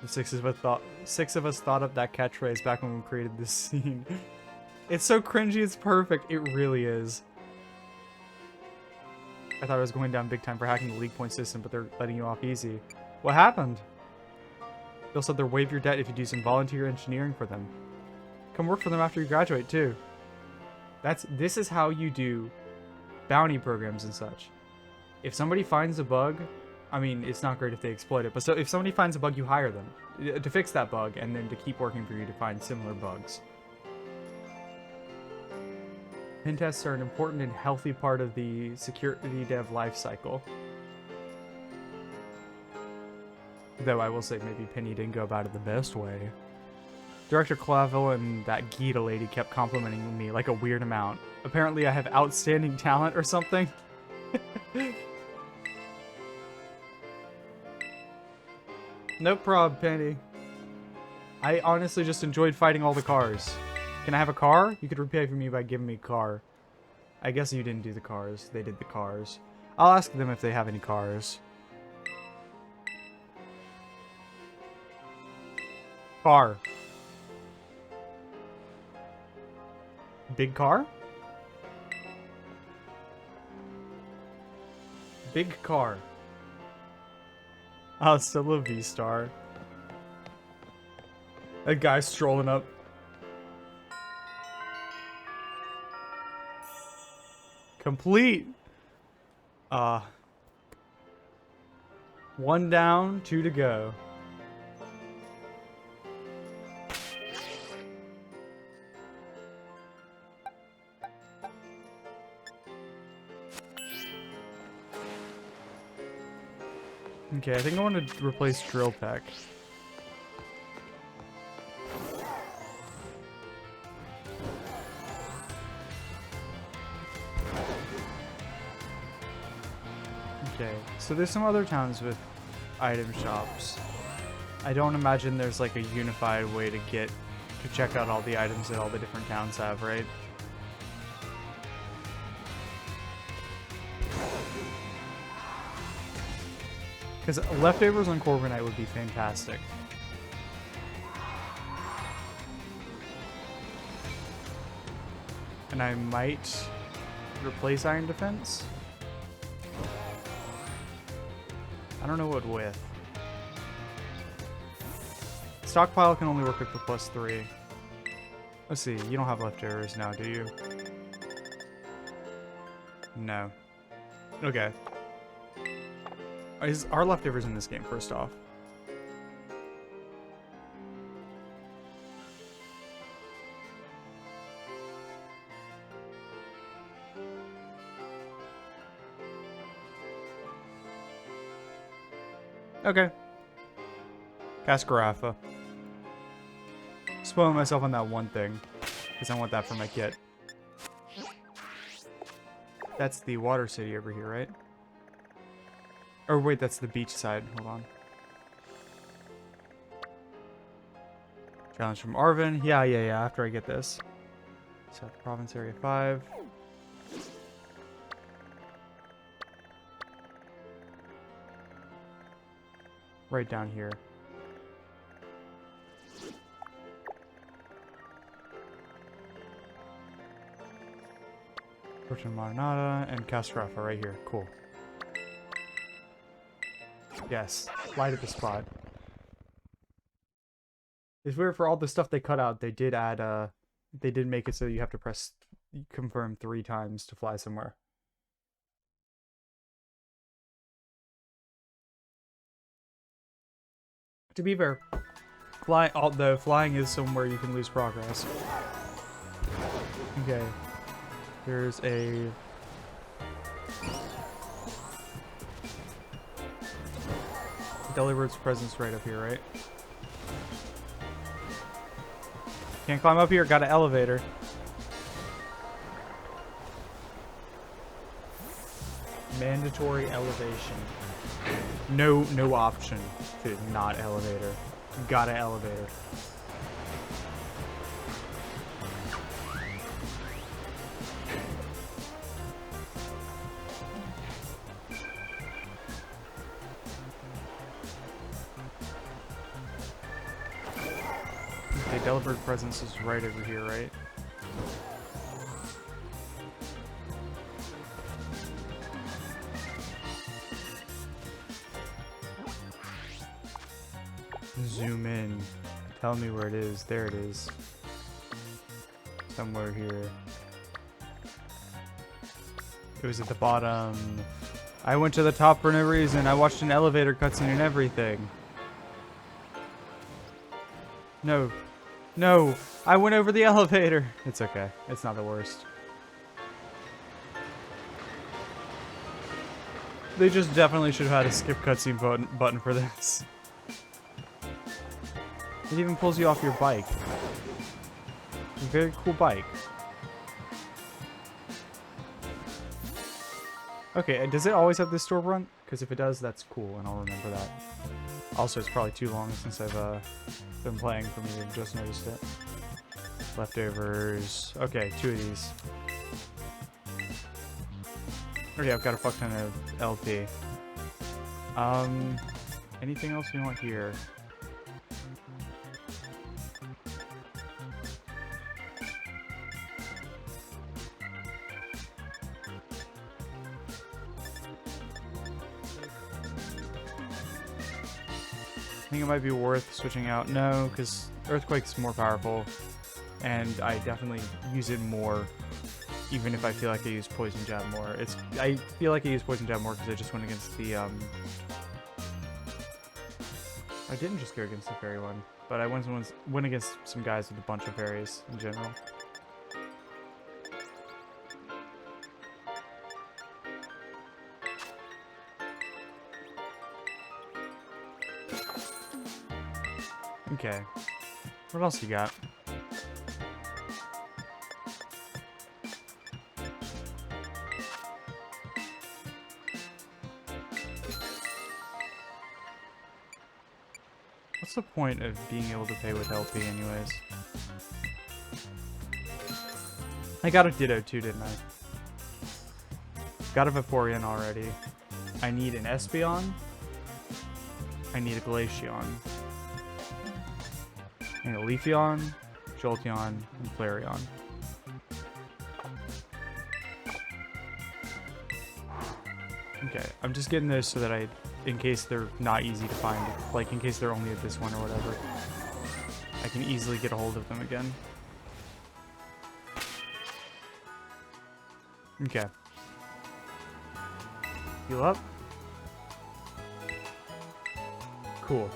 The six of us thought up that catchphrase back when we created this scene. It's so cringy, it's perfect. It really is. I thought I was going down big time for hacking the league point system, but they're letting you off easy. What happened? They also said they'll waive your debt if you do some volunteer engineering for them. Come work for them after you graduate, too. This is how you do bounty programs and such. If somebody finds a bug, I mean, it's not great if they exploit it, but so if somebody finds a bug, you hire them to fix that bug and then to keep working for you to find similar bugs. Pen tests are an important and healthy part of the security dev life cycle. Though I will say maybe Penny didn't go about it the best way. Director Clavel and that Gita lady kept complimenting me like a weird amount. Apparently I have outstanding talent or something. No prob, Penny. I honestly just enjoyed fighting all the cars. Can I have a car? You could repay for me by giving me a car. I guess you didn't do the cars. They did the cars. I'll ask them if they have any cars. Car. Big car? Big car. Oh, still a V-Star. That guy strolling up. Complete. One down, 2 to go. Okay, I think I want to replace Drill Peck. Okay, so there's some other towns with item shops. I don't imagine there's like a unified way to check out all the items that all the different towns have, right? Because leftovers on Corviknight would be fantastic. And I might replace Iron Defense. I don't know what with. Stockpile can only work with the +3. Let's see, you don't have leftovers now, do you? No. Okay. Are leftovers in this game, first off? Okay. Cascarafa. Spoiling myself on that one thing. Because I want that for my kit. That's the water city over here, right? Or wait, that's the beach side. Hold on. Challenge from Arvin. Yeah, after I get this. South Province Area 5. Right down here. Fortune Marinata and Castrafa right here. Cool. Yes. Light at the spot. It's weird, for all the stuff they cut out, they did add, they did make it so you have to press confirm 3 times to fly somewhere. To be fair, although flying is somewhere you can lose progress. Okay. There's a... Deliberate presence right up here, right? Can't climb up here, got an elevator. Mandatory elevation. No option to not elevator. Got an elevator. Okay, Delibird presence is right over here, right? Zoom in. Tell me where it is. There it is. Somewhere here. It was at the bottom. I went to the top for no reason. I watched an elevator cutscene and everything. No. No! I went over the elevator! It's okay. It's not the worst. They just definitely should have had a skip cutscene button for this. It even pulls you off your bike. It's a very cool bike. Okay, does it always have this storefront? Because if it does, that's cool, and I'll remember that. Also, it's probably too long since I've been playing for me to have just noticed it. Leftovers. Okay, 2 of these. Okay, I've got a fuck ton of LP. Anything else you want here? I think it might be worth switching out. No, because Earthquake's more powerful, and I definitely use it more, even if I feel like I use Poison Jab more. I feel like I use Poison Jab more because I just went against the, I didn't just go against the fairy one, but I went against some guys with a bunch of fairies in general. Okay. What else you got? What's the point of being able to pay with LP anyways? I got a Ditto too, didn't I? Got a Vaporeon already. I need an Espeon. I need a Glaceon. And a Leafeon, Jolteon, and Flareon. Okay, I'm just getting those so that in case they're not easy to find, like in case they're only at this one or whatever, I can easily get a hold of them again. Okay. Heal up. Cool.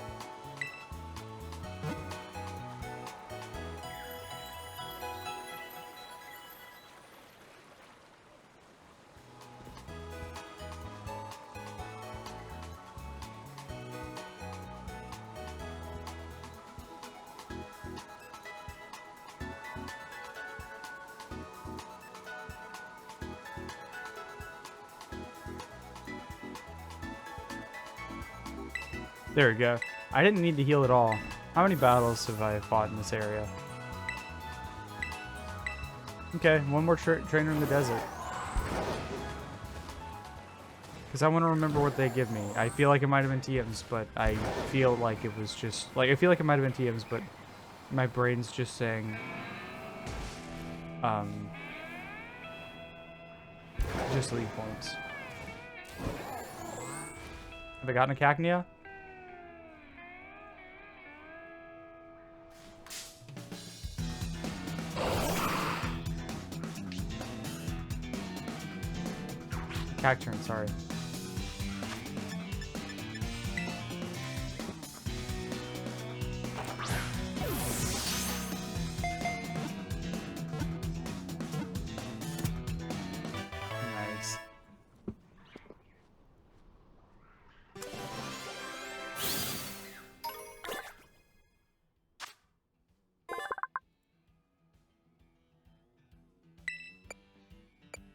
There we go. I didn't need to heal at all. How many battles have I fought in this area? Okay, one more trainer in the desert. Because I want to remember what they give me. I feel like it might have been TMs, but I feel like it was just... Like, I feel like it might have been TMs, but my brain's just saying... Just league points. Have I gotten a Cacnea? Cacturn, sorry. Nice.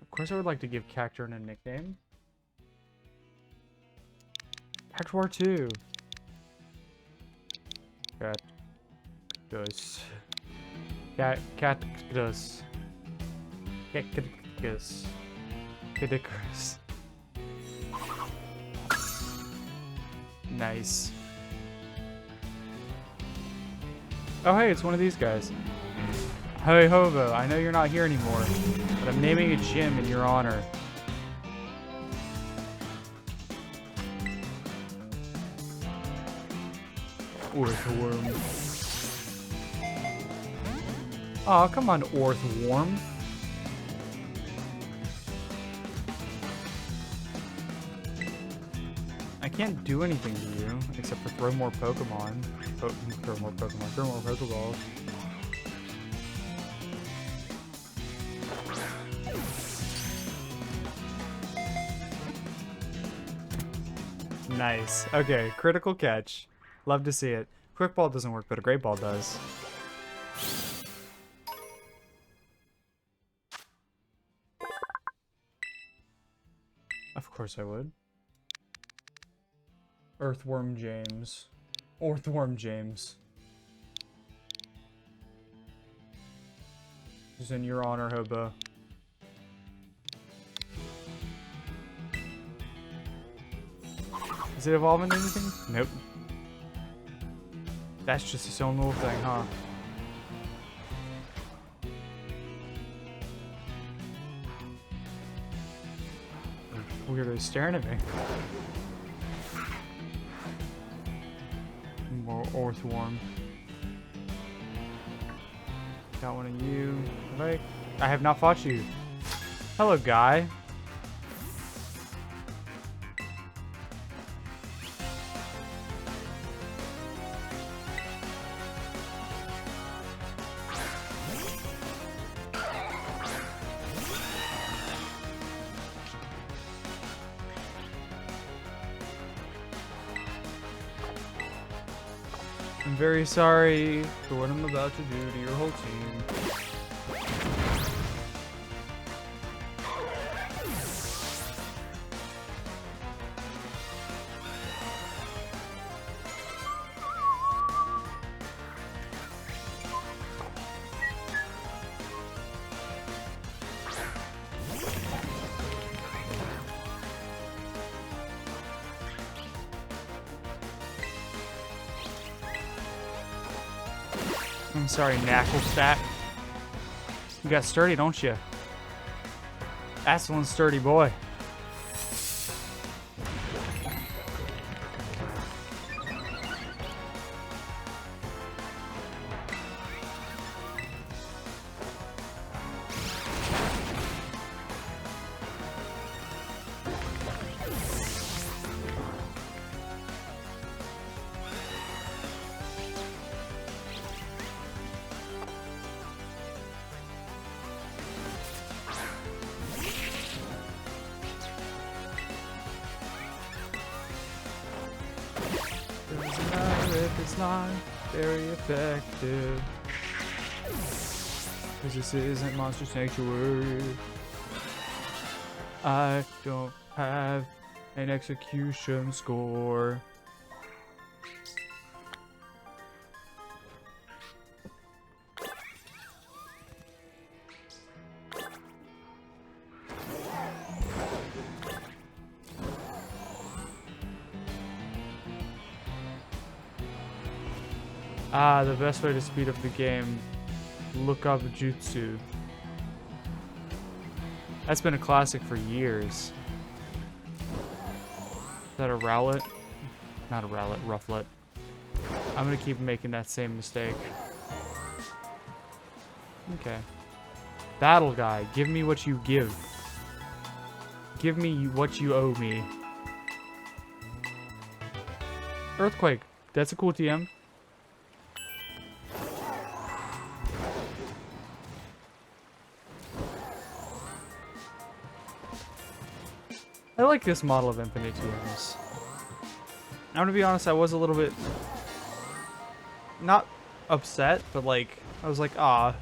Of course I would like to give Cacturn a nickname. Cactuar 2. Cactus. Cactus. Cactus. Cactus. Nice. Oh hey, it's one of these guys. Hey Hobo, I know you're not here anymore, but I'm naming a gym in your honor. Orthworm. Aw, come on, Orthworm. I can't do anything to you, except for throw more Pokemon. Throw more Pokeballs. Nice. Okay, critical catch. Love to see it. Quick Ball doesn't work, but a Great Ball does. Of course I would. Earthworm James. Orthworm James. This is in your honor, Hobo. Is it evolving anything? Nope. That's just its own little thing, huh? Weirdo staring at me. More Orthworm. Got one of you. I have not fought you. Hello, guy. I'm very sorry for what I'm about to do to your whole team. I'm sorry, Knacklestack. You got sturdy, don't you? That's one sturdy boy. very effective. Because this isn't Monster Sanctuary. I don't have an execution score. Ah, the best way to speed up the game. Look up Jutsu. That's been a classic for years. Is that a Rowlet? Not a Rowlet, Rufflet. I'm gonna keep making that same mistake. Okay. Battle Guy, give me what you give. Give me what you owe me. Earthquake, that's a cool TM. I like this model of Infinite TMs. I'm gonna be honest, I was a little bit... not upset, but like, I was like, ah.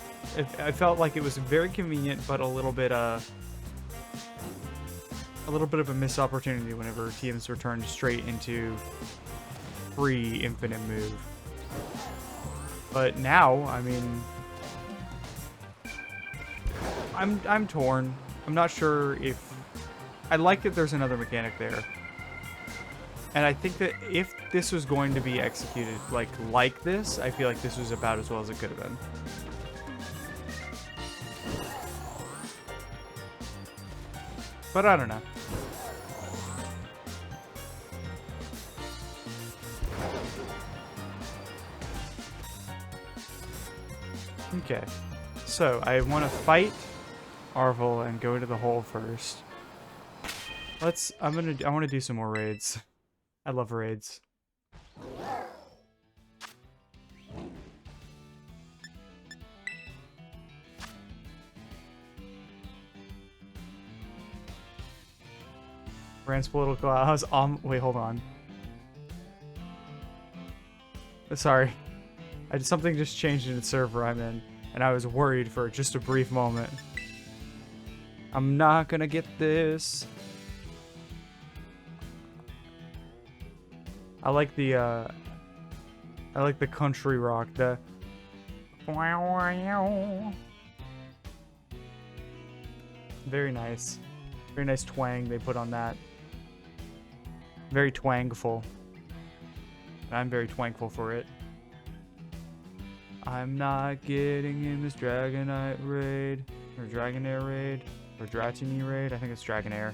I felt like it was very convenient, but a little bit of a missed opportunity whenever TMs returned straight into free infinite move. But now, I mean... I'm torn. I'm not sure if... I like that there's another mechanic there. And I think that if this was going to be executed like this, I feel like this was about as well as it could have been. But I don't know. Okay. So, I want to fight Arvel and go into the hole first. I want to do some more raids. I love raids. Rand's political house. Wait, hold on. Sorry. Something just changed in the server I'm in, and I was worried for just a brief moment. I'm not gonna get this. I like the country rock, the very nice. Very nice twang they put on that. Very twangful. I'm very twangful for it. I'm not getting in this Dragonite raid. Or Dragonair raid. Or Dratini raid. I think it's Dragonair.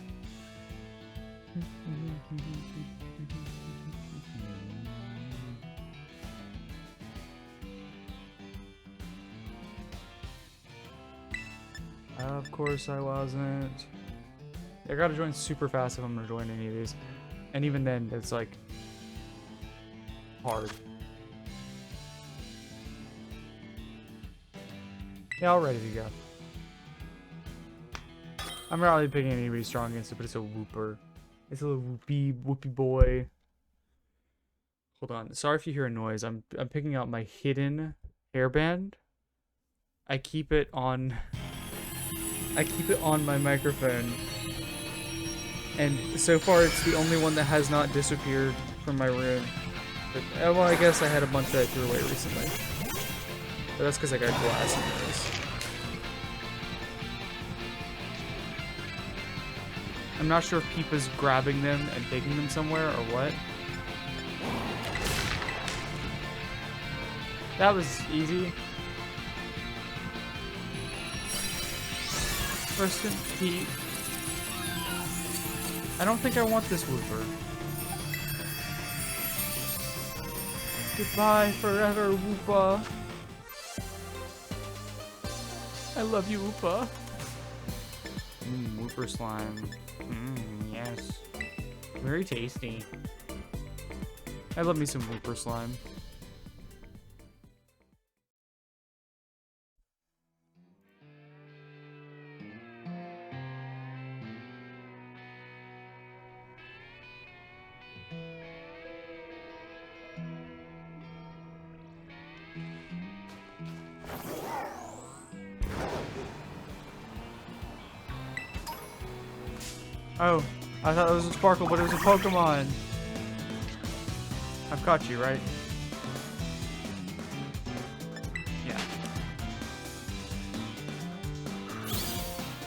Of course I wasn't. I gotta join super fast if I'm gonna join any of these. And even then, it's like... hard. Yeah, all ready to go. I'm not really picking anybody strong against it, but it's a whooper. It's a little whoopy boy. Hold on. Sorry if you hear a noise. I'm picking out my hidden hairband. I keep it on my microphone. And so far it's the only one that has not disappeared from my room. But, well, I guess I had a bunch that I threw away recently. But that's because I got glass in those. I'm not sure if Peepa's grabbing them and taking them somewhere or what. That was easy. Rest in peace. I don't think I want this whooper. Goodbye forever, Woopa. I love you, Woopa. Whooper slime. Yes. Very tasty. I love me some Whooper slime. Oh, I thought it was a sparkle, but it was a Pokemon. I've caught you, right? Yeah.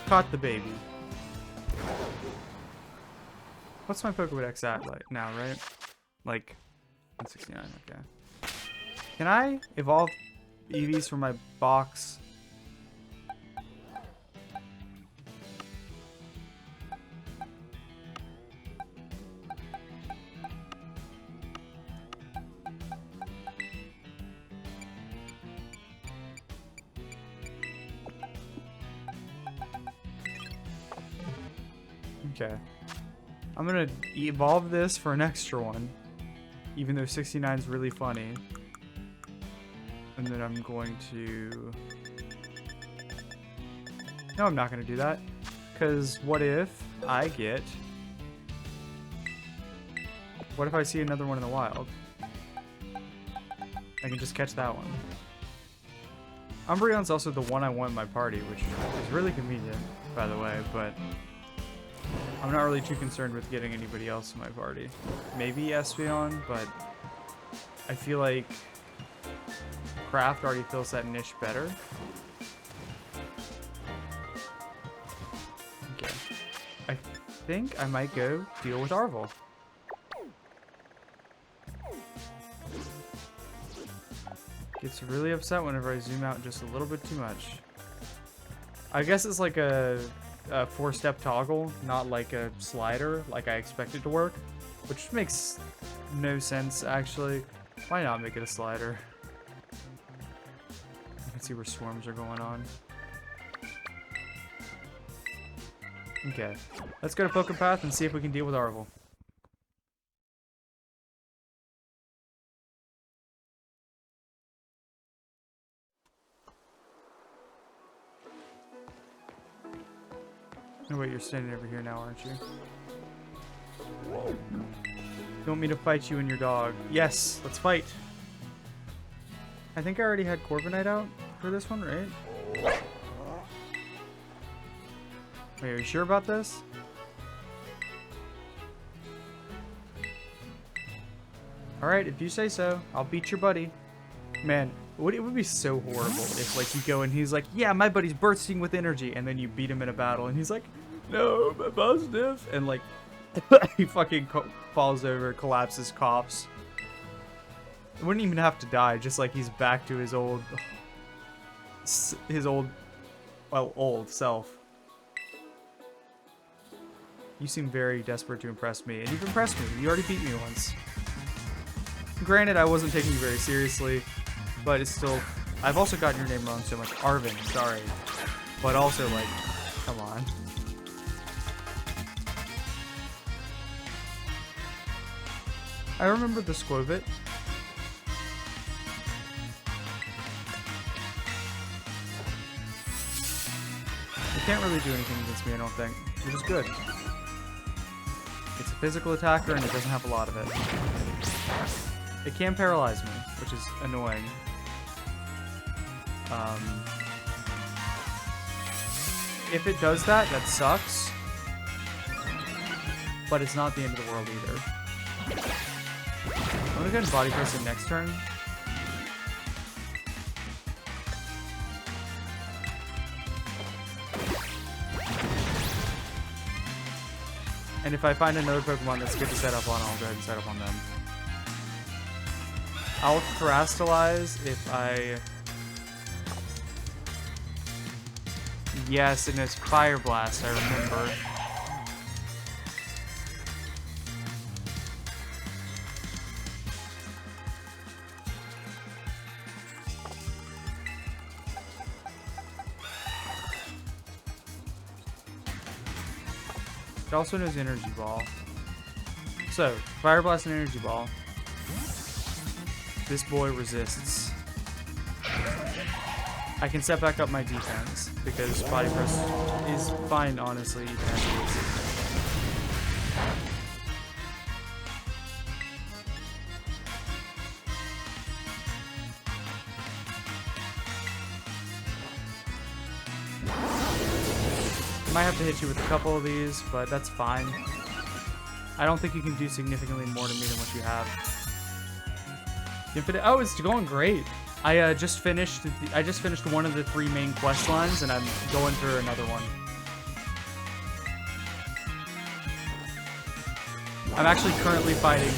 Caught the baby. What's my Pokedex at like now, right? Like 169, okay. Can I evolve EVs from my box? Okay. I'm gonna evolve this for an extra one, even though 69 is really funny. And then I'm going to... No, I'm not gonna do that. Because what if I get... What if I see another one in the wild? I can just catch that one. Umbreon's also the one I want in my party, which is really convenient, by the way, but... I'm not really too concerned with getting anybody else in my party. Maybe Espeon, but I feel like Craft already fills that niche better. Okay. I think I might go deal with Arvel. Gets really upset whenever I zoom out just a little bit too much. I guess it's like a 4-step toggle, not like a slider like I expect it to work, which makes no sense actually. Why not make it a slider? I can see where swarms are going on. Okay, let's go to Pokepath and see if we can deal with Arvel. Oh wait, you're standing over here now, aren't you? You want me to fight you and your dog? Yes, let's fight. I think I already had Corviknight out for this one, right? Wait, are you sure about this? Alright, if you say so, I'll beat your buddy. Man, it would be so horrible if like you go and he's like, yeah, my buddy's bursting with energy, and then you beat him in a battle and he's like, no, my positive, and like he fucking falls over, collapses, coughs. He wouldn't even have to die, just like he's back to his old old self. You seem very desperate to impress me, and you've impressed me. You already beat me once. Granted, I wasn't taking you very seriously, but it's still... I've also gotten your name wrong so much. Arvin, sorry. But also, like, come on. I remember the Squovit. It can't really do anything against me, I don't think, which is good. It's a physical attacker and it doesn't have a lot of it. It can paralyze me, which is annoying. If it does that, that sucks. But it's not the end of the world either. I'm gonna go and body press it next turn. And if I find another Pokemon that's good to set up on, I'll go ahead and set up on them. I'll Terastallize if I... Yes, and it's Fire Blast, I remember. It also knows Energy Ball. So, Fire Blast and Energy Ball. This boy resists. I can set back up my defense because Body Press is fine, honestly. Even as it is. Might have to hit you with a couple of these, but that's fine. I don't think you can do significantly more to me than what you have. Infinite. Oh, it's going great. I just finished one of the 3 main quest lines, and I'm going for another one. I'm actually currently fighting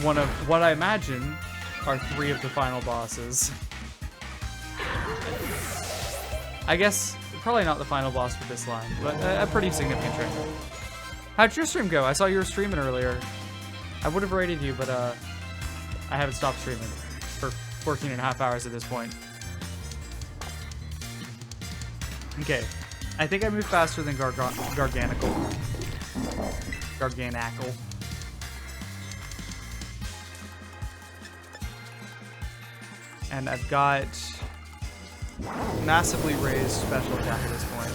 one of what I imagine are 3 of the final bosses. I guess probably not the final boss for this line, but a pretty significant trainer. How'd your stream go? I saw you were streaming earlier. I would have rated you, but I haven't stopped streaming for 14.5 hours at this point. Okay, I think I moved faster than Garganical. And I've got massively raised special attack at this point.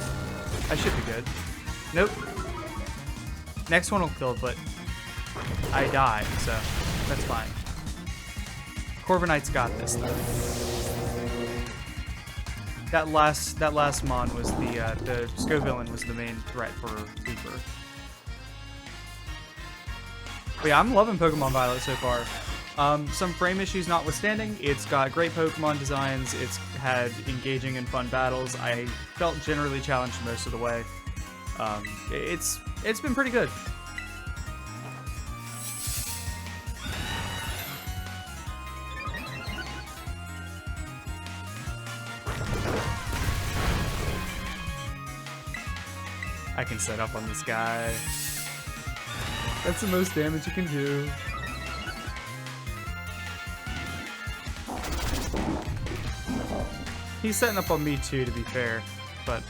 I should be good. Nope. Next one will kill, but I die, so that's fine. Corviknight's got this though. That last mon was the Scovillain was the main threat for Reaper. But yeah, I'm loving Pokemon Violet so far. Some frame issues notwithstanding, it's got great Pokemon designs, it's had engaging and fun battles. I felt generally challenged most of the way. It's been pretty good. I can set up on this guy. That's the most damage you can do. He's setting up on me too, to be fair, but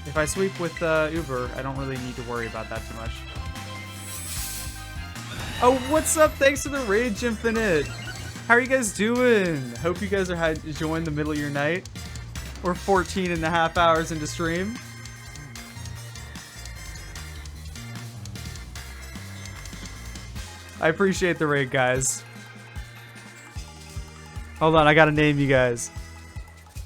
if I sweep with Uber, I don't really need to worry about that too much. Oh, what's up? Thanks for the Rage Infinite. How are you guys doing? Hope you guys are enjoying the middle of your night. We're 14.5 hours into stream. I appreciate the raid, guys. Hold on, I gotta name you guys.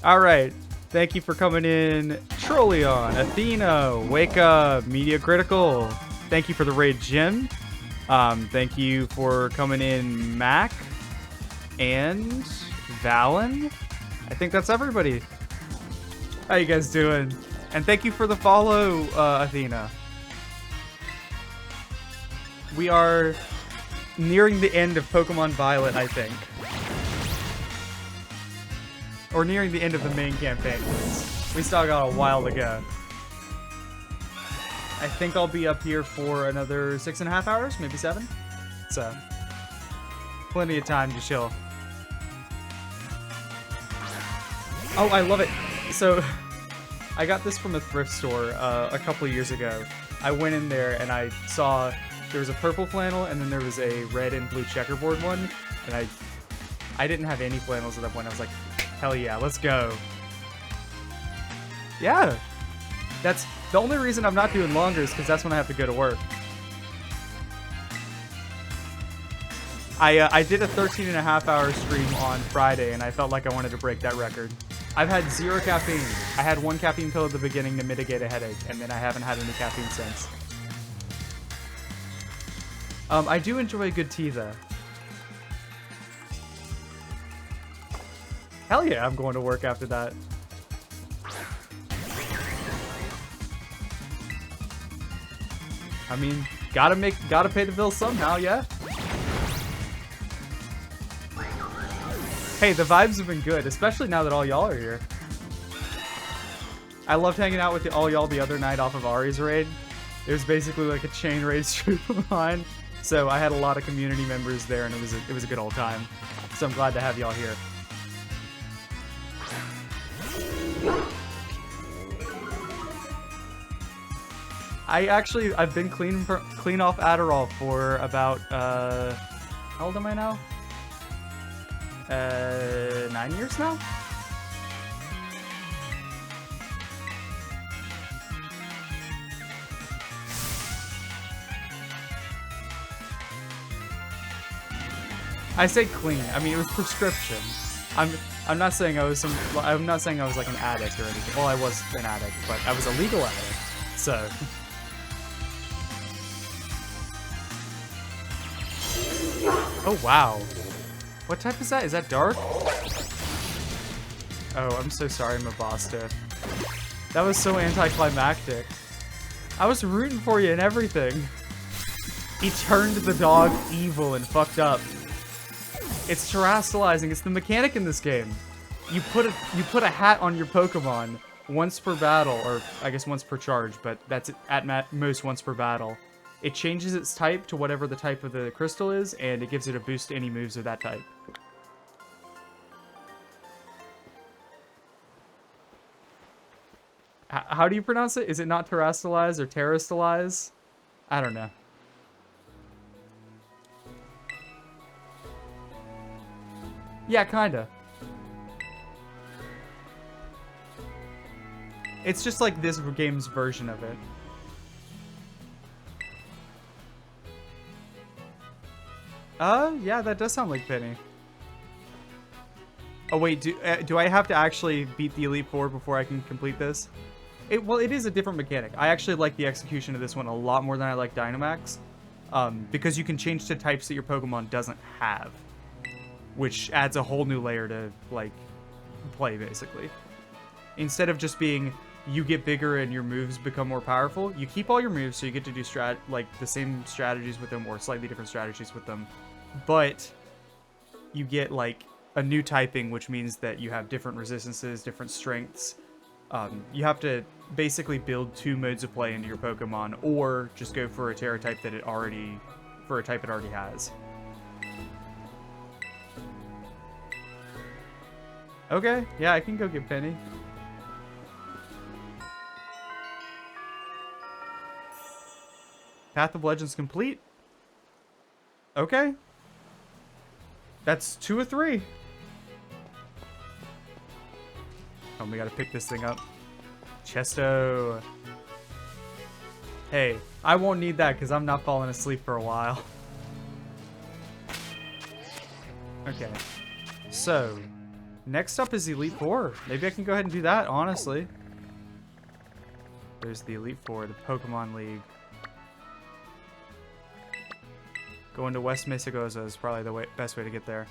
Alright, thank you for coming in. Trolleon, Athena, Wake Up, Media Critical. Thank you for the raid, Jim. Thank you for coming in, Mac. And Valen. I think that's everybody. How you guys doing? And thank you for the follow, Athena. We are nearing the end of Pokemon Violet, I think. Or nearing the end of the main campaign. We still got a while to go. I think I'll be up here for another 6.5 hours, maybe 7. So, plenty of time to chill. Oh, I love it. So, I got this from a thrift store a couple of years ago. I went in there and I saw there was a purple flannel and then there was a red and blue checkerboard one. And I didn't have any flannels at that point. I was like, hell yeah, let's go. Yeah. That's the only reason I'm not doing longer is because that's when I have to go to work. I did a 13.5 hour stream on Friday and I felt like I wanted to break that record. I've had 0 caffeine. I had 1 caffeine pill at the beginning to mitigate a headache, and then I haven't had any caffeine since. I do enjoy good tea, though. Hell yeah, I'm going to work after that. I mean, gotta pay the bills somehow, yeah? Hey, the vibes have been good, especially now that all y'all are here. I loved hanging out with all y'all the other night off of Ari's raid. It was basically like a chain raid stream of mine. So I had a lot of community members there, and it was a good old time. So I'm glad to have y'all here. I've been clean off Adderall for about how old am I now? 9 years now? I say clean. I mean, it was prescription. I'm I'm not saying I was some. I'm not saying I was like an addict or anything. Well, I was an addict, but I was a legal addict. So. Oh wow. What type is that? Is that dark? Oh, I'm so sorry, Mabasta. That was so anticlimactic. I was rooting for you and everything. He turned the dog evil and fucked up. It's terastallizing. It's the mechanic in this game. You put a hat on your Pokemon once per battle, or I guess once per charge, but that's at most once per battle. It changes its type to whatever the type of the crystal is, and it gives it a boost to any moves of that type. How do you pronounce it? Is it not terastallize or terastallize? I don't know. Yeah, kinda. It's just like this game's version of it. Yeah, that does sound like Penny. Oh wait, do I have to actually beat the Elite Four before I can complete this? Well, it is a different mechanic. I actually like the execution of this one a lot more than I like Dynamax. Because you can change to types that your Pokemon doesn't have. Which adds a whole new layer to, like, play, basically. Instead of just being, you get bigger and your moves become more powerful, you keep all your moves, so you get to do the same strategies with them, or slightly different strategies with them. But you get, like, a new typing, which means that you have different resistances, different strengths. You have to basically build two modes of play into your Pokemon, or just go for a Terra type that it already has. Okay, yeah, I can go get Penny. Path of Legends complete. Okay. That's 2 of 3. Oh, we gotta pick this thing up. Chesto. Hey, I won't need that because I'm not falling asleep for a while. Okay. So, next up is Elite Four. Maybe I can go ahead and do that, honestly. There's the Elite Four, the Pokemon League. Going to West Mesagoza is probably the best way to get there.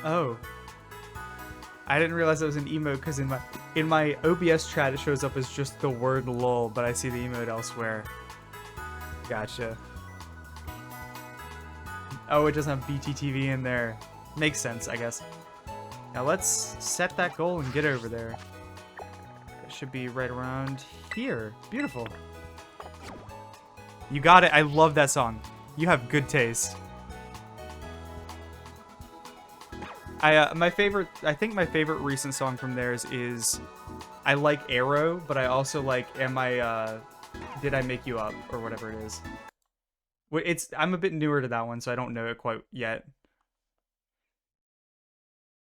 Oh. I didn't realize that was an emote because in my OBS chat it shows up as just the word lol, but I see the emote elsewhere. Gotcha. Oh, it doesn't have BTTV in there. Makes sense, I guess. Now let's set that goal and get over there. It should be right around here. Beautiful. You got it. I love that song. You have good taste. I think my favorite recent song from theirs is I like Arrow, but I also like Did I Make You Up, or whatever it is. I'm a bit newer to that one, so I don't know it quite yet.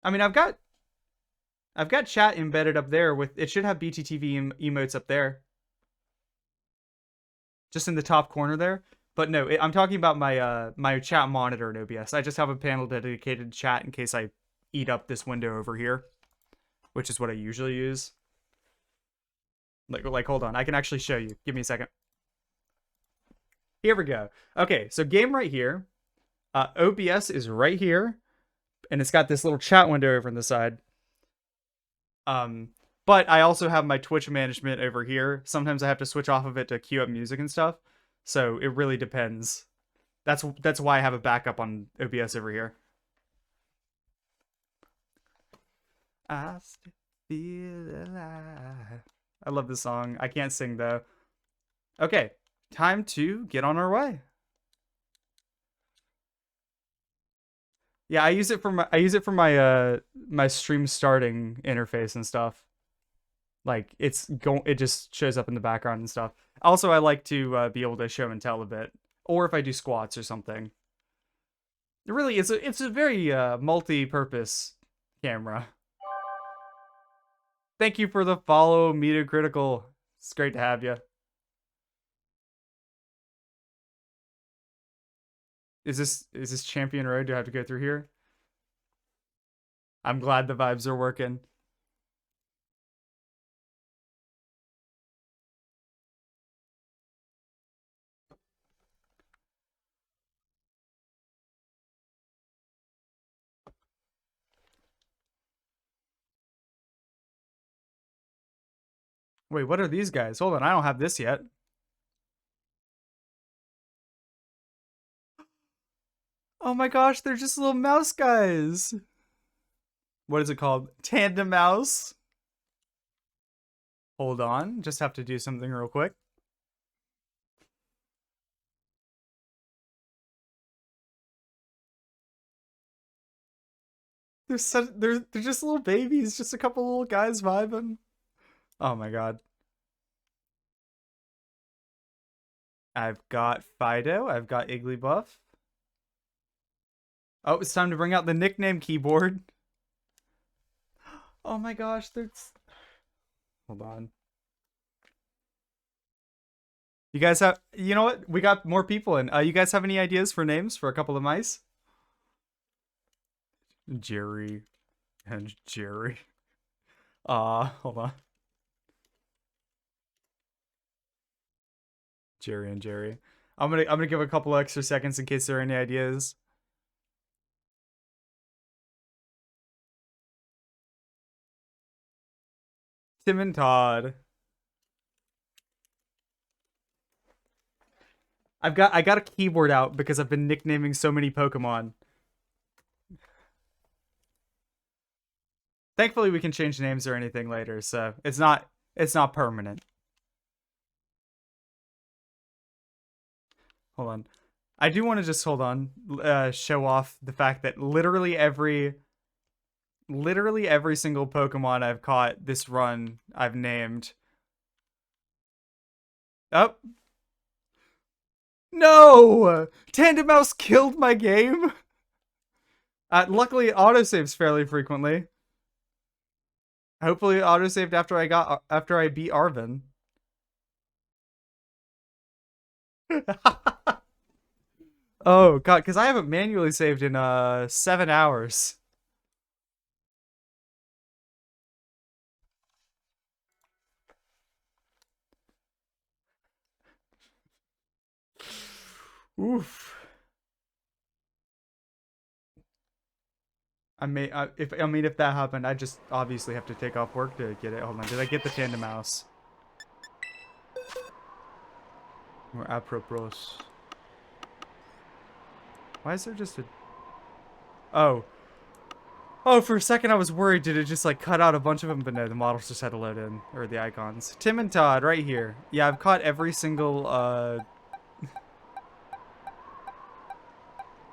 I mean, I've got chat embedded up there with it should have BTTV emotes up there. Just in the top corner there. But no, I'm talking about my chat monitor in OBS. I just have a panel dedicated to chat in case I eat up this window over here, which is what I usually use. Like hold on, I can actually show you. Give me a second. Here we go. Okay, so game right here. OBS is right here, and it's got this little chat window over on the side. But I also have my Twitch management over here. Sometimes I have to switch off of it to queue up music and stuff. So it really depends. That's why I have a backup on OBS over here. I still feel alive. I love this song. I can't sing though. Okay, time to get on our way. Yeah, I use it for my my stream starting interface and stuff. Like it just shows up in the background and stuff. Also, I like to be able to show and tell a bit, or if I do squats or something. It really is. It's a very multi-purpose camera. Thank you for the follow, Meter Critical. It's great to have you. Is this Champion Road? Do I have to go through here? I'm glad the vibes are working. Wait, what are these guys? Hold on, I don't have this yet. Oh my gosh, they're just little mouse guys. What is it called? Tandem mouse. Hold on, just have to do something real quick. They're just little babies, just a couple little guys vibing. Oh my god. I've got Fido, I've got Igglybuff. Oh, it's time to bring out the nickname keyboard. Oh my gosh, there's... Hold on. You guys have... You know what? We got more people in. You guys have any ideas for names for a couple of mice? Jerry and Jerry. Hold on. Jerry and Jerry. I'm gonna give a couple extra seconds in case there are any ideas. Tim and Todd. I got a keyboard out because I've been nicknaming so many Pokemon. Thankfully we can change names or anything later, so it's not permanent. Hold on. I do want to just hold on, show off the fact that literally every single Pokemon I've caught this run I've named. Oh. No! Tandem Mouse killed my game. Luckily it autosaves fairly frequently. Hopefully it autosaved after I beat Arvin. Oh god, because I haven't manually saved in 7 hours. Oof. If that happened, I just obviously have to take off work to get it. Hold on, did I get the Tandem Mouse? Or apropos. Why is there just a... Oh. Oh, for a second I was worried. Did it just like cut out a bunch of them? But no, the models just had to load in. Or the icons. Tim and Todd, right here. Yeah, I've caught every single,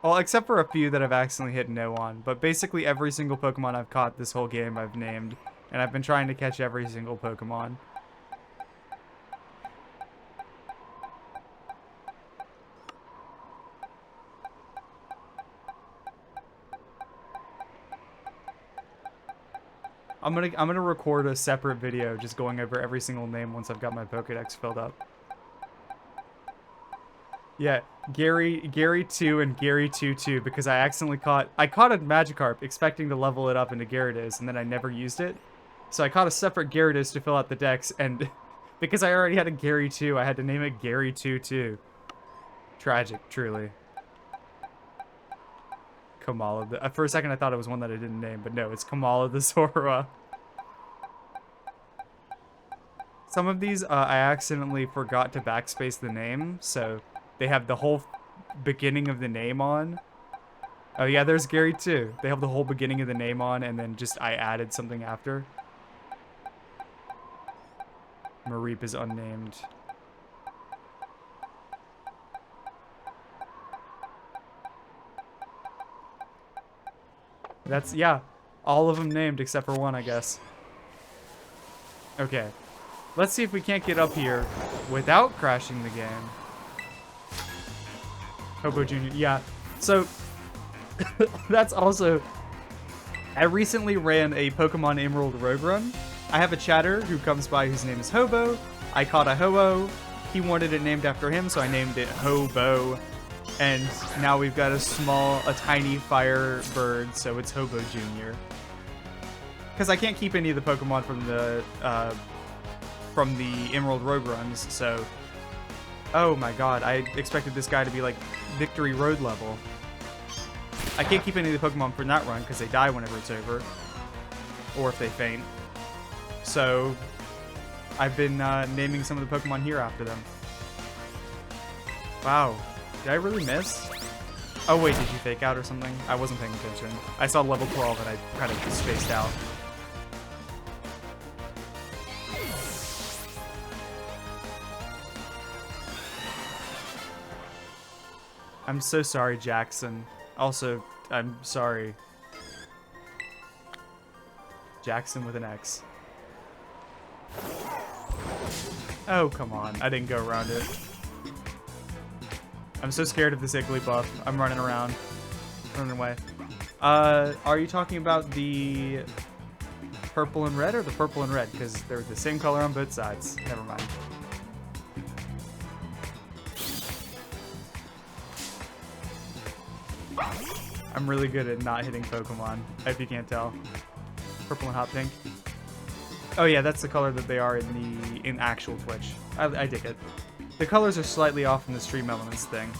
well, except for a few that I've accidentally hit no on. But basically every single Pokemon I've caught this whole game I've named. And I've been trying to catch every single Pokemon. I'm gonna record a separate video just going over every single name once I've got my Pokédex filled up. Yeah, Gary 2 and Gary 2 because I accidentally caught a Magikarp expecting to level it up into Gyarados and then I never used it. So I caught a separate Gyarados to fill out the dex and because I already had a Gary 2, I had to name it Gary 2. Tragic, truly. Kamala. For a second I thought it was one that I didn't name, but no, it's Kamala the Zorua. Some of these I accidentally forgot to backspace the name, so they have the whole beginning of the name on. Oh yeah, there's Gary too. They have the whole beginning of the name on, and then just I added something after. Mareep is unnamed. That's, yeah, all of them named except for one, I guess. Okay, let's see if we can't get up here without crashing the game. Hobo Jr., yeah. So, That's also... I recently ran a Pokemon Emerald Rogue Run. I have a chatter who comes by whose name is Hobo. I caught a Ho-Oh. He wanted it named after him, so I named it Hobo. And now we've got a tiny fire bird, so it's Hobo Jr. Because I can't keep any of the Pokemon from the Emerald Rogue Runs, so... Oh my god, I expected this guy to be like Victory Road level. I can't keep any of the Pokemon from that run because they die whenever it's over. Or if they faint. So, I've been naming some of the Pokemon here after them. Wow. Did I really miss? Oh wait, did you fake out or something? I wasn't paying attention. I saw level 12 and I kind of spaced out. I'm so sorry, Jackson. Also, I'm sorry. Jackson with an X. Oh, come on. I didn't go around it. I'm so scared of this Igglybuff. I'm running around. Running away. Are you talking about the purple and red or the purple and red? Because they're the same color on both sides. Never mind. I'm really good at not hitting Pokemon, if you can't tell. Purple and hot pink. Oh yeah, that's the color that they are in actual Twitch. I dig it. The colors are slightly off in the Stream Elements thing.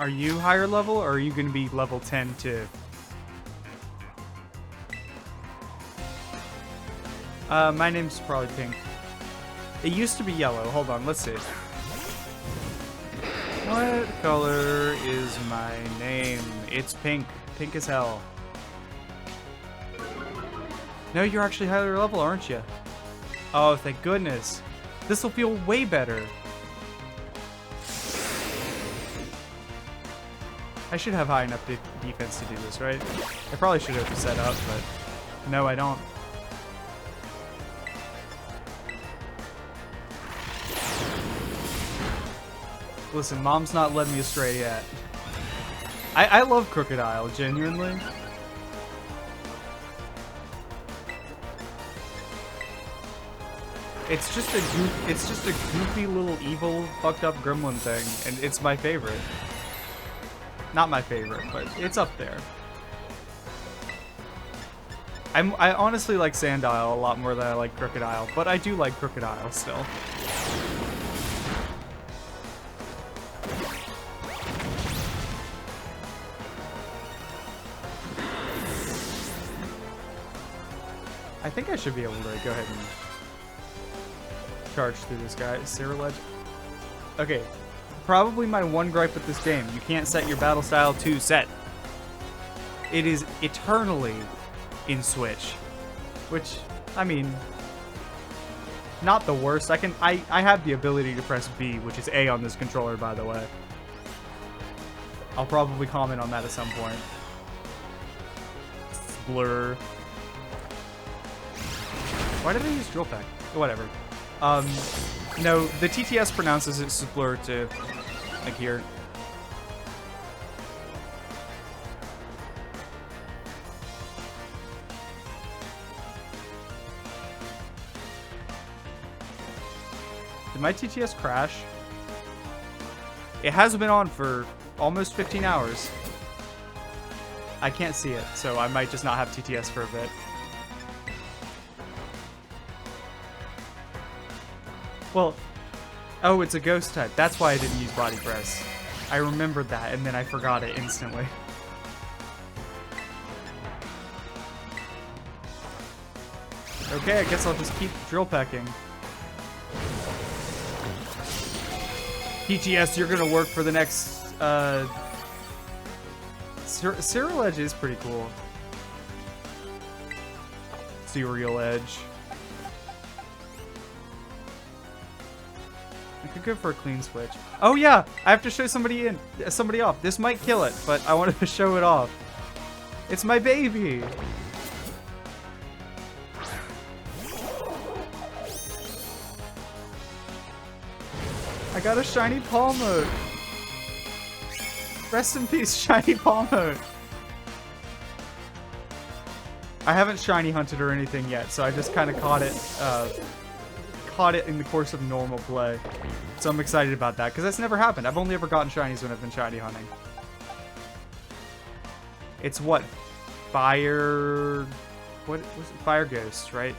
Are you higher level, or are you going to be level 10 too? My name's probably pink. It used to be yellow. Hold on, let's see. What color is my name? It's pink. Pink as hell. No, you're actually higher level, aren't you? Oh, thank goodness. This will feel way better. I should have high enough defense to do this, right? I probably should have set up, but no, I don't. Listen, Mom's not letting me astray yet. I love Crocodile, genuinely. It's just a goofy little evil, fucked up gremlin thing, and it's my favorite. Not my favorite, but it's up there. I honestly like Sandile a lot more than I like Crocodile, but I do like Crocodile still. I think I should be able to go ahead and charge through this guy. Cerulege. Okay, probably my one gripe with this game. You can't set your battle style to set. It is eternally in Switch. Which, I mean, not the worst. I have the ability to press B, which is A on this controller, by the way. I'll probably comment on that at some point. Blur. Why did I use Drill Peck? Whatever. No, the TTS pronounces it Splur too. Like here. Did my TTS crash? It has been on for almost 15 hours. I can't see it, so I might just not have TTS for a bit. Well, oh, it's a ghost type. That's why I didn't use body press. I remembered that, and then I forgot it instantly. Okay, I guess I'll just keep drill pecking. TTS, you're gonna work for the next, Cerulege is pretty cool. Cereal Edge. I could go for a clean switch. Oh yeah, I have to show somebody off. This might kill it, but I wanted to show it off. It's my baby. I got a shiny Palm mode. Rest in peace, shiny Palm mode. I haven't shiny hunted or anything yet, so I just kind of caught it in the course of normal play. So I'm excited about that, because that's never happened. I've only ever gotten shinies when I've been shiny hunting. It's what? Fire... What was it? Fire Ghost, right?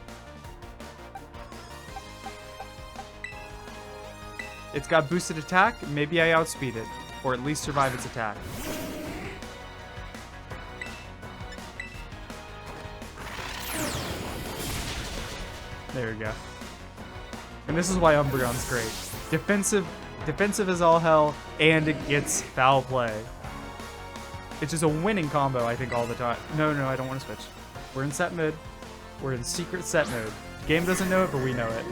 It's got boosted attack. Maybe I outspeed it, or at least survive its attack. There we go. And this is why Umbreon's great. Defensive as all hell, and it gets foul play. It's just a winning combo, I think, all the time. No, I don't want to switch. We're in set mode. We're in secret set mode. The game doesn't know it, but we know it.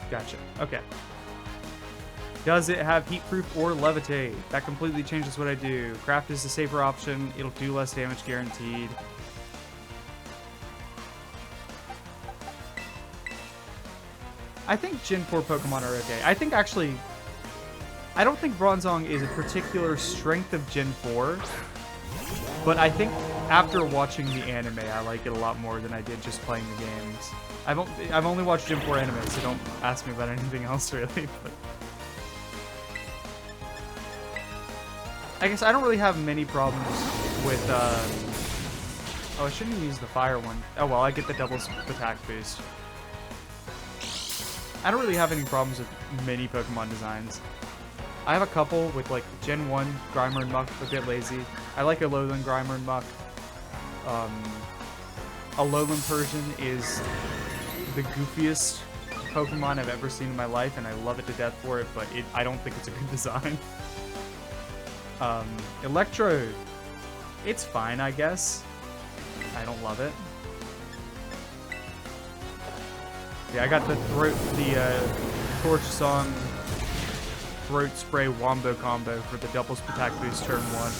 Gotcha. Okay. Does it have heatproof or levitate? That completely changes what I do. Craft is the safer option. It'll do less damage guaranteed. I think Gen 4 Pokemon are okay. I think actually... I don't think Bronzong is a particular strength of Gen 4. But I think after watching the anime, I like it a lot more than I did just playing the games. I've only watched Gen 4 anime, so don't ask me about anything else really. But I guess I don't really have many problems with, oh, I shouldn't use the fire one. Oh well, I get the double attack boost. I don't really have any problems with many Pokemon designs. I have a couple with, like, Gen 1 Grimer and Muck, a bit lazy. I like Alolan Grimer and Muck. Alolan Persian is the goofiest Pokemon I've ever seen in my life, and I love it to death for it, but I don't think it's a good design. Electrode. It's fine, I guess. I don't love it. Yeah, I got the Torch Song Throat Spray Wombo combo for the double attack boost turn 1.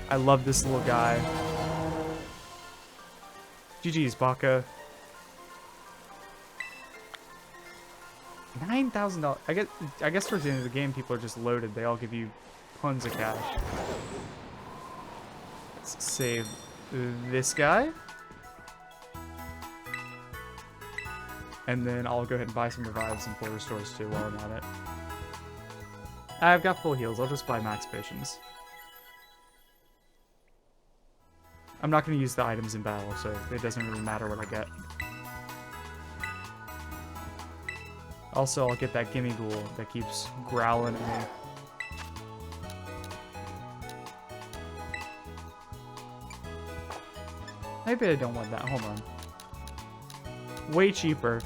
I love this little guy. GG's, Baka. $9,000. I guess towards the end of the game, people are just loaded. They all give you tons of cash. Let's save this guy. And then I'll go ahead and buy some revives and full restores too while I'm at it. I've got full heals. I'll just buy max potions. I'm not going to use the items in battle, so it doesn't really matter what I get. Also, I'll get that Gimme Ghoul that keeps growling at me. Maybe I don't want that. Hold on. Way cheaper.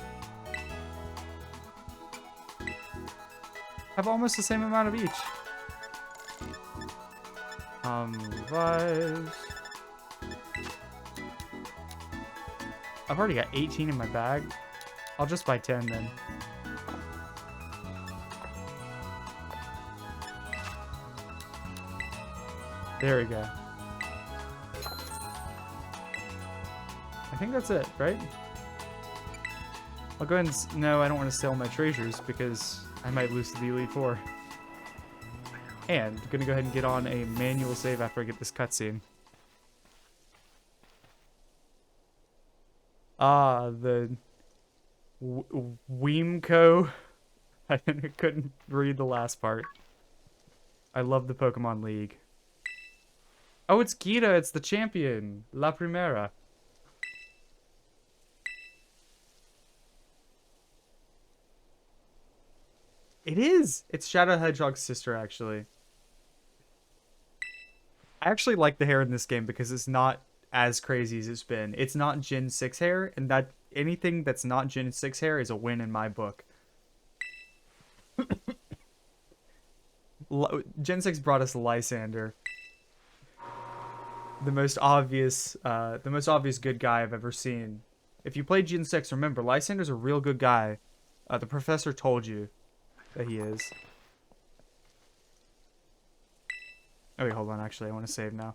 Have almost the same amount of each. Revives. I've already got 18 in my bag. I'll just buy 10 then. There we go. I think that's it, right? I'll go ahead and... No, I don't want to sell my treasures because I might lose to the Elite Four. And I'm going to go ahead and get on a manual save after I get this cutscene. The... YIIKing. I couldn't read the last part. I love the Pokemon League. Oh, it's Gita. It's the champion. La Primera. It is. It's Shadow Hedgehog's sister, actually. I actually like the hair in this game because it's not as crazy as it's been. It's not Gen 6 hair, and that anything that's not Gen 6 hair is a win in my book. Gen 6 brought us Lysander. the most obvious good guy I've ever seen. If you played Gen 6, remember, Lysander's a real good guy. The professor told you that he is. Oh wait, hold on, actually, I want to save now.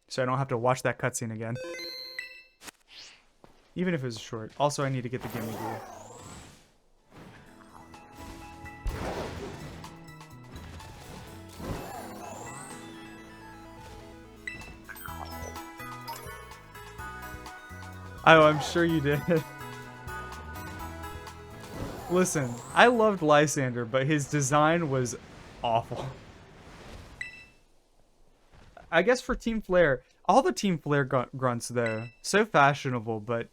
So I don't have to watch that cutscene again. Even if it was short. Also, I need to get the gimme gear. Oh, I'm sure you did. Listen, I loved Lysander, but his design was awful. I guess for Team Flare, all the Team Flare grunts though, so fashionable, but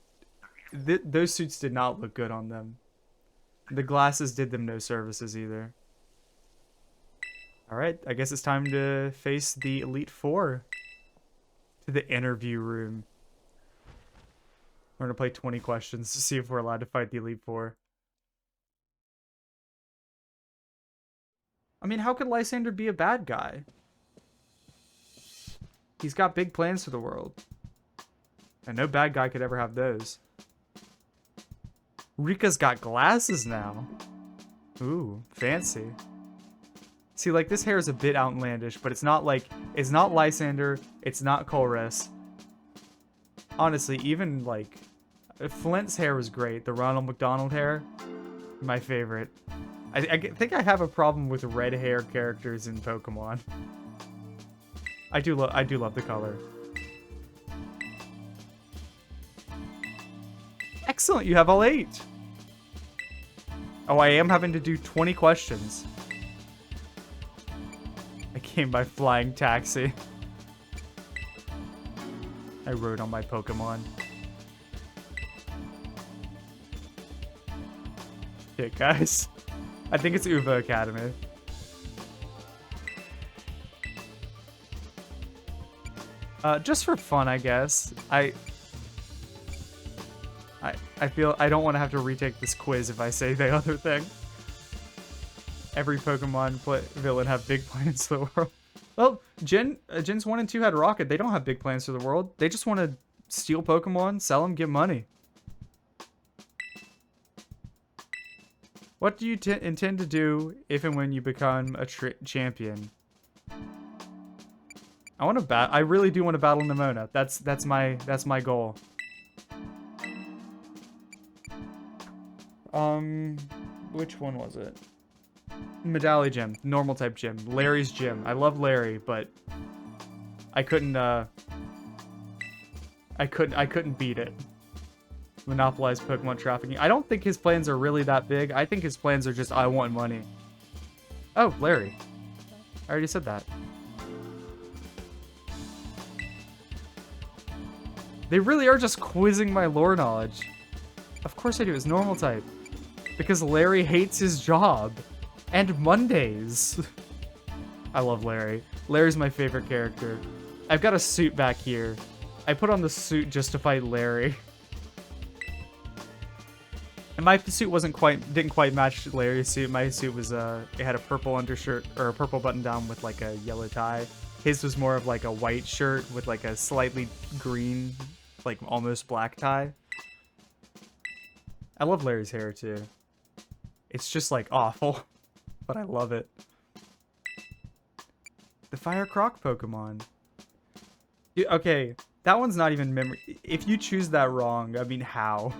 those suits did not look good on them. The glasses did them no services either. Alright, I guess it's time to face the Elite Four. To the interview room. We're gonna play 20 questions to see if we're allowed to fight the Elite Four. I mean, how could Lysander be a bad guy? He's got big plans for the world. And no bad guy could ever have those. Rika's got glasses now. Ooh, fancy. See, like, this hair is a bit outlandish, but it's not Lysander, it's not Colress. Honestly, even, like, Flint's hair was great. The Ronald McDonald hair, my favorite. I think I have a problem with red hair characters in Pokemon. I do love the color. Excellent, you have all 8. Oh, I am having to do 20 questions. I came by flying taxi. I rode on my Pokemon. Shit, guys. I think it's Uva Academy. Just for fun, I guess. I feel I don't want to have to retake this quiz if I say the other thing. Every Pokemon villain have big plans for the world. Well, Gens 1 and 2 had Rocket. They don't have big plans for the world. They just want to steal Pokemon, sell them, get money. What do you intend to do if and when you become a champion? I really do want to battle Nimona. That's my goal. Which one was it? Medallion Gym, normal type gym, Larry's gym. I love Larry, but I couldn't beat it. Monopolize Pokemon trafficking. I don't think his plans are really that big. I think his plans are just I want money. Oh, Larry. I already said that. They really are just quizzing my lore knowledge. Of course I do. It's normal type. Because Larry hates his job. And Mondays. I love Larry. Larry's my favorite character. I've got a suit back here. I put on the suit just to fight Larry. And my suit didn't quite match Larry's suit. My suit was it had a purple undershirt or a purple button down with like a yellow tie. His was more of like a white shirt with like a slightly green, like almost black tie. I love Larry's hair too. It's just like awful, but I love it. The Fire Croc Pokemon. Okay, that one's not even memory. If you choose that wrong, I mean, how?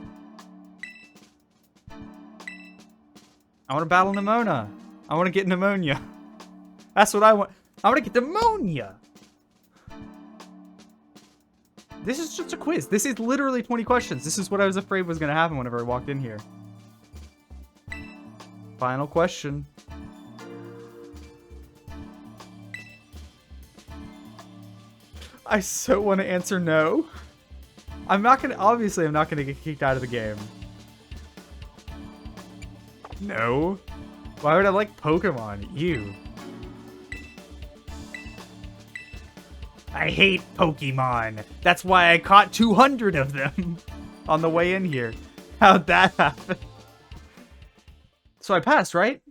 I want to battle Nimona. I want to get pneumonia. That's what I want. I want to get pneumonia. This is just a quiz. This is literally 20 questions. This is what I was afraid was going to happen whenever I walked in here. Final question. I so want to answer no. Obviously I'm not going to get kicked out of the game. No. Why would I like Pokemon? Ew. I hate Pokemon. That's why I caught 200 of them on the way in here. How'd that happen? So I passed, right?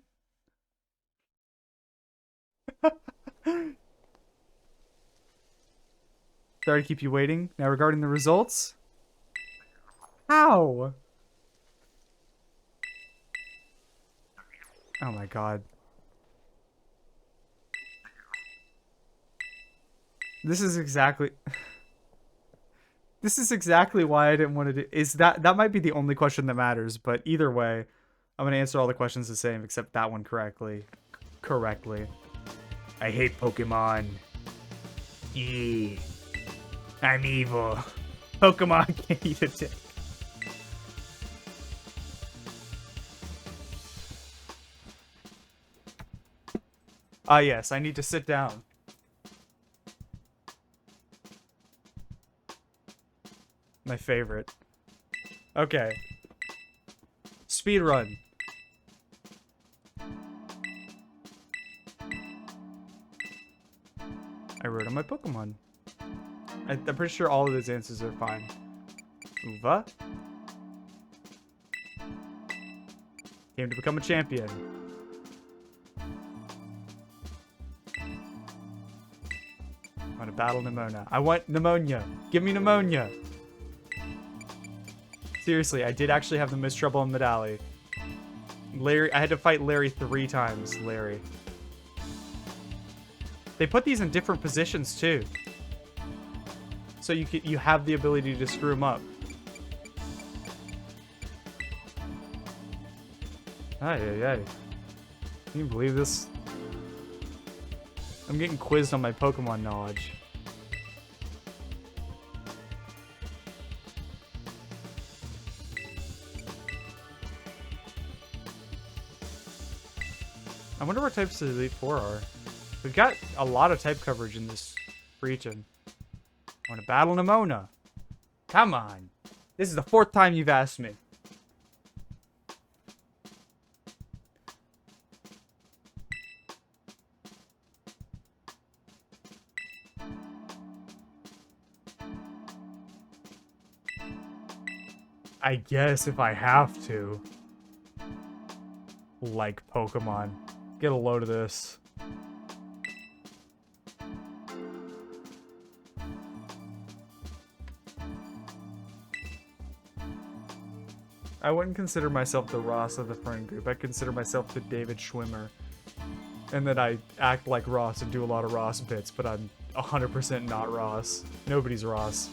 Sorry to keep you waiting. Now regarding the results. How? Oh my god. This is exactly... This is exactly why I didn't want to do... Is that might be the only question that matters, but either way, I'm going to answer all the questions the same except that one correctly. I hate Pokemon. I'm evil. Pokemon can't eat a dick. Ah, yes, I need to sit down. My favorite. Okay. Speed run. I wrote on my Pokemon. I'm pretty sure all of those answers are fine. Uva. Came to become a champion. I want to battle Nimona. I want pneumonia. Give me pneumonia. Seriously, I did actually have the most trouble in Medali. Larry, I had to fight Larry 3 times. Larry. They put these in different positions too, so you have the ability to screw them up. Ay. Can you believe this? I'm getting quizzed on my Pokemon knowledge. I wonder what types the Elite Four are. We've got a lot of type coverage in this region. I want to battle Nimona. Come on. This is the 4th time you've asked me. I guess if I have to. Like Pokemon. Get a load of this. I wouldn't consider myself the Ross of the friend group. I consider myself the David Schwimmer. And then I act like Ross and do a lot of Ross bits, but I'm 100% not Ross. Nobody's Ross.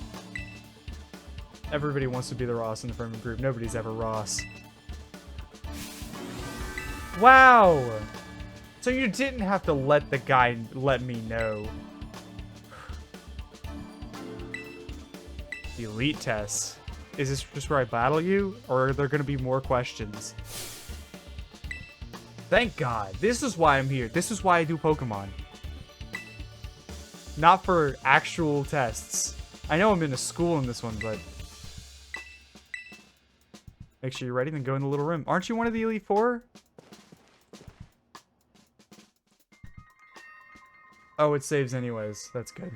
Everybody wants to be the Ross in the friend group. Nobody's ever Ross. Wow! So you didn't have to let the guy let me know. The elite tests. Is this just where I battle you? Or are there going to be more questions? Thank God. This is why I'm here. This is why I do Pokemon. Not for actual tests. I know I'm in a school in this one, but... Make sure you're ready, then go in the little room. Aren't you one of the Elite Four? Oh, it saves anyways. That's good.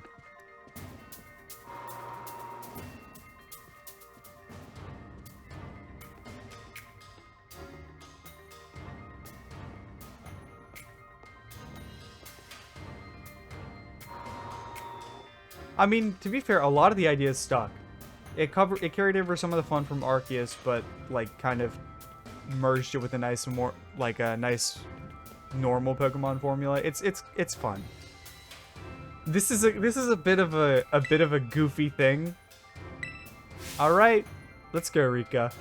I mean, to be fair, a lot of the ideas stuck. It carried over some of the fun from Arceus, but like kind of merged it with a nice nice normal Pokemon formula. It's fun. This is a bit of a goofy thing. All right, let's go, Rika.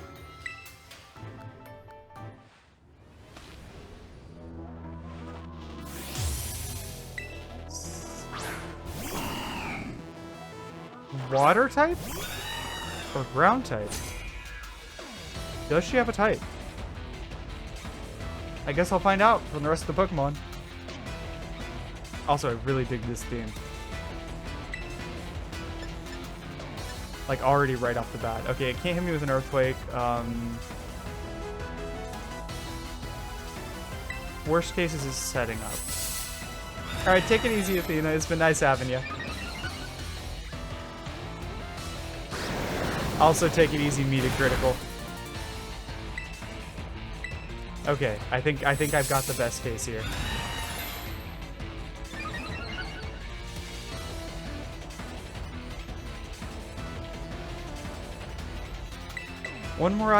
Water type? Or ground type? Does she have a type? I guess I'll find out from the rest of the Pokemon. Also, I really dig this theme. Like, already right off the bat. Okay, it can't hit me with an Earthquake. Worst case is it's setting up. Alright, take it easy, Athena. It's been nice having you. Also, take it easy, meet a critical. Okay, I think I've got the best case here. One more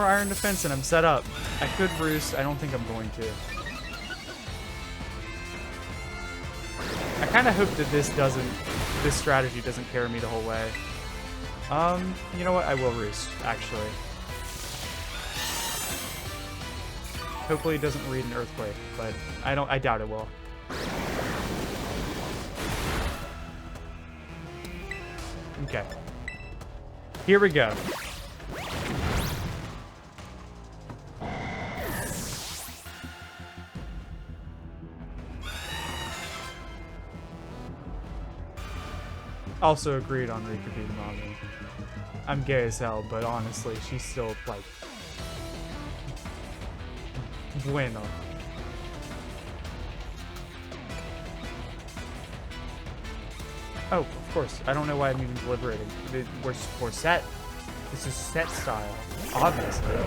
iron defense and I'm set up. I could roost. I don't think I'm going to. I kind of hope that this strategy doesn't carry me the whole way. You know what? I will roost, actually. Hopefully it doesn't read an earthquake, but I doubt it will. Okay. Here we go. Also agreed on Rika being mommy. I'm gay as hell, but honestly, she's still, like, bueno. Oh, of course. I don't know why I'm even deliberating. We're set. This is set style, obviously.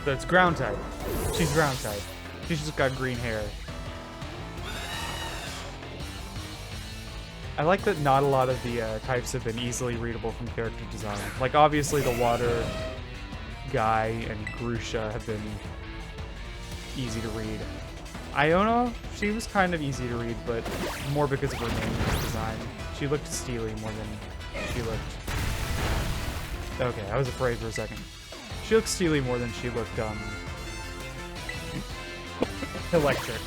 So it's ground type. She's ground type. She's just got green hair. I like that not a lot of the types have been easily readable from character design. Like, obviously the water guy and Grusha have been easy to read. Iona, she was kind of easy to read, but more because of her name design. She looked steely more than she looked... Okay, I was afraid for a second. She looked steely more than she looked, electric.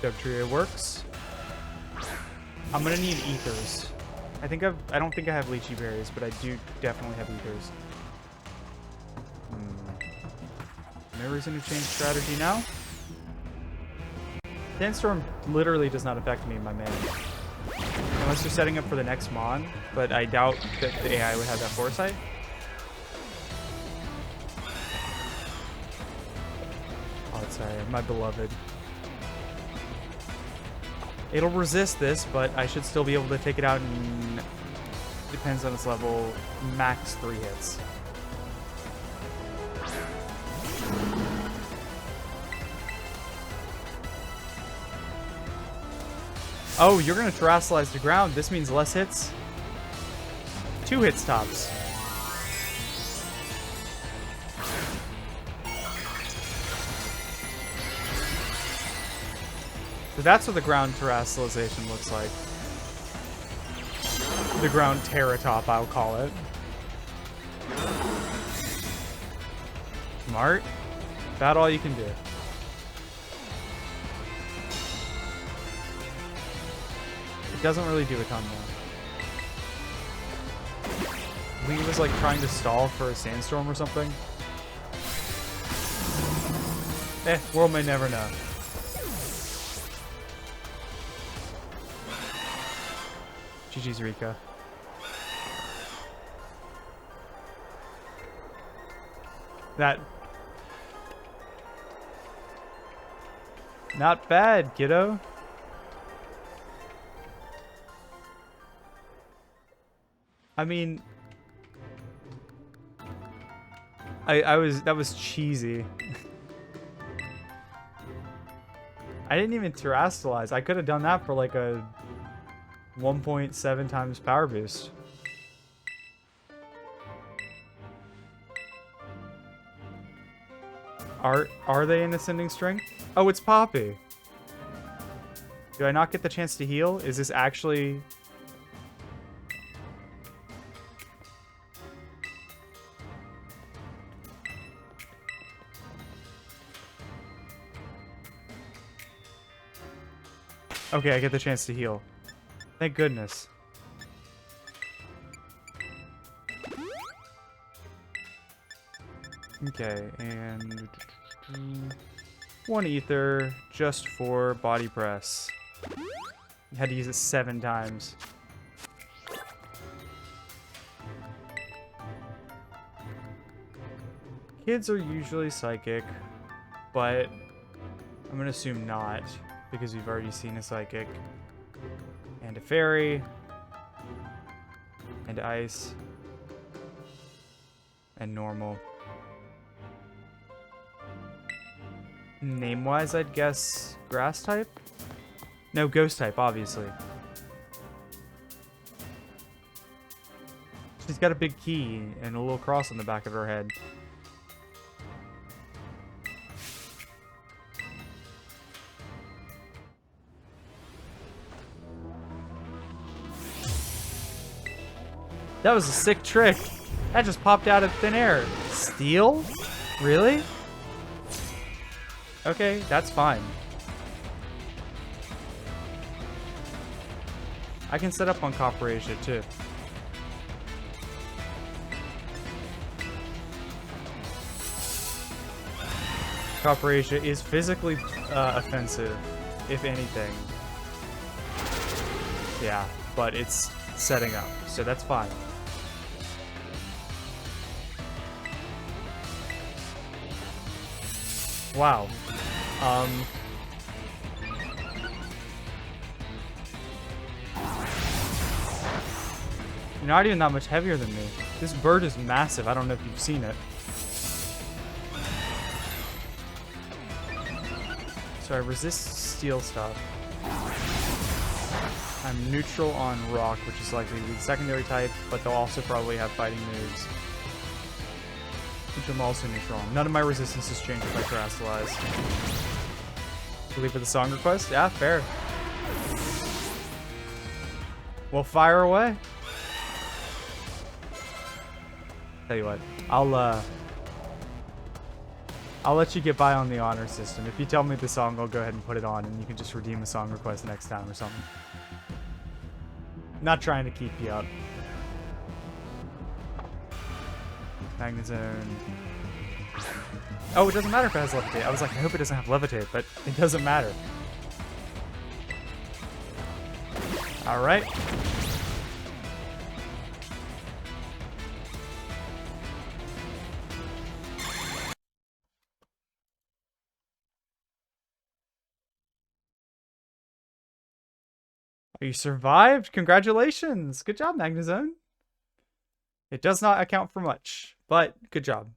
Dugtrio works. I'm gonna need ethers. I don't think I have lychee berries, but I do definitely have ethers. No reason to change strategy now. Sandstorm literally does not affect me in my mana. Unless you're setting up for the next mon, but I doubt that the AI would have that foresight. Oh, sorry, my beloved. It'll resist this, but I should still be able to take it out in, depends on its level, max 3 hits. Oh, you're gonna terrestrialize the ground. This means less hits. 2 hits tops. So that's what the ground terrestrialization looks like. The ground terratop, I'll call it. Smart. About all you can do. It doesn't really do a ton though. Lee was like trying to stall for a sandstorm or something. World may never know. GG's Rika. That... Not bad, kiddo. I mean... that was cheesy. I didn't even terrestrialize. I could have done that for like a 1.7 times power boost. Are they in ascending strength? Oh, it's Poppy. Do I not get the chance to heal? Is this actually... Okay, I get the chance to heal. Thank goodness. Okay, and... 1 ether just for body press. I had to use it 7 times. Kids are usually psychic, but I'm gonna assume not, because we've already seen a psychic. And a fairy. And ice. and normal. Name-wise, I'd guess grass type? No, ghost type, obviously. She's got a big key and a little cross on the back of her head. That was a sick trick. That just popped out of thin air. Steel? Really? Okay, that's fine. I can set up on Copper Asia too. Copper Asia is physically offensive, if anything. Yeah, but it's setting up, so that's fine. Wow. You're not even that much heavier than me. This bird is massive. I don't know if you've seen it. So I resist steel stuff. I'm neutral on rock, which is likely to be the secondary type, but they'll also probably have fighting moves, which I'm also neutral on. None of my resistances change if I terrestrialize. Believe for the song request? Yeah, fair. Well, fire away. Tell you what, I'll let you get by on the honor system. If you tell me the song, I'll go ahead and put it on, and you can just redeem a song request next time or something. Not trying to keep you up. Magnezone. Oh, it doesn't matter if it has levitate. I was like, I hope it doesn't have levitate, but it doesn't matter. Alright. You survived? Congratulations! Good job, Magnezone. It does not account for much, but good job.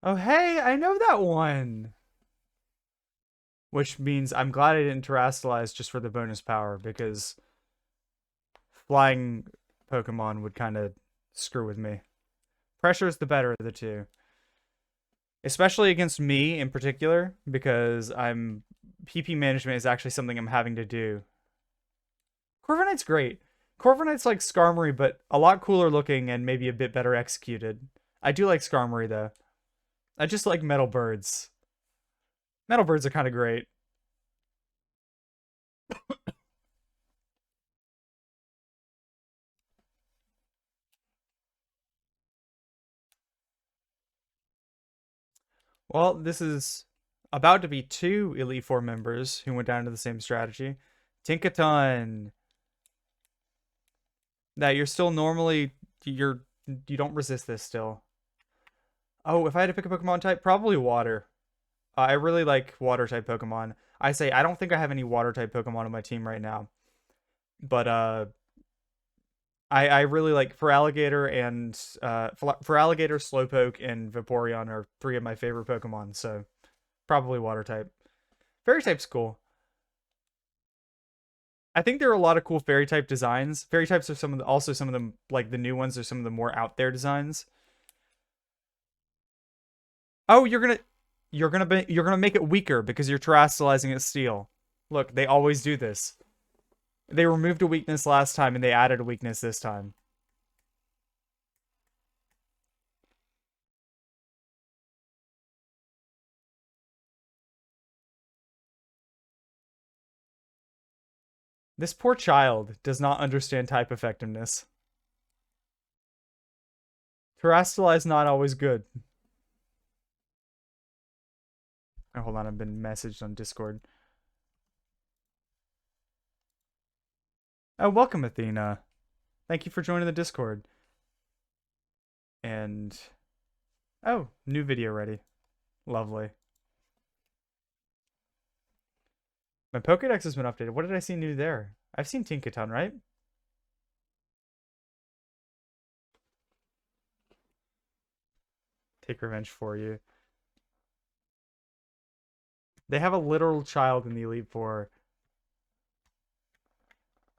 Oh, hey, I know that one! Which means I'm glad I didn't terrestrialize just for the bonus power, because flying Pokemon would kind of screw with me. Pressure is the better of the two. Especially against me in particular, because PP management is actually something I'm having to do. Corviknight's great. Corviknight's like Skarmory, but a lot cooler looking and maybe a bit better executed. I do like Skarmory, though. I just like Metal Birds. Metal Birds are kind of great. Well, this is about to be 2 Elite Four members who went down to the same strategy. Tinkaton. That you're still normally... You don't resist this still. Oh, if I had to pick a Pokemon type, probably water. I really like water type Pokemon. I don't think I have any water type Pokemon on my team right now. But I really like Feraligatr and Feraligatr, Slowpoke, and Vaporeon are 3 of my favorite Pokemon, so probably water type. Fairy type's cool. I think there are a lot of cool fairy type designs. Fairy types are also some of them, like the new ones, are some of the more out there designs. Oh, you're gonna make it weaker because you're terrestrializing it steel. Look, they always do this. They removed a weakness last time and they added a weakness this time. This poor child does not understand type effectiveness. Terrestrialize not always good. Oh, hold on, I've been messaged on Discord. Oh, welcome, Athena. Thank you for joining the Discord. And... oh, new video ready. Lovely. My Pokedex has been updated. What did I see new there? I've seen Tinkaton, right? Take revenge for you. They have a literal child in the Elite Four.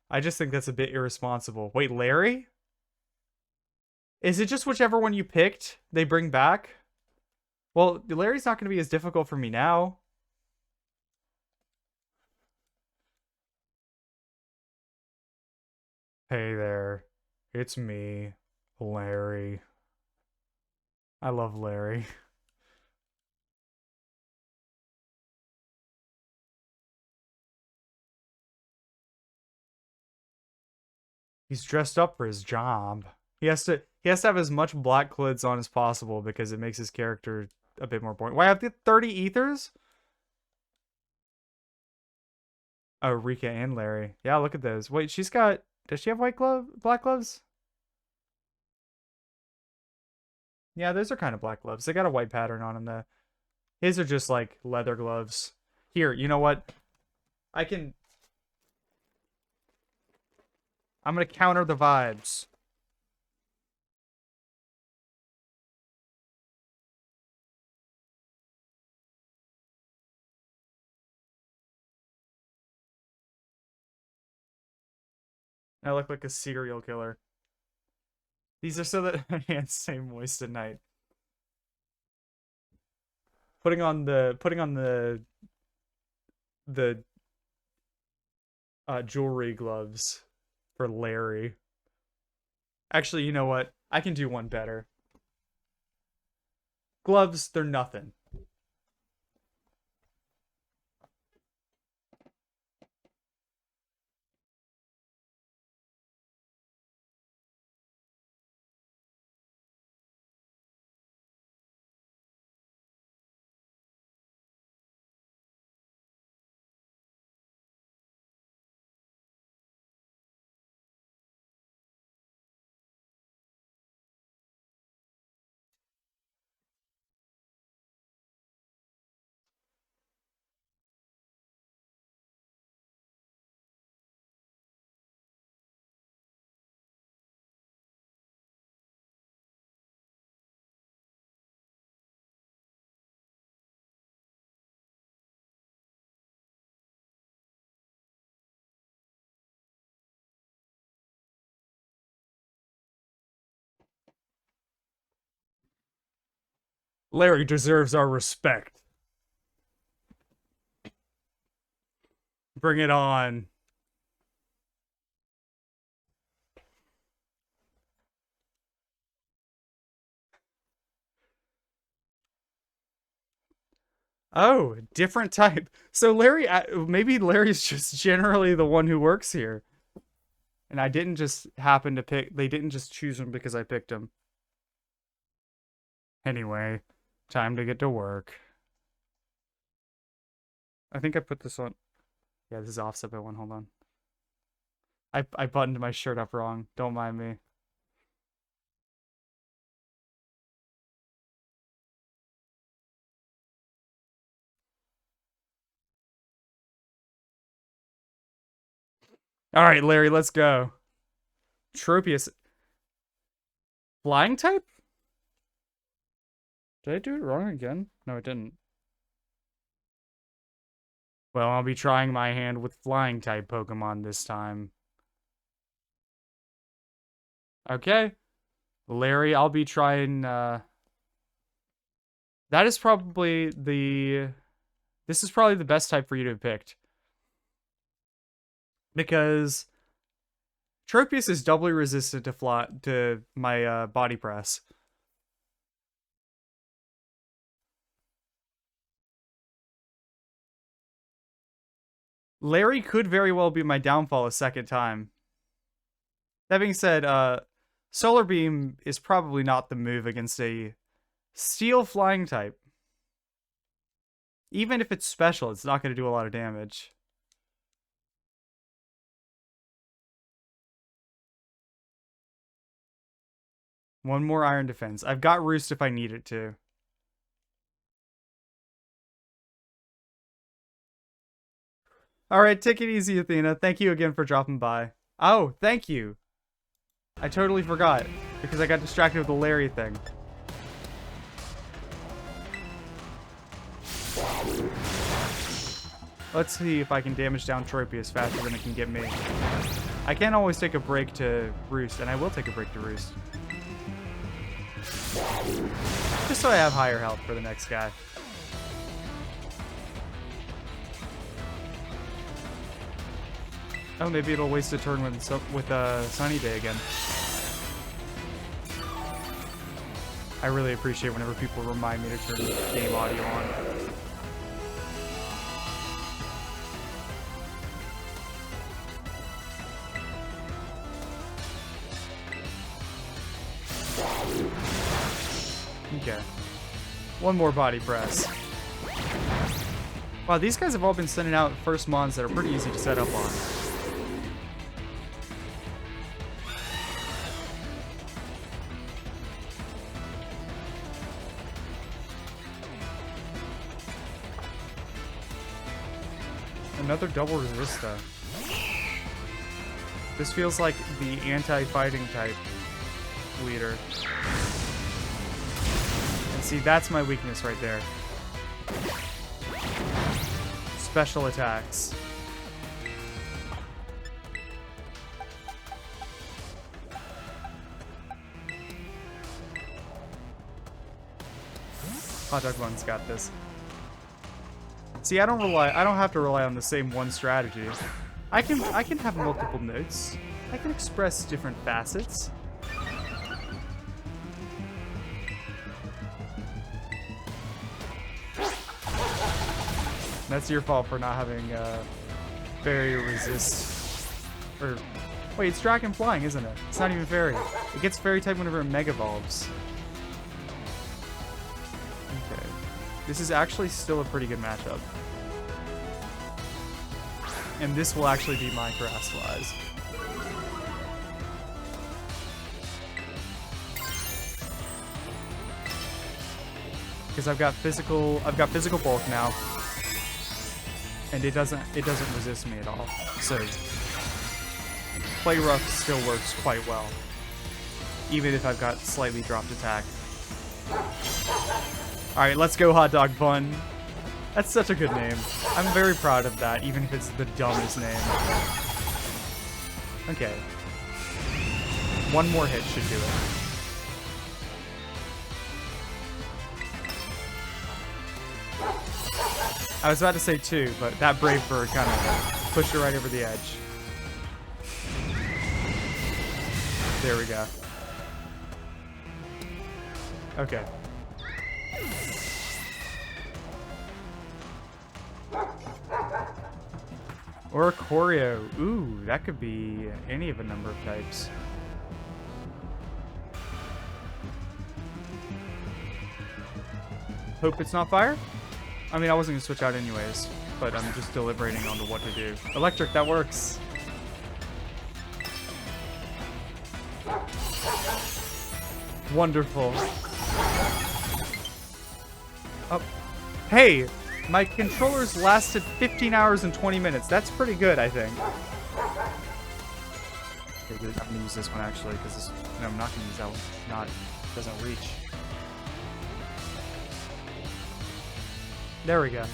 I just think that's a bit irresponsible. Wait, Larry? Is it just whichever one you picked they bring back? Well, Larry's not going to be as difficult for me now. Hey there. It's me, Larry. I love Larry. He's dressed up for his job. He has to have as much black clothes on as possible because it makes his character a bit more boring. Why have the 30 ethers? Oh, Rika and Larry. Yeah, look at those. Wait, does she have black gloves? Yeah, those are kind of black gloves. They got a white pattern on them though. His are just like leather gloves. Here, you know what? I'm gonna counter the vibes. I look like a serial killer. These are so that my hands stay moist at night. Putting on the jewelry gloves for Larry. Actually, you know what? I can do one better. Gloves, they're nothing. Larry deserves our respect. Bring it on. Oh, different type. So Larry, maybe Larry's just generally the one who works here. And I didn't just happen to they didn't just choose him because I picked him. Anyway, time to get to work. I think I put this on. Yeah, this is offset by one. Hold on. I buttoned my shirt up wrong. Don't mind me. All right, Larry, let's go. Tropius. Flying type? Did I do it wrong again? No, it didn't. Well, I'll be trying my hand with flying type Pokemon this time. Okay. Larry, I'll be trying, that is probably this is probably the best type for you to have picked. Because Tropius is doubly resistant to my body press. Larry could very well be my downfall a second time. That being said, Solar Beam is probably not the move against a Steel Flying type. Even if it's special, it's not going to do a lot of damage. One more Iron Defense. I've got Roost if I need it to. Alright, take it easy, Athena. Thank you again for dropping by. Oh, thank you. I totally forgot, because I got distracted with the Larry thing. Let's see if I can damage down Tropius faster than it can get me. I can't always take a break to roost, and I will take a break to roost. Just so I have higher health for the next guy. Oh, maybe it'll waste a turn with Sunny Day again. I really appreciate whenever people remind me to turn game audio on. Okay. One more body press. Wow, these guys have all been sending out first mons that are pretty easy to set up on. Another double resista. This feels like the anti-fighting type leader. And see, that's my weakness right there. Special attacks. Hot Dog Bun's got this. See, I don't have to rely on the same one strategy. I can have multiple notes. I can express different facets. That's your fault for not having fairy resist. Or wait, it's dragon flying, isn't it? It's not even fairy. It gets fairy type whenever it mega evolves. Okay. This is actually still a pretty good matchup. And this will actually be my Terrasilize. Because I've got physical bulk now. And it doesn't resist me at all. So play rough still works quite well. Even if I've got slightly dropped attack. Alright, let's go Hot Dog Bun. That's such a good name. I'm very proud of that, even if it's the dumbest name. Okay. One more hit should do it. I was about to say two, but that Brave Bird kind of pushed it right over the edge. There we go. Okay. Or a choreo. Ooh, that could be any of a number of types. Hope it's not fire? I mean, I wasn't going to switch out anyways, but I'm just deliberating on what to do. Electric, that works. Wonderful. Oh. Hey! My controllers lasted 15 hours and 20 minutes. That's pretty good, I think. Okay, good. I'm gonna use this one actually, because no, I'm not gonna use that one. Doesn't reach. There we go.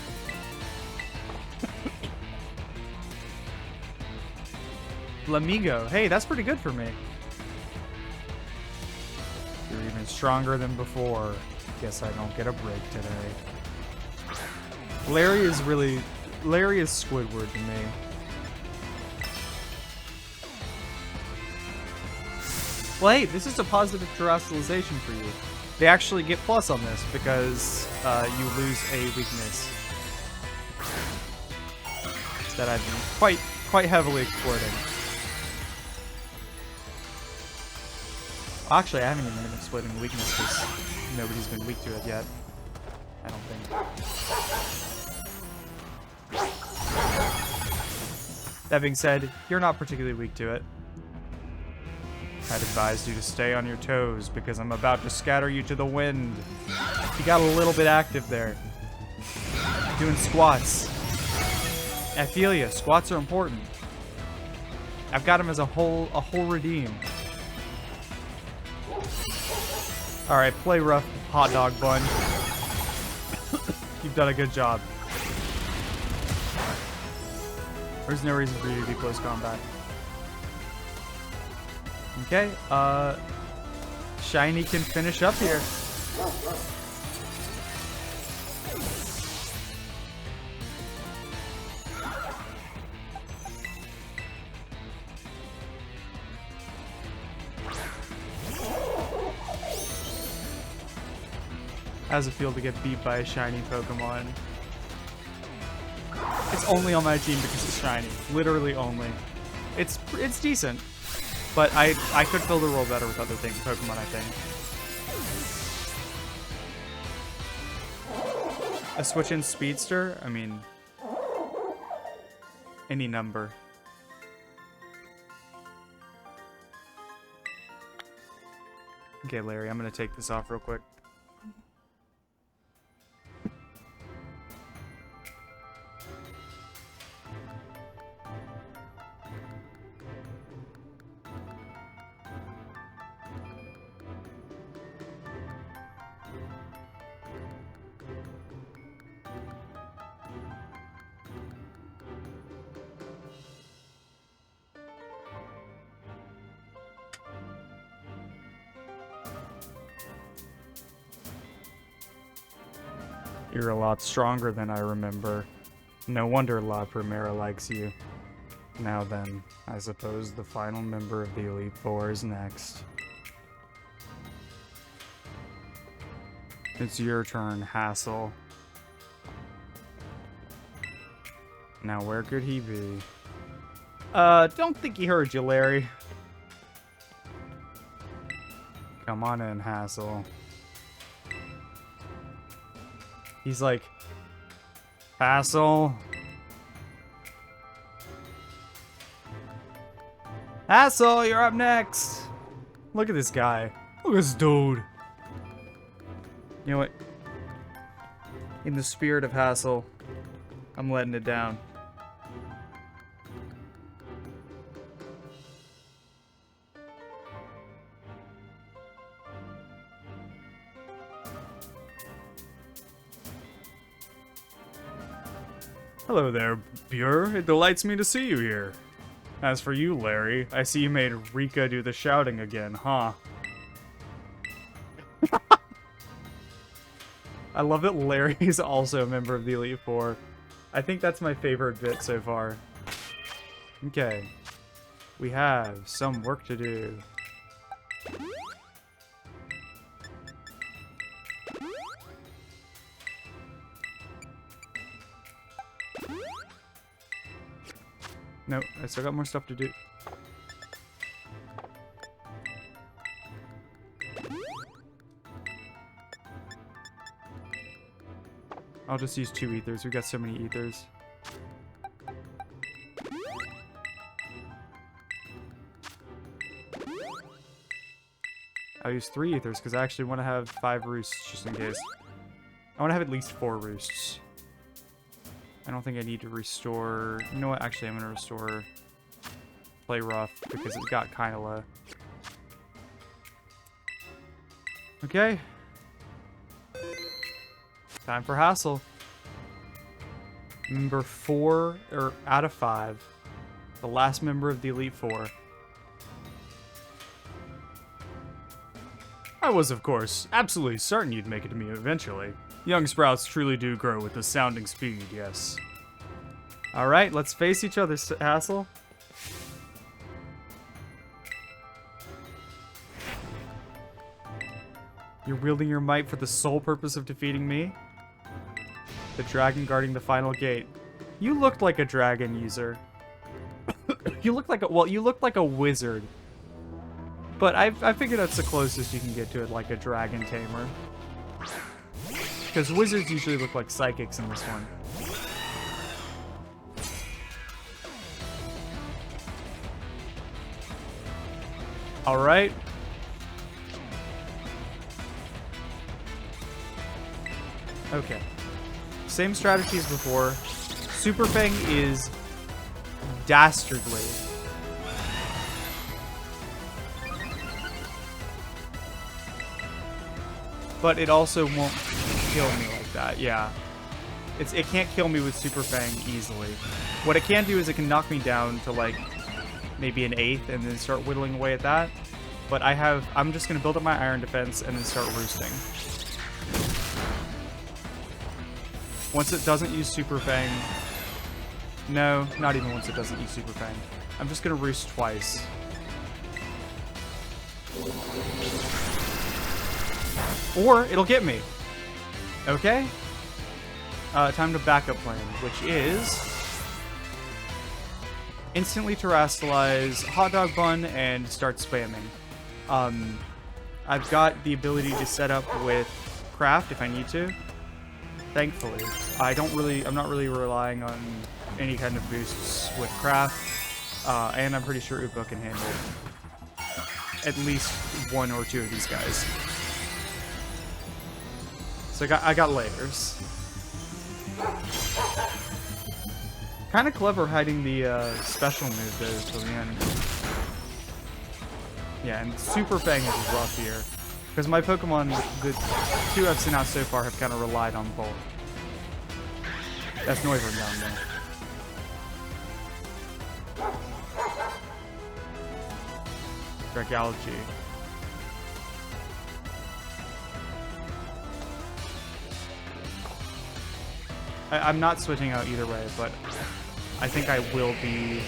Flamigo. Hey, that's pretty good for me. You're even stronger than before. Guess I don't get a break today. Larry is Squidward to me. Well, hey, this is a positive terrestrialization for you. They actually get plus on this because you lose a weakness that I've been quite heavily exploiting. Actually, I haven't even been exploiting the weakness because nobody's been weak to it yet. I don't think. That being said, you're not particularly weak to it. I'd advise you to stay on your toes because I'm about to scatter you to the wind. You got a little bit active there. Doing squats. I feel ya. Squats are important. I've got him as a whole redeem. Alright, play rough, hot dog bun. You've done a good job. There's no reason for you to do close combat. Okay, Shiny can finish up here. How's it feel to get beat by a shiny Pokemon? It's only on my team because it's shiny. Literally only. It's decent. But I could fill the role better with other things, Pokemon, I think. A switch in Speedster? I mean, any number. Okay, Larry, I'm gonna take this off real quick. You're a lot stronger than I remember. No wonder La Primera likes you. Now then, I suppose the final member of the Elite Four is next. It's your turn, Hassel. Now where could he be? Don't think he heard you, Larry. Come on in, Hassel. He's like, Hassel. Hassel, you're up next. Look at this guy. Look at this dude. You know what? In the spirit of Hassel, I'm letting it down. Hello there, Buer. It delights me to see you here. As for you, Larry, I see you made Rika do the shouting again, huh? I love that Larry is also a member of the Elite Four. I think that's my favorite bit so far. Okay. We have some work to do. Nope, I still got more stuff to do. I'll just use 2 ethers. We've got so many ethers. I'll use 3 ethers because I actually want to have 5 roosts just in case. I want to have at least 4 roosts. I don't think I need to restore... You know what? Actually, I'm going to restore Play Rough because it got kind of low. Okay. Time for Hassel. Member 4, or out of 5. The last member of the Elite Four. I was, of course, absolutely certain you'd make it to me eventually. Young sprouts truly do grow with astounding speed, yes. Alright, let's face each other, Hassel. You're wielding your might for the sole purpose of defeating me? The dragon guarding the final gate. You looked like a dragon user. You looked like a... Well, you looked like a wizard. But I figured that's the closest you can get to it, like a dragon tamer. Because wizards usually look like psychics in this one. Alright. Okay. Same strategy as before. Super Fang is dastardly. But it also won't kill me like that, yeah. It can't kill me with Super Fang easily. What it can do is it can knock me down to like maybe an 1/8 and then start whittling away at that. But I'm just gonna build up my iron defense and then start roosting. Once it doesn't use Super Fang, no, not even once it doesn't use Super Fang. I'm just gonna roost twice. Or it'll get me. Okay? Time to backup plan, which is instantly terrestrialize hot dog bun and start spamming. I've got the ability to set up with craft if I need to. Thankfully, I'm not really relying on any kind of boosts with craft, and I'm pretty sure Upa can handle at least 1 or 2 of these guys. So I got layers. Kind of clever hiding the special move though till the end. Yeah, and Super Fang is rough here. Because my Pokemon, the 2 I've sent out so far, have kind of relied on bulk. That's Noivern down there. Dragalge. I'm not switching out either way, but I think I will be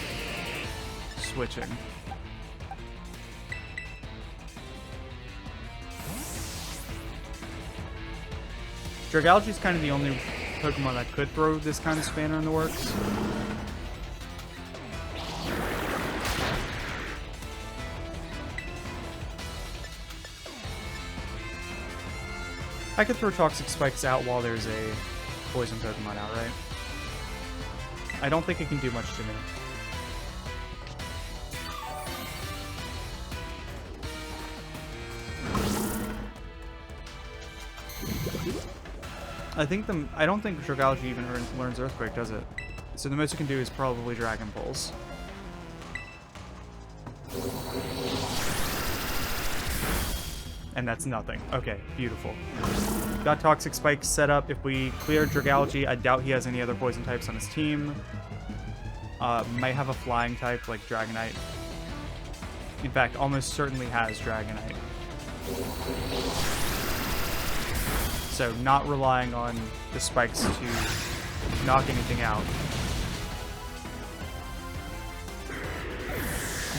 switching. Dragalge is kind of the only Pokemon that could throw this kind of spanner in the works. I could throw Toxic Spikes out while there's a poison Pokemon out, right? I don't think it can do much to me. I don't think Dragalge even learns Earthquake, does it? So the most it can do is probably Dragon Pulse. And that's nothing. Okay, beautiful. Got Toxic Spikes set up. If we clear Dragalge, I doubt he has any other poison types on his team. Might have a flying type like Dragonite. In fact, almost certainly has Dragonite. So not relying on the spikes to knock anything out.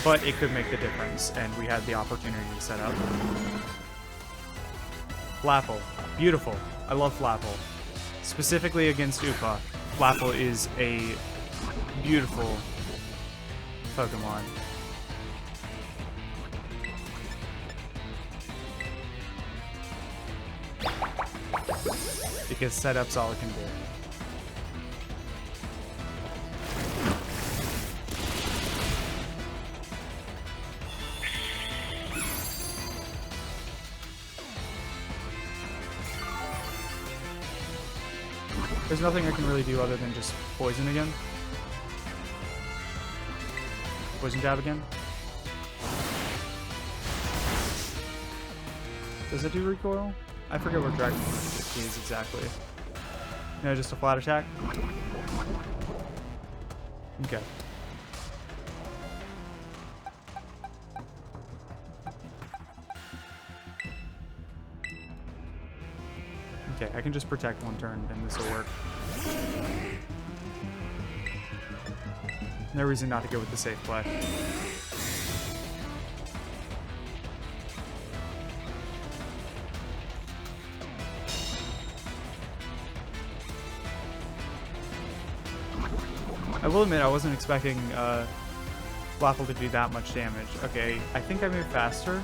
But it could make the difference, and we had the opportunity to set up. Flapple. Beautiful. I love Flapple. Specifically against Upa, Flapple is a beautiful Pokemon. Because setup's all it can do. There's nothing I can really do other than just poison again. Poison dab again. Does it do recoil? I forget what Dragon is exactly. No, just a flat attack? Okay. Okay, I can just protect one turn and this will work. No reason not to go with the safe play. I will admit I wasn't expecting Flapple to do that much damage. Okay, I think I moved faster.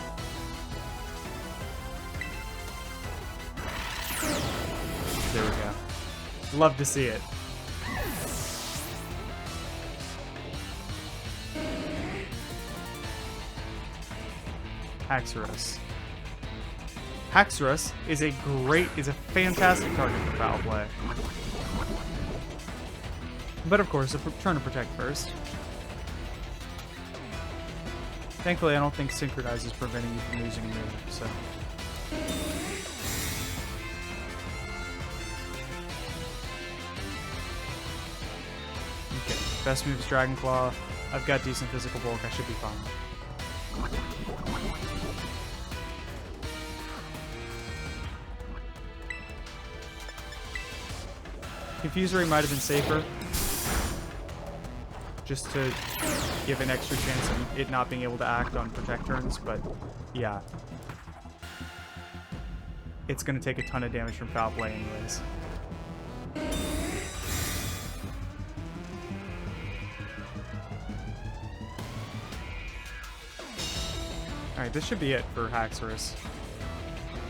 There we go. Love to see it. Haxorus. Haxorus is a fantastic target for foul play. But of course, I'm trying to protect first. Thankfully, I don't think Synchronize is preventing you from losing a move, so... Okay, best move is Dragon Claw. I've got decent physical bulk, I should be fine. Confuse Ray might have been safer. Just to give an extra chance of it not being able to act on protect turns, but yeah. It's gonna take a ton of damage from foul play anyways. Alright, this should be it for Haxorus.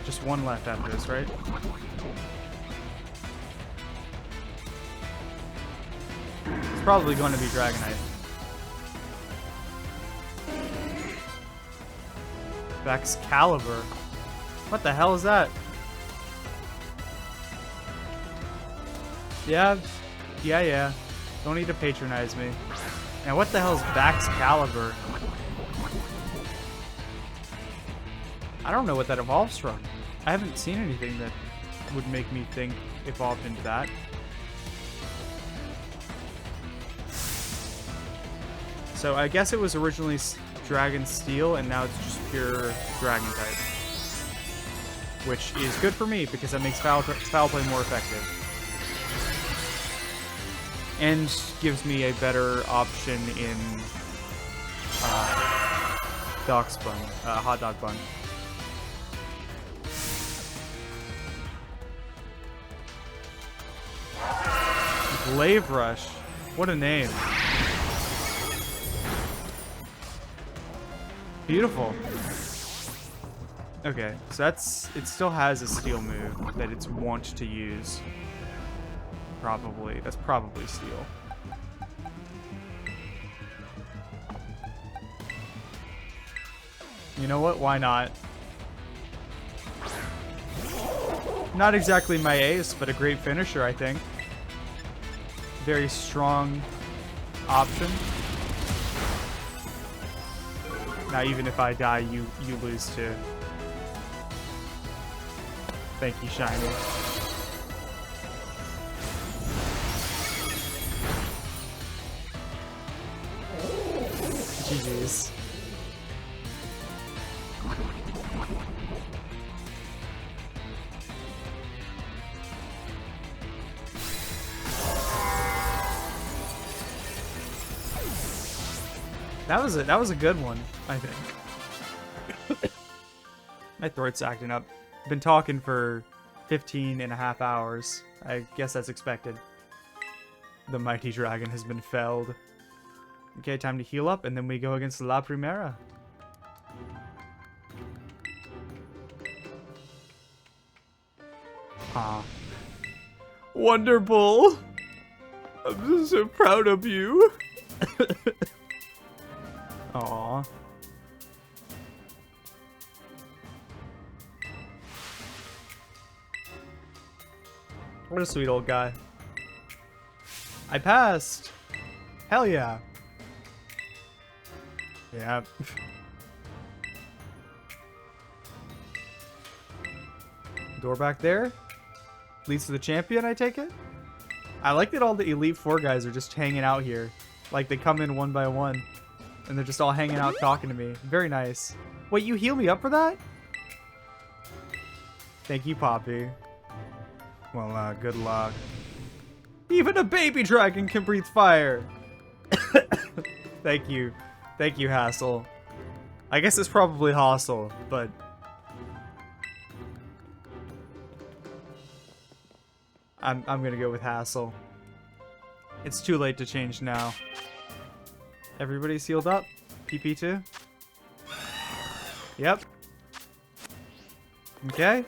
Just one left after this, right? It's probably going to be Dragonite. Excalibur. What the hell is that? Yeah. Don't need to patronize me. Now what the hell is Excalibur? I don't know what that evolves from. I haven't seen anything that would make me think evolved into that. So I guess it was originally Dragon Steel, and now it's just pure Dragon type. Which is good for me, because that makes foul play more effective. And gives me a better option in Doc's Bun, Hot Dog Bun. Glaive Rush. What a name. Beautiful. Okay, so it still has a steel move that it's wont to use. Probably. That's probably steel. You know what? Why not? Not exactly my ace, but a great finisher, I think. Very strong option. Now, even if I die, you lose too. Thank you, Shiny. GG's. That was a good one, I think. My throat's acting up. Been talking for 15.5 hours. I guess that's expected. The mighty dragon has been felled. Okay, time to heal up, and then we go against La Primera. Ah. Wonderful! I'm just so proud of you. Aww. What a sweet old guy. I passed! Hell yeah! Yeah. Door back there? Leads to the champion, I take it? I like that all the Elite Four guys are just hanging out here. Like, they come in one by one. And they're just all hanging out talking to me. Very nice. Wait, you heal me up for that? Thank you, Poppy. Well, good luck. Even a baby dragon can breathe fire! Thank you. Thank you, Hassel. I guess it's probably Hassel, but... I'm gonna go with Hassel. It's too late to change now. Everybody's healed up? PP2? Yep. Okay.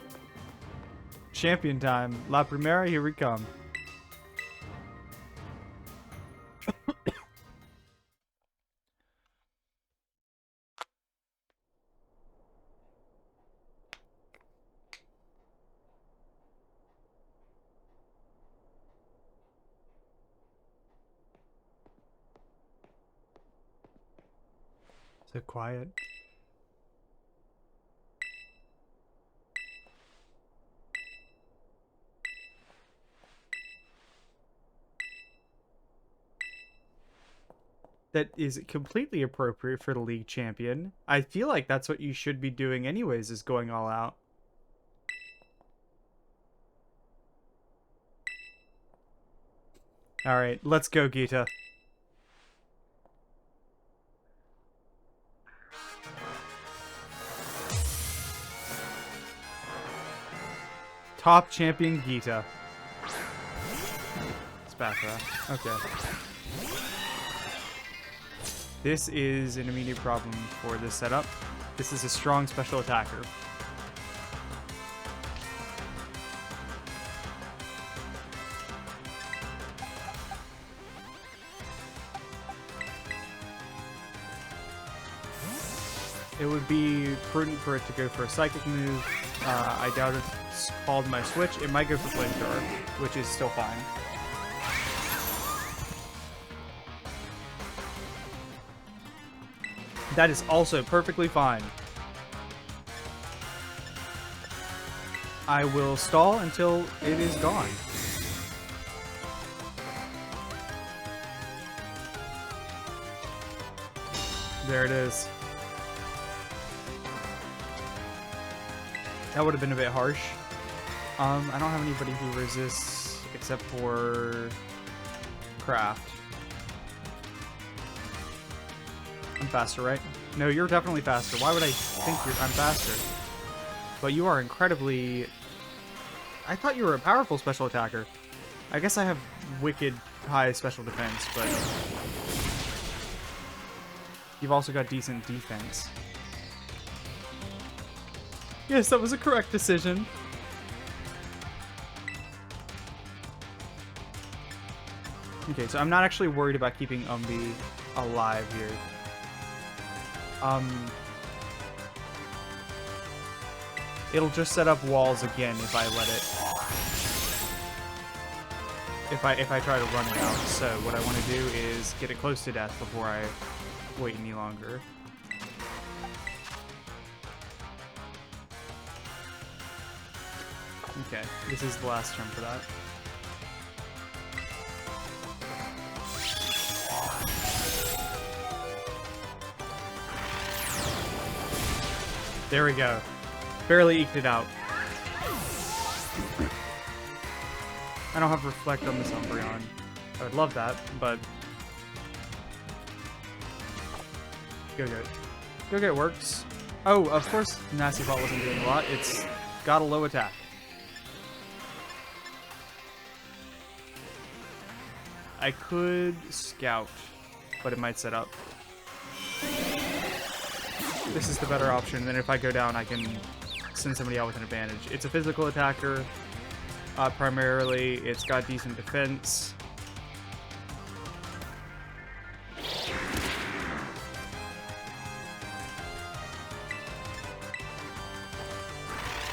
Champion time. La Primera, here we come. So quiet. That is completely appropriate for the league champion. I feel like that's what you should be doing anyways, is going all out. Alright, let's go, Gita. Top champion Gita. It's Bathra. Okay. This is an immediate problem for this setup. This is a strong special attacker. It would be prudent for it to go for a psychic move. I doubt it's called my switch. It might go for flamethrower, which is still fine. That is also perfectly fine. I will stall until it is gone. There it is. That would have been a bit harsh. I don't have anybody who resists except for Craft. I'm faster, right? No, you're definitely faster. Why would I think I'm faster? But you are incredibly... I thought you were a powerful special attacker. I guess I have wicked high special defense, but... You've also got decent defense. Yes, that was a correct decision. Okay, so I'm not actually worried about keeping Umbi alive here. It'll just set up walls again if I let it. If I try to run it out. So what I want to do is get it close to death before I wait any longer. Okay, this is the last turn for that. There we go. Barely eked it out. I don't have Reflect on this Umbreon. I would love that, but... Go-Get. Go-Get works. Oh, of course Nasty Ball wasn't doing a lot. It's got a low attack. I could Scout, but it might set up. This is the better option. Then if I go down, I can send somebody out with an advantage. It's a physical attacker. Primarily, it's got decent defense.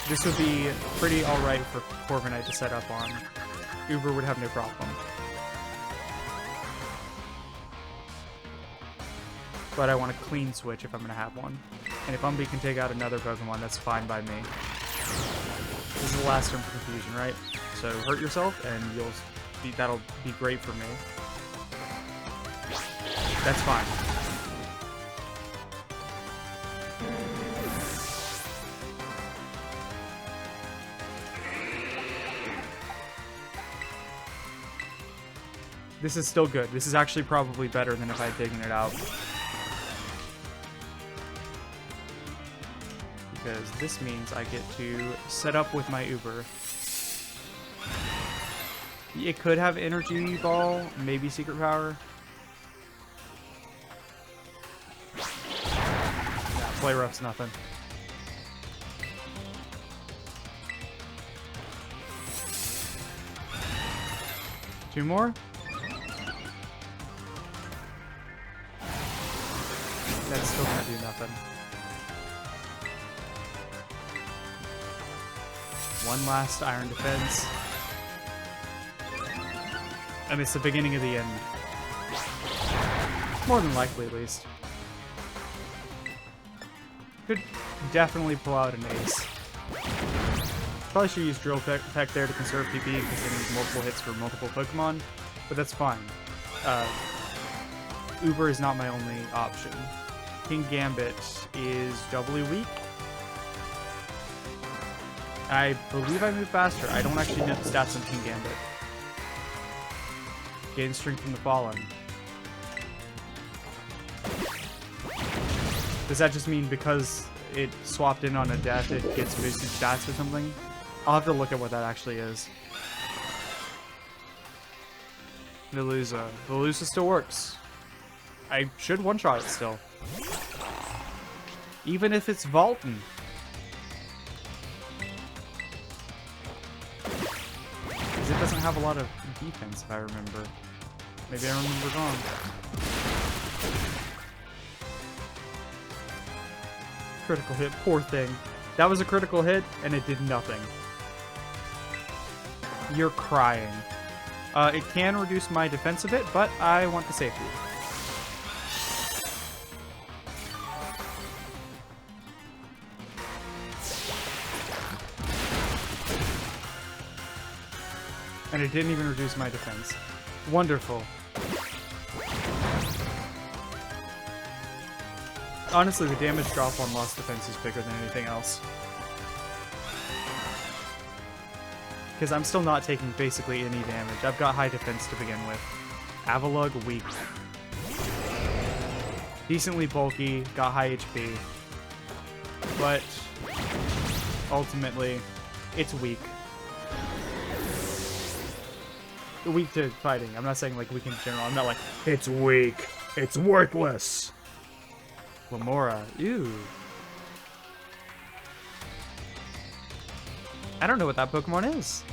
This would be pretty alright for Corviknight to set up on. Uber would have no problem. But I want a clean switch if I'm going to have one. And if Umbi can take out another Pokemon, that's fine by me. This is the last turn for confusion, right? So hurt yourself, and that'll be great for me. That's fine. This is still good. This is actually probably better than if I had taken it out. Because this means I get to set up with my Uber. It could have Energy Ball, maybe Secret Power. Yeah, Play Rough's nothing. Two more? That's still gonna do nothing. One last Iron Defense. And it's the beginning of the end. More than likely, at least. Could definitely pull out an ace. Probably should use Drill Peck there to conserve PP because it needs multiple hits for multiple Pokemon, but that's fine. Uber is not my only option. King Gambit is doubly weak. I believe I move faster. I don't actually know the stats on King Gambit. Gain strength from the fallen. Does that just mean because it swapped in on a death, it gets boosted stats or something? I'll have to look at what that actually is. Veluza. Veluza still works. I should one-shot it still. Even if it's Vaulton. Because it doesn't have a lot of defense, if I remember. Maybe I remember wrong. Critical hit. Poor thing. That was a critical hit, and it did nothing. You're crying. It can reduce my defense a bit, but I want the safety. And it didn't even reduce my defense. Wonderful. Honestly, the damage drop on lost defense is bigger than anything else. Because I'm still not taking basically any damage. I've got high defense to begin with. Avalugg, weak. Decently bulky, got high HP. But ultimately, it's weak. Weak to fighting. I'm not saying like weak in general. I'm not like, It's weak. It's worthless. Lamora. Ew. I don't know what that Pokemon is.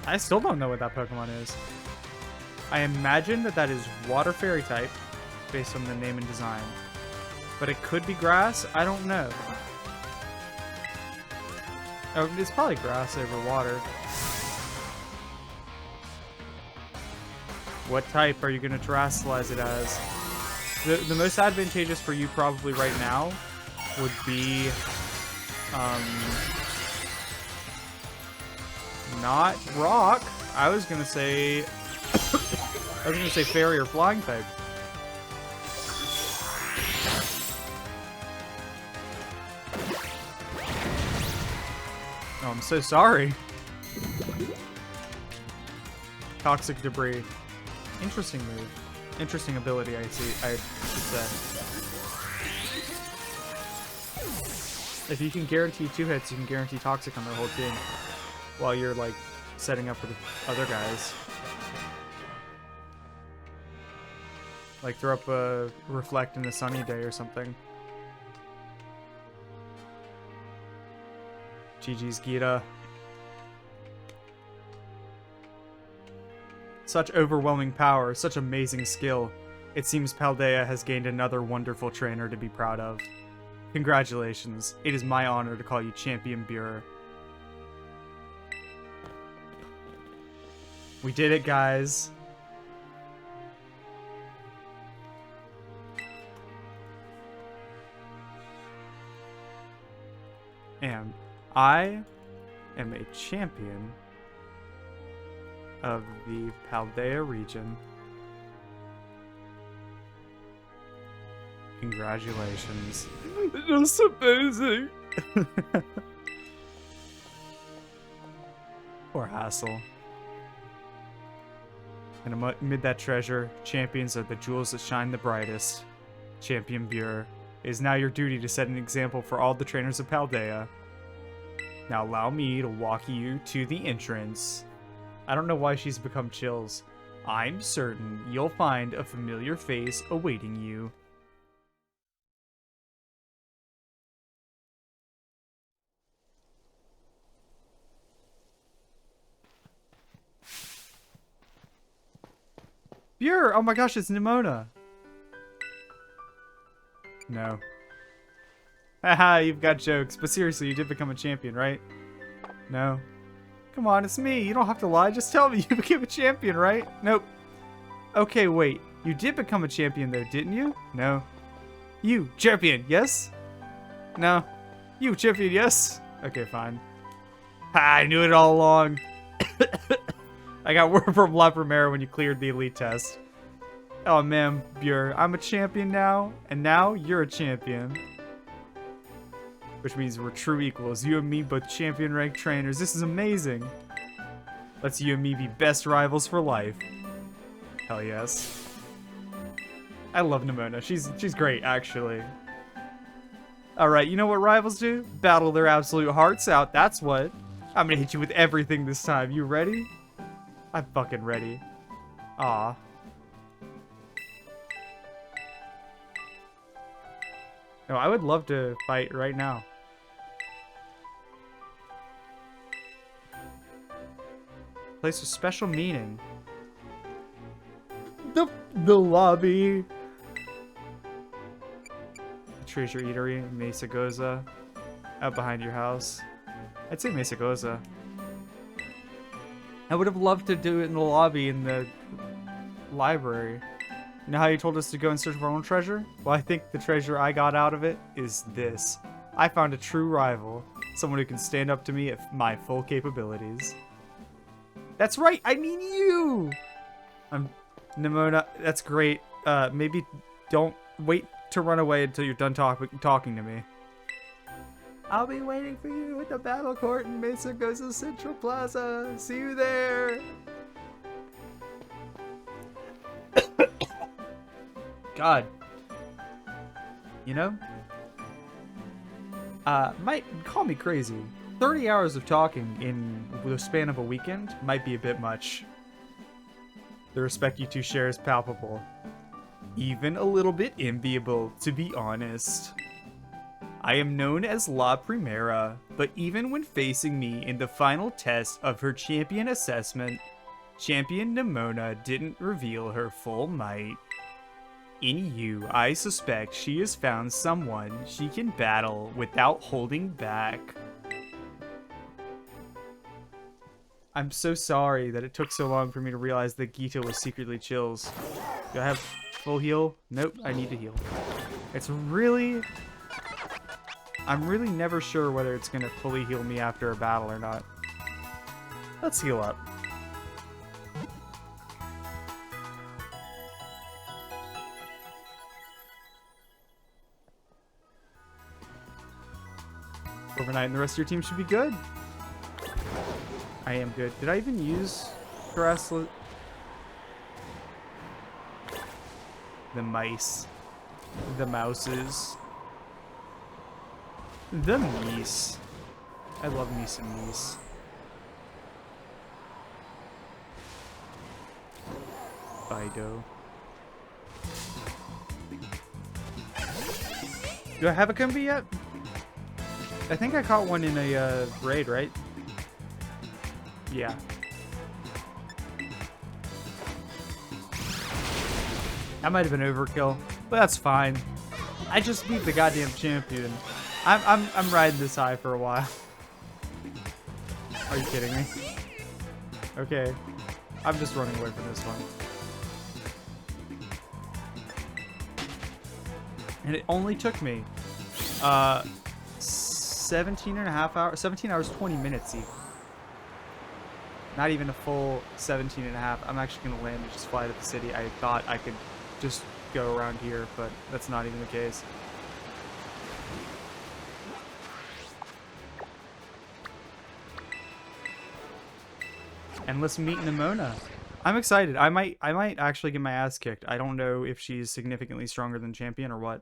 I still don't know what that Pokemon is. I imagine that that is Water Fairy type, based on the name and design. But it could be Grass. I don't know. Oh, it's probably Grass over Water. What type are you going to terrestrialize it as? The most advantageous for you probably right now would be not rock. I was gonna say fairy or flying type. Oh, I'm so sorry. Toxic debris. Interesting move. Interesting ability, I should say. If you can guarantee 2 hits, you can guarantee Toxic on their whole team. While you're, like, setting up for the other guys. Like, throw up a Reflect in a sunny day or something. GG's Gita. Such overwhelming power, such amazing skill. It seems Paldea has gained another wonderful trainer to be proud of. Congratulations. It is my honor to call you Champion Buer. We did it, guys. And I am a champion of the Paldea region. Congratulations. That's amazing. Poor Hassel. And amid that treasure, champions are the jewels that shine the brightest. Champion Buer, it is now your duty to set an example for all the trainers of Paldea. Now allow me to walk you to the entrance. I don't know why she's become chills. I'm certain you'll find a familiar face awaiting you. Buer! Oh my gosh, it's Nimona! No. Haha, you've got jokes. But seriously, you did become a champion, right? No. Come on, it's me. You don't have to lie. Just tell me you became a champion, right? Nope. Okay, wait. You did become a champion though, didn't you? No. You, champion, yes? No. You, champion, yes? Okay, fine. Ha, I knew it all along. I got word from La Primera when you cleared the elite test. Oh man, Bure, I'm a champion now, and now you're a champion. Which means we're true equals. You and me, both champion rank trainers. This is amazing. Let's you and me be best rivals for life. Hell yes. I love Nimona. She's great, actually. Alright, you know what rivals do? Battle their absolute hearts out, that's what. I'm gonna hit you with everything this time. You ready? I'm fucking ready. Aw. No, I would love to fight right now. Place with special meaning. The lobby. Treasure Eatery, Mesa Goza. Out behind your house. I'd say Mesa Goza. I would have loved to do it in the lobby in the library. You know how you told us to go in search of our own treasure? Well, I think the treasure I got out of it is this. I found a true rival. Someone who can stand up to me at my full capabilities. That's right, I mean you! Nimona, that's great. Maybe don't wait to run away until you're done talking to me. I'll be waiting for you at the battle court in Mesa Goza Central Plaza. See you there! God. You know? Might call me crazy. 30 hours of talking in the span of a weekend might be a bit much. The respect you two share is palpable. Even a little bit enviable, to be honest. I am known as La Primera, but even when facing me in the final test of her champion assessment, Champion Nimona didn't reveal her full might. In you, I suspect she has found someone she can battle without holding back. I'm so sorry that it took so long for me to realize that Gita was secretly Chills. Do I have full heal? Nope, I need to heal. It's really... I'm really never sure whether it's gonna fully heal me after a battle or not. Let's heal up. Overnight and the rest of your team should be good. I am good. Did I even use Grasslet? The mice. The mouses. The meese. I love me some meese. Fido. Do I have a Kumbi yet? I think I caught one in a raid, right? Yeah. That might have been overkill, but that's fine. I just beat the goddamn champion. I'm riding this high for a while. Are you kidding me? Okay. I'm just running away from this one. And it only took me 17 hours 20 minutes even. Not even a full 17 and a half. I'm actually gonna land and just fly to the city. I thought I could just go around here, but that's not even the case. And let's meet Nimona. I'm excited. I might actually get my ass kicked. I don't know if she's significantly stronger than Champion or what.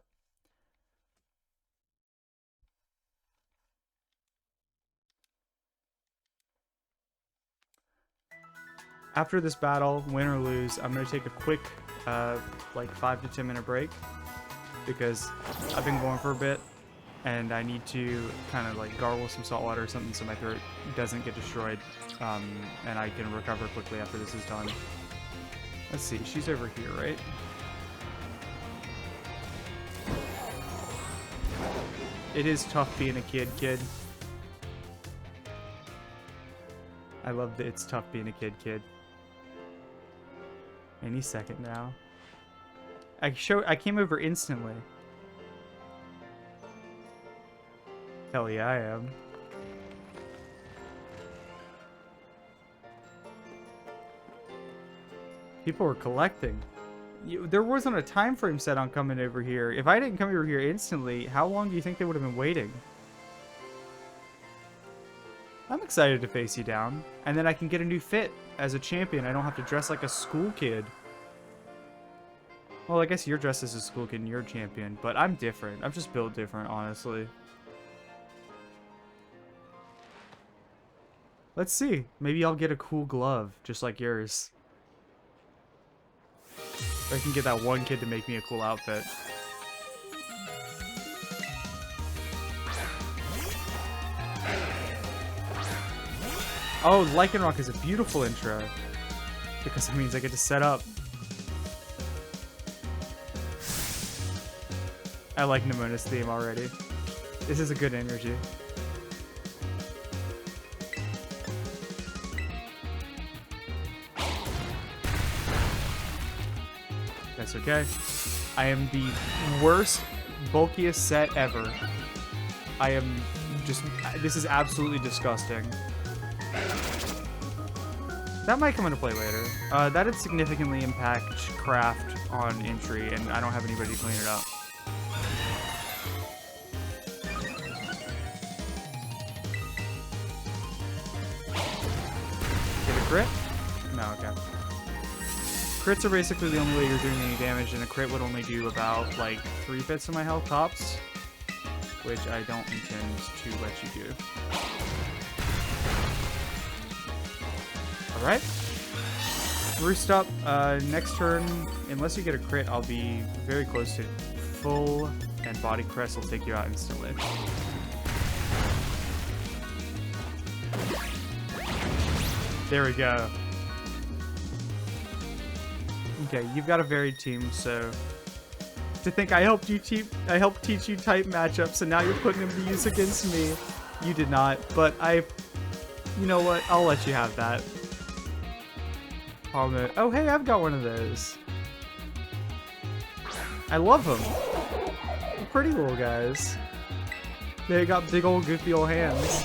After this battle, win or lose, I'm going to take a quick, like 5 to 10 minute break because I've been going for a bit and I need to kind of like gargle some salt water or something so my throat doesn't get destroyed, and I can recover quickly after this is done. Let's see, she's over here, right? It is tough being a kid. I love that it's tough being a kid. Any second now. I came over instantly. Hell yeah, I am. People were collecting. There wasn't a time frame set on coming over here. If I didn't come over here instantly, how long do you think they would have been waiting? I'm excited to face you down. And then I can get a new fit as a champion. I don't have to dress like a school kid. Well, I guess you're dressed as a school kid and you're a champion. But I'm different. I'm just built different, honestly. Let's see. Maybe I'll get a cool glove, just like yours. Or I can get that one kid to make me a cool outfit. Oh, Lycanroc is a beautiful intro. Because that means I get to set up. I like Nemona's theme already. This is a good energy. That's okay. I am the worst, bulkiest set ever. I am just... This is absolutely disgusting. That might come into play later. That'd significantly impact craft on entry, and I don't have anybody to clean it up. Get a crit? No, okay. Crits are basically the only way you're doing any damage, and a crit would only do about, like, 3/5 of my health tops, which I don't intend to let you do. Alright. Roost up. Next turn, unless you get a crit, I'll be very close to full, and Body Crest will take you out instantly. There we go. Okay, you've got a varied team, so to think I helped teach you type matchups, and now you're putting them to use against me. You did not, but you know what? I'll let you have that. Oh, hey, I've got one of those. I love them. They're pretty little guys. They got big old goofy old hands.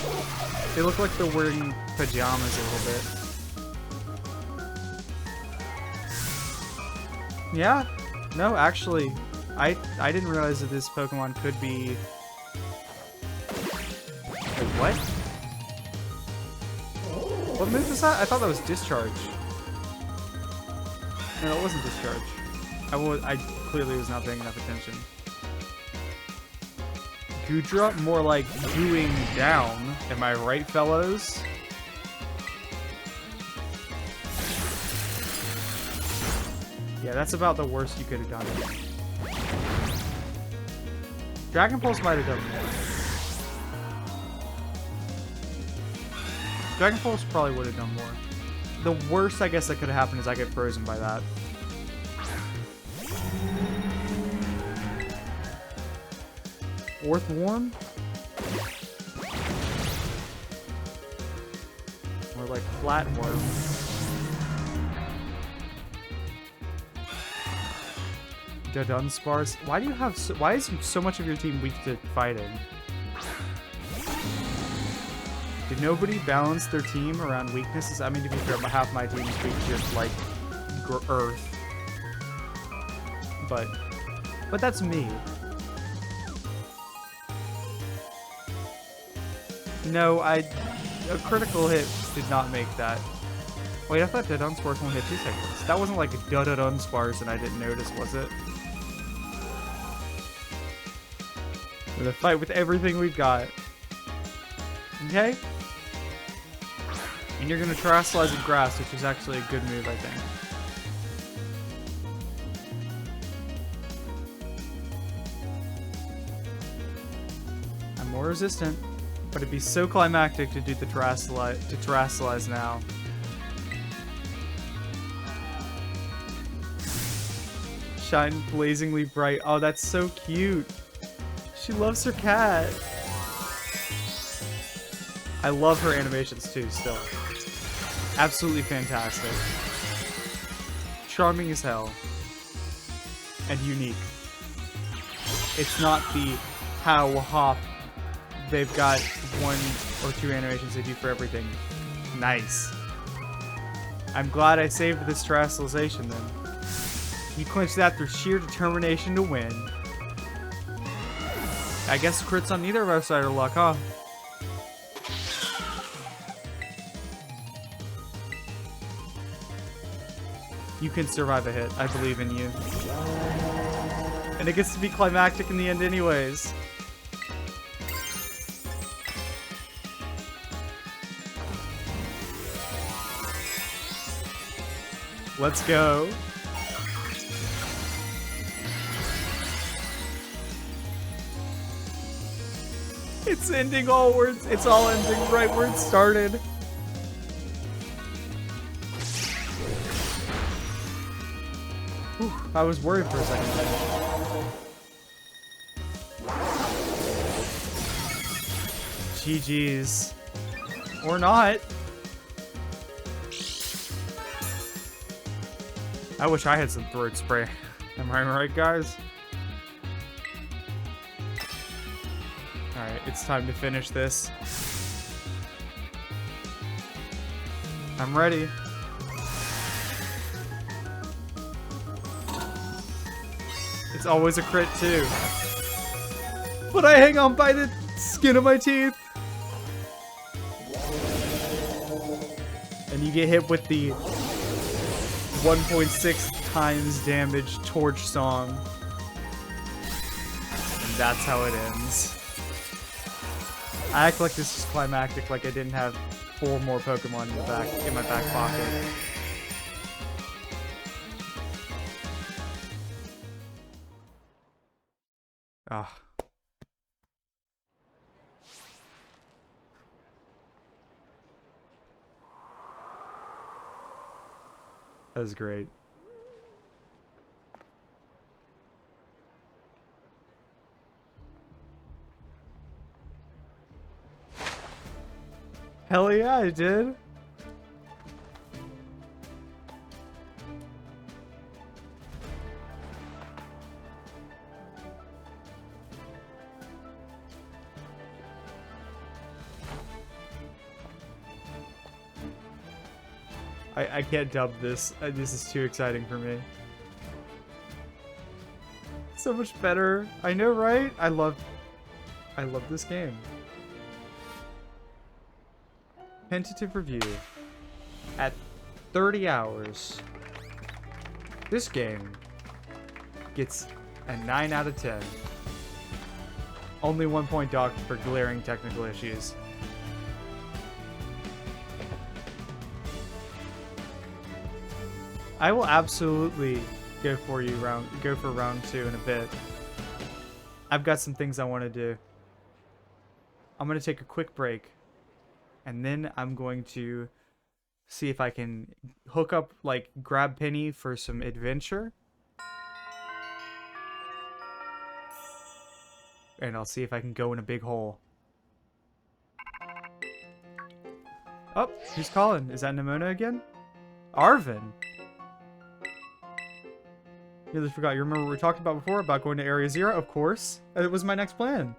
They look like they're wearing pajamas a little bit. Yeah. No, actually, I didn't realize that this Pokemon could be... Wait, what? What move was that? I thought that was Discharge. No, it wasn't Discharge. I clearly was not paying enough attention. Goodra? More like gooing down. Am I right, fellows? Yeah, that's about the worst you could have done. Dragon Pulse might have done more. Dragon Pulse probably would have done more. The worst, I guess, that could have happened is I get frozen by that. Orthworm? More like Flatworm. Dunsparce. Why do you have why is so much of your team weak to fighting? Did nobody balance their team around weaknesses? I mean, to be fair, half my team is weak to, like, Earth. But that's me. No, a critical hit did not make that. Wait, I thought Dunsparce only had 2 seconds. That wasn't like a Dunsparce and I didn't notice, was it? We're gonna fight with everything we've got. Okay? And you're gonna Terrasilize with Grass, which is actually a good move, I think. I'm more resistant, but it'd be so climactic to do the Terrasilize now. Shine blazingly bright. Oh, that's so cute. She loves her cat. I love her animations too, still. Absolutely fantastic. charming as hell. And unique. It's not the how hop. They've got 1 or 2 animations they do for everything. Nice. I'm glad I saved this terrestrialization then. You clinch that through sheer determination to win. I guess crits on neither of our side are luck, huh? You can survive a hit. I believe in you. And it gets to be climactic in the end anyways. Let's go. It's ending all words. It's all ending right where it started. Whew, I was worried for a second there. GG's. Or not. I wish I had some throat spray. Am I right, guys? Alright, it's time to finish this. I'm ready. It's always a crit, too. But I hang on by the skin of my teeth. And you get hit with the 1.6 times damage torch song. And that's how it ends. I act like this is climactic, like I didn't have 4 more Pokemon in my back pocket. Ah. That was great. Hell yeah, I did. I can't dub this. This is too exciting for me. So much better. I know, right? I love this game. Tentative review. At 30 hours, this game gets a 9 out of 10. Only 1 point docked for glaring technical issues. I will absolutely go for round 2 in a bit. I've got some things I want to do. I'm going to take a quick break. And then I'm going to see if I can hook up, like, grab Penny for some adventure. And I'll see if I can go in a big hole. Oh, who's calling? Is that Nimona again? Arvin. Nearly forgot. You remember what we talked about before? About going to Area 0? Of course. It was my next plan.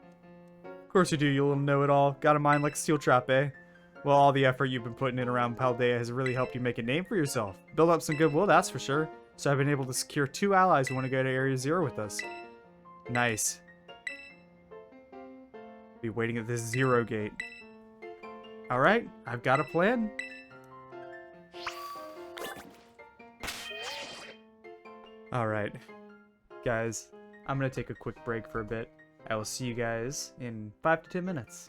Of course you do, you little know-it-all. Got a mind like a steel trap, eh? Well, all the effort you've been putting in around Paldea has really helped you make a name for yourself. Build up some goodwill, that's for sure. So I've been able to secure 2 allies who want to go to Area 0 with us. Nice. Be waiting at this 0 gate. Alright, I've got a plan. Alright. Guys, I'm gonna take a quick break for a bit. I will see you guys in 5 to 10 minutes.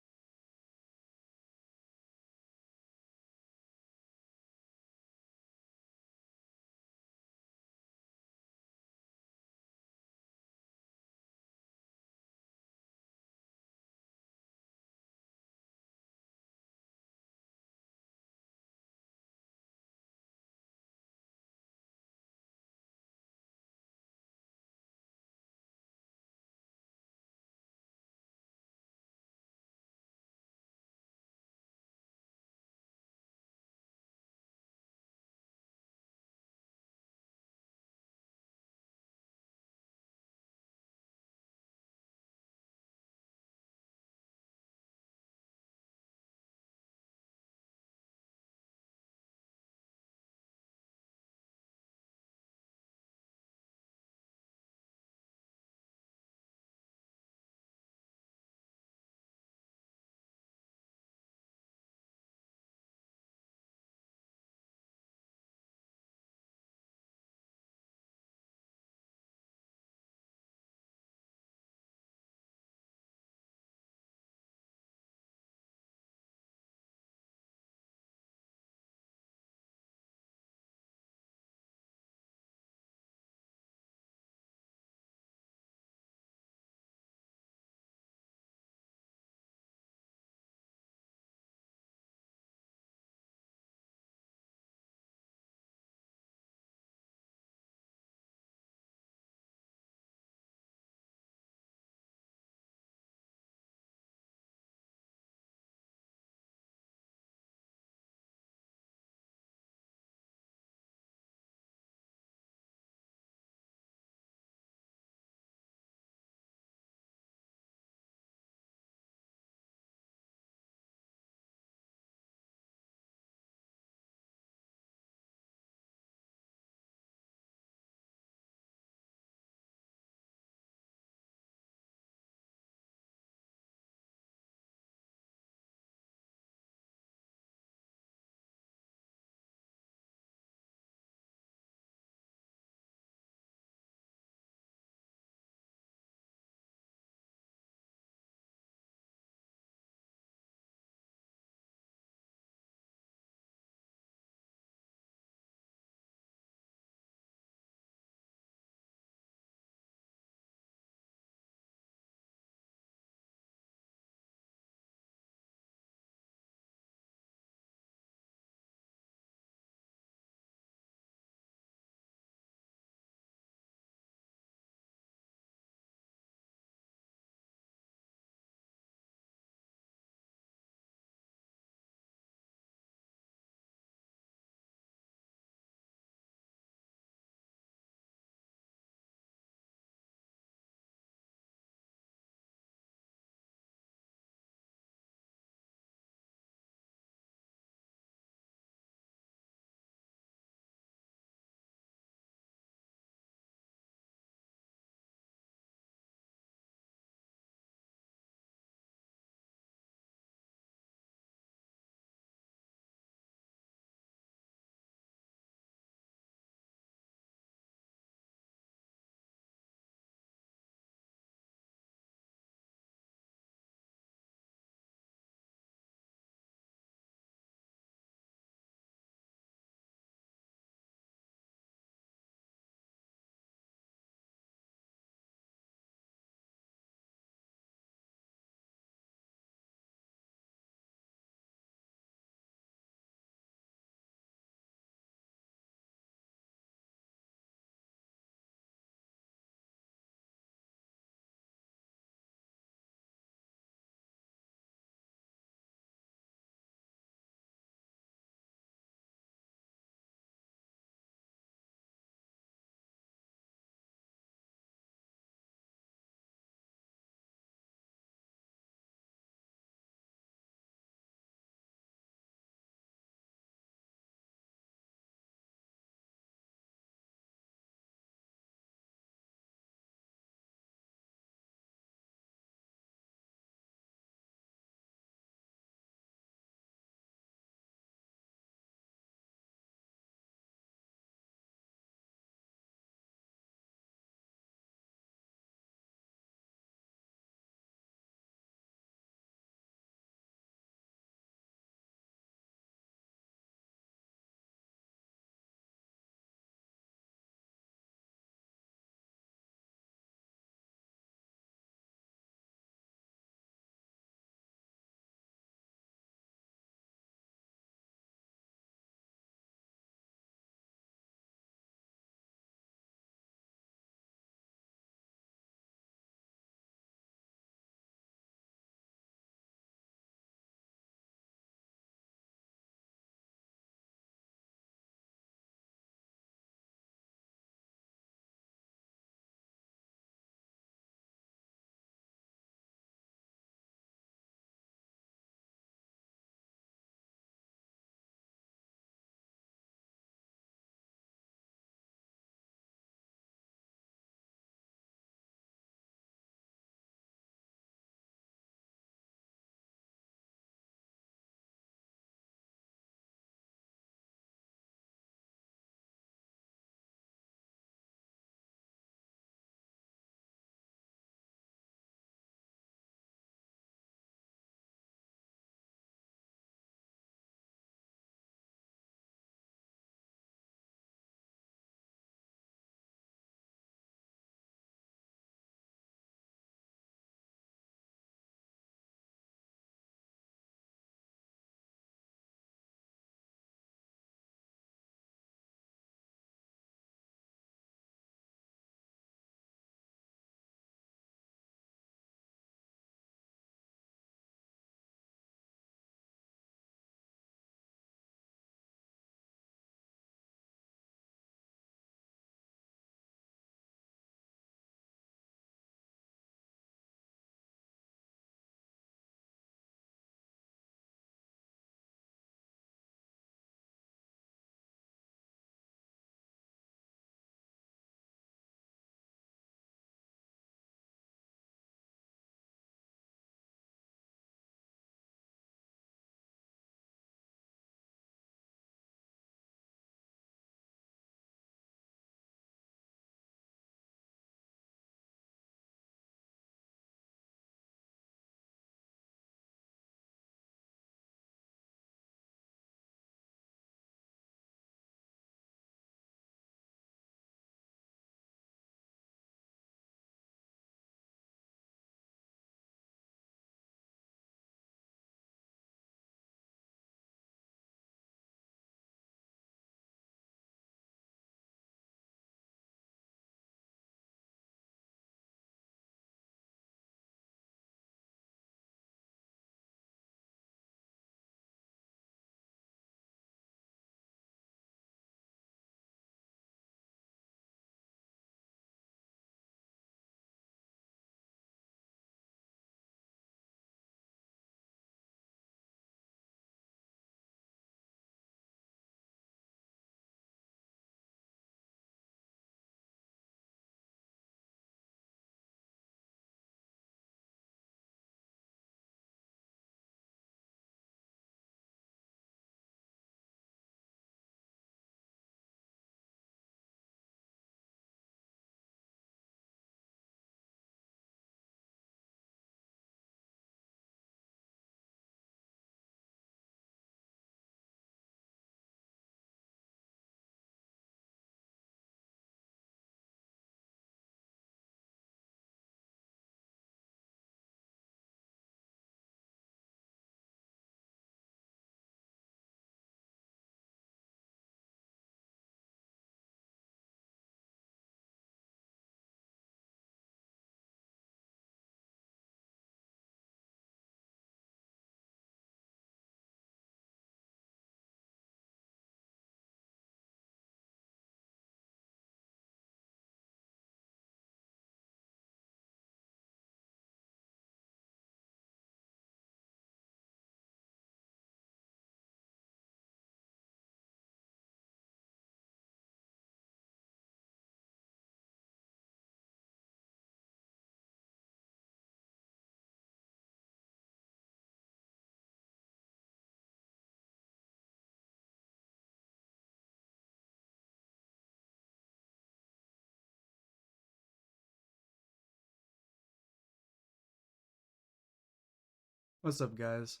What's up, guys?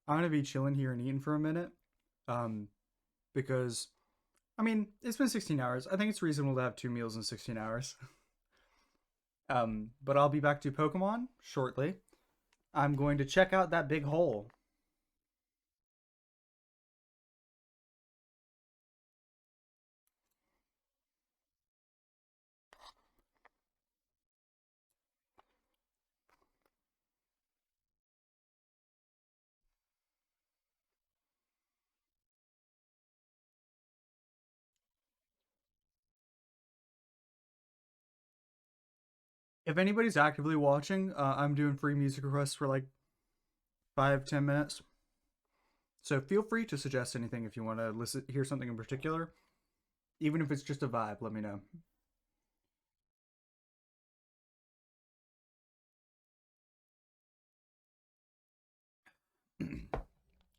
I'm gonna be chilling here and eating for a minute. Um, because I mean, it's been 16 hours. I think it's reasonable to have 2 meals in 16 hours. But I'll be back to Pokemon shortly. I'm going to check out that big hole. If anybody's actively watching, I'm doing free music requests for like 5-10 minutes. So feel free to suggest anything if you want to listen, hear something in particular, even if it's just a vibe. Let me know.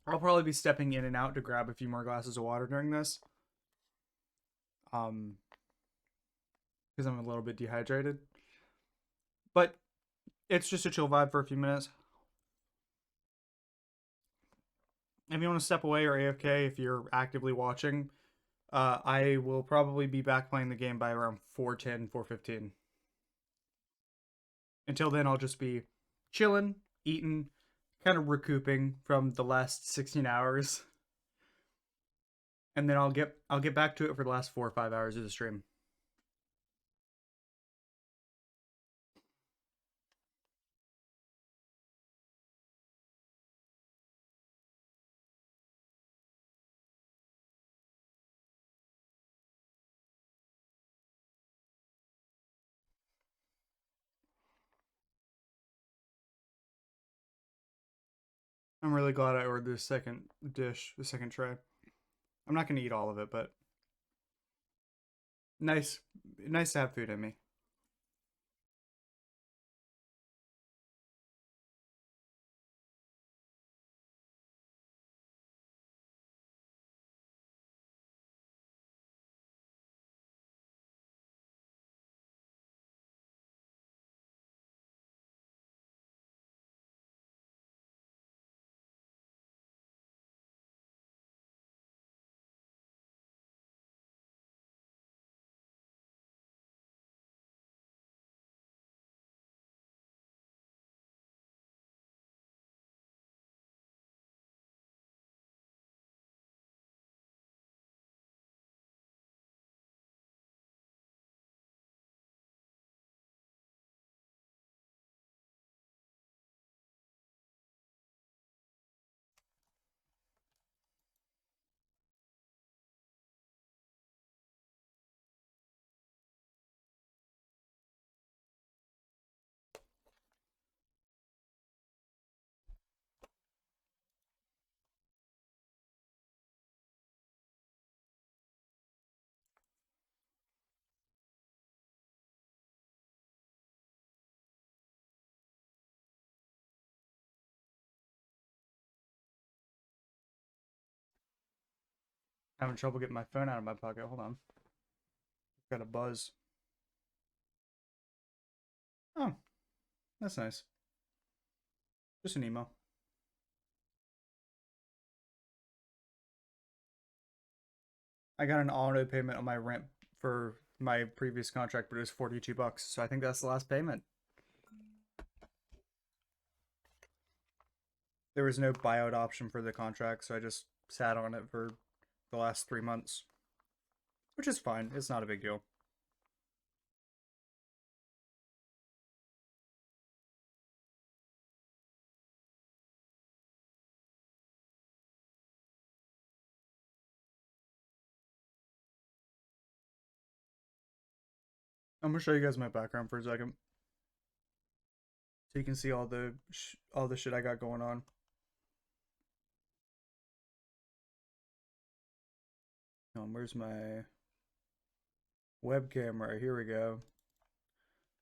I'll probably be stepping in and out to grab a few more glasses of water during this. Um, because I'm a little bit dehydrated. But it's just a chill vibe for a few minutes. If you want to step away or AFK, if you're actively watching, I will probably be back playing the game by around 4:10, 4:15. Until then, I'll just be chilling, eating, kind of recouping from the last 16 hours, and then I'll get back to it for the last 4 or 5 hours of the stream. I'm really glad I ordered this second dish, the second tray. I'm not gonna eat all of it, but nice, nice to have food in me. Having trouble getting my phone out of my pocket. Hold on. Got a buzz. Oh, that's nice. Just an email. I got an auto payment on my rent for my previous contract, but it was $42. So I think that's the last payment. There was no buyout option for the contract, so I just sat on it for the last 3 months, which is fine. It's not a big deal. I'm gonna show you guys my background for a second, so you can see all the shit I got going on. Where's my webcam? Right here we go.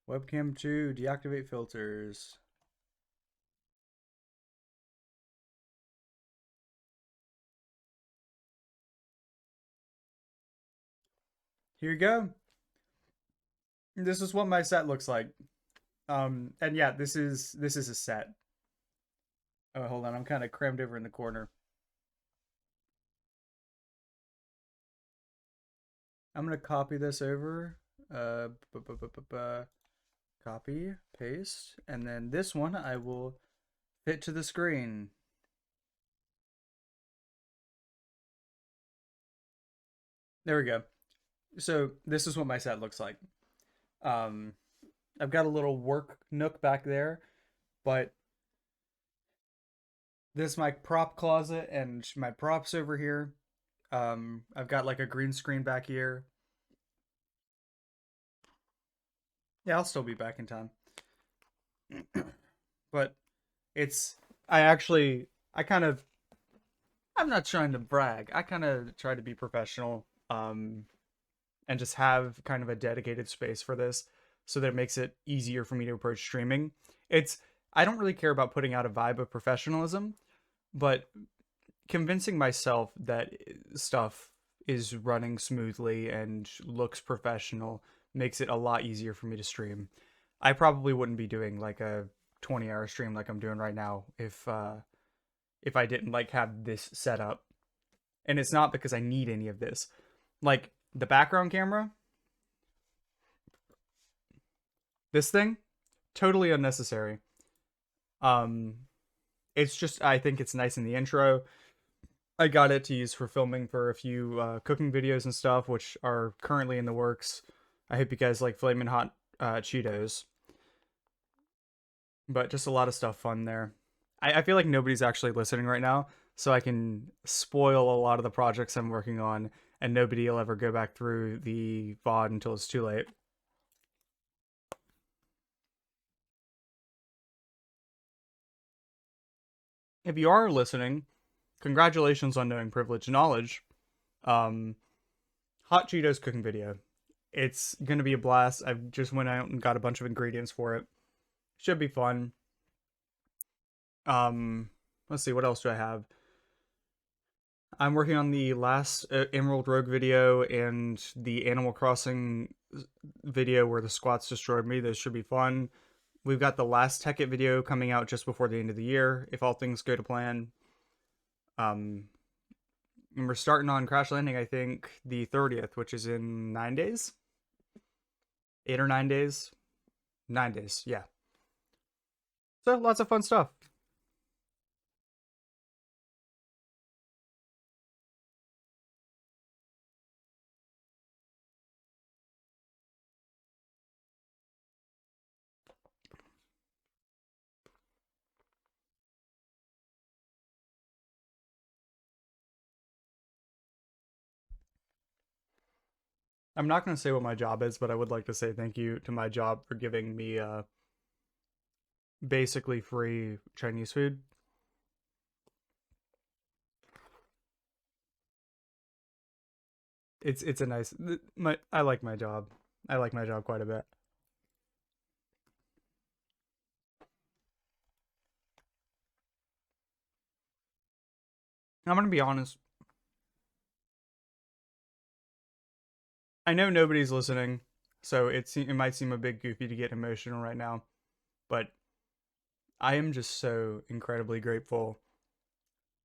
Webcam 2, deactivate filters. Here you go. This is what my set looks like. And yeah, this is a set. Oh, hold on. I'm kind of crammed over in the corner. I'm gonna copy this over. Copy, paste, and then this one I will fit to the screen. There we go. So this is what my set looks like. Um, I've got a little work nook back there, but this is my prop closet and my props over here. I've got like a green screen back here. Yeah, I'll still be back in time. But it's I actually I kind of I'm not trying to brag. I kind of try to be professional and just have kind of a dedicated space for this so that it makes it easier for me to approach streaming. It's I don't really care about putting out a vibe of professionalism, but convincing myself that stuff is running smoothly and looks professional makes it a lot easier for me to stream. I probably wouldn't be doing like a 20-hour stream like I'm doing right now if I didn't like have this set up. And it's not because I need any of this. Like the background camera, this thing, totally unnecessary. Um it's just I think it's nice in the intro. I got it to use for filming for a few cooking videos and stuff, which are currently in the works. I hope you guys like Flamin' Hot Cheetos, but just a lot of stuff fun there. I feel like nobody's actually listening right now, so I can spoil a lot of the projects I'm working on, and nobody will ever go back through the VOD until it's too late. If you are listening, congratulations on knowing privileged knowledge. Um, Hot Cheetos cooking video. It's gonna be a blast. I just went out and got a bunch of ingredients for it. Should be fun. Um, let's see, what else do I have? I'm working on the last Emerald Rogue video and the Animal Crossing video where the squats destroyed me. Those should be fun. We've got the last Tech It video coming out just before the end of the year, if all things go to plan. Um, and we're starting on Crash Landing, I think, the 30th, which is in 9 days? 8 or 9 days? 9 days, yeah. So lots of fun stuff. I'm not going to say what my job is, but I would like to say thank you to my job for giving me basically free Chinese food. It's a nice my I like my job. I like my job quite a bit. I'm going to be honest. I know nobody's listening, so it might seem a bit goofy to get emotional right now, but I am just so incredibly grateful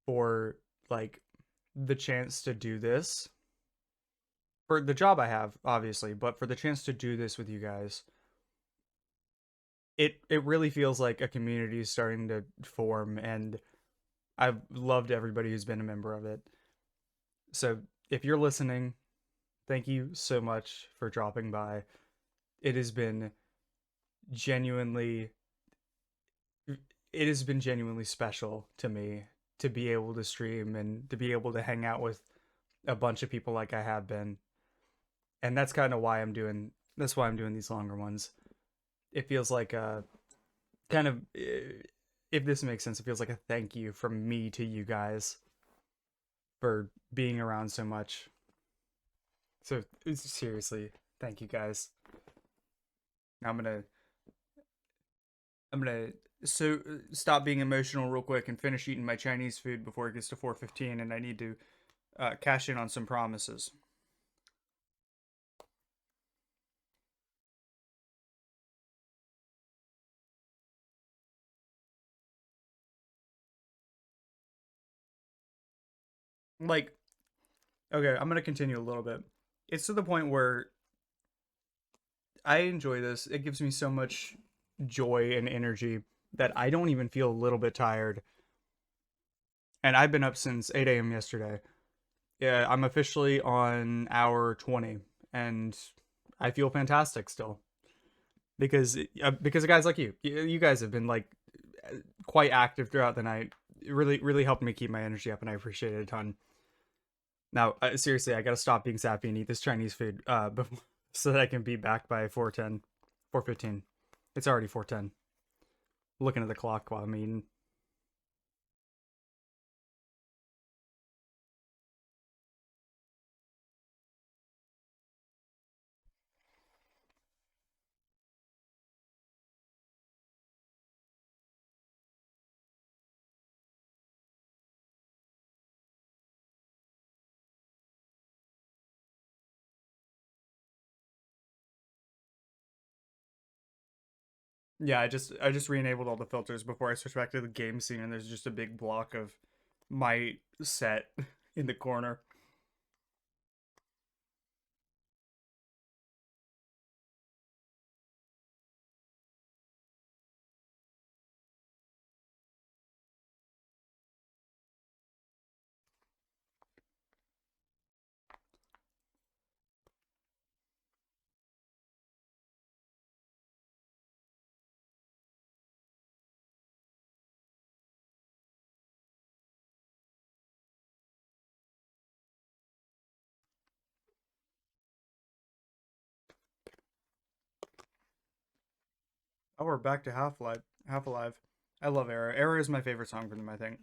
for like the chance to do this. For the job I have, obviously, but for the chance to do this with you guys. It really feels like a community is starting to form, and I've loved everybody who's been a member of it. So if you're listening, thank you so much for dropping by. It has been genuinely it has been genuinely special to me to be able to stream and to be able to hang out with a bunch of people like I have been. And that's kind of why I'm doing these longer ones. It feels like a kind of if this makes sense, it feels like a thank you from me to you guys for being around so much. So seriously, thank you guys. I'm gonna I'm gonna so stop being emotional real quick and finish eating my Chinese food before it gets to 4:15, and I need to cash in on some promises. Like, okay, I'm gonna continue a little bit. It's to the point where I enjoy this. It gives me so much joy and energy that I don't even feel a little bit tired. And I've been up since 8 a.m. yesterday. Yeah, I'm officially on hour 20, and I feel fantastic still because of guys like you. You guys have been like quite active throughout the night. It really helped me keep my energy up, and I appreciate it a ton. Now, seriously, I gotta stop being sappy and eat this Chinese food before, so that I can be back by 4:10, 4:15. It's already 4:10. Looking at the clock while I'm eating. Yeah, I just re-enabled all the filters before I switched back to the game scene, and there's just a big block of my set in the corner. Oh, we're back to Half Life. Half Alive. I love Era. Era is my favorite song from them, I think.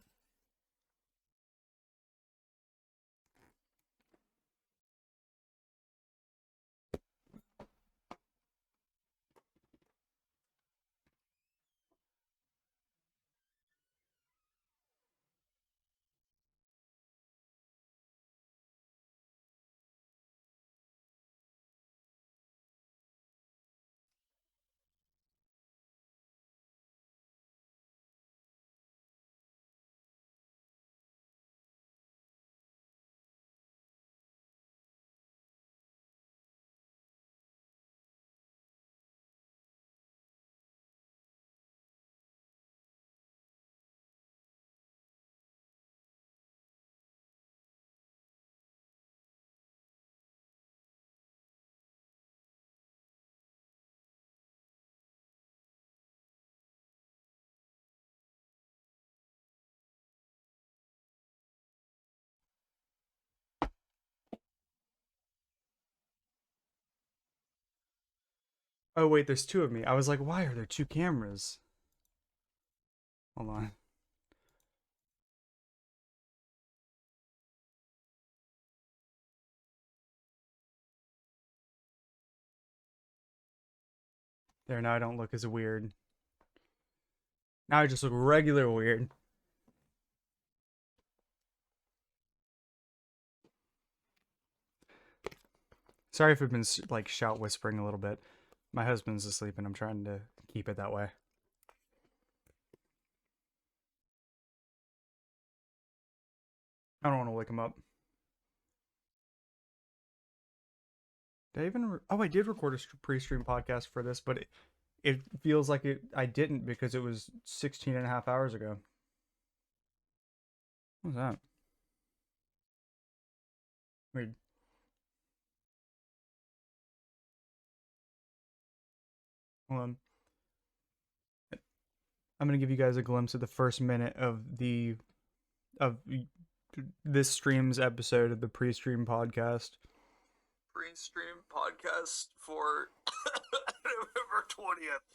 Oh wait, there's two of me. I was like, why are there two cameras? Hold on. There, now I don't look as weird. Now I just look regular weird. Sorry if I've been like shout whispering a little bit. My husband's asleep and I'm trying to keep it that way. I don't want to wake him up. Did I even? Oh, I did record a pre-stream podcast for this, but it feels like I didn't because it was 16 and a half hours ago. What was that? Weird. Hold on. I'm gonna give you guys a glimpse of the first minute of the of this stream's episode of the pre-stream podcast. Pre-stream podcast for November 20th.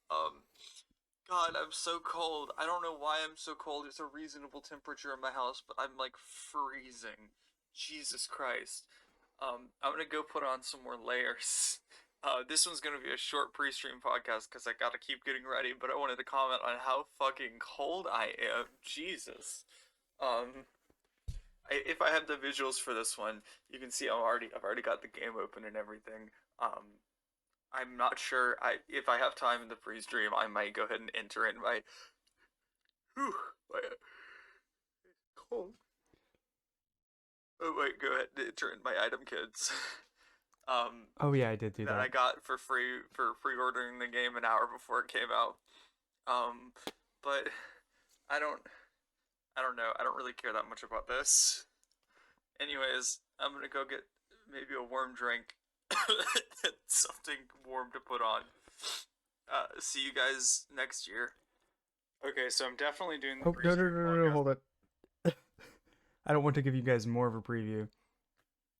Um, God, I'm so cold. I don't know why I'm so cold. It's a reasonable temperature in my house, but I'm like freezing. Jesus Christ. I'm gonna go put on some more layers. This one's gonna be a short pre-stream podcast because I gotta keep getting ready, but I wanted to comment on how fucking cold I am. Jesus. Um, if I have the visuals for this one, you can see I've already got the game open and everything. I'm not sure. If I have time in the pre-stream, I might go ahead and enter in my. Whew, my cold. Oh wait, go ahead. Turn my item codes. Oh yeah, I did do that I that. got for free ordering the game an hour before it came out. Um, but I don't I don't know. I don't really care that much about this. Anyways, I'm gonna go get maybe a warm drink, something warm to put on. See you guys next year. Okay, so I'm definitely doing the Oh no no pre-stream no no, no podcast. hold it. I don't want to give you guys more of a preview.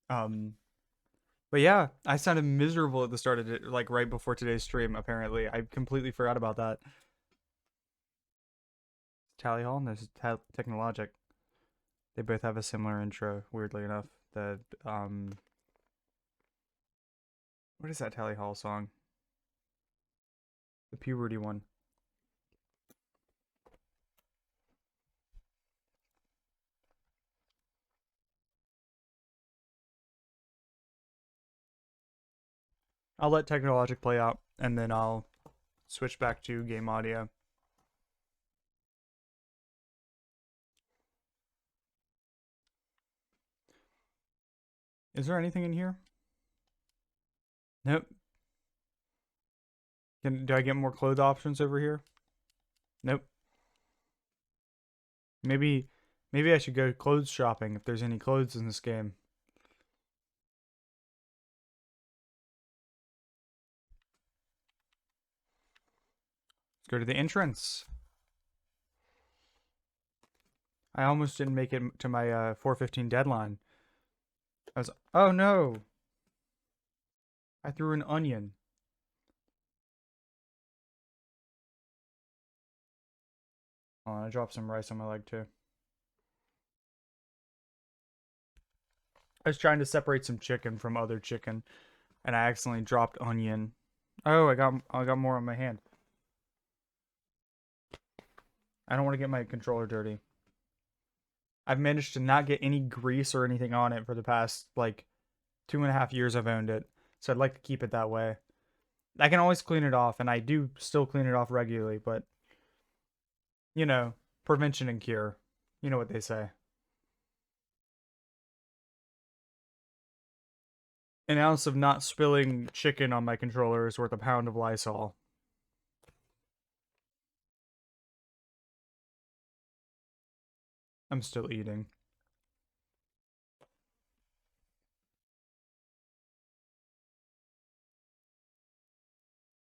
But yeah, I sounded miserable at the start of it, like right before today's stream. Apparently, I completely forgot about that. Tally Hall and there's Technologic. They both have a similar intro. Weirdly enough, the what is that Tally Hall song? The puberty one. I'll let Technologic play out, and then I'll switch back to game audio. Is there anything in here? Nope. Do I get more clothes options over here? Nope. Maybe I should go clothes shopping if there's any clothes in this game. Let's go to the entrance. I almost didn't make it to my 4:15 deadline. Oh no! I threw an onion. Oh, I dropped some rice on my leg too. I was trying to separate some chicken from other chicken, and I accidentally dropped onion. Oh, I got more on my hand. I don't want to get my controller dirty. I've managed to not get any grease or anything on it for the past, like, 2.5 years I've owned it. So I'd like to keep it that way. I can always clean it off, and I do still clean it off regularly, but, you know, prevention and cure. You know what they say. An ounce of not spilling chicken on my controller is worth a pound of Lysol. I'm still eating.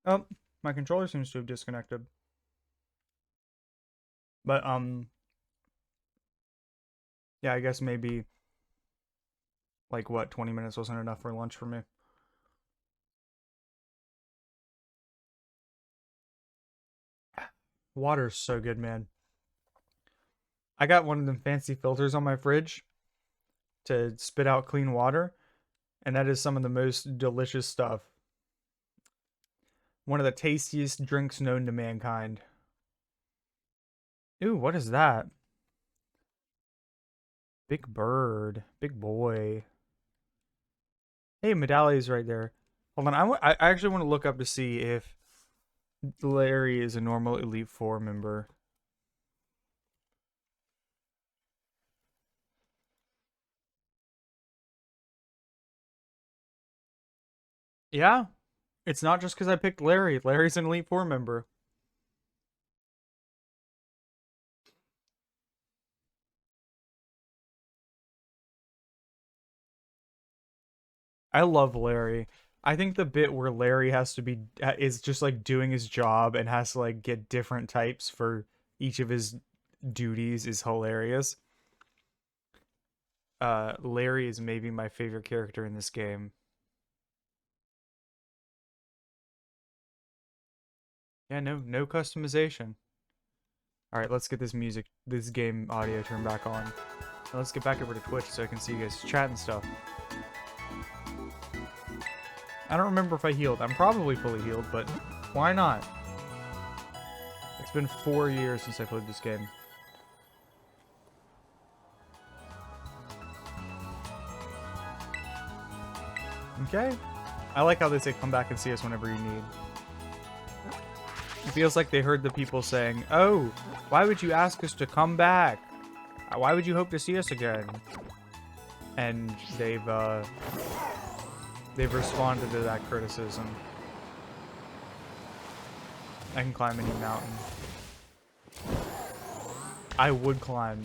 Oh, my controller seems to have disconnected. But, yeah, I guess maybe, like, what, 20 minutes wasn't enough for lunch for me. Water's so good, man. I got one of them fancy filters on my fridge to spit out clean water, and that is some of the most delicious stuff. One of the tastiest drinks known to mankind. Ooh, what is that? Big bird. Big boy. Hey, Medalli's right there. Hold on, I actually want to look up to see if Larry is a normal Elite Four member. Yeah, it's not just because I picked Larry. Larry's an Elite Four member. I love Larry. I think the bit where Larry has to be is just like doing his job and has to like get different types for each of his duties is hilarious. Larry is maybe my favorite character in this game. Yeah, no customization. All right, let's get this game audio turned back on. Now let's get back over to Twitch so I can see you guys chat and stuff. I don't remember if I healed. I'm probably fully healed, but why not? It's been 4 years since I played this game. Okay. I like how they say come back and see us whenever you need. It feels like they heard the people saying, "Oh, why would you ask us to come back? Why would you hope to see us again?" and they've responded to that criticism. I can climb any mountain. I would climb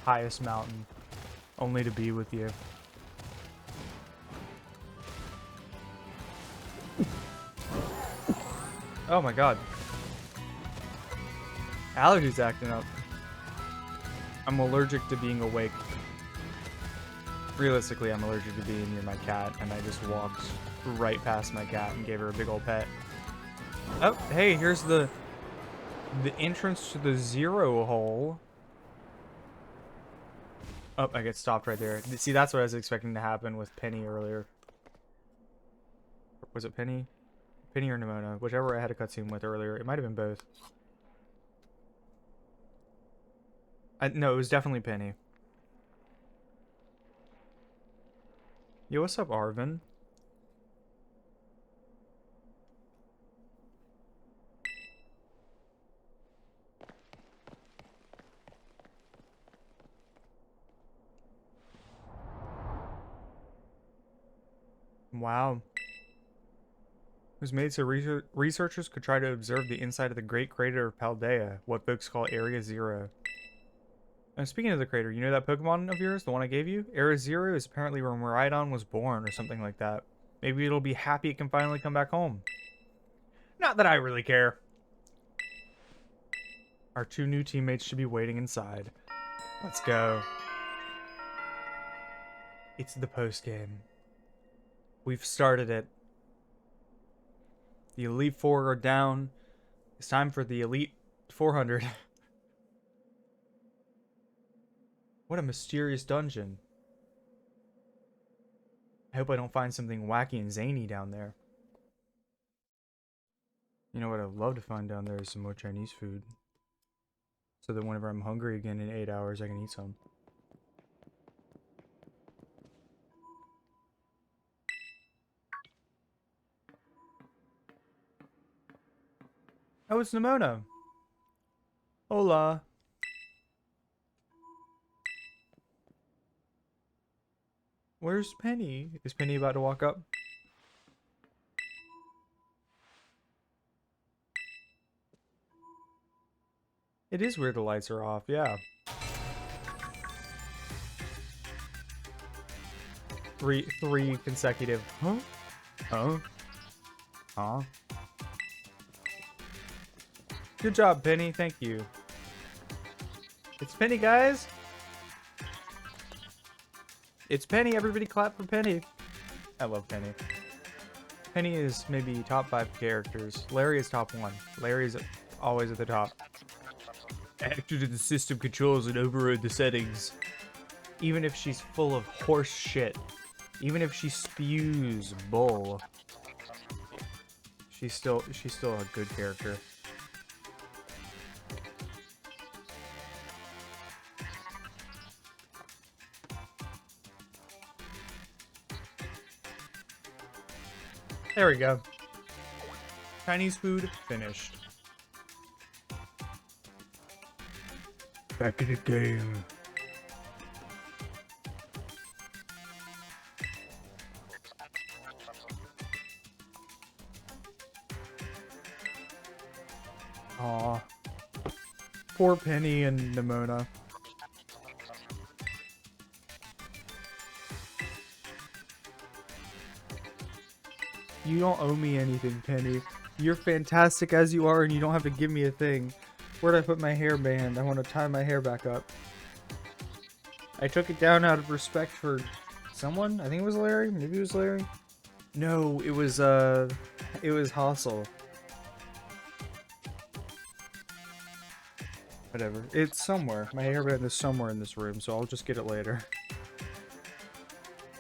highest mountain, only to be with you. Oh my god. Allergies acting up. I'm allergic to being awake. Realistically, I'm allergic to being near my cat, and I just walked right past my cat and gave her a big old pet. Oh, hey, here's the entrance to the zero hole. Oh, I get stopped right there. See, that's what I was expecting to happen with Penny earlier. Was it Penny? Penny or Nimona? Whichever I had a cutscene with earlier. It might have been both. No, it was definitely Penny. Yo, what's up, Arvin? Wow. It was made so researchers could try to observe the inside of the Great Crater of Paldea, what folks call Area Zero. And speaking of the crater, you know that Pokemon of yours, the one I gave you? Area Zero is apparently where Miraidon was born or something like that. Maybe it'll be happy it can finally come back home. Not that I really care. Our 2 new teammates should be waiting inside. Let's go. It's the post-game. We've started it. The Elite Four are down. It's time for the Elite 400. What a mysterious dungeon. I hope I don't find something wacky and zany down there. You know what I'd love to find down there is some more Chinese food. So that whenever I'm hungry again in 8 hours, I can eat some. Oh, it's Nimona. Hola. Where's Penny? Is Penny about to walk up? It is weird the lights are off, yeah. Three consecutive. Huh? Huh? Huh? Good job, Penny. Thank you. It's Penny, guys. It's Penny. Everybody clap for Penny. I love Penny. Penny is maybe top 5 characters. Larry is top 1. Larry is always at the top. Activated the system controls and overrode the settings. Even if she's full of horse shit. Even if she spews bull. She's still a good character. There we go. Chinese food finished. Back in the game. Aw. Poor Penny and Nimona. You don't owe me anything, Penny. You're fantastic as you are, and you don't have to give me a thing. Where'd I put my hairband? I want to tie my hair back up. I took it down out of respect for someone. I think it was Larry. Maybe it was Larry. No, it was Hassel. Whatever. It's somewhere. My hairband is somewhere in this room, so I'll just get it later.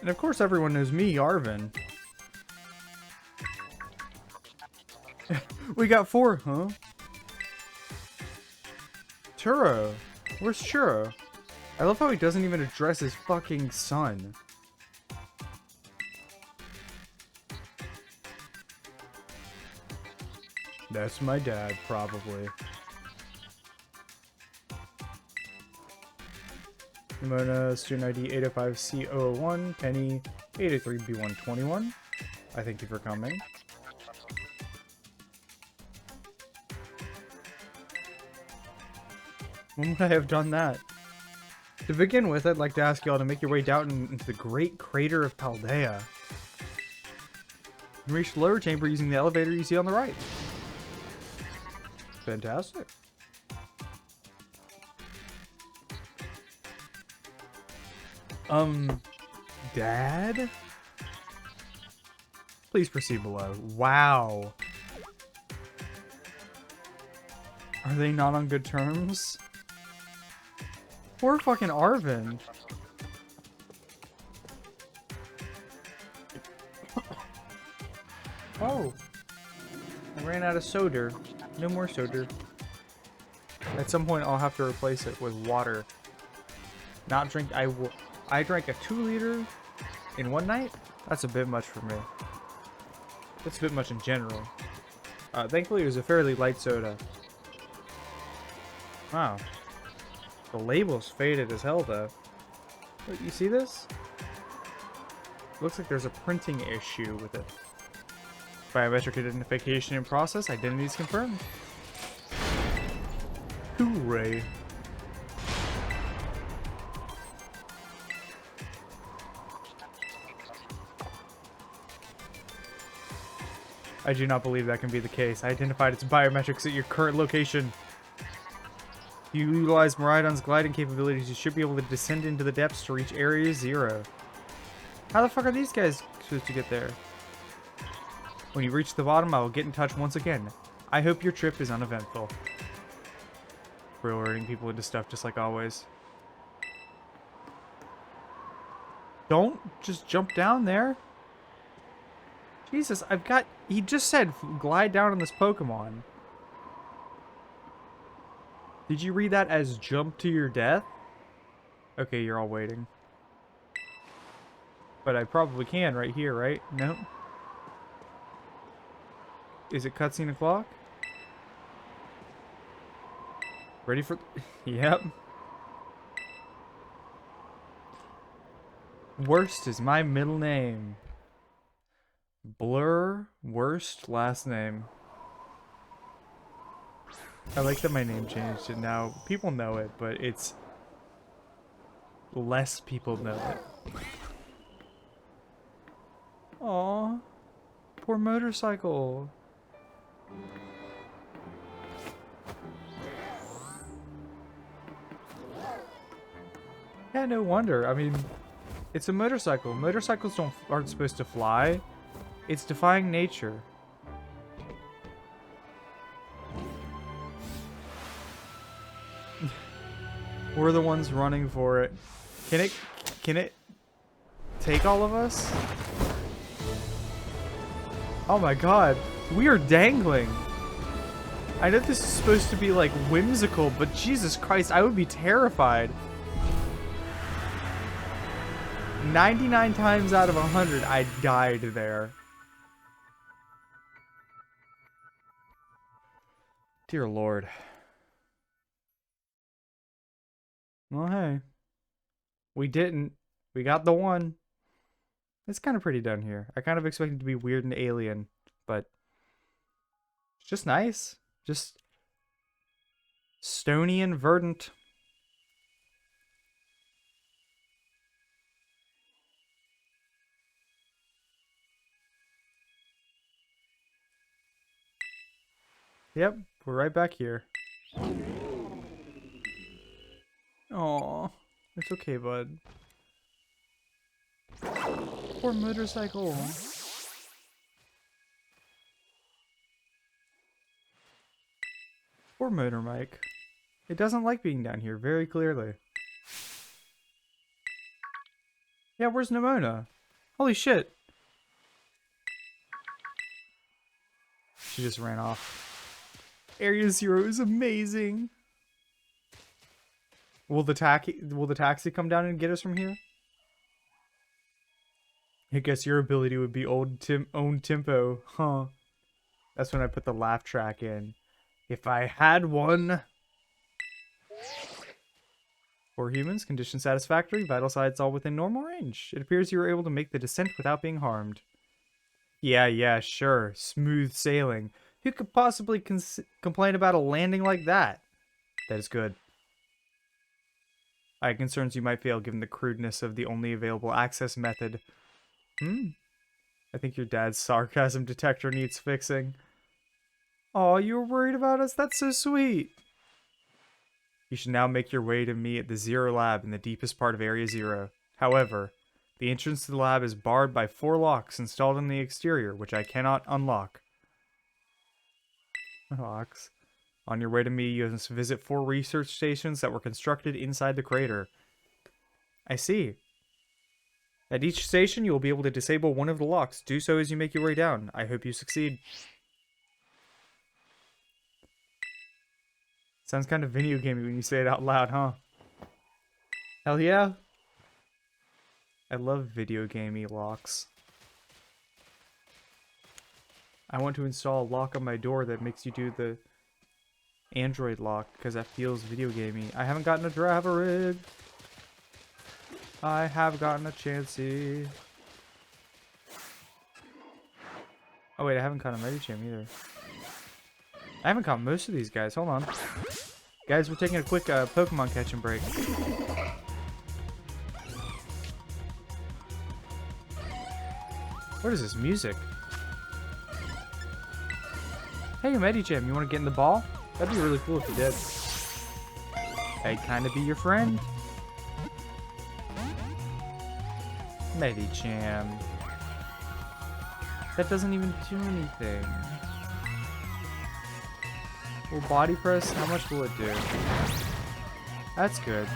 And of course everyone knows me, Arvin. We got 4, huh? Turo. Where's Turo? I love how he doesn't even address his fucking son. That's my dad, probably. Nimona, student ID 805C001, Penny 883B121. I thank you for coming. When would I have done that? To begin with, I'd like to ask y'all to make your way down into the Great Crater of Paldea. And reach the lower chamber using the elevator you see on the right. Fantastic. Dad? Please proceed below. Wow. Are they not on good terms? Poor fucking Arvin. Oh. I ran out of soda. No more soda. At some point I'll have to replace it with water. Not drink. I drank a 2-liter in one night? That's a bit much for me. That's a bit much in general. Thankfully it was a fairly light soda. Wow. The label's faded as hell, though. Wait, you see this? Looks like there's a printing issue with it. Biometric identification in process. Identity is confirmed. Hooray. I do not believe that can be the case. I identified its biometrics at your current location. If you utilize Miraidon's gliding capabilities, you should be able to descend into the depths to reach Area 0. How the fuck are these guys supposed to get there? When you reach the bottom, I will get in touch once again. I hope your trip is uneventful. We're alerting people into stuff just like always. Don't just jump down there. Jesus, I've got... He just said glide down on this Pokemon. Did you read that as jump to your death? Okay, you're all waiting. But I probably can right here, right? Nope. Is it cutscene o'clock? Ready for... Yep. Worst is my middle name. Blur, worst, last name. I like that my name changed and now people know it, but it's... less people know it. Aw, poor motorcycle. Yeah, no wonder. I mean, it's a motorcycle. Motorcycles aren't supposed to fly. It's defying nature. We're the ones running for it. Can it take all of us? Oh my god, we are dangling. I know this is supposed to be like whimsical, but Jesus Christ, I would be terrified. 99 times out of 100, I died there. Dear Lord. Well, hey. We didn't. We got the one. It's kind of pretty down here. I kind of expected it to be weird and alien, but it's just nice. Just stony and verdant. Yep, we're right back here. Aw, it's okay, bud. Poor motorcycle. Poor Motor Mike. It doesn't like being down here, very clearly. Yeah, where's Nimona? Holy shit. She just ran off. Area 0 is amazing. Will the taxi come down and get us from here? I guess your ability would be own tempo, huh? That's when I put the laugh track in. If I had one. For humans, condition satisfactory, vital signs all within normal range. It appears you were able to make the descent without being harmed. Yeah, sure. Smooth sailing. Who could possibly complain about a landing like that? That is good. I have concerns you might fail given the crudeness of the only available access method. I think your dad's sarcasm detector needs fixing. Aw, you were worried about us? That's so sweet. You should now make your way to me at the Zero Lab in the deepest part of Area Zero. However, the entrance to the lab is barred by 4 locks installed on the exterior, which I cannot unlock. Locks. On your way to me, you must visit 4 research stations that were constructed inside the crater. I see. At each station, you will be able to disable one of the locks. Do so as you make your way down. I hope you succeed. Sounds kind of video gamey when you say it out loud, huh? Hell yeah. I love video gamey locks. I want to install a lock on my door that makes you do the Android lock because that feels video gamey. I haven't gotten a driver rig. I have gotten a chancey. Oh wait, I haven't caught a Medicham either. I haven't caught most of these guys. Hold on. Guys, we're taking a quick Pokemon catching break. What is this music? Hey, Medicham, you want to get in the ball? That'd be really cool if you did. I'd kind of be your friend. Medicham. That doesn't even do anything. Will body press? How much will it do? That's good.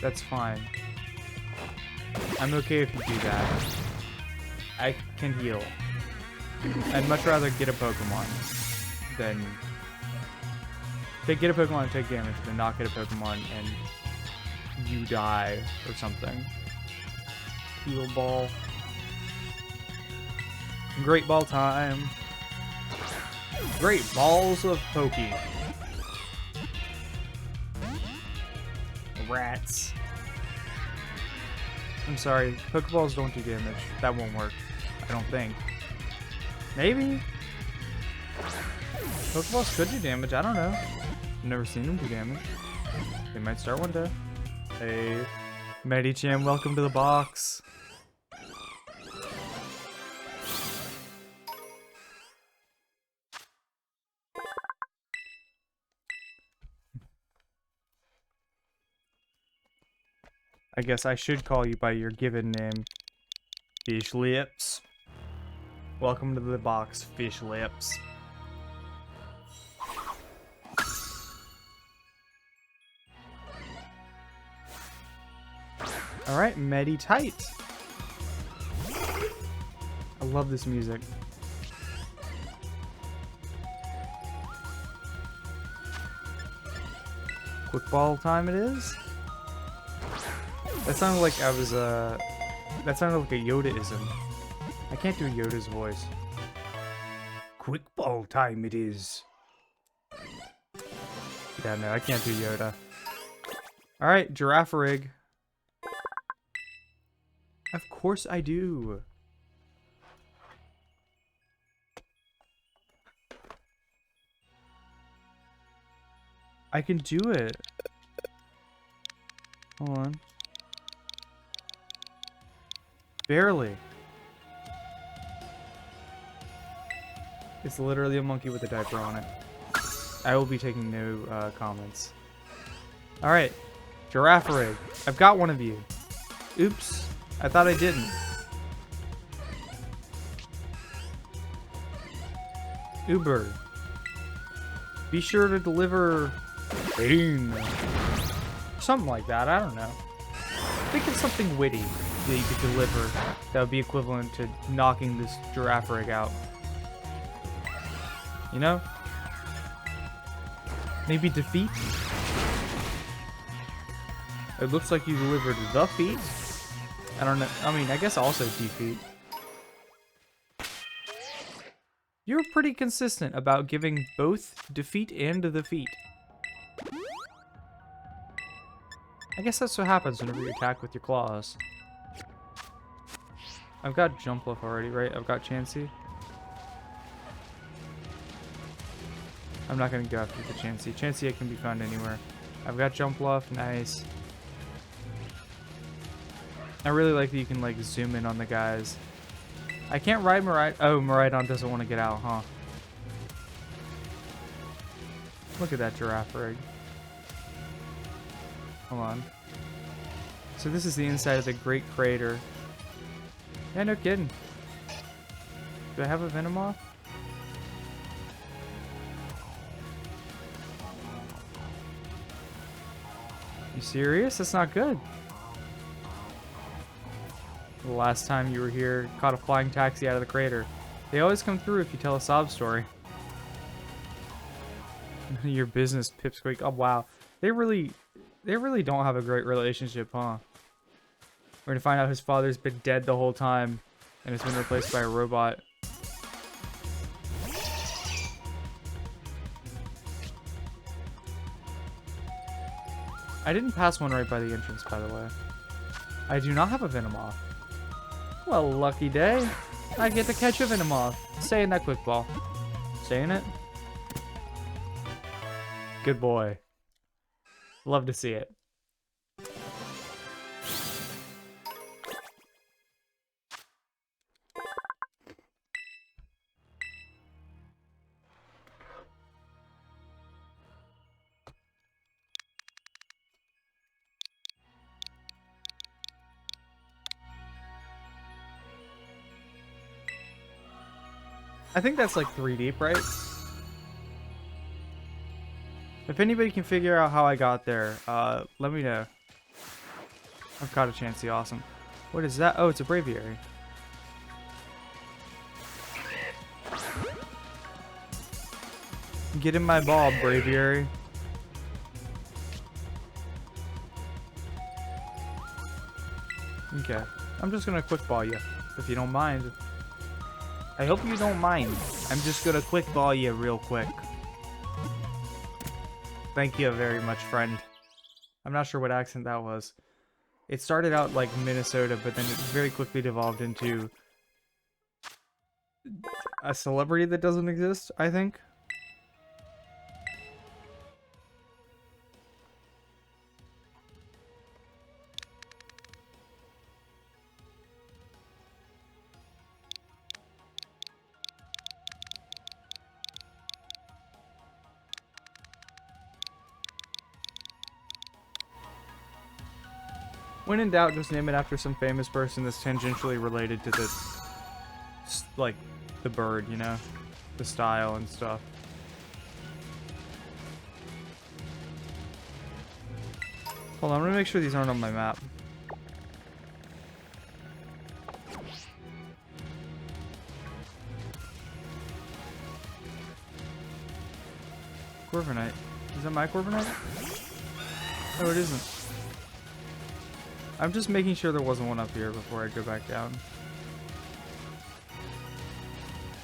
That's fine. I'm okay if you do that. I can heal. I'd much rather get a Pokemon than... get a Pokemon and take damage than not get a Pokemon and you die or something. Heal ball. Great ball time. Great balls of Pokey. Rats. I'm sorry, Pokeballs don't do damage. That won't work. I don't think. Maybe? Pokeballs could do damage, I don't know. I've never seen them do damage. They might start one day. Hey, Medicham, welcome to the box. I guess I should call you by your given name. Fish Lips. Welcome to the box, Fish Lips. Alright, Meditite. I love this music. Quick ball time it is. That sounded like I was, that sounded like a Yoda-ism. I can't do Yoda's voice. Quick ball time it is. Yeah, no, I can't do Yoda. Alright, Giraffe Rig. Of course I do. I can do it. Hold on. Barely. It's literally a monkey with a diaper on it. I will be taking no comments. Alright. Giraffe Rig. I've got one of you. Oops. I thought I didn't. Uber. Be sure to deliver... Pain. Something like that. I don't know. Think of something witty that you could deliver that would be equivalent to knocking this Giraffe Rig out. You know? Maybe defeat? It looks like you delivered the feat. I don't know. I mean, I guess also defeat. You're pretty consistent about giving both defeat and the feat. I guess that's what happens whenever you attack with your claws. I've got Jump Bluff already, right? I've got Chansey. I'm not gonna go after the Chansey. Chansey can be found anywhere. I've got Jump Bluff, nice. I really like that you can like zoom in on the guys. I can't ride Miraidon. Oh, Miraidon doesn't want to get out, huh? Look at that giraffe rig. Hold on. So this is the inside of the Great Crater. Yeah, no kidding. Do I have a Venomoth? You serious? That's not good. The last time you were here, caught a flying taxi out of the crater. They always come through if you tell a sob story. Your business, Pipsqueak. Oh wow, they really don't have a great relationship, huh? We're gonna find out his father's been dead the whole time, and has been replaced by a robot. I didn't pass one right by the entrance, by the way. I do not have a Venomoth. Well, lucky day. I get to catch a Venomoth. Stay in that quick ball. Stay in it. Good boy. Love to see it. I think that's like 3 deep, right? If anybody can figure out how I got there, let me know. I've caught a Chansey, awesome. What is that? Oh, it's a Braviary. Get in my ball, Braviary. Okay. I'm just gonna quick ball you, if you don't mind. I hope you don't mind. I'm just gonna quick ball you real quick. Thank you very much, friend. I'm not sure what accent that was. It started out like Minnesota, but then it very quickly devolved into a celebrity that doesn't exist, I think. When in doubt, just name it after some famous person that's tangentially related to the, like, the bird, you know? The style and stuff. Hold on, I'm gonna make sure these aren't on my map. Corviknight. Is that my Corviknight? No, it isn't. I'm just making sure there wasn't one up here before I go back down.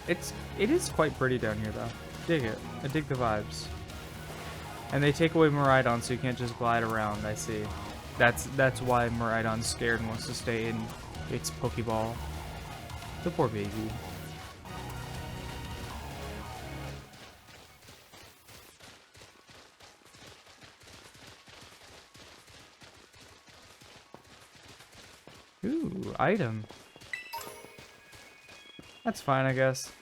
It is quite pretty down here though. Dig it. I dig the vibes. And they take away Miraidon so you can't just glide around, I see. That's why Miraidon's scared and wants to stay in its Pokeball. The poor baby. Ooh, item. That's fine, I guess.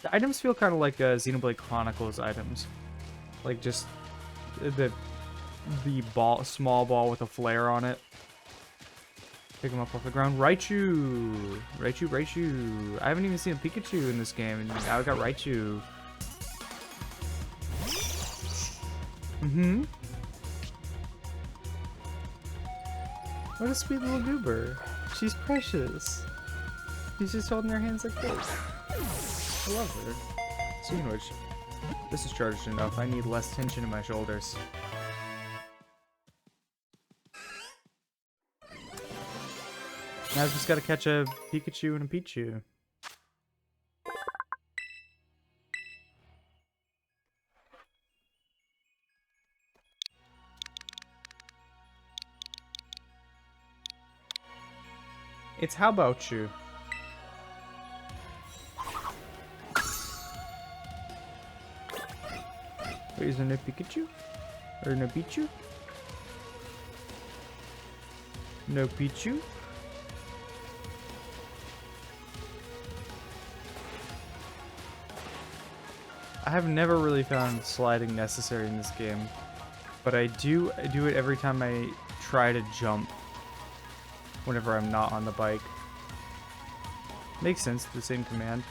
The items feel kind of like Xenoblade Chronicles items. Like just the ball, small ball with a flare on it. Pick them up off the ground. Raichu! Raichu! I haven't even seen a Pikachu in this game, and now I got Raichu. Mm-hmm. What a sweet little goober. She's precious. She's just holding her hands like this. I love her. Speaking of which, this is charged enough. I need less tension in my shoulders. Now I've just got to catch a Pikachu and a Pichu. It's how about you? Wait, is there no Pikachu? Or no Pichu? No Pichu? I have never really found sliding necessary in this game, but I do it every time I try to jump whenever I'm not on the bike. Makes sense, the same command.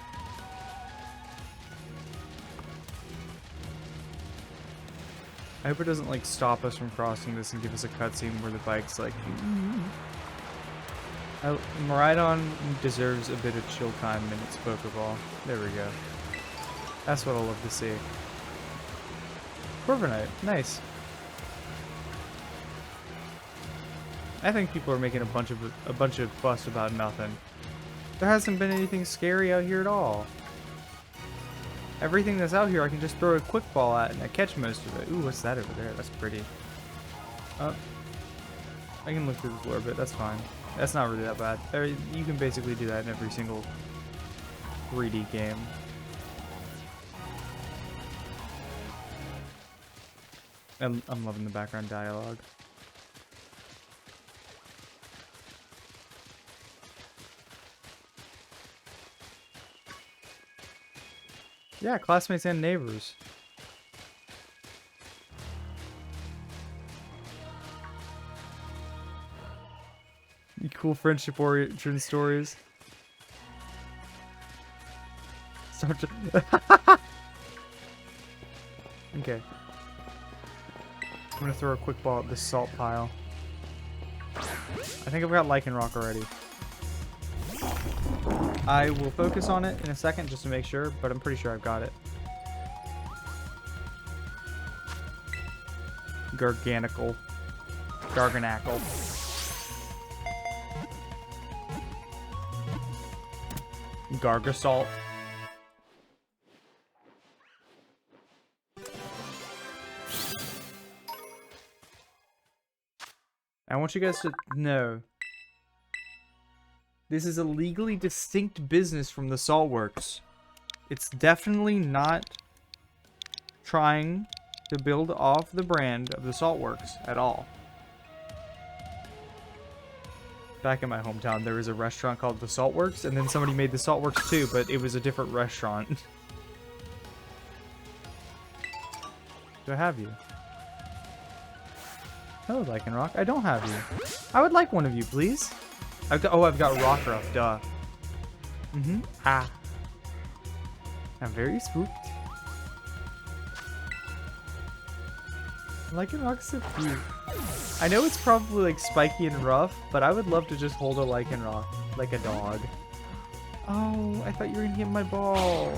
I hope it doesn't like stop us from crossing this and give us a cutscene where the bike's like Maridon deserves a bit of chill time in its Pokeball. There we go. That's what I'll love to see. Corviknight, nice. I think people are making a bunch of fuss about nothing. There hasn't been anything scary out here at all. Everything that's out here I can just throw a quick ball at and I catch most of it. Ooh, what's that over there? That's pretty. Oh. I can look through the floor a bit, that's fine. That's not really that bad. You can basically do that in every single 3D game. I'm loving the background dialogue. Yeah, classmates and neighbors. Cool friendship origin stories. Start to okay. I'm gonna throw a quick ball at this salt pile. I think I've got Lycanroc already. I will focus on it in a second just to make sure, but I'm pretty sure I've got it. Garganical. Gargasalt. I want you guys to know this is a legally distinct business from the Saltworks. It's definitely not trying to build off the brand of the Saltworks at all. Back in my hometown, there was a restaurant called the Saltworks, and then somebody made the Saltworks too, but it was a different restaurant. Do I have you? Hello, Lycanroc. I don't have you. I would like one of you, please. I've got Rockruff, duh. Ah. I'm very spooked. Lycanroc's so cute. I know it's probably like spiky and rough, but I would love to just hold a Lycanroc like a dog. Oh, I thought you were gonna get my ball.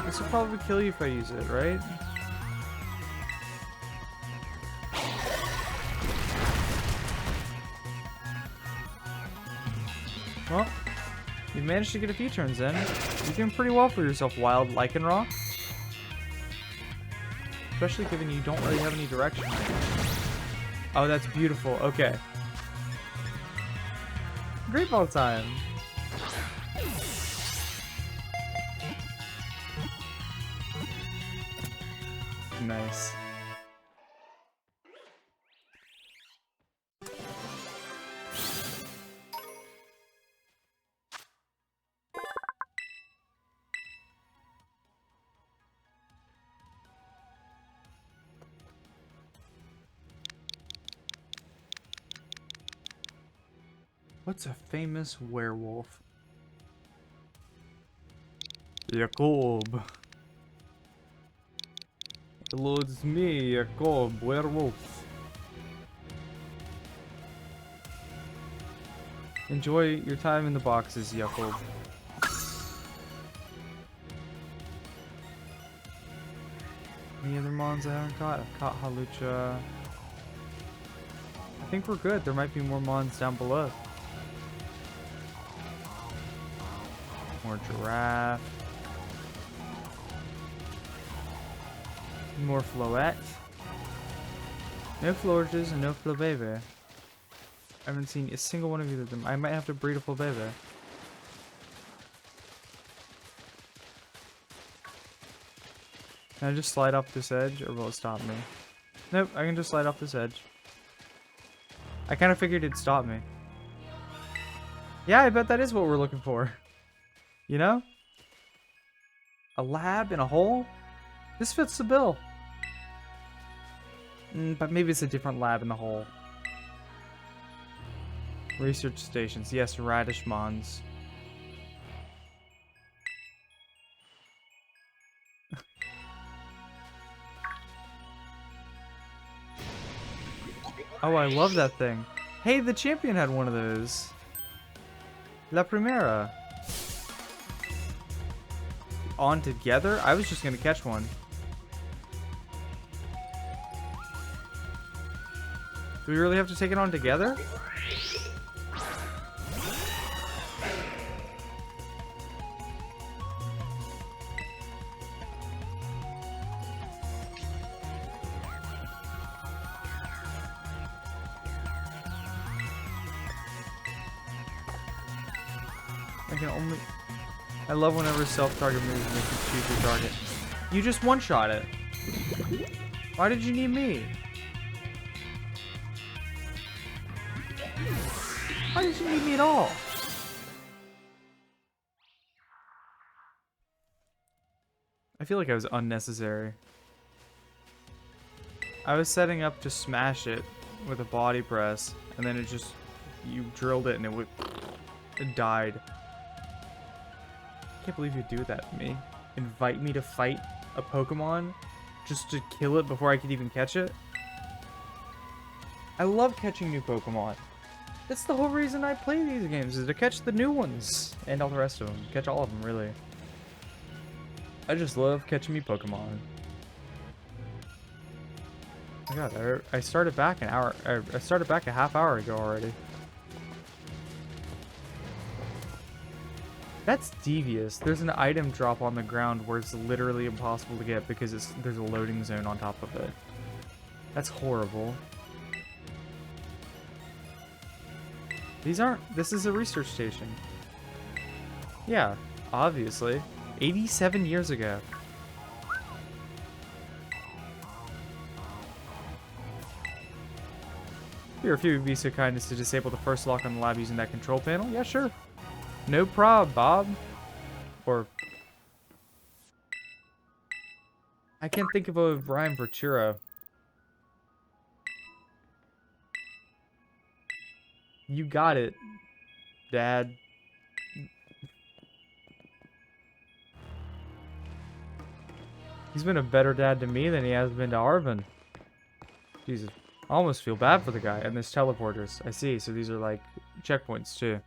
This will probably kill you if I use it, right? Well, you've managed to get a few turns in. You're doing pretty well for yourself, wild Lycanroc. Especially given you don't really have any direction. Oh, that's beautiful. Okay. Great ball time. Nice. What's a famous werewolf? Jacob. Hello, it's me, Jacob, werewolf. Enjoy your time in the boxes, Jacob. Any other mons I haven't caught? I've caught Halucha. I think we're good. There might be more mons down below. More giraffe. More floette. No Florges and no Flobebe. I haven't seen a single one of either of them. I might have to breed a full baby. Can I just slide off this edge, or will it stop me? Nope, I can just slide off this edge. I kind of figured it'd stop me. Yeah, I bet that is what we're looking for. You know? A lab in a hole? This fits the bill. But maybe it's a different lab in the hole. Research stations. Yes, radish mons. Oh, I love that thing. Hey, the champion had one of those. La Primera. On together? I was just gonna catch one. Do we really have to take it on together? I can only... I love whenever self-target moves make you choose your target. You just one-shot it. Why did you need me? Why did you need me at all? I feel like I was unnecessary. I was setting up to smash it with a body press, and then it just... You drilled it and it died. I can't believe you'd do that to me. Invite me to fight a Pokemon just to kill it before I could even catch it? I love catching new Pokemon. That's the whole reason I play these games, is to catch the new ones. And all the rest of them. Catch all of them, really. I just love catching me Pokemon. Oh my god, I started back an hour... I started back a half hour ago already. That's devious. There's an item drop on the ground where it's literally impossible to get because there's a loading zone on top of it. That's horrible. These aren't... This is a research station. Yeah, obviously. 87 years ago. Here, if you would be so kind as to disable the first lock on the lab using that control panel. Yeah, sure. No prob, Bob. Or... I can't think of a rhyme for churro. You got it, Dad. He's been a better dad to me than he has been to Arvin. Jesus. I almost feel bad for the guy. And there's teleporters. I see. So these are like checkpoints too.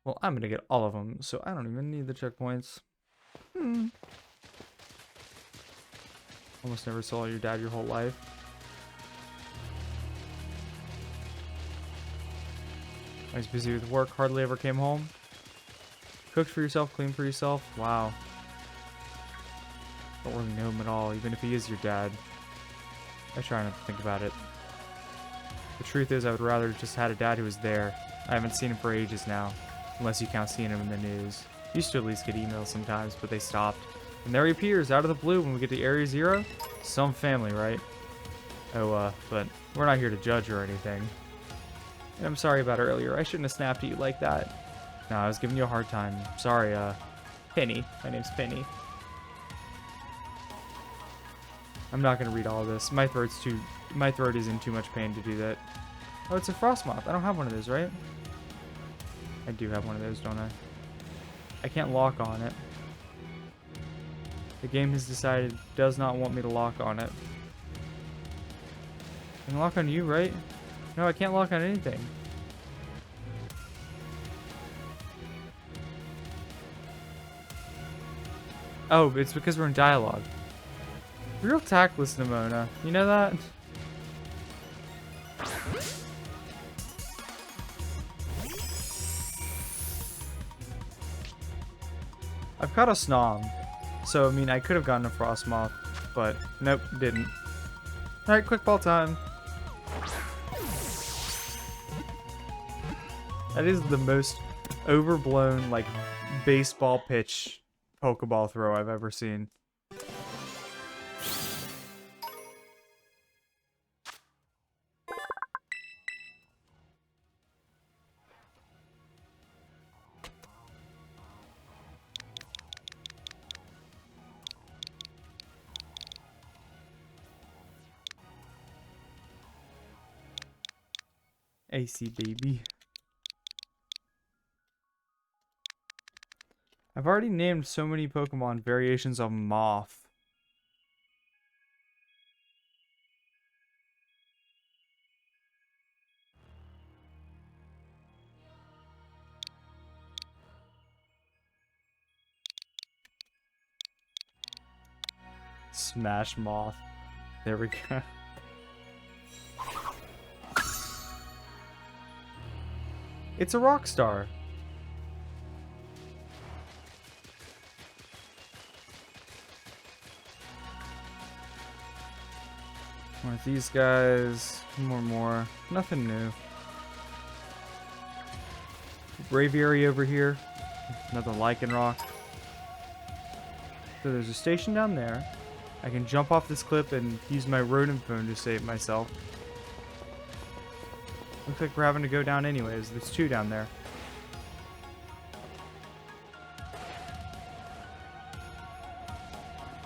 Well, I'm gonna get all of them, so I don't even need the checkpoints. Almost never saw your dad your whole life. I was busy with work, hardly ever came home. Cooked for yourself, cleaned for yourself. Wow. Don't really know him at all, even if he is your dad. I try not to think about it. The truth is, I would rather just had a dad who was there. I haven't seen him for ages now. Unless you count seeing him in the news. Used to at least get emails sometimes, but they stopped. And there he appears, out of the blue, when we get to Area Zero. Some family, right? Oh, but we're not here to judge or anything. And I'm sorry about earlier. I shouldn't have snapped at you like that. No, I was giving you a hard time. Sorry, Penny. My name's Penny. I'm not gonna read all of this. My throat is in too much pain to do that. Oh, it's a Frostmoth. I don't have one of those, right? I do have one of those, don't I? I can't lock on it. The game has decided does not want me to lock on it. I can lock on you, right? No, I can't lock on anything. Oh, it's because we're in dialogue. Real tactless, Nimona. You know that? I've caught a Snom, so I mean I could have gotten a Frostmoth, but nope, didn't. Alright, quick ball time. That is the most overblown, like, baseball pitch Pokeball throw I've ever seen. AC baby. I've already named so many Pokemon variations of Moth. Smash Moth. There we go. It's a rock star. One of these guys. More. Nothing new. Braviary over here. Another Lichen Rock. So there's a station down there. I can jump off this cliff and use my rodent phone to save myself. Looks like we're having to go down anyways. There's two down there.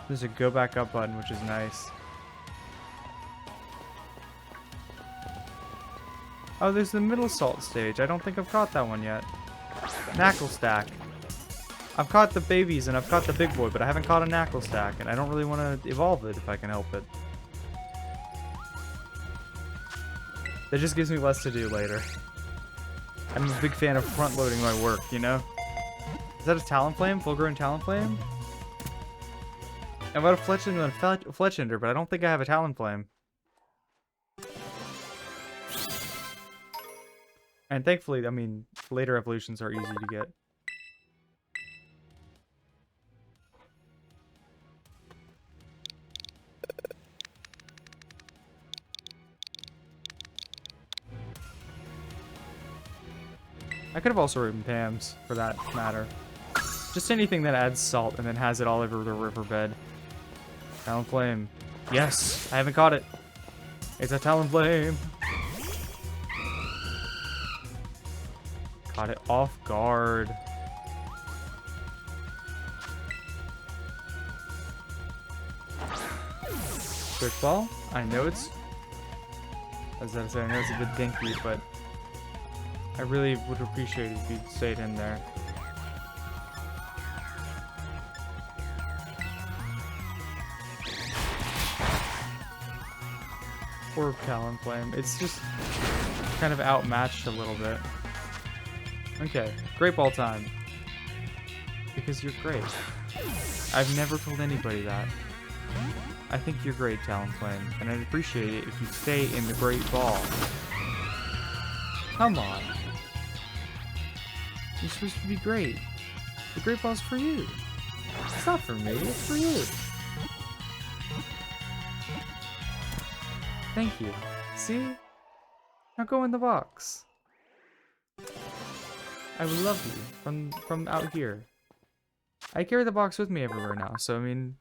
There's a go back up button, which is nice. Oh, there's the middle salt stage. I don't think I've caught that one yet. Knackle Stack. I've caught the babies and I've caught the big boy, but I haven't caught a Knackle Stack, and I don't really want to evolve it if I can help it. That just gives me less to do later. I'm a big fan of front-loading my work, you know? Is that a Talonflame? Full-grown Talonflame? I've got a Fletchender and a Fletchender, but I don't think I have a Talonflame. And thankfully, I mean, later evolutions are easy to get. I could have also written Pam's, for that matter. Just anything that adds salt and then has it all over the riverbed. Talonflame. Yes! I haven't caught it! It's a Talonflame! Caught it off guard. Quick ball. I know it's... As I say, I know it's a bit dinky, but... I really would appreciate it if you stayed in there. Poor Talonflame. It's just kind of outmatched a little bit. Okay, great ball time. Because you're great. I've never told anybody that. I think you're great, Talonflame, and I'd appreciate it if you stay in the great ball. Come on. You're supposed to be great. The great ball's for you. It's not for me, it's for you. Thank you. See? Now go in the box. I would love you from out here. I carry the box with me everywhere now, so I mean...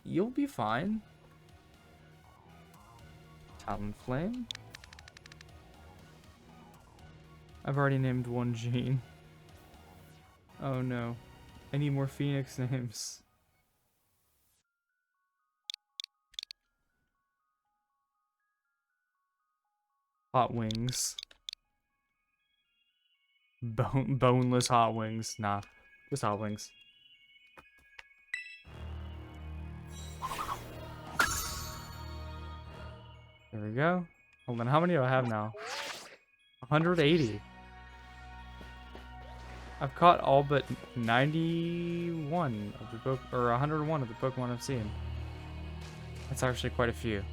You'll be fine. Talonflame. I've already named one Gene. Oh no. I need more Phoenix names. Hot Wings. Boneless Hot Wings. Nah. Just Hot Wings. There we go. Hold on, how many do I have now? 180. I've caught all but 91 of the or 101 of the Pokemon I've seen. That's actually quite a few.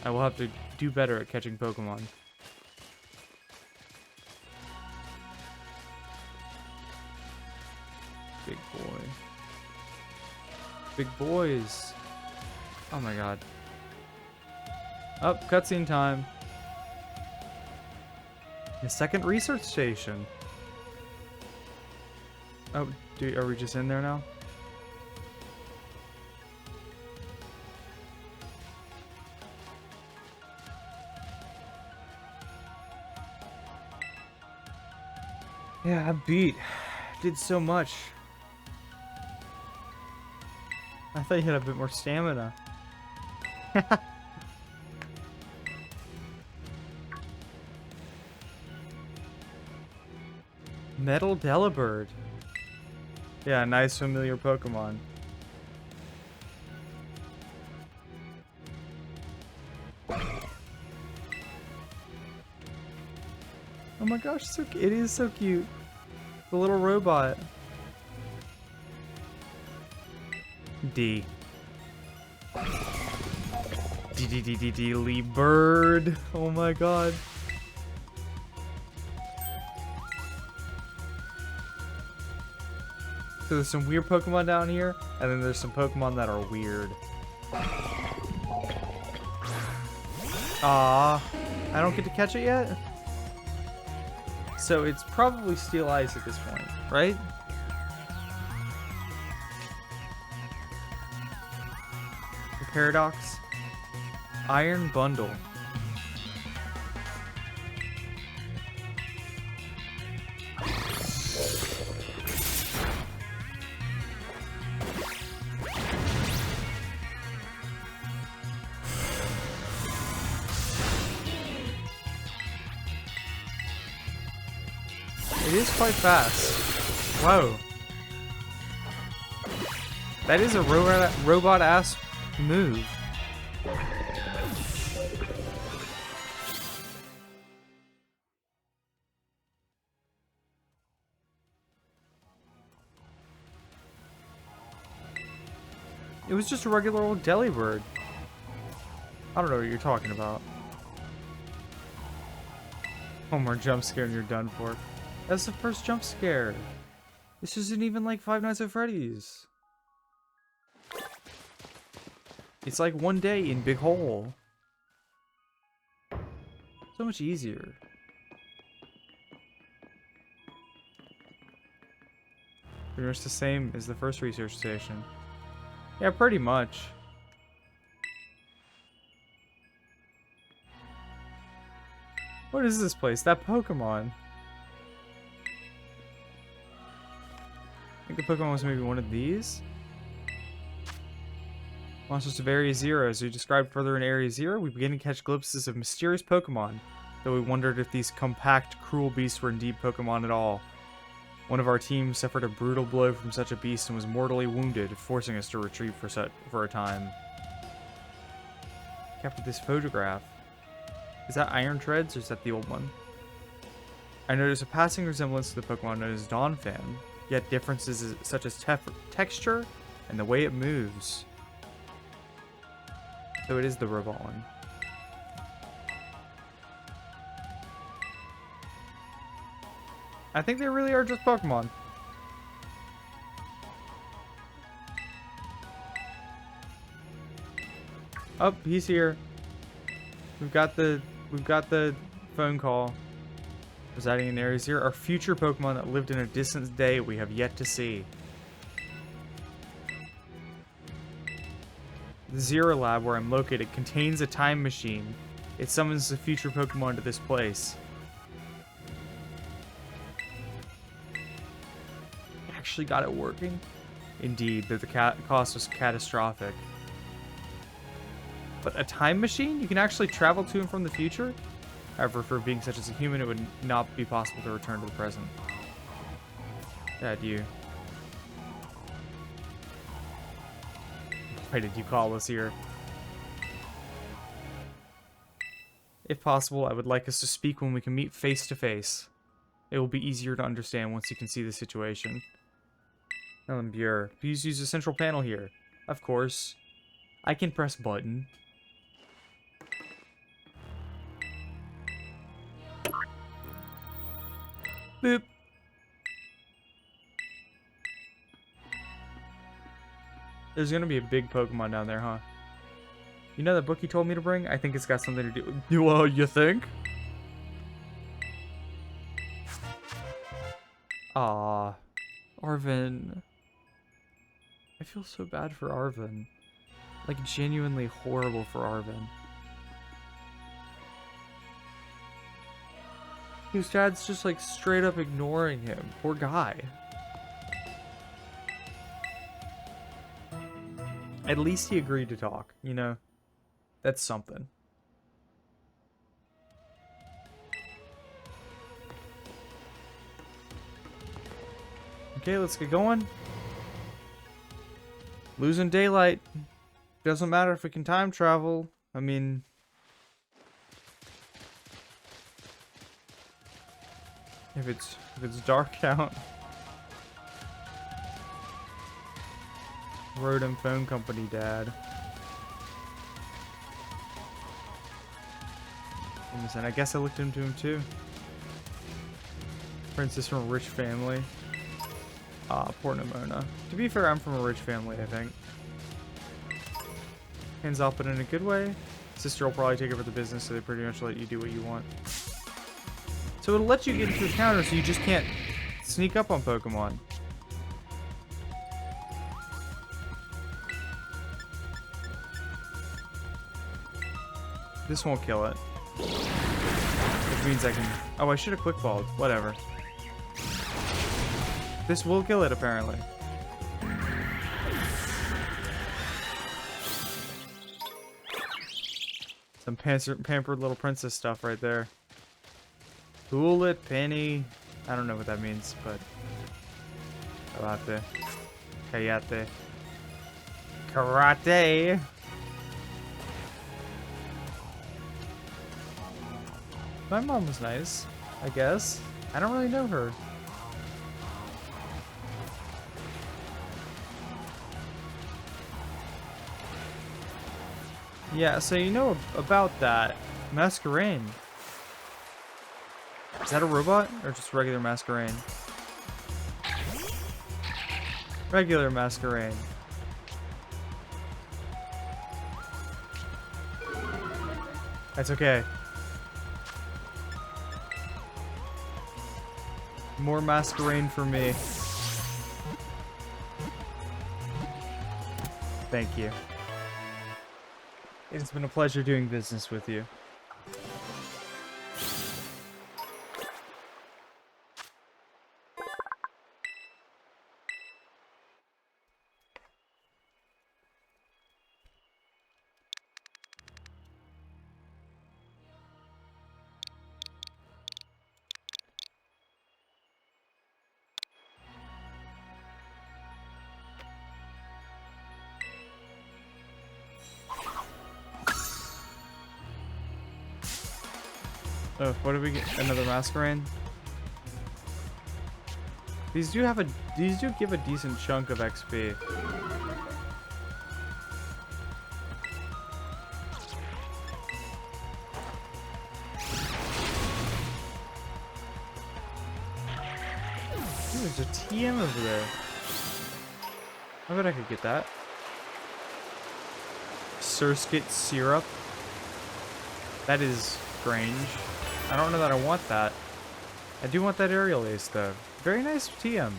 I will have to do better at catching Pokemon. Big boy. Big boys. Oh my god. Up, cutscene time. The second research station. Oh, are we just in there now? Yeah, I beat. Did so much. I thought you had a bit more stamina. Metal Delibird. Yeah, nice familiar Pokemon. Oh my gosh, it is so cute. The little robot. D. D bird. Oh my god. So there's some weird Pokemon down here, and then there's some Pokemon that are weird. Ah, I don't get to catch it yet? So it's probably Steel Ice at this point, right? The Paradox. Iron Bundle. It is quite fast. Whoa. That is a robot-ass move. It was just a regular old Delibird. I don't know what you're talking about. One more jump scare and you're done for. That's the first jump scare. This isn't even like Five Nights at Freddy's. It's like one day in Big Hole. So much easier. Pretty much the same as the first research station. Yeah, pretty much. What is this place? That Pokemon. I think the Pokemon was maybe one of these. Monsters of Area Zero. As we described further in Area Zero, we begin to catch glimpses of mysterious Pokemon, though we wondered if these compact, cruel beasts were indeed Pokemon at all. One of our team suffered a brutal blow from such a beast and was mortally wounded, forcing us to retreat for a time. Captured this photograph. Is that Iron Treads or is that the old one? I noticed a passing resemblance to the Pokemon known as Donphan, yet differences such as texture and the way it moves. So it is the robot one. I think they really are just Pokemon. Oh, he's here. We've got the phone call. Residing in Area Zero, our future Pokemon that lived in a distant day we have yet to see. The Zero Lab, where I'm located, contains a time machine. It summons the future Pokemon to this place. Actually got it working? Indeed, but the cost was catastrophic. But a time machine? You can actually travel to and from the future? However, for being such as a human, it would not be possible to return to the present. Adieu. Why did you call us here? If possible, I would like us to speak when we can meet face to face. It will be easier to understand once you can see the situation. Ellen Buer, please use the central panel here. Of course. I can press button. Boop. There's gonna be a big Pokemon down there, huh? You know that book you told me to bring? I think it's got something to do with... You think? Aw, Arvin. I feel so bad for Arvin. Like, genuinely horrible for Arvin. His dad's just, like, straight up ignoring him. Poor guy. At least he agreed to talk, you know? That's something. Okay, let's get going. Losing daylight. Doesn't matter if we can time travel. I mean... If it's dark out. Rodham Phone Company, Dad. Listen, I guess I looked into him too. Princess from a rich family. Poor Nimona. To be fair, I'm from a rich family, I think. Hands off, but in a good way. Sister will probably take over the business, so they pretty much let you do what you want. So it'll let you get into a counter, so you just can't sneak up on Pokemon. This won't kill it. Which means I can... Oh, I should have quick balled. Whatever. This will kill it, apparently. Some pampered little princess stuff right there. Cool it, Penny. I don't know what that means, but... Karate. Kayate. Karate! My mom was nice, I guess. I don't really know her. Yeah, so you know about that. Masquerain. Is that a robot? Or just regular Masquerain? Regular Masquerain. That's okay. More Masquerain for me. Thank you. It's been a pleasure doing business with you. Oh, what did we get? Another Masquerain? These do give a decent chunk of XP. Ooh, there's a TM over there. I bet I could get that. Surskit Syrup. That is strange. I don't know that I want that. I do want that aerial ace though. Very nice TM.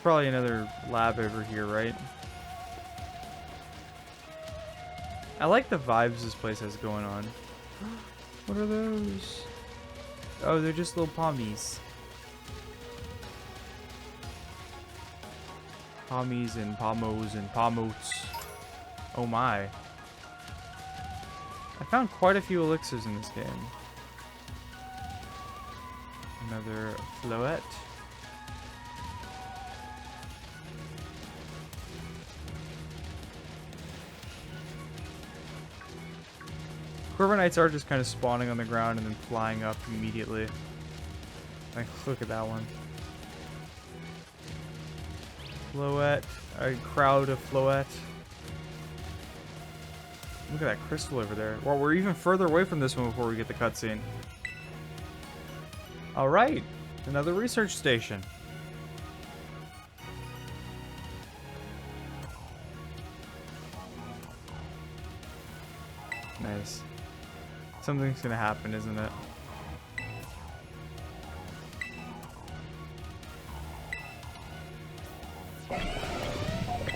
Probably another lab over here, right? I like the vibes this place has going on. What are those? Oh, they're just little pommies. Pommies and pommos and pomotes. Oh my. I found quite a few elixirs in this game. Another Floette. Corviknights are just kind of spawning on the ground and then flying up immediately. Like, look at that one. Floette. A crowd of Floette. Look at that crystal over there. Well, we're even further away from this one before we get the cutscene. Alright. Another research station. Nice. Something's gonna happen, isn't it?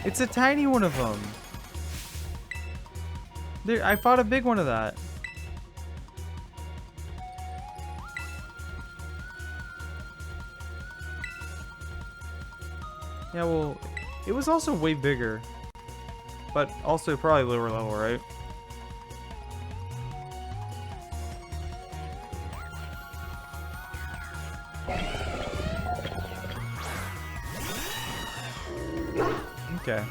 It's a tiny one of them. There, I fought a big one of that. Yeah, well, it was also way bigger. But also probably lower level, right? Okay.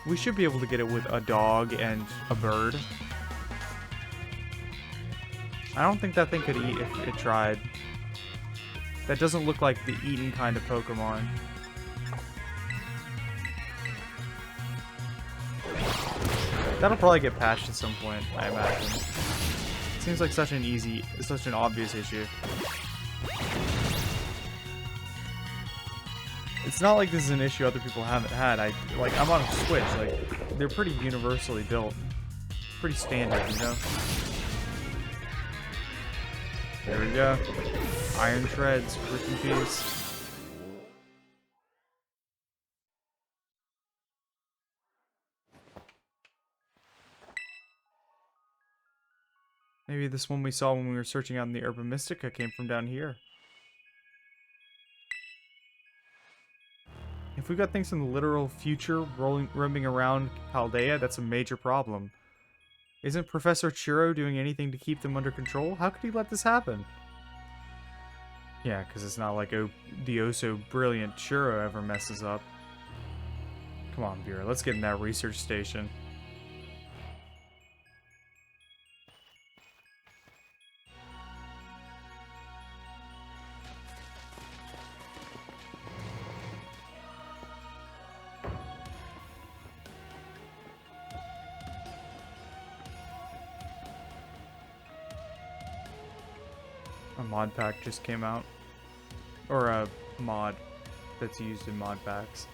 We should be able to get it with a dog and a bird. I don't think that thing could eat if it tried. That doesn't look like the eaten kind of Pokemon. That'll probably get patched at some point, I imagine. Seems like such an obvious issue. It's not like this is an issue other people haven't had. I'm on a Switch, like, they're pretty universally built. Pretty standard, you know? There we go. Iron Shreds, rip in peace. Maybe this one we saw when we were searching out in the Urban Mystica came from down here. If we got things in the literal future roaming around Chaldea, that's a major problem. Isn't Professor Churro doing anything to keep them under control? How could he let this happen? Yeah, because it's not like the oh-so-brilliant Churro ever messes up. Come on, Bureau, let's get in that research station. A mod pack just came out. Or a mod that's used in mod packs.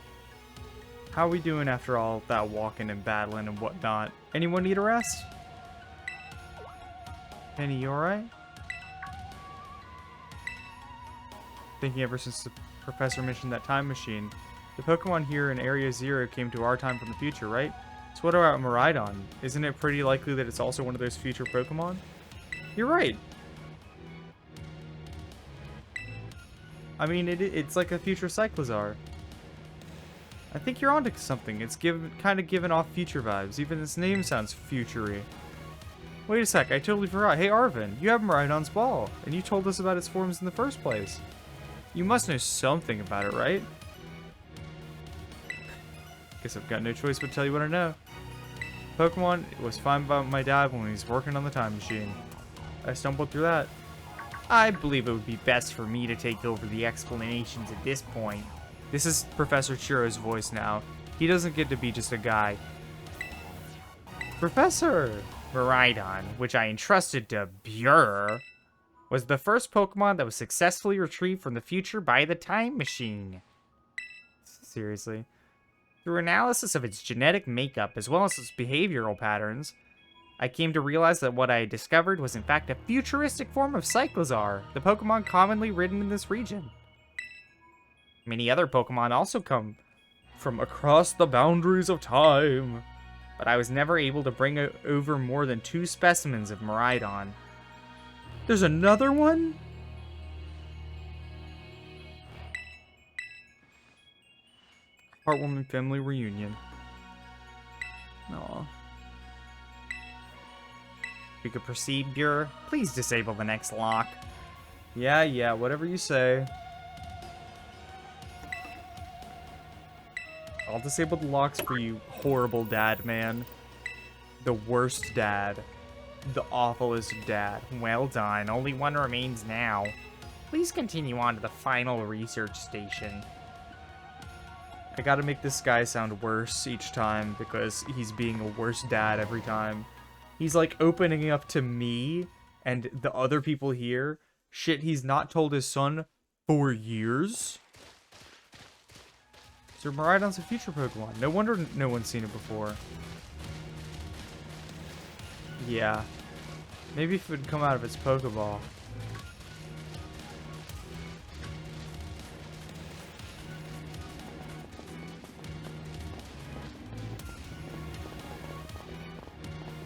How are we doing after all that walking and battling and whatnot? Anyone need a rest? Penny, you alright? Thinking ever since the professor mentioned that time machine. The Pokemon here in Area Zero came to our time from the future, right? So what about Miraidon? Isn't it pretty likely that it's also one of those future Pokemon? You're right. I mean, it's like a future Cyclizar. I think you're onto something. It's kind of giving off future vibes. Even its name sounds futury. Wait a sec, I totally forgot. Hey Arvin, you have Miraidon's ball, and you told us about its forms in the first place. You must know something about it, right? Guess I've got no choice but to tell you what I know. Pokemon was found by my dad when he was working on the time machine. I stumbled through that. I believe it would be best for me to take over the explanations at this point. This is Professor Churro's voice now. He doesn't get to be just a guy. Professor! Miraidon, which I entrusted to Buer, was the first Pokemon that was successfully retrieved from the future by the time machine. Seriously. Through analysis of its genetic makeup as well as its behavioral patterns, I came to realize that what I had discovered was in fact a futuristic form of Cyclizar, the Pokemon commonly ridden in this region. Many other Pokemon also come from across the boundaries of time, but I was never able to bring over more than 2 specimens of Miraidon. There's another one? Heartwarming family reunion. Aww. We could proceed, Buer. Please disable the next lock. Yeah, whatever you say. I'll disable the locks for you, horrible dad man. The worst dad. The awfulest dad. Well done. Only one remains now. Please continue on to the final research station. I gotta make this guy sound worse each time because he's being a worse dad every time. He's like opening up to me and the other people here shit he's not told his son for years. So Miraidon's a future Pokemon. No wonder no one's seen it before. Yeah. Maybe if it would come out of its Pokeball.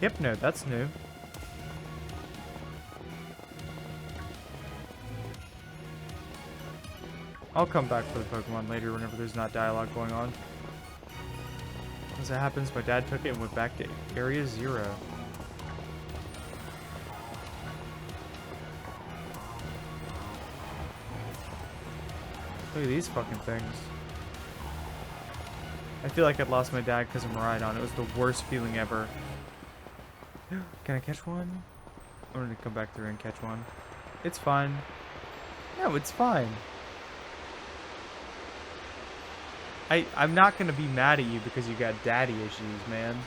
Hypno, that's new. I'll come back for the Pokemon later whenever there's not dialogue going on. As it happens, my dad took it and went back to Area 0. Look at these fucking things. I feel like I'd lost my dad because of Miraidon. It was the worst feeling ever. Can I catch one? I'm gonna come back through and catch one. It's fine. No, it's fine. I'm not gonna be mad at you because you got daddy issues, man.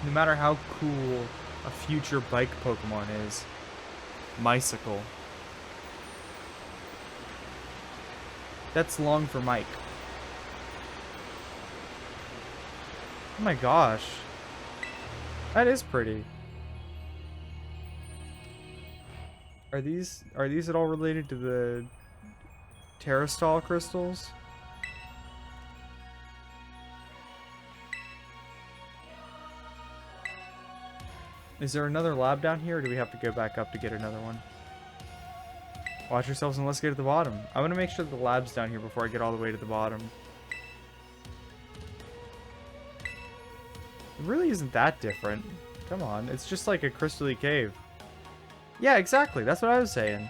No matter how cool a future bike Pokemon is. Mycicle. That's long for Mike. Oh my gosh. That is pretty. Are these at all related to the Terrastall crystals? Is there another lab down here, or do we have to go back up to get another one? Watch yourselves and let's get to the bottom. I'm gonna make sure the lab's down here before I get all the way to the bottom. It really isn't that different. Come on, it's just like a crystal-y cave. Yeah, exactly. That's what I was saying.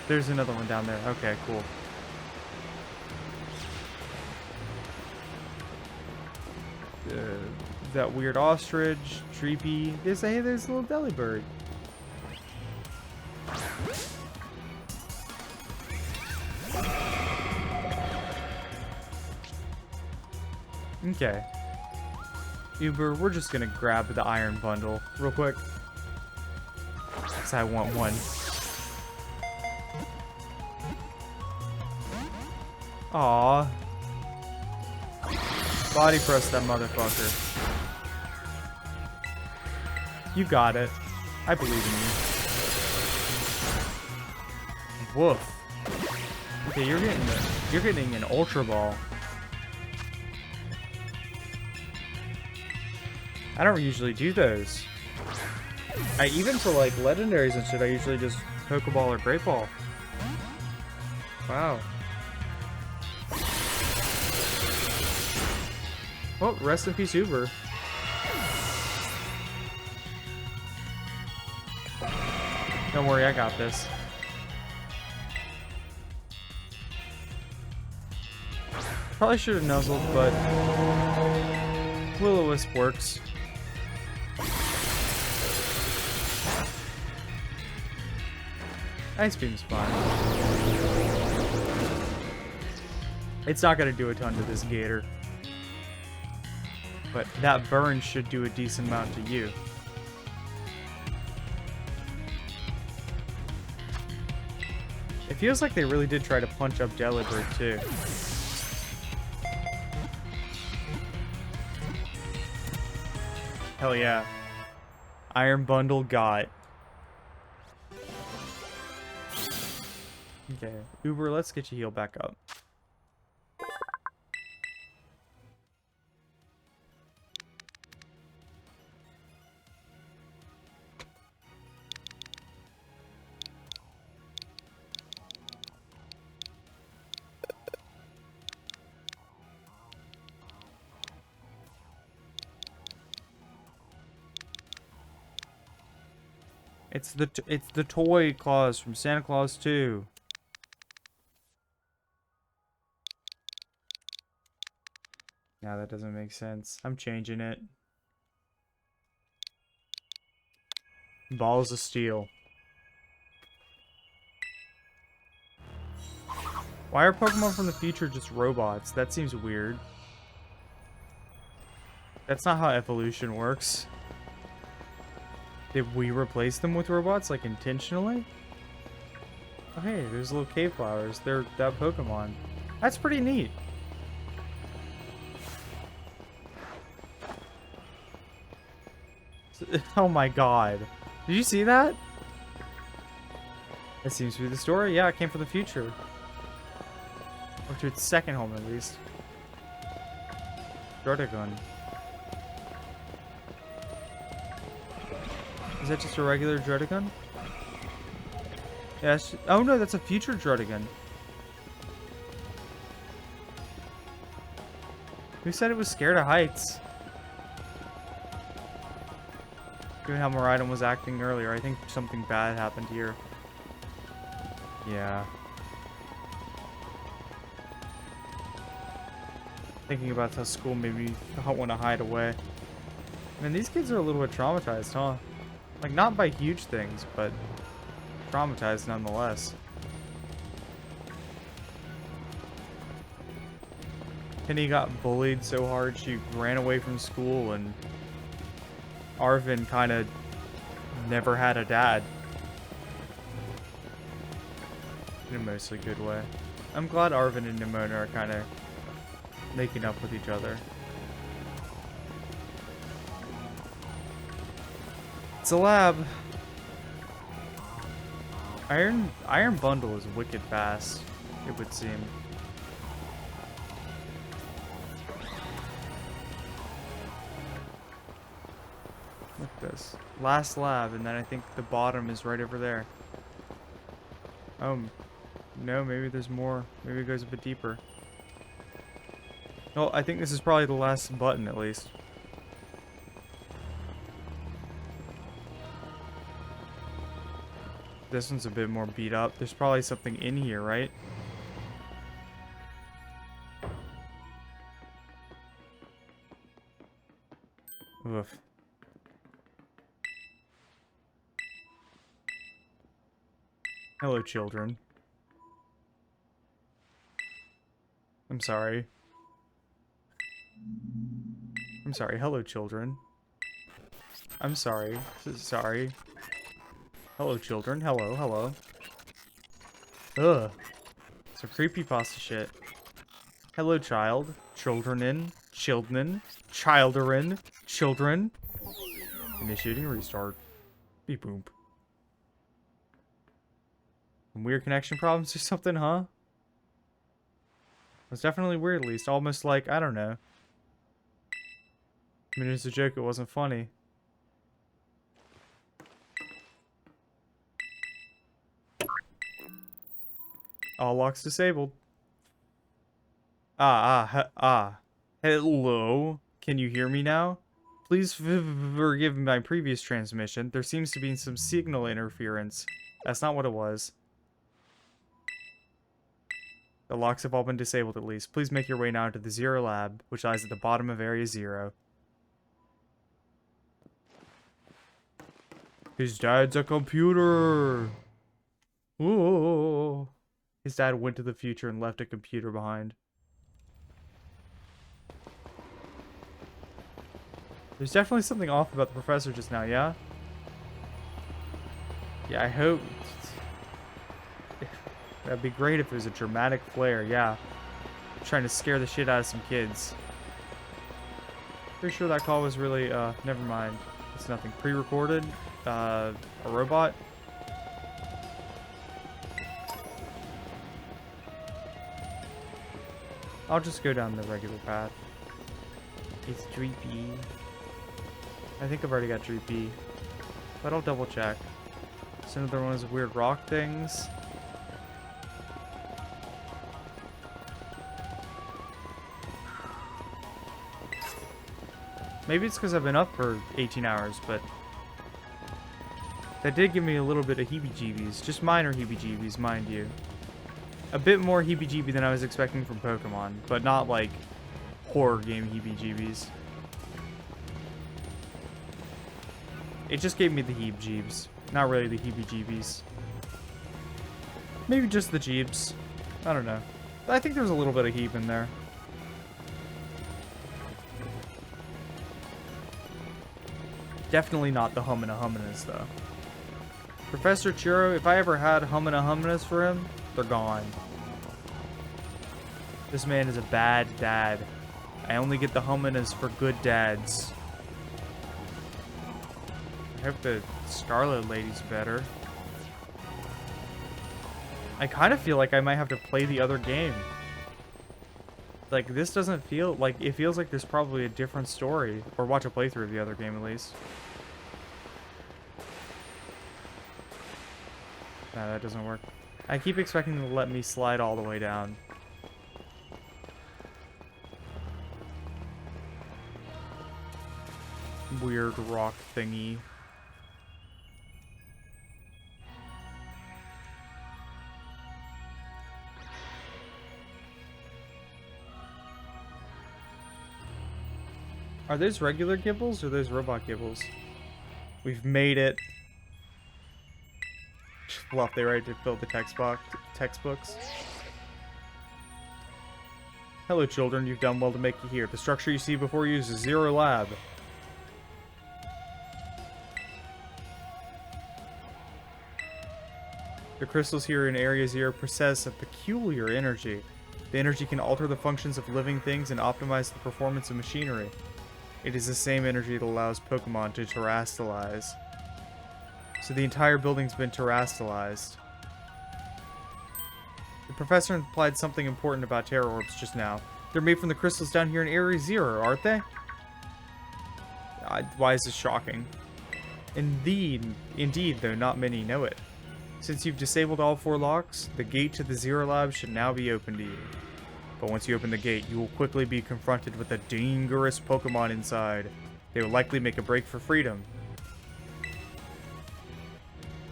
There's another one down there. Okay, cool. That weird ostrich, Treepy. There's a little Delibird. Okay. Uber, we're just gonna grab the iron bundle real quick. Because I want one. Aww. Body press that motherfucker. You got it. I believe in you. Woof. Okay, you're getting an Ultra Ball. I don't usually do those. Even for like legendaries and shit, I usually just Pokeball or Great Ball. Wow. Well, rest in peace, Uber. Don't worry, I got this. Probably should have nuzzled, but Will-O-Wisp works. Ice Beam's fine. It's not gonna do a ton to this gator. But that burn should do a decent amount to you. It feels like they really did try to punch up Delibird too. Hell yeah. Iron Bundle got. Okay, Uber, let's get you healed back up. It's the toy claws from Santa Claus 2. Nah, that doesn't make sense. I'm changing it. Balls of Steel. Why are Pokemon from the future just robots? That seems weird. That's not how evolution works. Did we replace them with robots, like, intentionally? Oh, hey, there's little cave flowers. They're that Pokemon. That's pretty neat. Oh my god. Did you see that? That seems to be the story. Yeah, it came from the future. Or to its second home, at least. Drotagon. Is that just a regular Drotagon? Yes. Oh no, that's a future Drotagon. Who said it was scared of heights? Given how Moridon was acting earlier, I think something bad happened here. Yeah. Thinking about how school made me not want to hide away. Man, these kids are a little bit traumatized, huh? Like, not by huge things, but traumatized nonetheless. Penny got bullied so hard she ran away from school, and Arvin kind of never had a dad. In a mostly good way. I'm glad Arvin and Nimona are kind of making up with each other. It's a lab. Iron Bundle is wicked fast, it would seem. Look at this. Last lab, and then I think the bottom is right over there. Oh, no, maybe there's more. Maybe it goes a bit deeper. Oh, I think this is probably the last button, at least. This one's a bit more beat up. There's probably something in here, right? Oof. Hello, children. I'm sorry. I'm sorry. Hello, children. I'm sorry. Sorry. Hello, children. Hello, hello. Ugh. Some creepypasta shit. Hello, child. Children. Children. Childerin. Children. Initiating restart. Beep boop. Some weird connection problems or something, huh? It's definitely weird, at least. Almost like, I don't know. I mean, it's a joke, it wasn't funny. All locks disabled. Hello? Can you hear me now? Please forgive my previous transmission. There seems to be some signal interference. That's not what it was. The locks have all been disabled at least. Please make your way now to the Zero Lab, which lies at the bottom of Area 0. His dad's a computer! Ooh. His dad went to the future and left a computer behind. There's definitely something off about the professor just now, yeah? Yeah, I hope... That'd be great if it was a dramatic flare, yeah. Trying to scare the shit out of some kids. Pretty sure that call was really, never mind. It's nothing. Pre-recorded? A robot? I'll just go down the regular path. It's 3P. I think I've already got 3P. But I'll double check. It's another one of those weird rock things. Maybe it's because I've been up for 18 hours, but that did give me a little bit of heebie-jeebies. Just minor heebie-jeebies, mind you. A bit more heebie-jeebie than I was expecting from Pokemon, but not like horror game heebie-jeebies. It just gave me the heebie-jeebs, not really the heebie-jeebies. Maybe just the jeebs. I don't know. I think there's a little bit of heeb in there. Definitely not the Humana Humanas, though. Professor Churro, if I ever had Humana Humanas for him, they're gone. This man is a bad dad. I only get the Humanas for good dads. I hope the Scarlet Lady's better. I kind of feel like I might have to play the other game. Like, this doesn't feel like... It feels like there's probably a different story. Or watch a playthrough of the other game, at least. No, that doesn't work. I keep expecting them to let me slide all the way down. Weird rock thingy. Are those regular Gibbles or those robot Gibbles? We've made it. Fluff, they ready to fill the textbooks. Hello, children. You've done well to make it here. The structure you see before you is a Zero Lab. The crystals here in Area Zero possess a peculiar energy. The energy can alter the functions of living things and optimize the performance of machinery. It is the same energy that allows Pokemon to terastalize. So the entire building's been terastalized. The professor implied something important about Terra Orbs just now. They're made from the crystals down here in Area Zero, aren't they? Why is this shocking? Indeed, though not many know it. Since you've disabled all 4 locks, the gate to the Zero Lab should now be open to you. But once you open the gate, you will quickly be confronted with a dangerous Pokemon inside. They will likely make a break for freedom.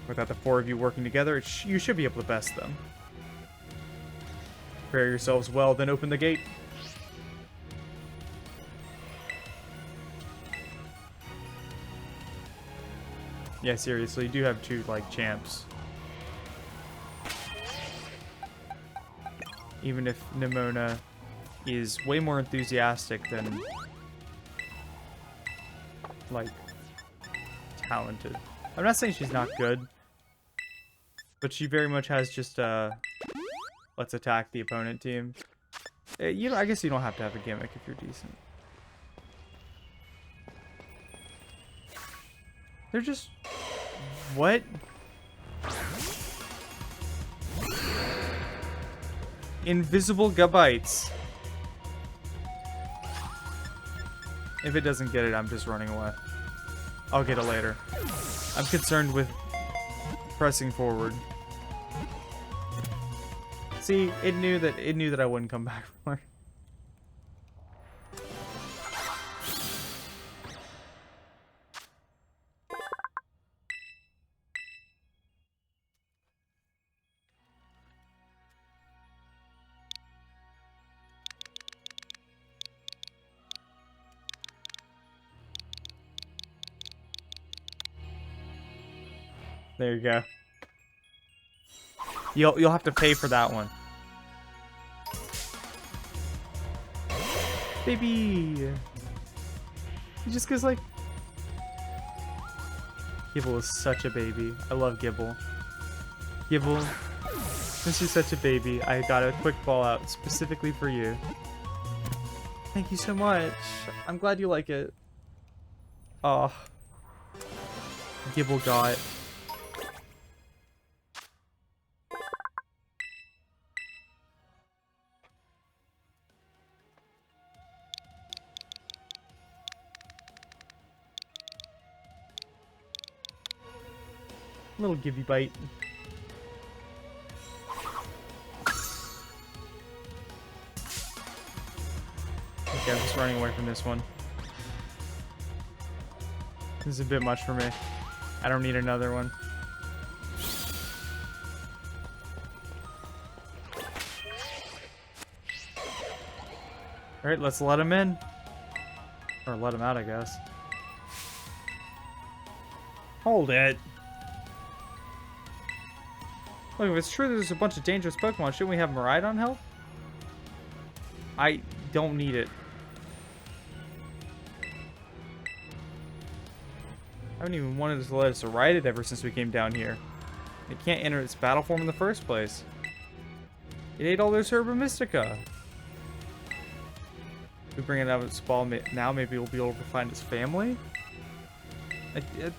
Without the 4 of you working together, you should be able to best them. Prepare yourselves well, then open the gate. Yeah, seriously, you do have 2, like, champs. Even if Nimona is way more enthusiastic than, like, talented. I'm not saying she's not good, but she very much has just, let's attack the opponent team. You know, I guess you don't have to have a gimmick if you're decent. They're just... What? Invisible Gabites. If it doesn't get it, I'm just running away. I'll get it later. I'm concerned with pressing forward. See, it knew that I wouldn't come back for it. There you go. You'll have to pay for that one. Baby! He just goes like... Gibble is such a baby. I love Gibble. Gibble, since you're such a baby, I got a quick ball out specifically for you. Thank you so much. I'm glad you like it. Oh. Gibble got... Little gibby bite. Okay, I'm just running away from this one. This is a bit much for me. I don't need another one. Alright, let's let him in. Or let him out, I guess. Hold it. Look, if it's true that there's a bunch of dangerous Pokemon, shouldn't we have Miraidon help? I don't need it. haven't even wanted to let us ride it ever since we came down here. It can't enter its battle form in the first place. It ate all those Herba Mystica. If we bring it out of its ball now, maybe we'll be able to find its family?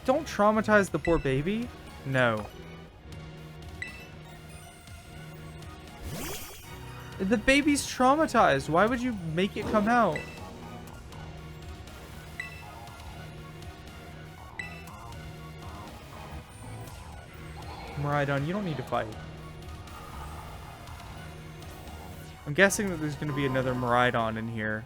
Don't traumatize the poor baby. No. The baby's traumatized. Why would you make it come out? Miraidon, you don't need to fight. I'm guessing that there's going to be another Miraidon in here.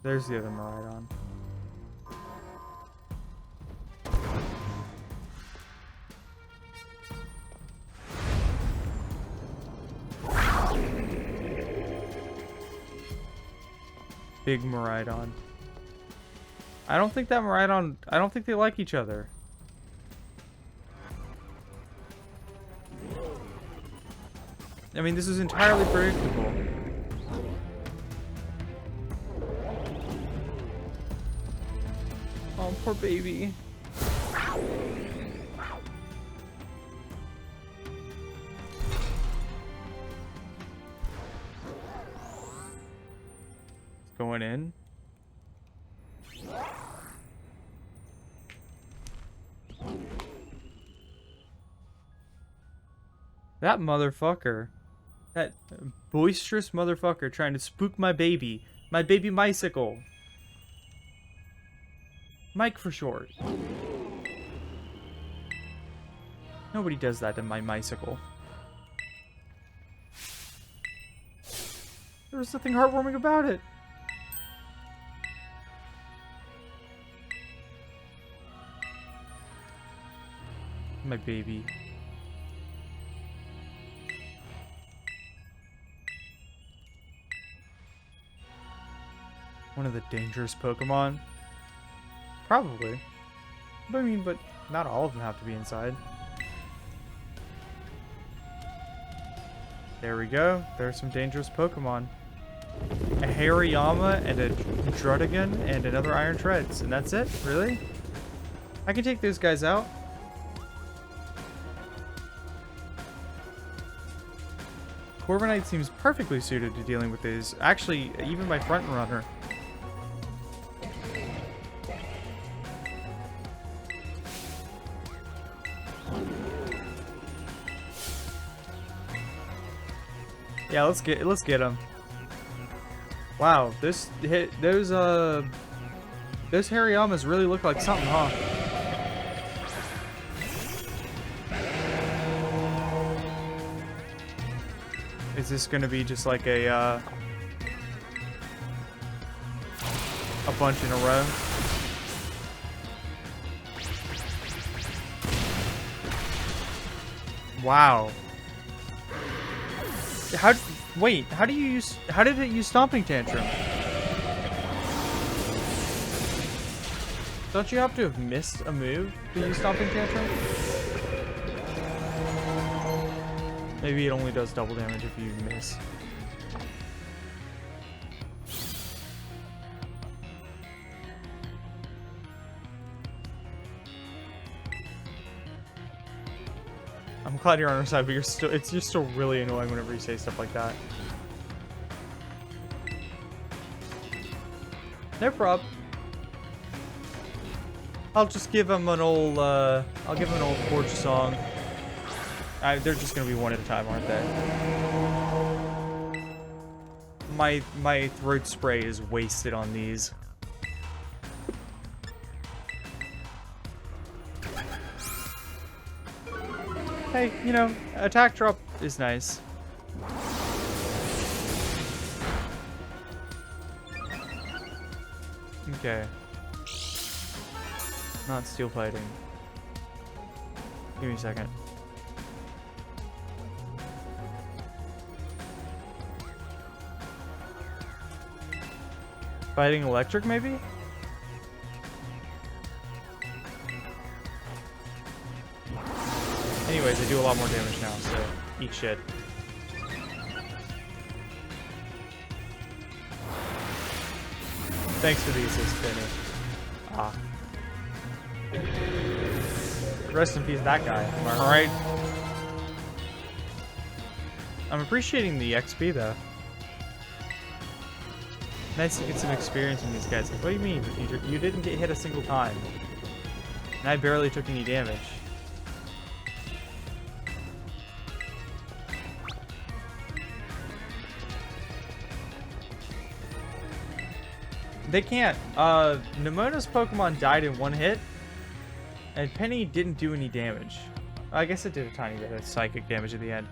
There's the other Miraidon. Big Miraidon. I don't think that Miraidon... I don't think they like each other. I mean, this is entirely predictable. Oh, poor baby. Going in. That motherfucker. That boisterous motherfucker trying to spook my baby. My baby Mycicle. Mike for short. Nobody does that to my Mycicle. There was nothing heartwarming about it. My baby. One of the dangerous Pokemon? Probably. But I mean, but not all of them have to be inside. There we go. There's some dangerous Pokemon. A Hariyama and a Druddigon and another Iron Treads. And that's it? Really? I can take those guys out. Corviknight seems perfectly suited to dealing with these. Actually, even my front runner. Yeah, let's get him. Wow, those Hariyamas really look like something, huh? Is this gonna be just like a bunch in a row? Wow. How did it use Stomping Tantrum? Don't you have to have missed a move to use Stomping Tantrum? Maybe it only does double damage if you miss. I'm glad you're on our side, but you're still really annoying whenever you say stuff like that. No prob. I'll just give him an old Forge song. They're just gonna be one at a time, aren't they? My throat spray is wasted on these. Hey, you know, attack drop is nice. Okay. Not steel fighting. Give me a second. Fighting electric, maybe? Anyways, I do a lot more damage now, so eat shit. Thanks for the assist, Penny. Ah. Rest in peace, that guy. Am I right? I'm appreciating the XP, though. Nice to get some experience from these guys. What do you mean? You didn't get hit a single time. And I barely took any damage. They can't. Nemona's Pokemon died in one hit. And Penny didn't do any damage. I guess it did a tiny bit of psychic damage at the end.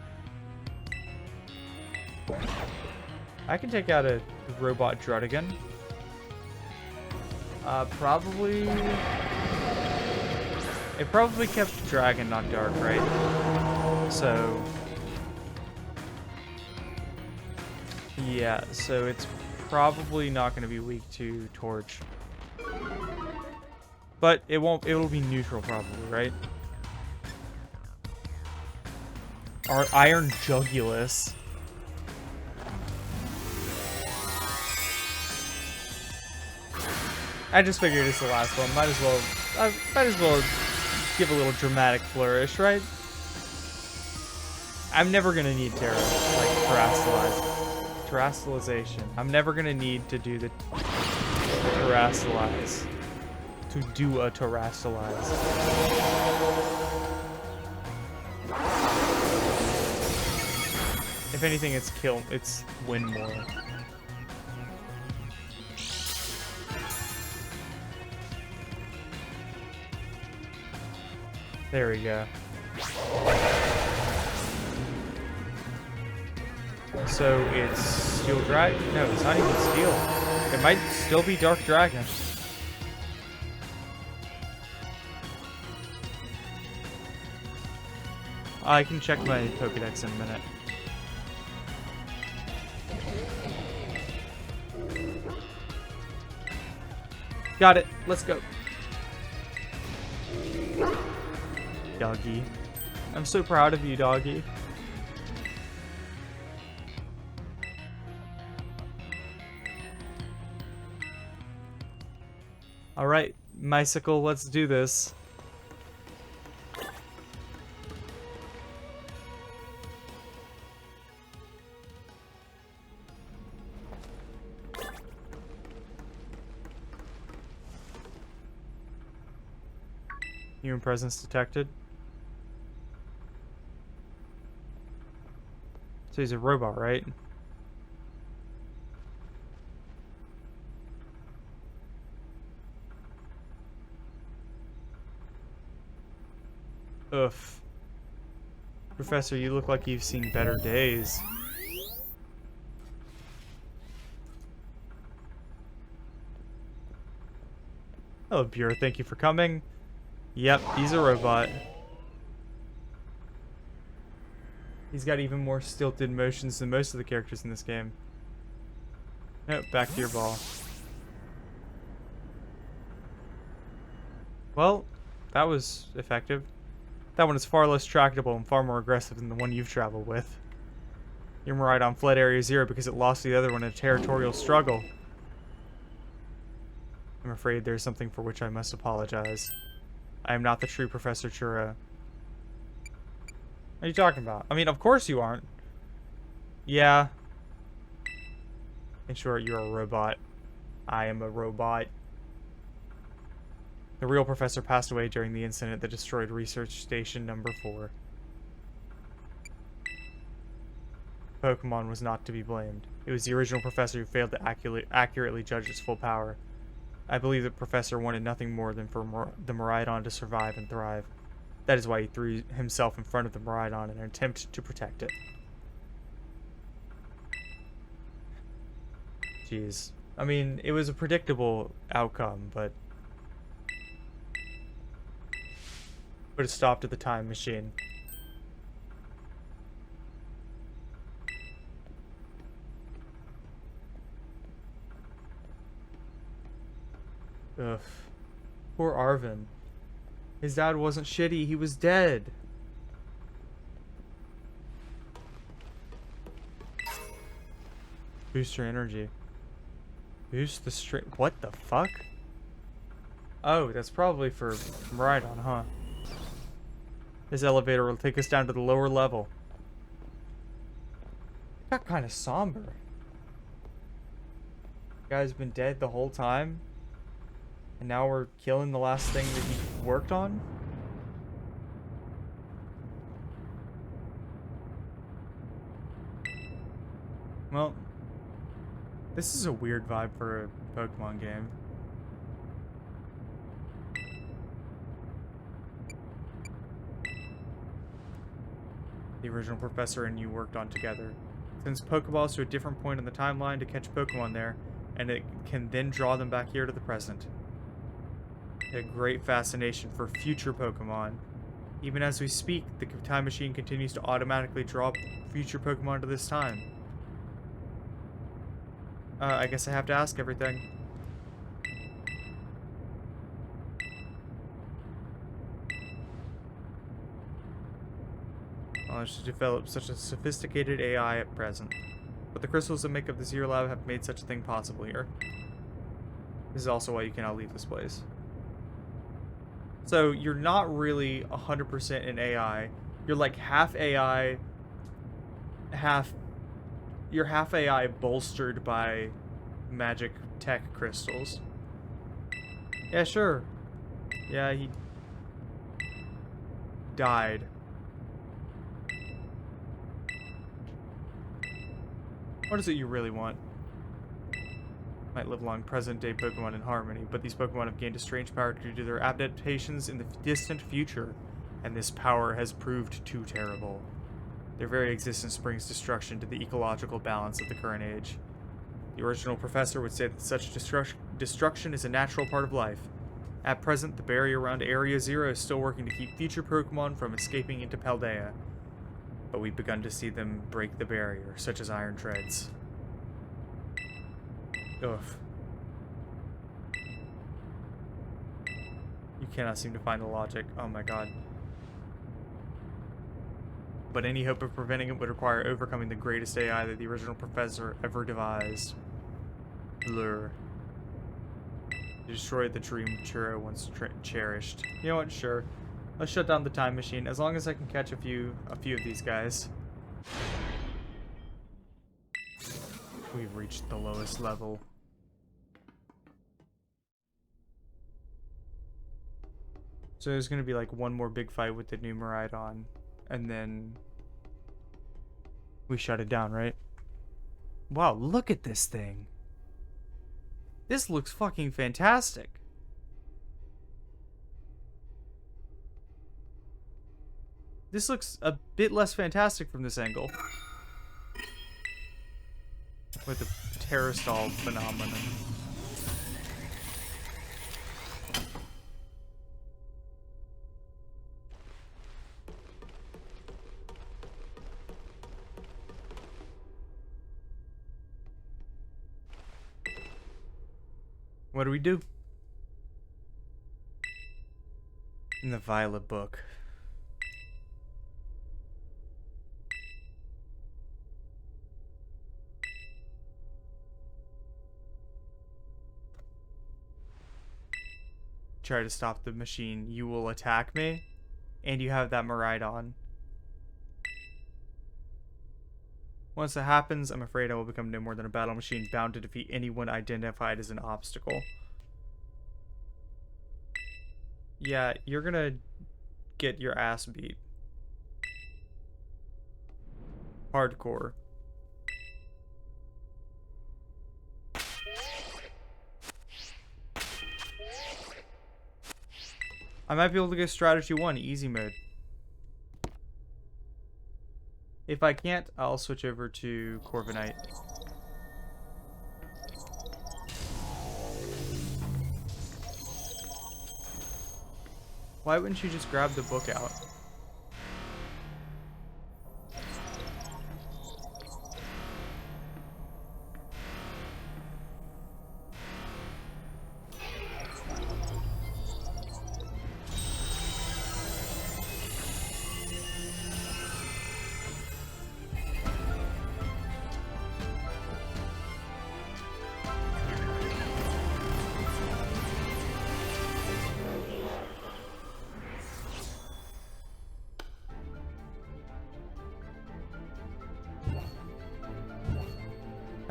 I can take out a robot Druddigon. Probably... It probably kept Dragon, not Dark, right? So... Yeah, so it's probably not going to be weak to Torch. But it won't, it'll be neutral probably, right? Our Iron Jugulus. I just figured it's the last one. Might as well give a little dramatic flourish, right? I'm never gonna need Terra, like terastallization. I'm never gonna need to do the terastallize. To do a terastallize. If anything, it's win more. There we go. So it's Steel Dragon? No, it's not even Steel. It might still be Dark Dragon. I can check my Pokedex in a minute. Got it. Let's go. Doggy. I'm so proud of you, doggy. Alright, Mysicle, let's do this. Human presence detected. So he's a robot, right? Oof. Professor, you look like you've seen better days. Hello, Bureau. Thank you for coming. Yep, he's a robot. He's got even more stilted motions than most of the characters in this game. Nope, back to your ball. Well, that was effective. That one is far less tractable and far more aggressive than the one you've traveled with. Your Miraidon fled Area 0 because it lost the other one in a territorial struggle. I'm afraid there's something for which I must apologize. I am not the true Professor Turo. What are you talking about? I mean, of course you aren't. Yeah. In short, you're a robot. I am a robot. The real professor passed away during the incident that destroyed Research Station number 4. Pokemon was not to be blamed. It was the original professor who failed to accurately judge its full power. I believe the professor wanted nothing more than for the Miraidon to survive and thrive. That is why he threw himself in front of the Miraidon in an attempt to protect it. Jeez. I mean, it was a predictable outcome, but it stopped at the time machine. Ugh. Poor Arvin. His dad wasn't shitty, he was dead. Booster energy. Boost the strength. What the fuck? Oh, that's probably for Rhydon, huh? This elevator will take us down to the lower level. Got kind of somber. Guy's been dead the whole time, and now we're killing the last thing that he worked on? Well, this is a weird vibe for a Pokemon game. The original professor and you worked on together. Sends Pokeballs to a different point in the timeline to catch Pokemon there, and it can then draw them back here to the present. A great fascination for future Pokemon. Even as we speak, the time machine continues to automatically draw future Pokemon to this time. I guess I have to ask everything. Managed to develop such a sophisticated AI at present. But the crystals that make up the Zero Lab have made such a thing possible here. This is also why you cannot leave this place. So you're not really 100% an AI. You're like half AI, you're half AI bolstered by magic tech crystals. Yeah, sure. Yeah, he died. What is it you really want? Might live along present-day Pokemon in harmony, but these Pokemon have gained a strange power due to their adaptations in the distant future, and this power has proved too terrible. Their very existence brings destruction to the ecological balance of the current age. The original professor would say that such destruction is a natural part of life. At present, the barrier around Area Zero is still working to keep future Pokemon from escaping into Paldea, but we've begun to see them break the barrier, such as Iron Treads. Oof. You cannot seem to find the logic. Oh my god. But any hope of preventing it would require overcoming the greatest AI that the original professor ever devised. Blur. To destroy the dream Turo once cherished. You know what? Sure. Let's shut down the time machine, as long as I can catch a few of these guys. We've reached the lowest level. So there's gonna be like one more big fight with the new Miraidon, and then we shut it down, right? Wow, look at this thing. This looks fucking fantastic. This looks a bit less fantastic from this angle. With the Terrastall phenomenon. What do we do? In the Violet Book. Try to stop the machine. You will attack me, and you have that Miraidon. Once that happens, I'm afraid I will become no more than a battle machine bound to defeat anyone identified as an obstacle. Yeah, you're gonna get your ass beat. Hardcore. I might be able to get strategy 1, easy mode. If I can't, I'll switch over to Corviknight. Why wouldn't you just grab the book out?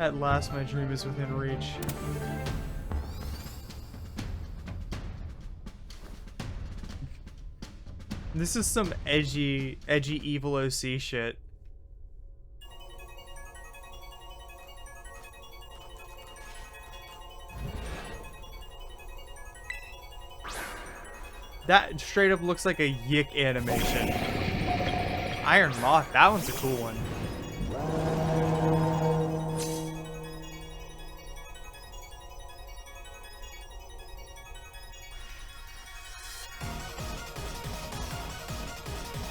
At last, my dream is within reach. This is some edgy evil OC shit. That straight up looks like a YIIK animation. Iron Moth, that one's a cool one.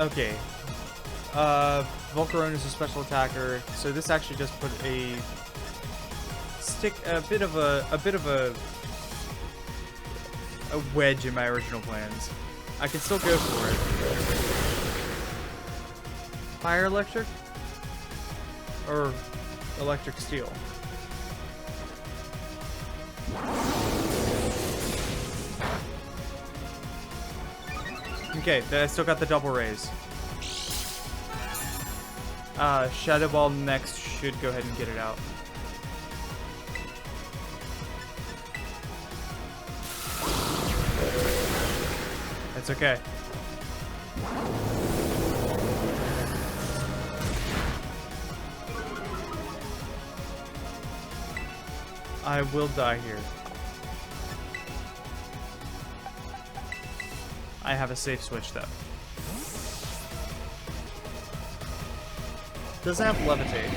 Okay. Volcaron is a special attacker, so this actually just put a bit of a wedge in my original plans. I can still go for it. Fire electric? Or electric steel? Okay, I still got the double raise. Shadow Ball next should go ahead and get it out. It's okay. I will die here. I have a safe switch though. Doesn't have levitate.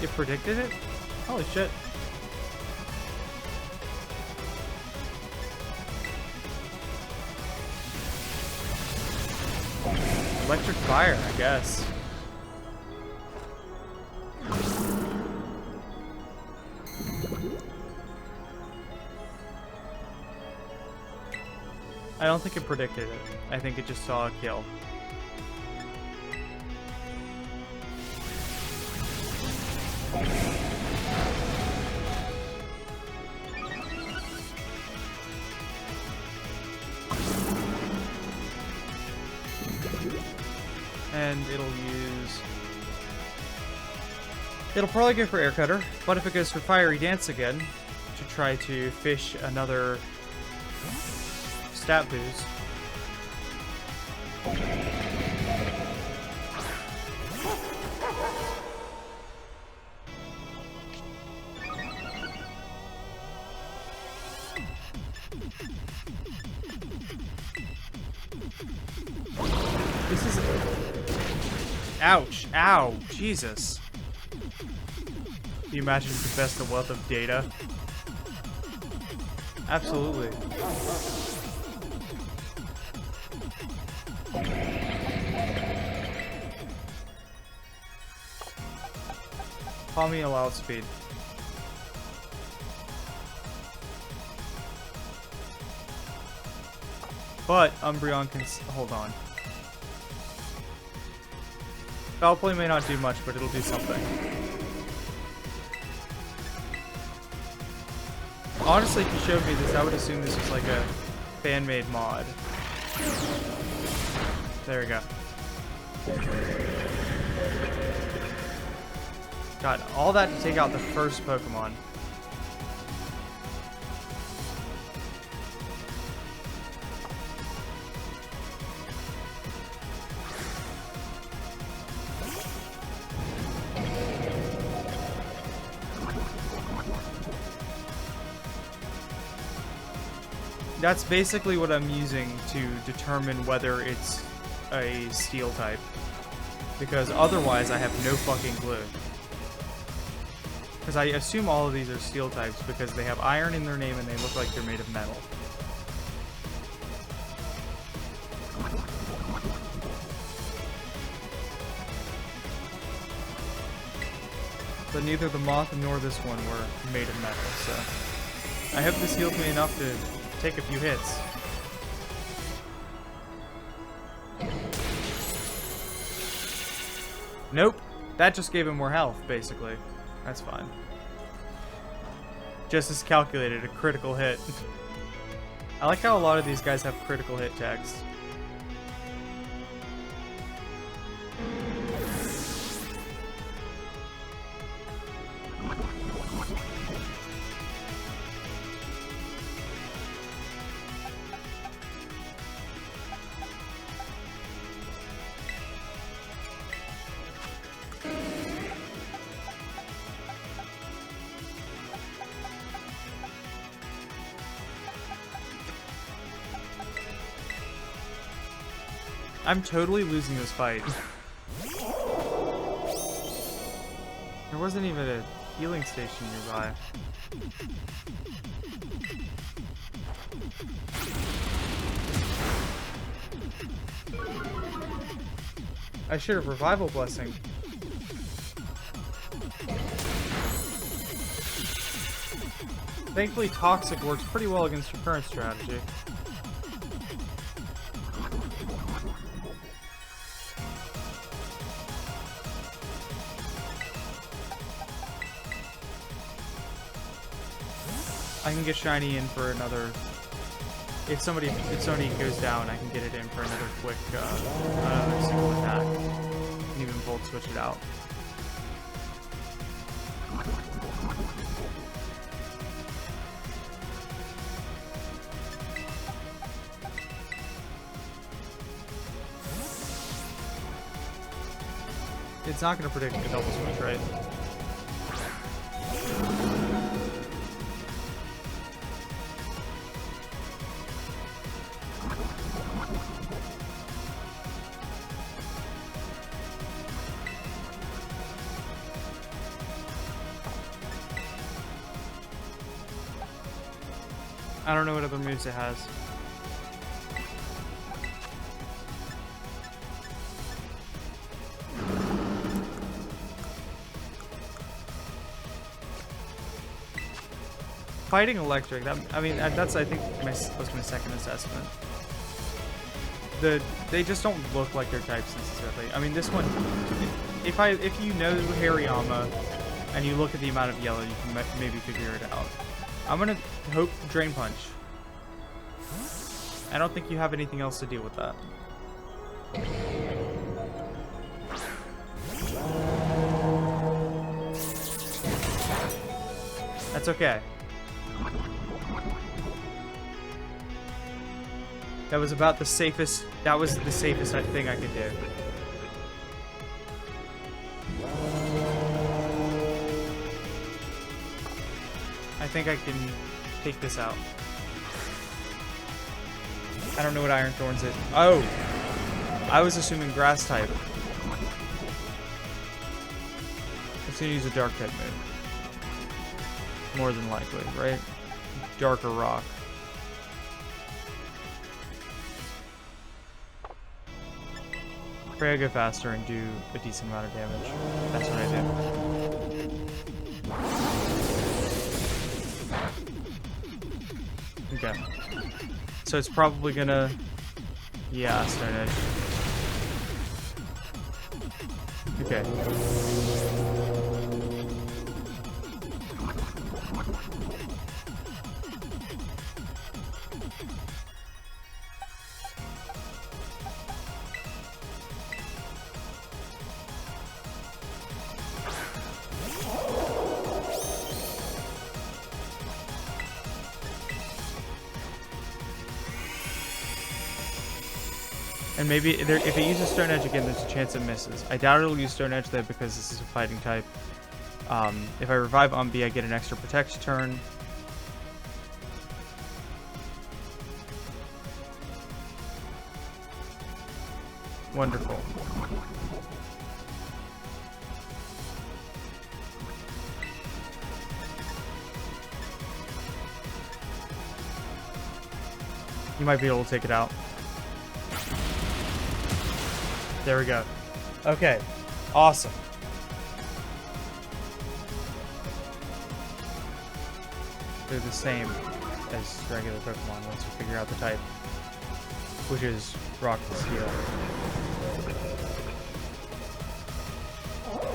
It predicted it? Holy shit. Electric fire, I guess. I don't think it predicted it. I think it just saw a kill. And it'll probably go for Air Cutter, but if it goes for Fiery Dance again, to try to fish another stat boost. This is... Ouch. Ow. Jesus. Can you imagine if you possess the wealth of data? Absolutely. Call me allowed speed. But Umbreon can hold on. Foul Play may not do much, but it'll do something. Honestly, if you showed me this, I would assume this was like a fan-made mod. There we go. God, all that to take out the first Pokemon. That's basically what I'm using to determine whether it's a steel type. Because otherwise I have no fucking clue. Because I assume all of these are steel types because they have iron in their name and they look like they're made of metal. But neither the moth nor this one were made of metal, so... I hope this heals me enough to take a few hits. Nope. That just gave him more health, basically. That's fine. Just as calculated, a critical hit. I like how a lot of these guys have critical hit text. I'm totally losing this fight. There wasn't even a healing station nearby. I should have revival blessing. Thankfully, toxic works pretty well against your current strategy. I can get shiny in for another. If somebody goes down, I can get it in for another quick, another single attack. And even volt switch it out. It's not going to predict a double switch, right? I don't know what other moves it has. Fighting electric, that's I think was my second assessment. They just don't look like their types necessarily. I mean, this one, if you know Hariyama and you look at the amount of yellow, you can maybe figure it out. I'm gonna hope Drain Punch. I don't think you have anything else to deal with that. That's okay. That was about the safest. That was the safest thing I could do. I think I can take this out. I don't know what Iron Thorns is. Oh! I was assuming grass type. It's gonna use a dark type move. More than likely, right? Dark or rock. Pray I go faster and do a decent amount of damage. That's what I do. Okay. So it's probably gonna... Yeah, Stone Edge. Okay. And maybe if it uses Stone Edge again, there's a chance it misses. I doubt it'll use Stone Edge though because this is a fighting type. If I revive Umbi, I get an extra protection turn. Wonderful. You might be able to take it out. There we go. Okay. Awesome. They're the same as regular Pokemon once you figure out the type, which is Rock and Steel.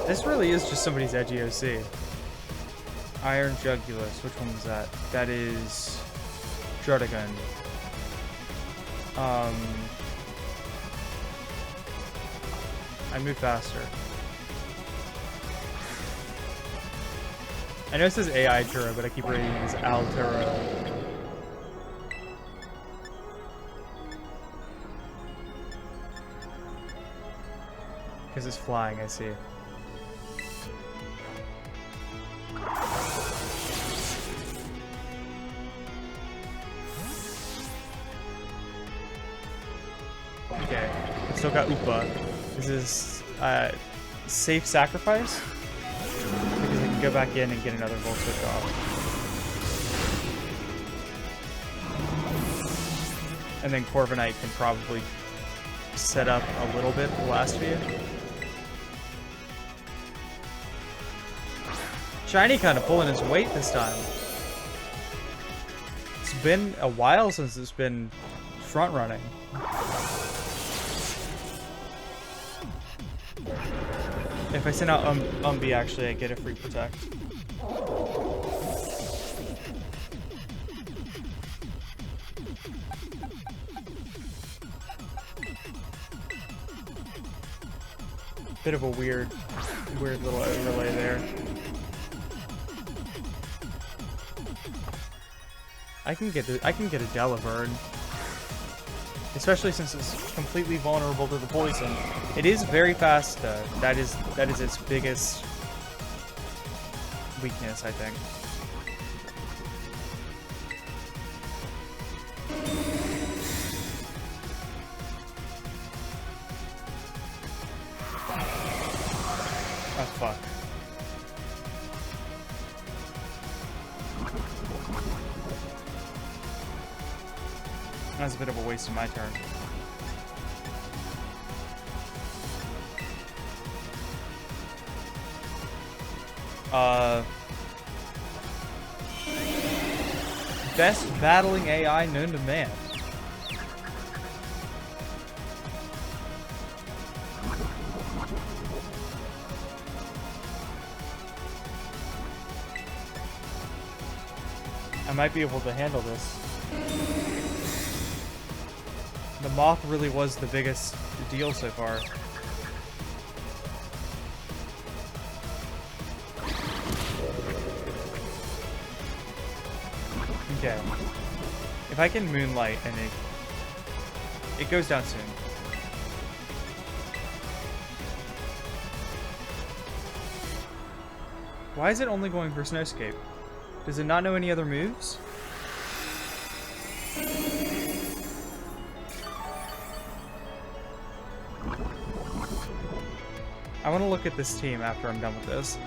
This really is just somebody's edgy OC. Iron Jugulus. Which one was that? That is Druddigon. I move faster. I know it says AI Turo, but I keep reading it as Alturo. Because it's flying, I see. Okay. Still got Upa. This is safe sacrifice because I can go back in and get another Volt Switch off. And then Corviknight can probably set up a little bit the last few. Shiny kind of pulling its weight this time. It's been a while since it's been front running. If I send out Umbi, actually, I get a free protect. Bit of a weird little overlay there. I can get a Delibird, especially since it's completely vulnerable to the poison. It is very fast though. That is its biggest weakness, I think. Oh, fuck. That was a bit of a waste of my turn. Best battling AI known to man. I might be able to handle this. The moth really was the biggest deal so far. Okay. If I can Moonlight and it goes down soon. Why is it only going for Snowscape? Does it not know any other moves? I want to look at this team after I'm done with this.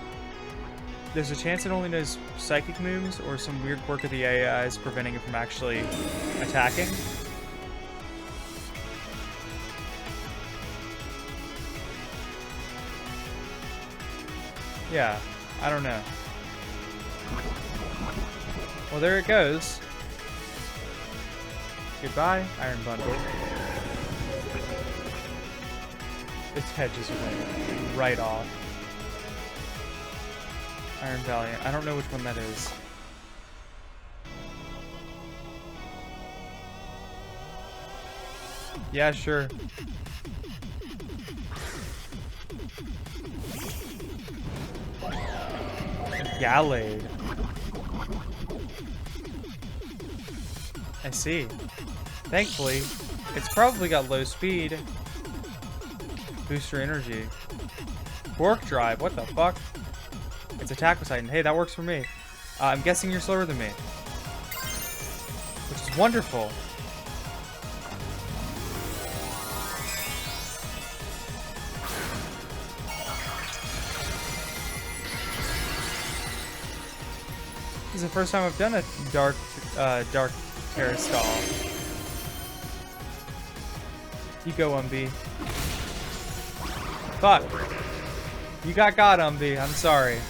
There's a chance it only knows Psychic moves or some weird quirk of the AI is preventing it from actually attacking. Yeah, I don't know. Well, there it goes. Goodbye, Iron Bundle. Its head just went right off. Iron Valiant. I don't know which one that is. Yeah, sure. Gallade. I see. Thankfully, it's probably got low speed. Booster energy. Quark Drive, what the fuck? It's Attack with Titan. Hey, that works for me. I'm guessing you're slower than me. Which is wonderful. This is the first time I've done a dark Terra stall. You go, Umbi. Fuck. You got Umbi. I'm sorry.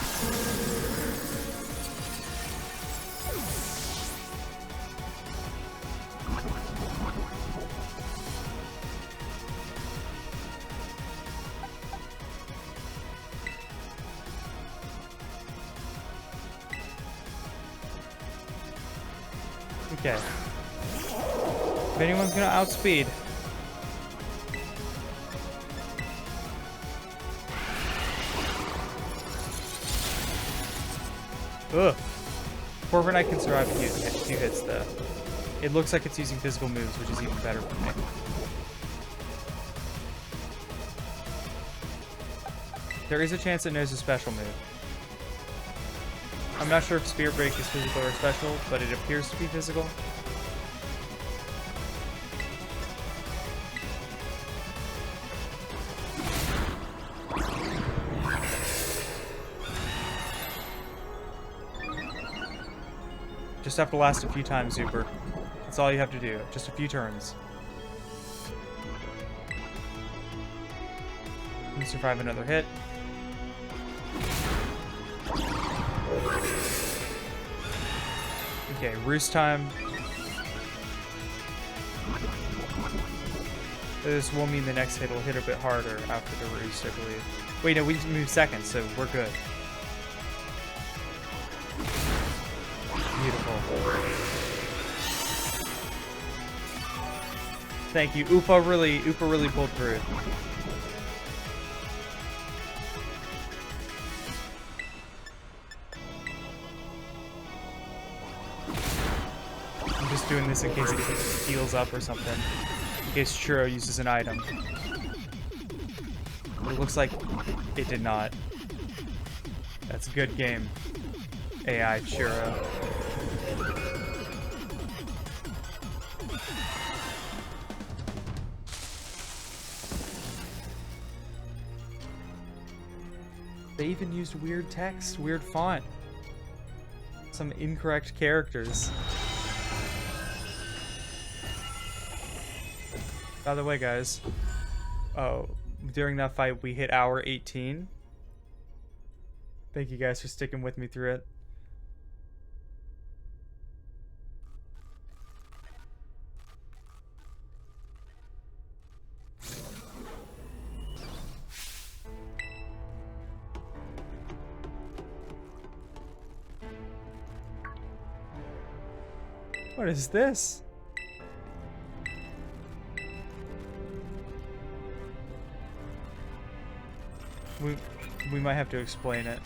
Okay. If anyone's gonna outspeed. Ugh. Corviknight can survive a few hits though. It looks like it's using physical moves, which is even better for me. There is a chance it knows a special move. I'm not sure if Spirit Break is physical or special, but it appears to be physical. Just have to last a few times, Super. That's all you have to do. Just a few turns. You survive another hit. Okay, roost time. This will mean the next hit will hit a bit harder after the roost, I believe. Wait, no, we just moved second, so we're good. Beautiful. Thank you. Upa really pulled through. I'm just doing this in case it heals up or something. In case Churro uses an item. But it looks like it did not. That's a good game. AI Churro. They even used weird text, weird font. Some incorrect characters. By the way, guys, during that fight, we hit hour 18. Thank you guys for sticking with me through it. What is this? We might have to explain it.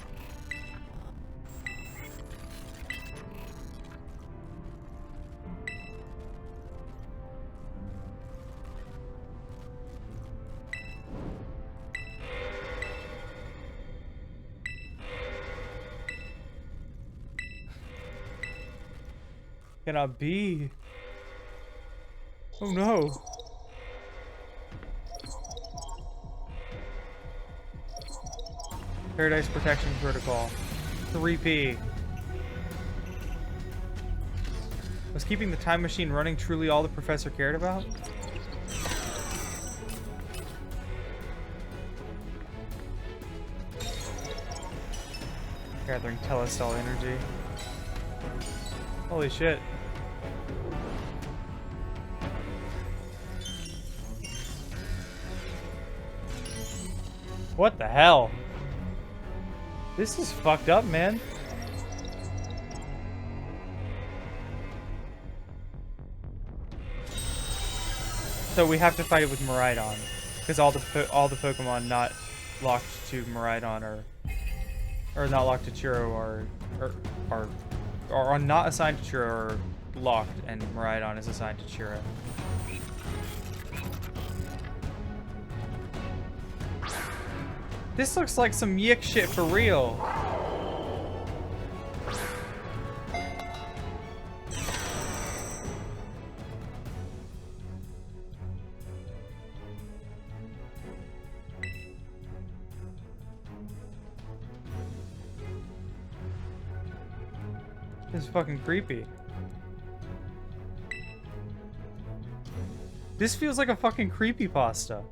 Cannot be. Oh no. Paradise Protection Protocol. 3P. Was keeping the time machine running truly all the professor cared about? Gathering telestal energy. Holy shit. What the hell? This is fucked up, man. So we have to fight it with Miraidon, because all the Pokemon not locked to Miraidon or not locked to Churro are not assigned to Churro are locked, and Miraidon is assigned to Churro. This looks like some YIIK shit for real. This is fucking creepy. This feels like a fucking creepypasta.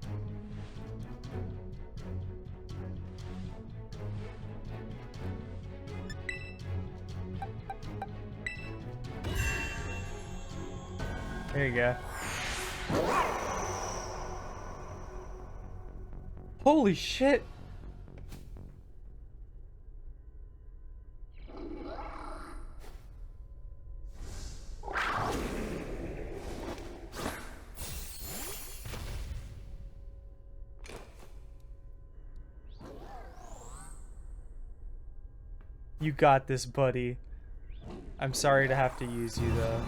There you go. Holy shit! You got this, buddy. I'm sorry to have to use you, though,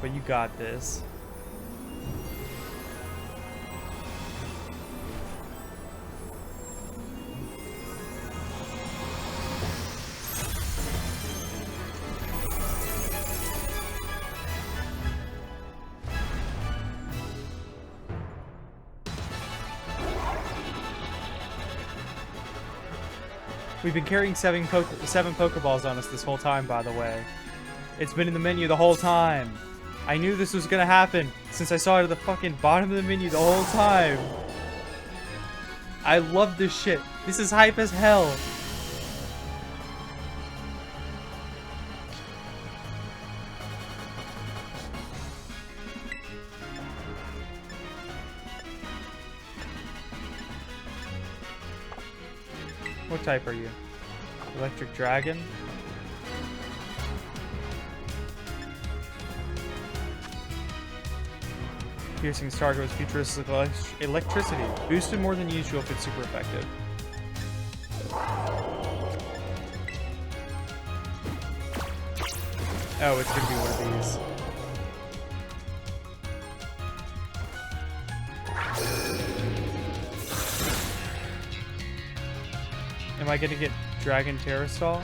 but you got this. We've been carrying seven Pokeballs on us this whole time, by the way. It's been in the menu the whole time. I knew this was gonna happen since I saw it at the fucking bottom of the menu the whole time. I love this shit. This is hype as hell. What type are you? Electric Dragon? Piercing target with futuristic electricity. Boosted more than usual if it's super effective. Oh, it's gonna be one of these. Am I gonna get Dragon Terrastall?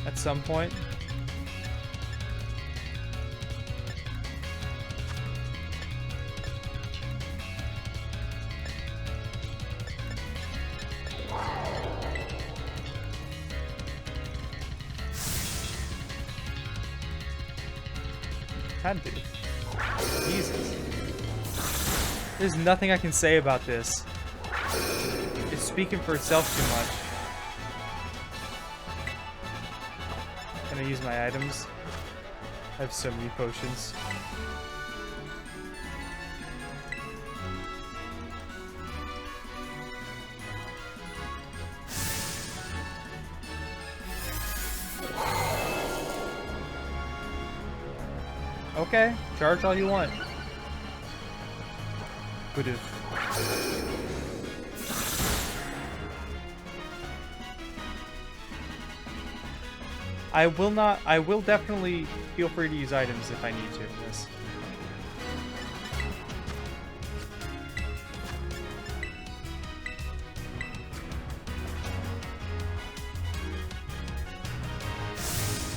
At some point? Had to. Jesus. There's nothing I can say about this. It's speaking for itself too much. Can I use my items? I have so many potions. Okay, charge all you want. Would've. I will definitely feel free to use items if I need to in this.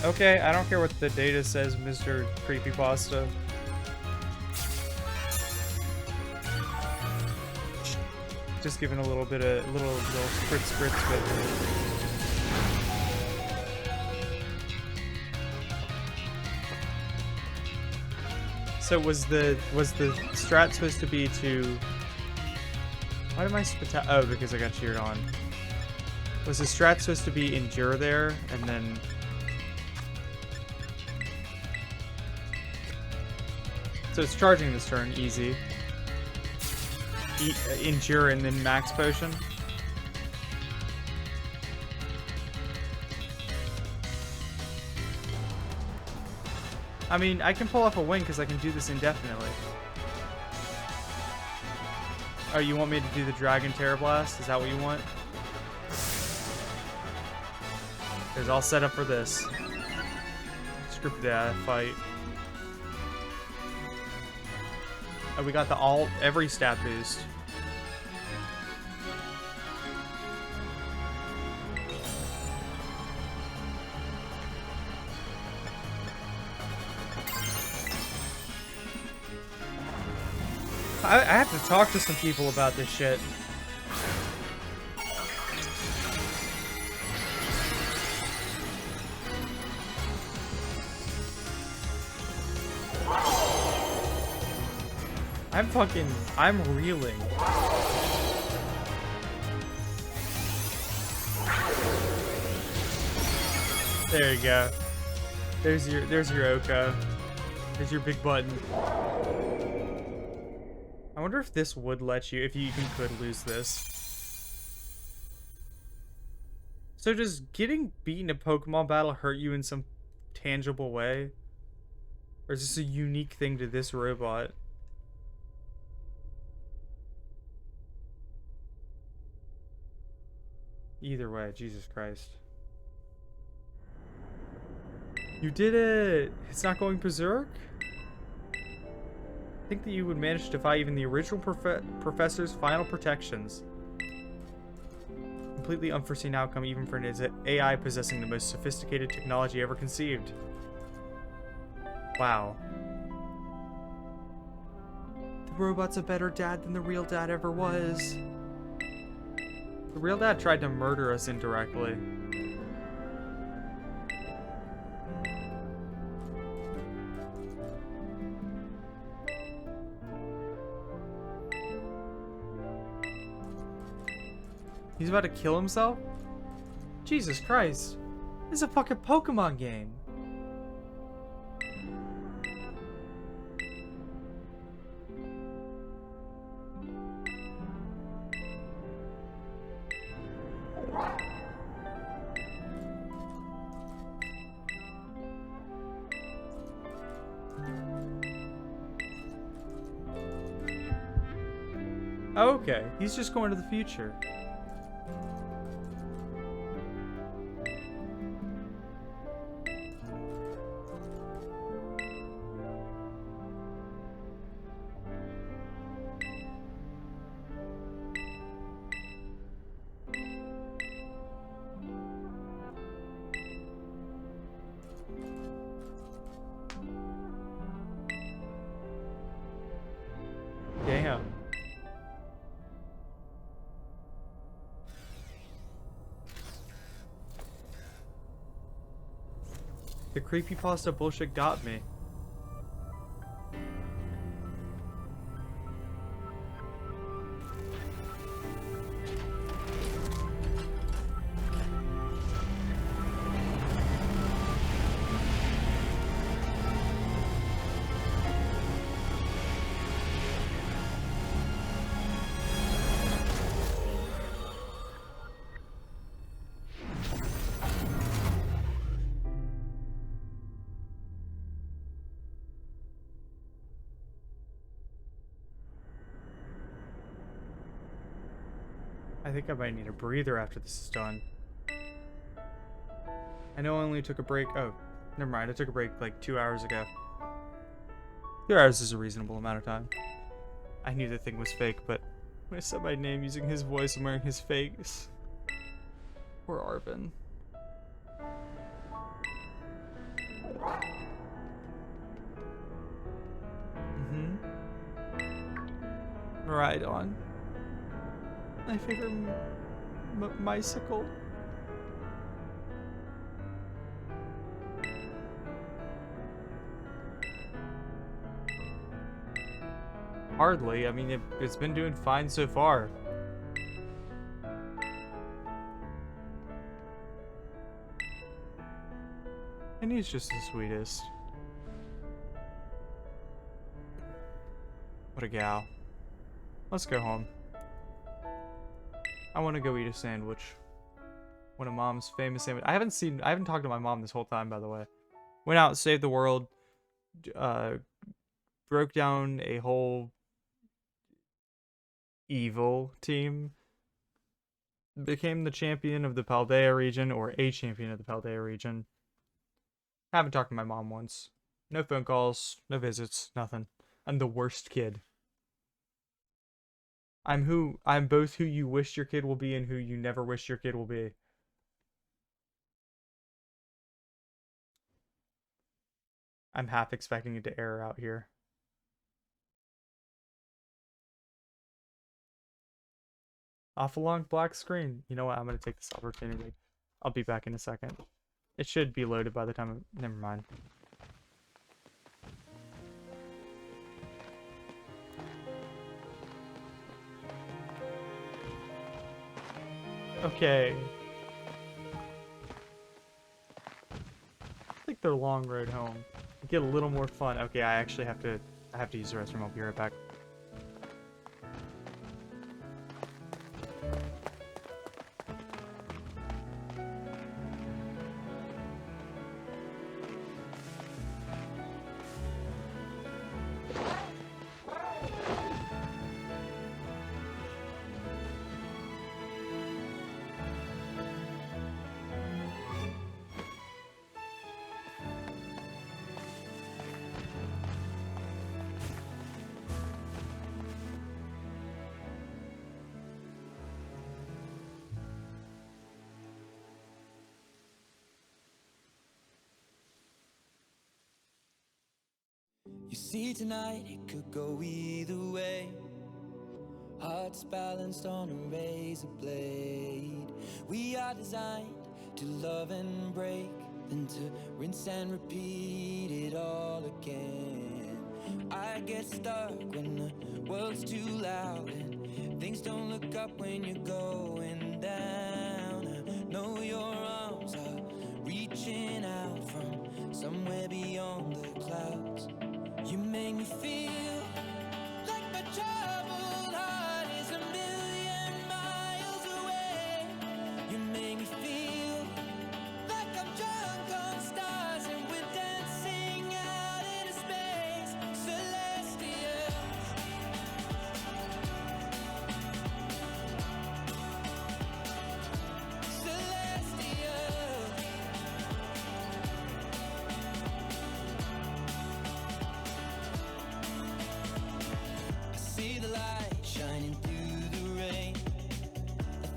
Okay, I don't care what the data says, Mr. Creepypasta. Just giving a little bit of little spritz, but so was the strat supposed to be to? Why am I oh, because I got cheered on. Was the strat supposed to be endure there and then? So it's charging this turn, easy. Endure and then max potion. I mean, I can pull off a win because I can do this indefinitely. Oh, you want me to do the Dragon Terror Blast? Is that what you want? Because I'll set up for this. Scripted fight. Oh, we got the alt, every stat boost. I have to talk to some people about this shit. I'm reeling. There you go. There's your Oka. There's your big button. I wonder if this would let you, if you even could lose this. So does getting beaten in a Pokemon battle hurt you in some tangible way? Or is this a unique thing to this robot? Either way, Jesus Christ. You did it! It's not going berserk? I think that you would manage to defy even the original professor's final protections. Completely unforeseen outcome even for an AI possessing the most sophisticated technology ever conceived. Wow. The robot's a better dad than the real dad ever was. The real dad tried to murder us indirectly. He's about to kill himself? Jesus Christ. This is a fucking Pokemon game. Okay, he's just going to the future. Damn. The creepypasta bullshit got me. I think I might need a breather after this is done. I know I only took a break. Oh, never mind. I took a break like 2 hours ago. 2 hours is a reasonable amount of time. I knew the thing was fake, but when I said my name using his voice and wearing his face. Poor Arvin. Right on. My favorite bicycle. Hardly. I mean, it's been doing fine so far. And he's just the sweetest. What a gal. Let's go home. I want to go eat a sandwich. One of Mom's famous sandwich. I haven't talked to my mom this whole time, by the way. Went out, saved the world, broke down a whole evil team, became the champion of the Paldea region, or a champion of the Paldea region. Haven't talked to my mom once. No phone calls, no visits, nothing. I'm the worst kid. I'm both who you wish your kid will be and who you never wish your kid will be. I'm half expecting it to error out here. Off a long black screen. You know what? I'm gonna take this opportunity. I'll be back in a second. It should be loaded by the time. Never mind. Okay. I think their long road home. Get a little more fun. Okay, I actually have to use the restroom. I'll be right back. You see tonight, it could go either way. hearts balanced on a razor blade. We are designed to love and break, then to rinse and repeat it all again. I get stuck when the world's too loud and things don't look up when you're going down. I know your arms are reaching out from somewhere beyond the clouds. You make me feel like my troubled heart is a million miles away. You make me feel like I'm drunk on stars and we're dancing out into space. Celestial. Celestial. I see the light shining through the rain,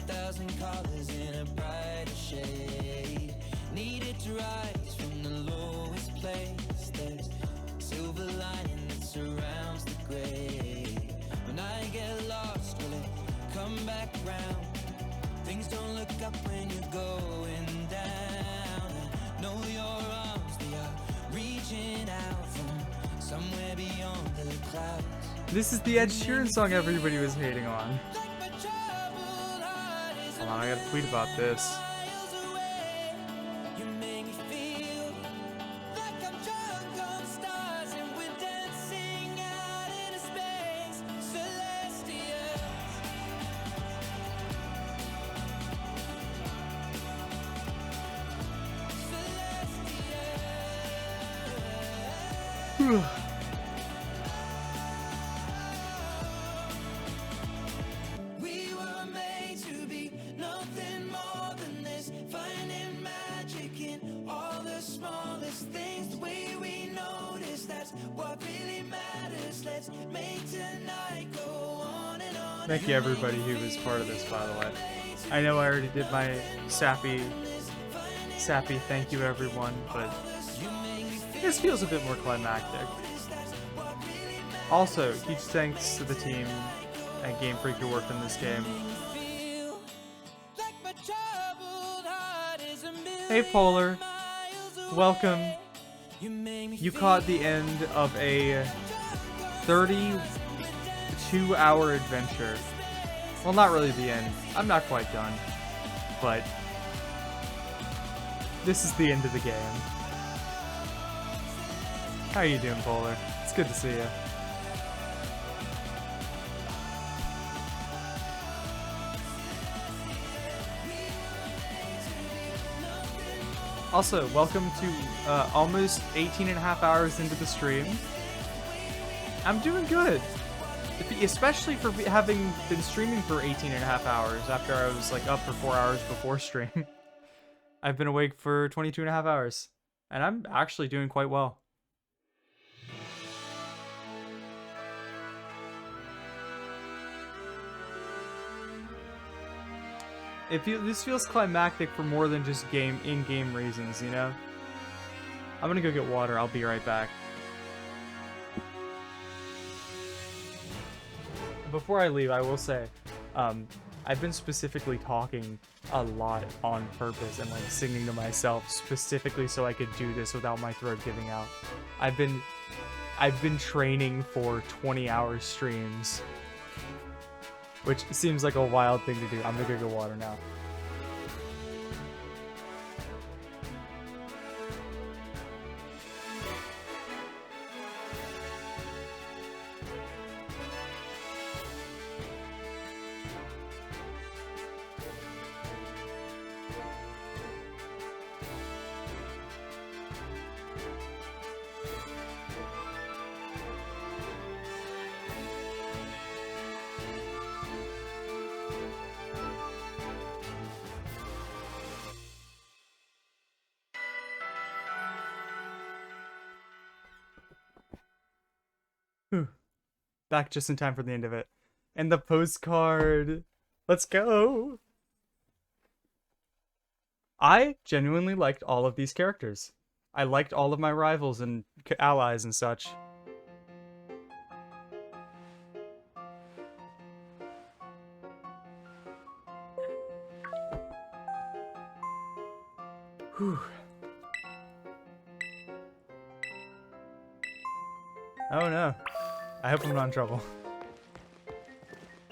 1,000 colors in a brighter shade. Needed to rise from the lowest place. There's silver lining that surrounds the gray. When I get lost, will it come back round? Things don't look up when you're going down. I know your arms, they are reaching out from somewhere beyond the clouds. This is the Ed Sheeran song everybody was hating on. Like my troubled heart is Hold on, I gotta tweet about this. miles away. You make me feel like I'm drunk on stars and we're dancing out into space. Celestial. Celestial. We were made to be nothing more than this, finding magic in all the smallest things. The way we notice, that's what really matters. Let's make tonight go on and on. Thank you everybody who was part of this, by the way. I know I already did my sappy thank you everyone, but this feels a bit more climactic. Also, huge thanks to the team at Game Freak who worked on this game. Feel like my troubled heart is a million Hey Polar, miles away. welcome. You make me You caught the end of a 32-hour adventure. Well, not really the end. I'm not quite done. But this is the end of the game. How are you doing, Polar? It's good to see you. Also, welcome to almost 18 and a half hours into the stream. I'm doing good. Especially for having been streaming for 18 and a half hours after I was like up for 4 hours before stream. I've been awake for 22 and a half hours. And I'm actually doing quite well. This feels climactic for more than just in-game reasons, you know? I'm gonna go get water. I'll be right back. Before I leave, I will say, I've been specifically talking a lot on purpose and like singing to myself specifically so I could do this without my throat giving out. I've been training for 20-hour streams, which seems like a wild thing to do. I'm gonna go get water now. Back just in time for the end of it. And the postcard. Let's go. I genuinely liked all of these characters. I liked all of my rivals and allies and such. Whew. Oh no. I hope I'm not in trouble.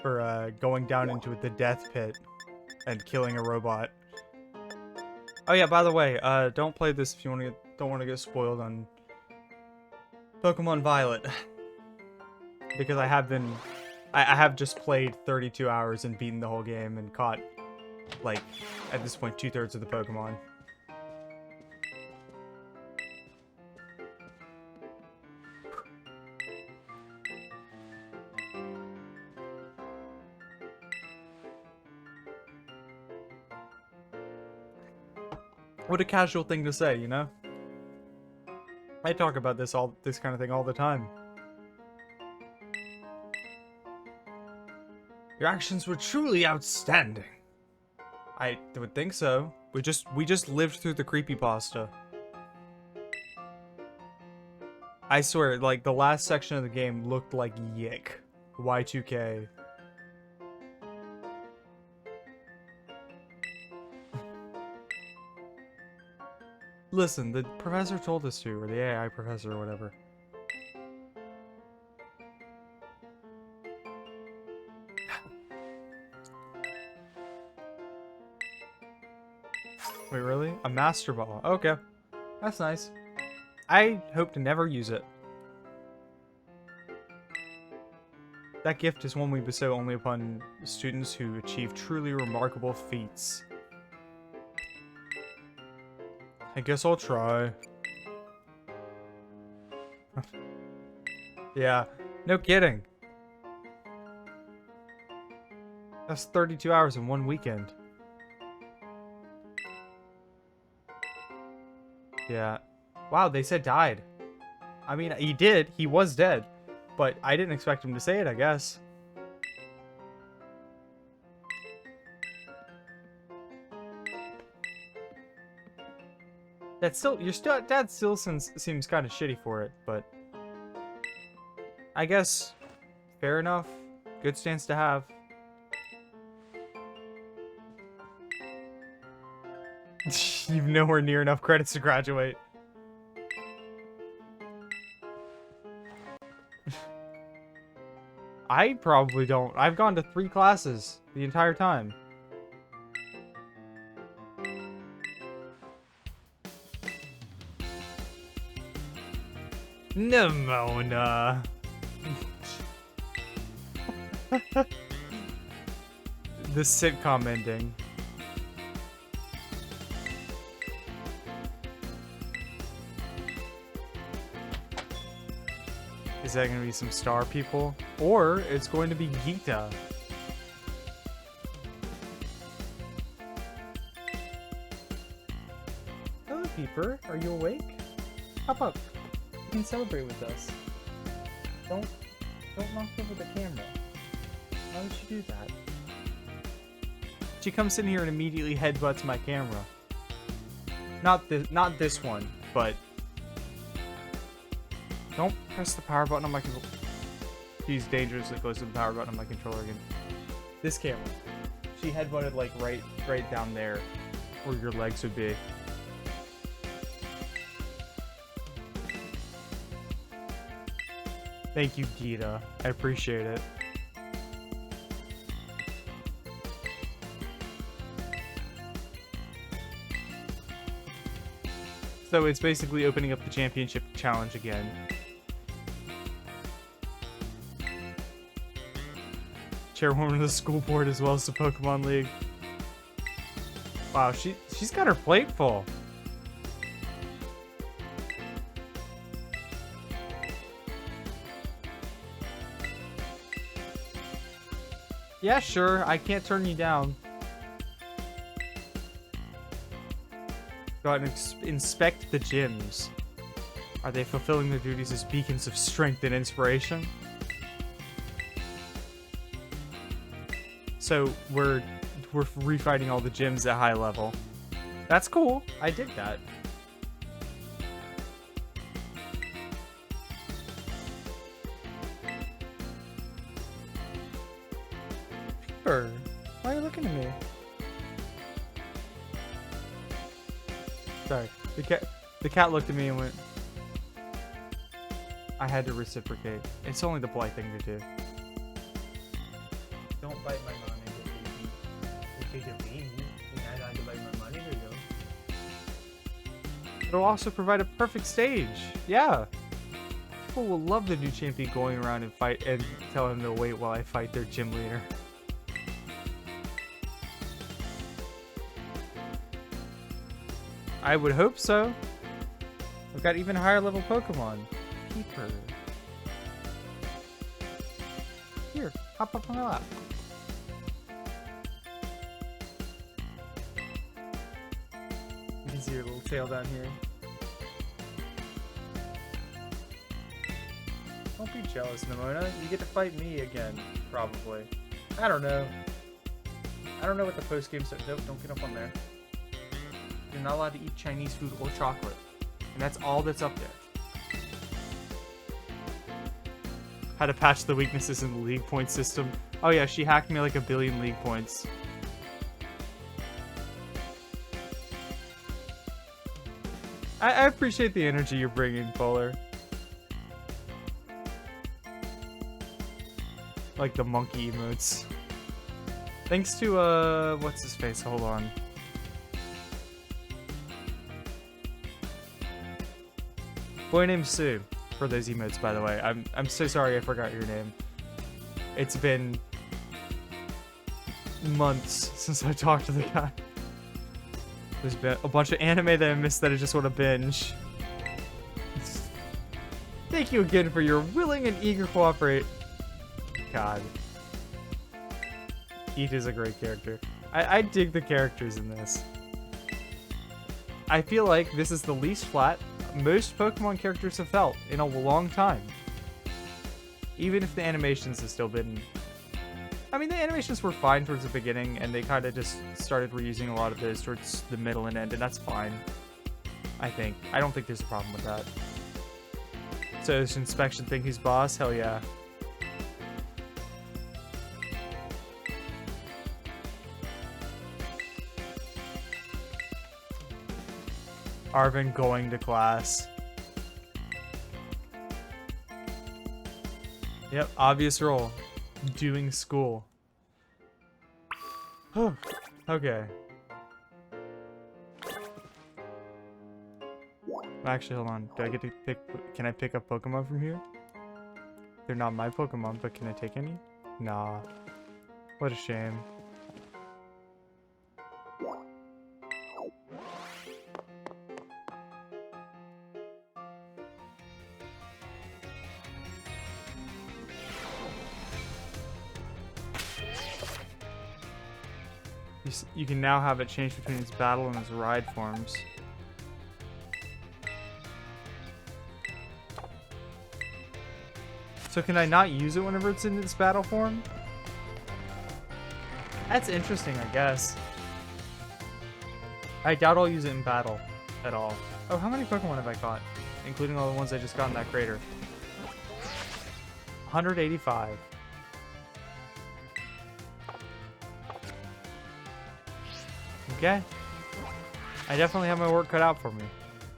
For going down into the death pit and killing a robot. Oh yeah, by the way, don't play this if you don't want to get spoiled on Pokemon Violet. Because I have just played 32 hours and beaten the whole game and caught, like, at this point, 2/3 of the Pokemon. What a casual thing to say, you know? I talk about this kind of thing all the time. Your actions were truly outstanding. I would think so. We just lived through the creepypasta. I swear, like, the last section of the game looked like YIIK. Y2K. Listen, the professor told us to, or the AI professor or whatever. Wait, really? A Master Ball. Okay. That's nice. I hope to never use it. That gift is one we bestow only upon students who achieve truly remarkable feats. I guess I'll try. Yeah, no kidding. That's 32 hours in one weekend. Yeah. Wow, they said died. I mean, he did. He was dead. But I didn't expect him to say it, I guess. That's still... Dad still seems kind of shitty for it, but... I guess... Fair enough. Good stance to have. You've nowhere near enough credits to graduate. I probably don't. I've gone to 3 classes the entire time. Nimona. The sitcom ending. Is that going to be some star people? Or it's going to be Gita. Hello, Peeper. Are you awake? Hop up. You can celebrate with us. Don't knock over the camera. Why would you do that? She comes in here and immediately headbutts my camera. Not this one, but... Don't press the power button on my controller. She's dangerously close to the power button on my controller again. This camera. She headbutted like right down there where your legs would be. Thank you, Gita. I appreciate it. So it's basically opening up the championship challenge again. Chairwoman of the school board as well as the Pokemon League. Wow, she's got her plate full. Yeah, sure. I can't turn you down. Go out and inspect the gyms. Are they fulfilling their duties as beacons of strength and inspiration? So we're refighting all the gyms at high level. That's cool. I dig that. Peeper, why are you looking at me? Sorry. The cat looked at me and went. I had to reciprocate. It's only the polite thing to do. Don't bite my money. It'll also provide a perfect stage. Yeah. People will love the new champion going around and fight and tell him to wait while I fight their gym leader. I would hope so. I've got even higher level Pokemon. Peeper. Here, hop up on my lap. You can see your little tail down here. Don't be jealous, Nimona. You get to fight me again, probably. I don't know. I don't know what the post-game said. Nope, don't get up on there. You're not allowed to eat Chinese food or chocolate. And that's all that's up there. How to patch the weaknesses in the league point system. Oh yeah, she hacked me like 1 billion league points. I appreciate the energy you're bringing, Polar. Like the monkey emotes. Thanks to, what's his face? Hold on. Boy named Sue, for those emotes, by the way. I'm so sorry I forgot your name. It's been months since I talked to the guy. There's been a bunch of anime that I missed that I just want to binge. Thank you again for your willing and eager cooperate. God. Eat is a great character. I dig the characters in this. I feel like this is the least flat most Pokemon characters have felt in a long time. Even if the animations have still been... I mean, the animations were fine towards the beginning, and they kind of just started reusing a lot of those towards the middle and end, and that's fine. I think. I don't think there's a problem with that. So, this inspection thing who's boss? Hell yeah. Arvin going to class. Yep, obvious role. Doing school. Okay. Actually, hold on. Do I get to pick... Can I pick up Pokemon from here? They're not my Pokemon, but can I take any? Nah. What a shame. You can now have it change between its battle and its ride forms. So can I not use it whenever it's in its battle form? That's interesting, I guess. I doubt I'll use it in battle at all. Oh, how many Pokemon have I caught? Including all the ones I just got in that crater. 185. Okay. I definitely have my work cut out for me.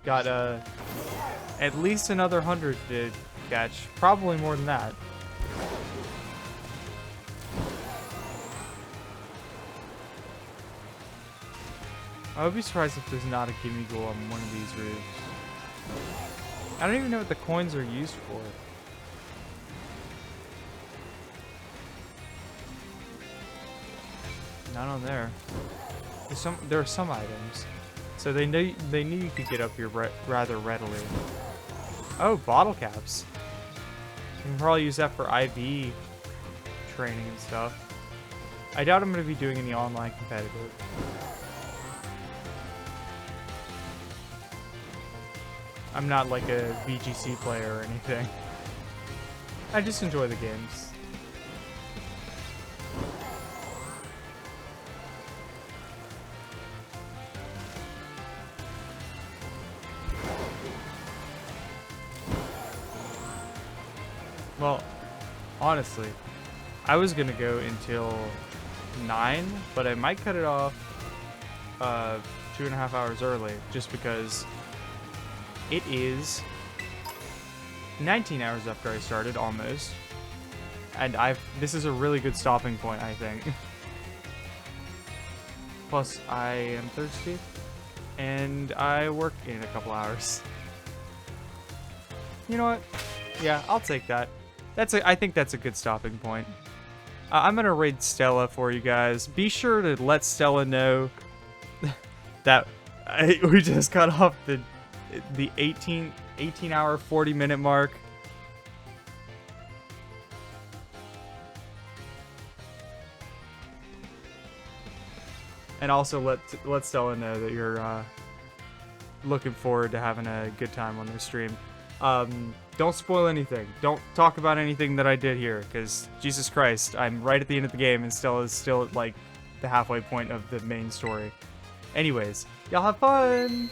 Got at least another 100 to catch. Probably more than that. I would be surprised if there's not a gimme goal on one of these roofs. I don't even know what the coins are used for. Not on there. There are some items, so they knew you could get up here rather readily. Oh, bottle caps. You can probably use that for IV training and stuff. I doubt I'm going to be doing any online competitive. I'm not like a VGC player or anything. I just enjoy the games. Well, honestly, I was gonna go until 9, but I might cut it off 2.5 hours early, just because it is 19 hours after I started, almost. And this is a really good stopping point, I think. Plus, I am thirsty, and I work in a couple hours. You know what? Yeah, I'll take that. I think that's a good stopping point. I'm gonna raid Stella for you guys. Be sure to let Stella know that we just got off the 18 hour 40-minute mark. And also let Stella know that you're looking forward to having a good time on their stream. Don't spoil anything. Don't talk about anything that I did here, because Jesus Christ, I'm right at the end of the game and Stella's still at like the halfway point of the main story. Anyways, y'all have fun!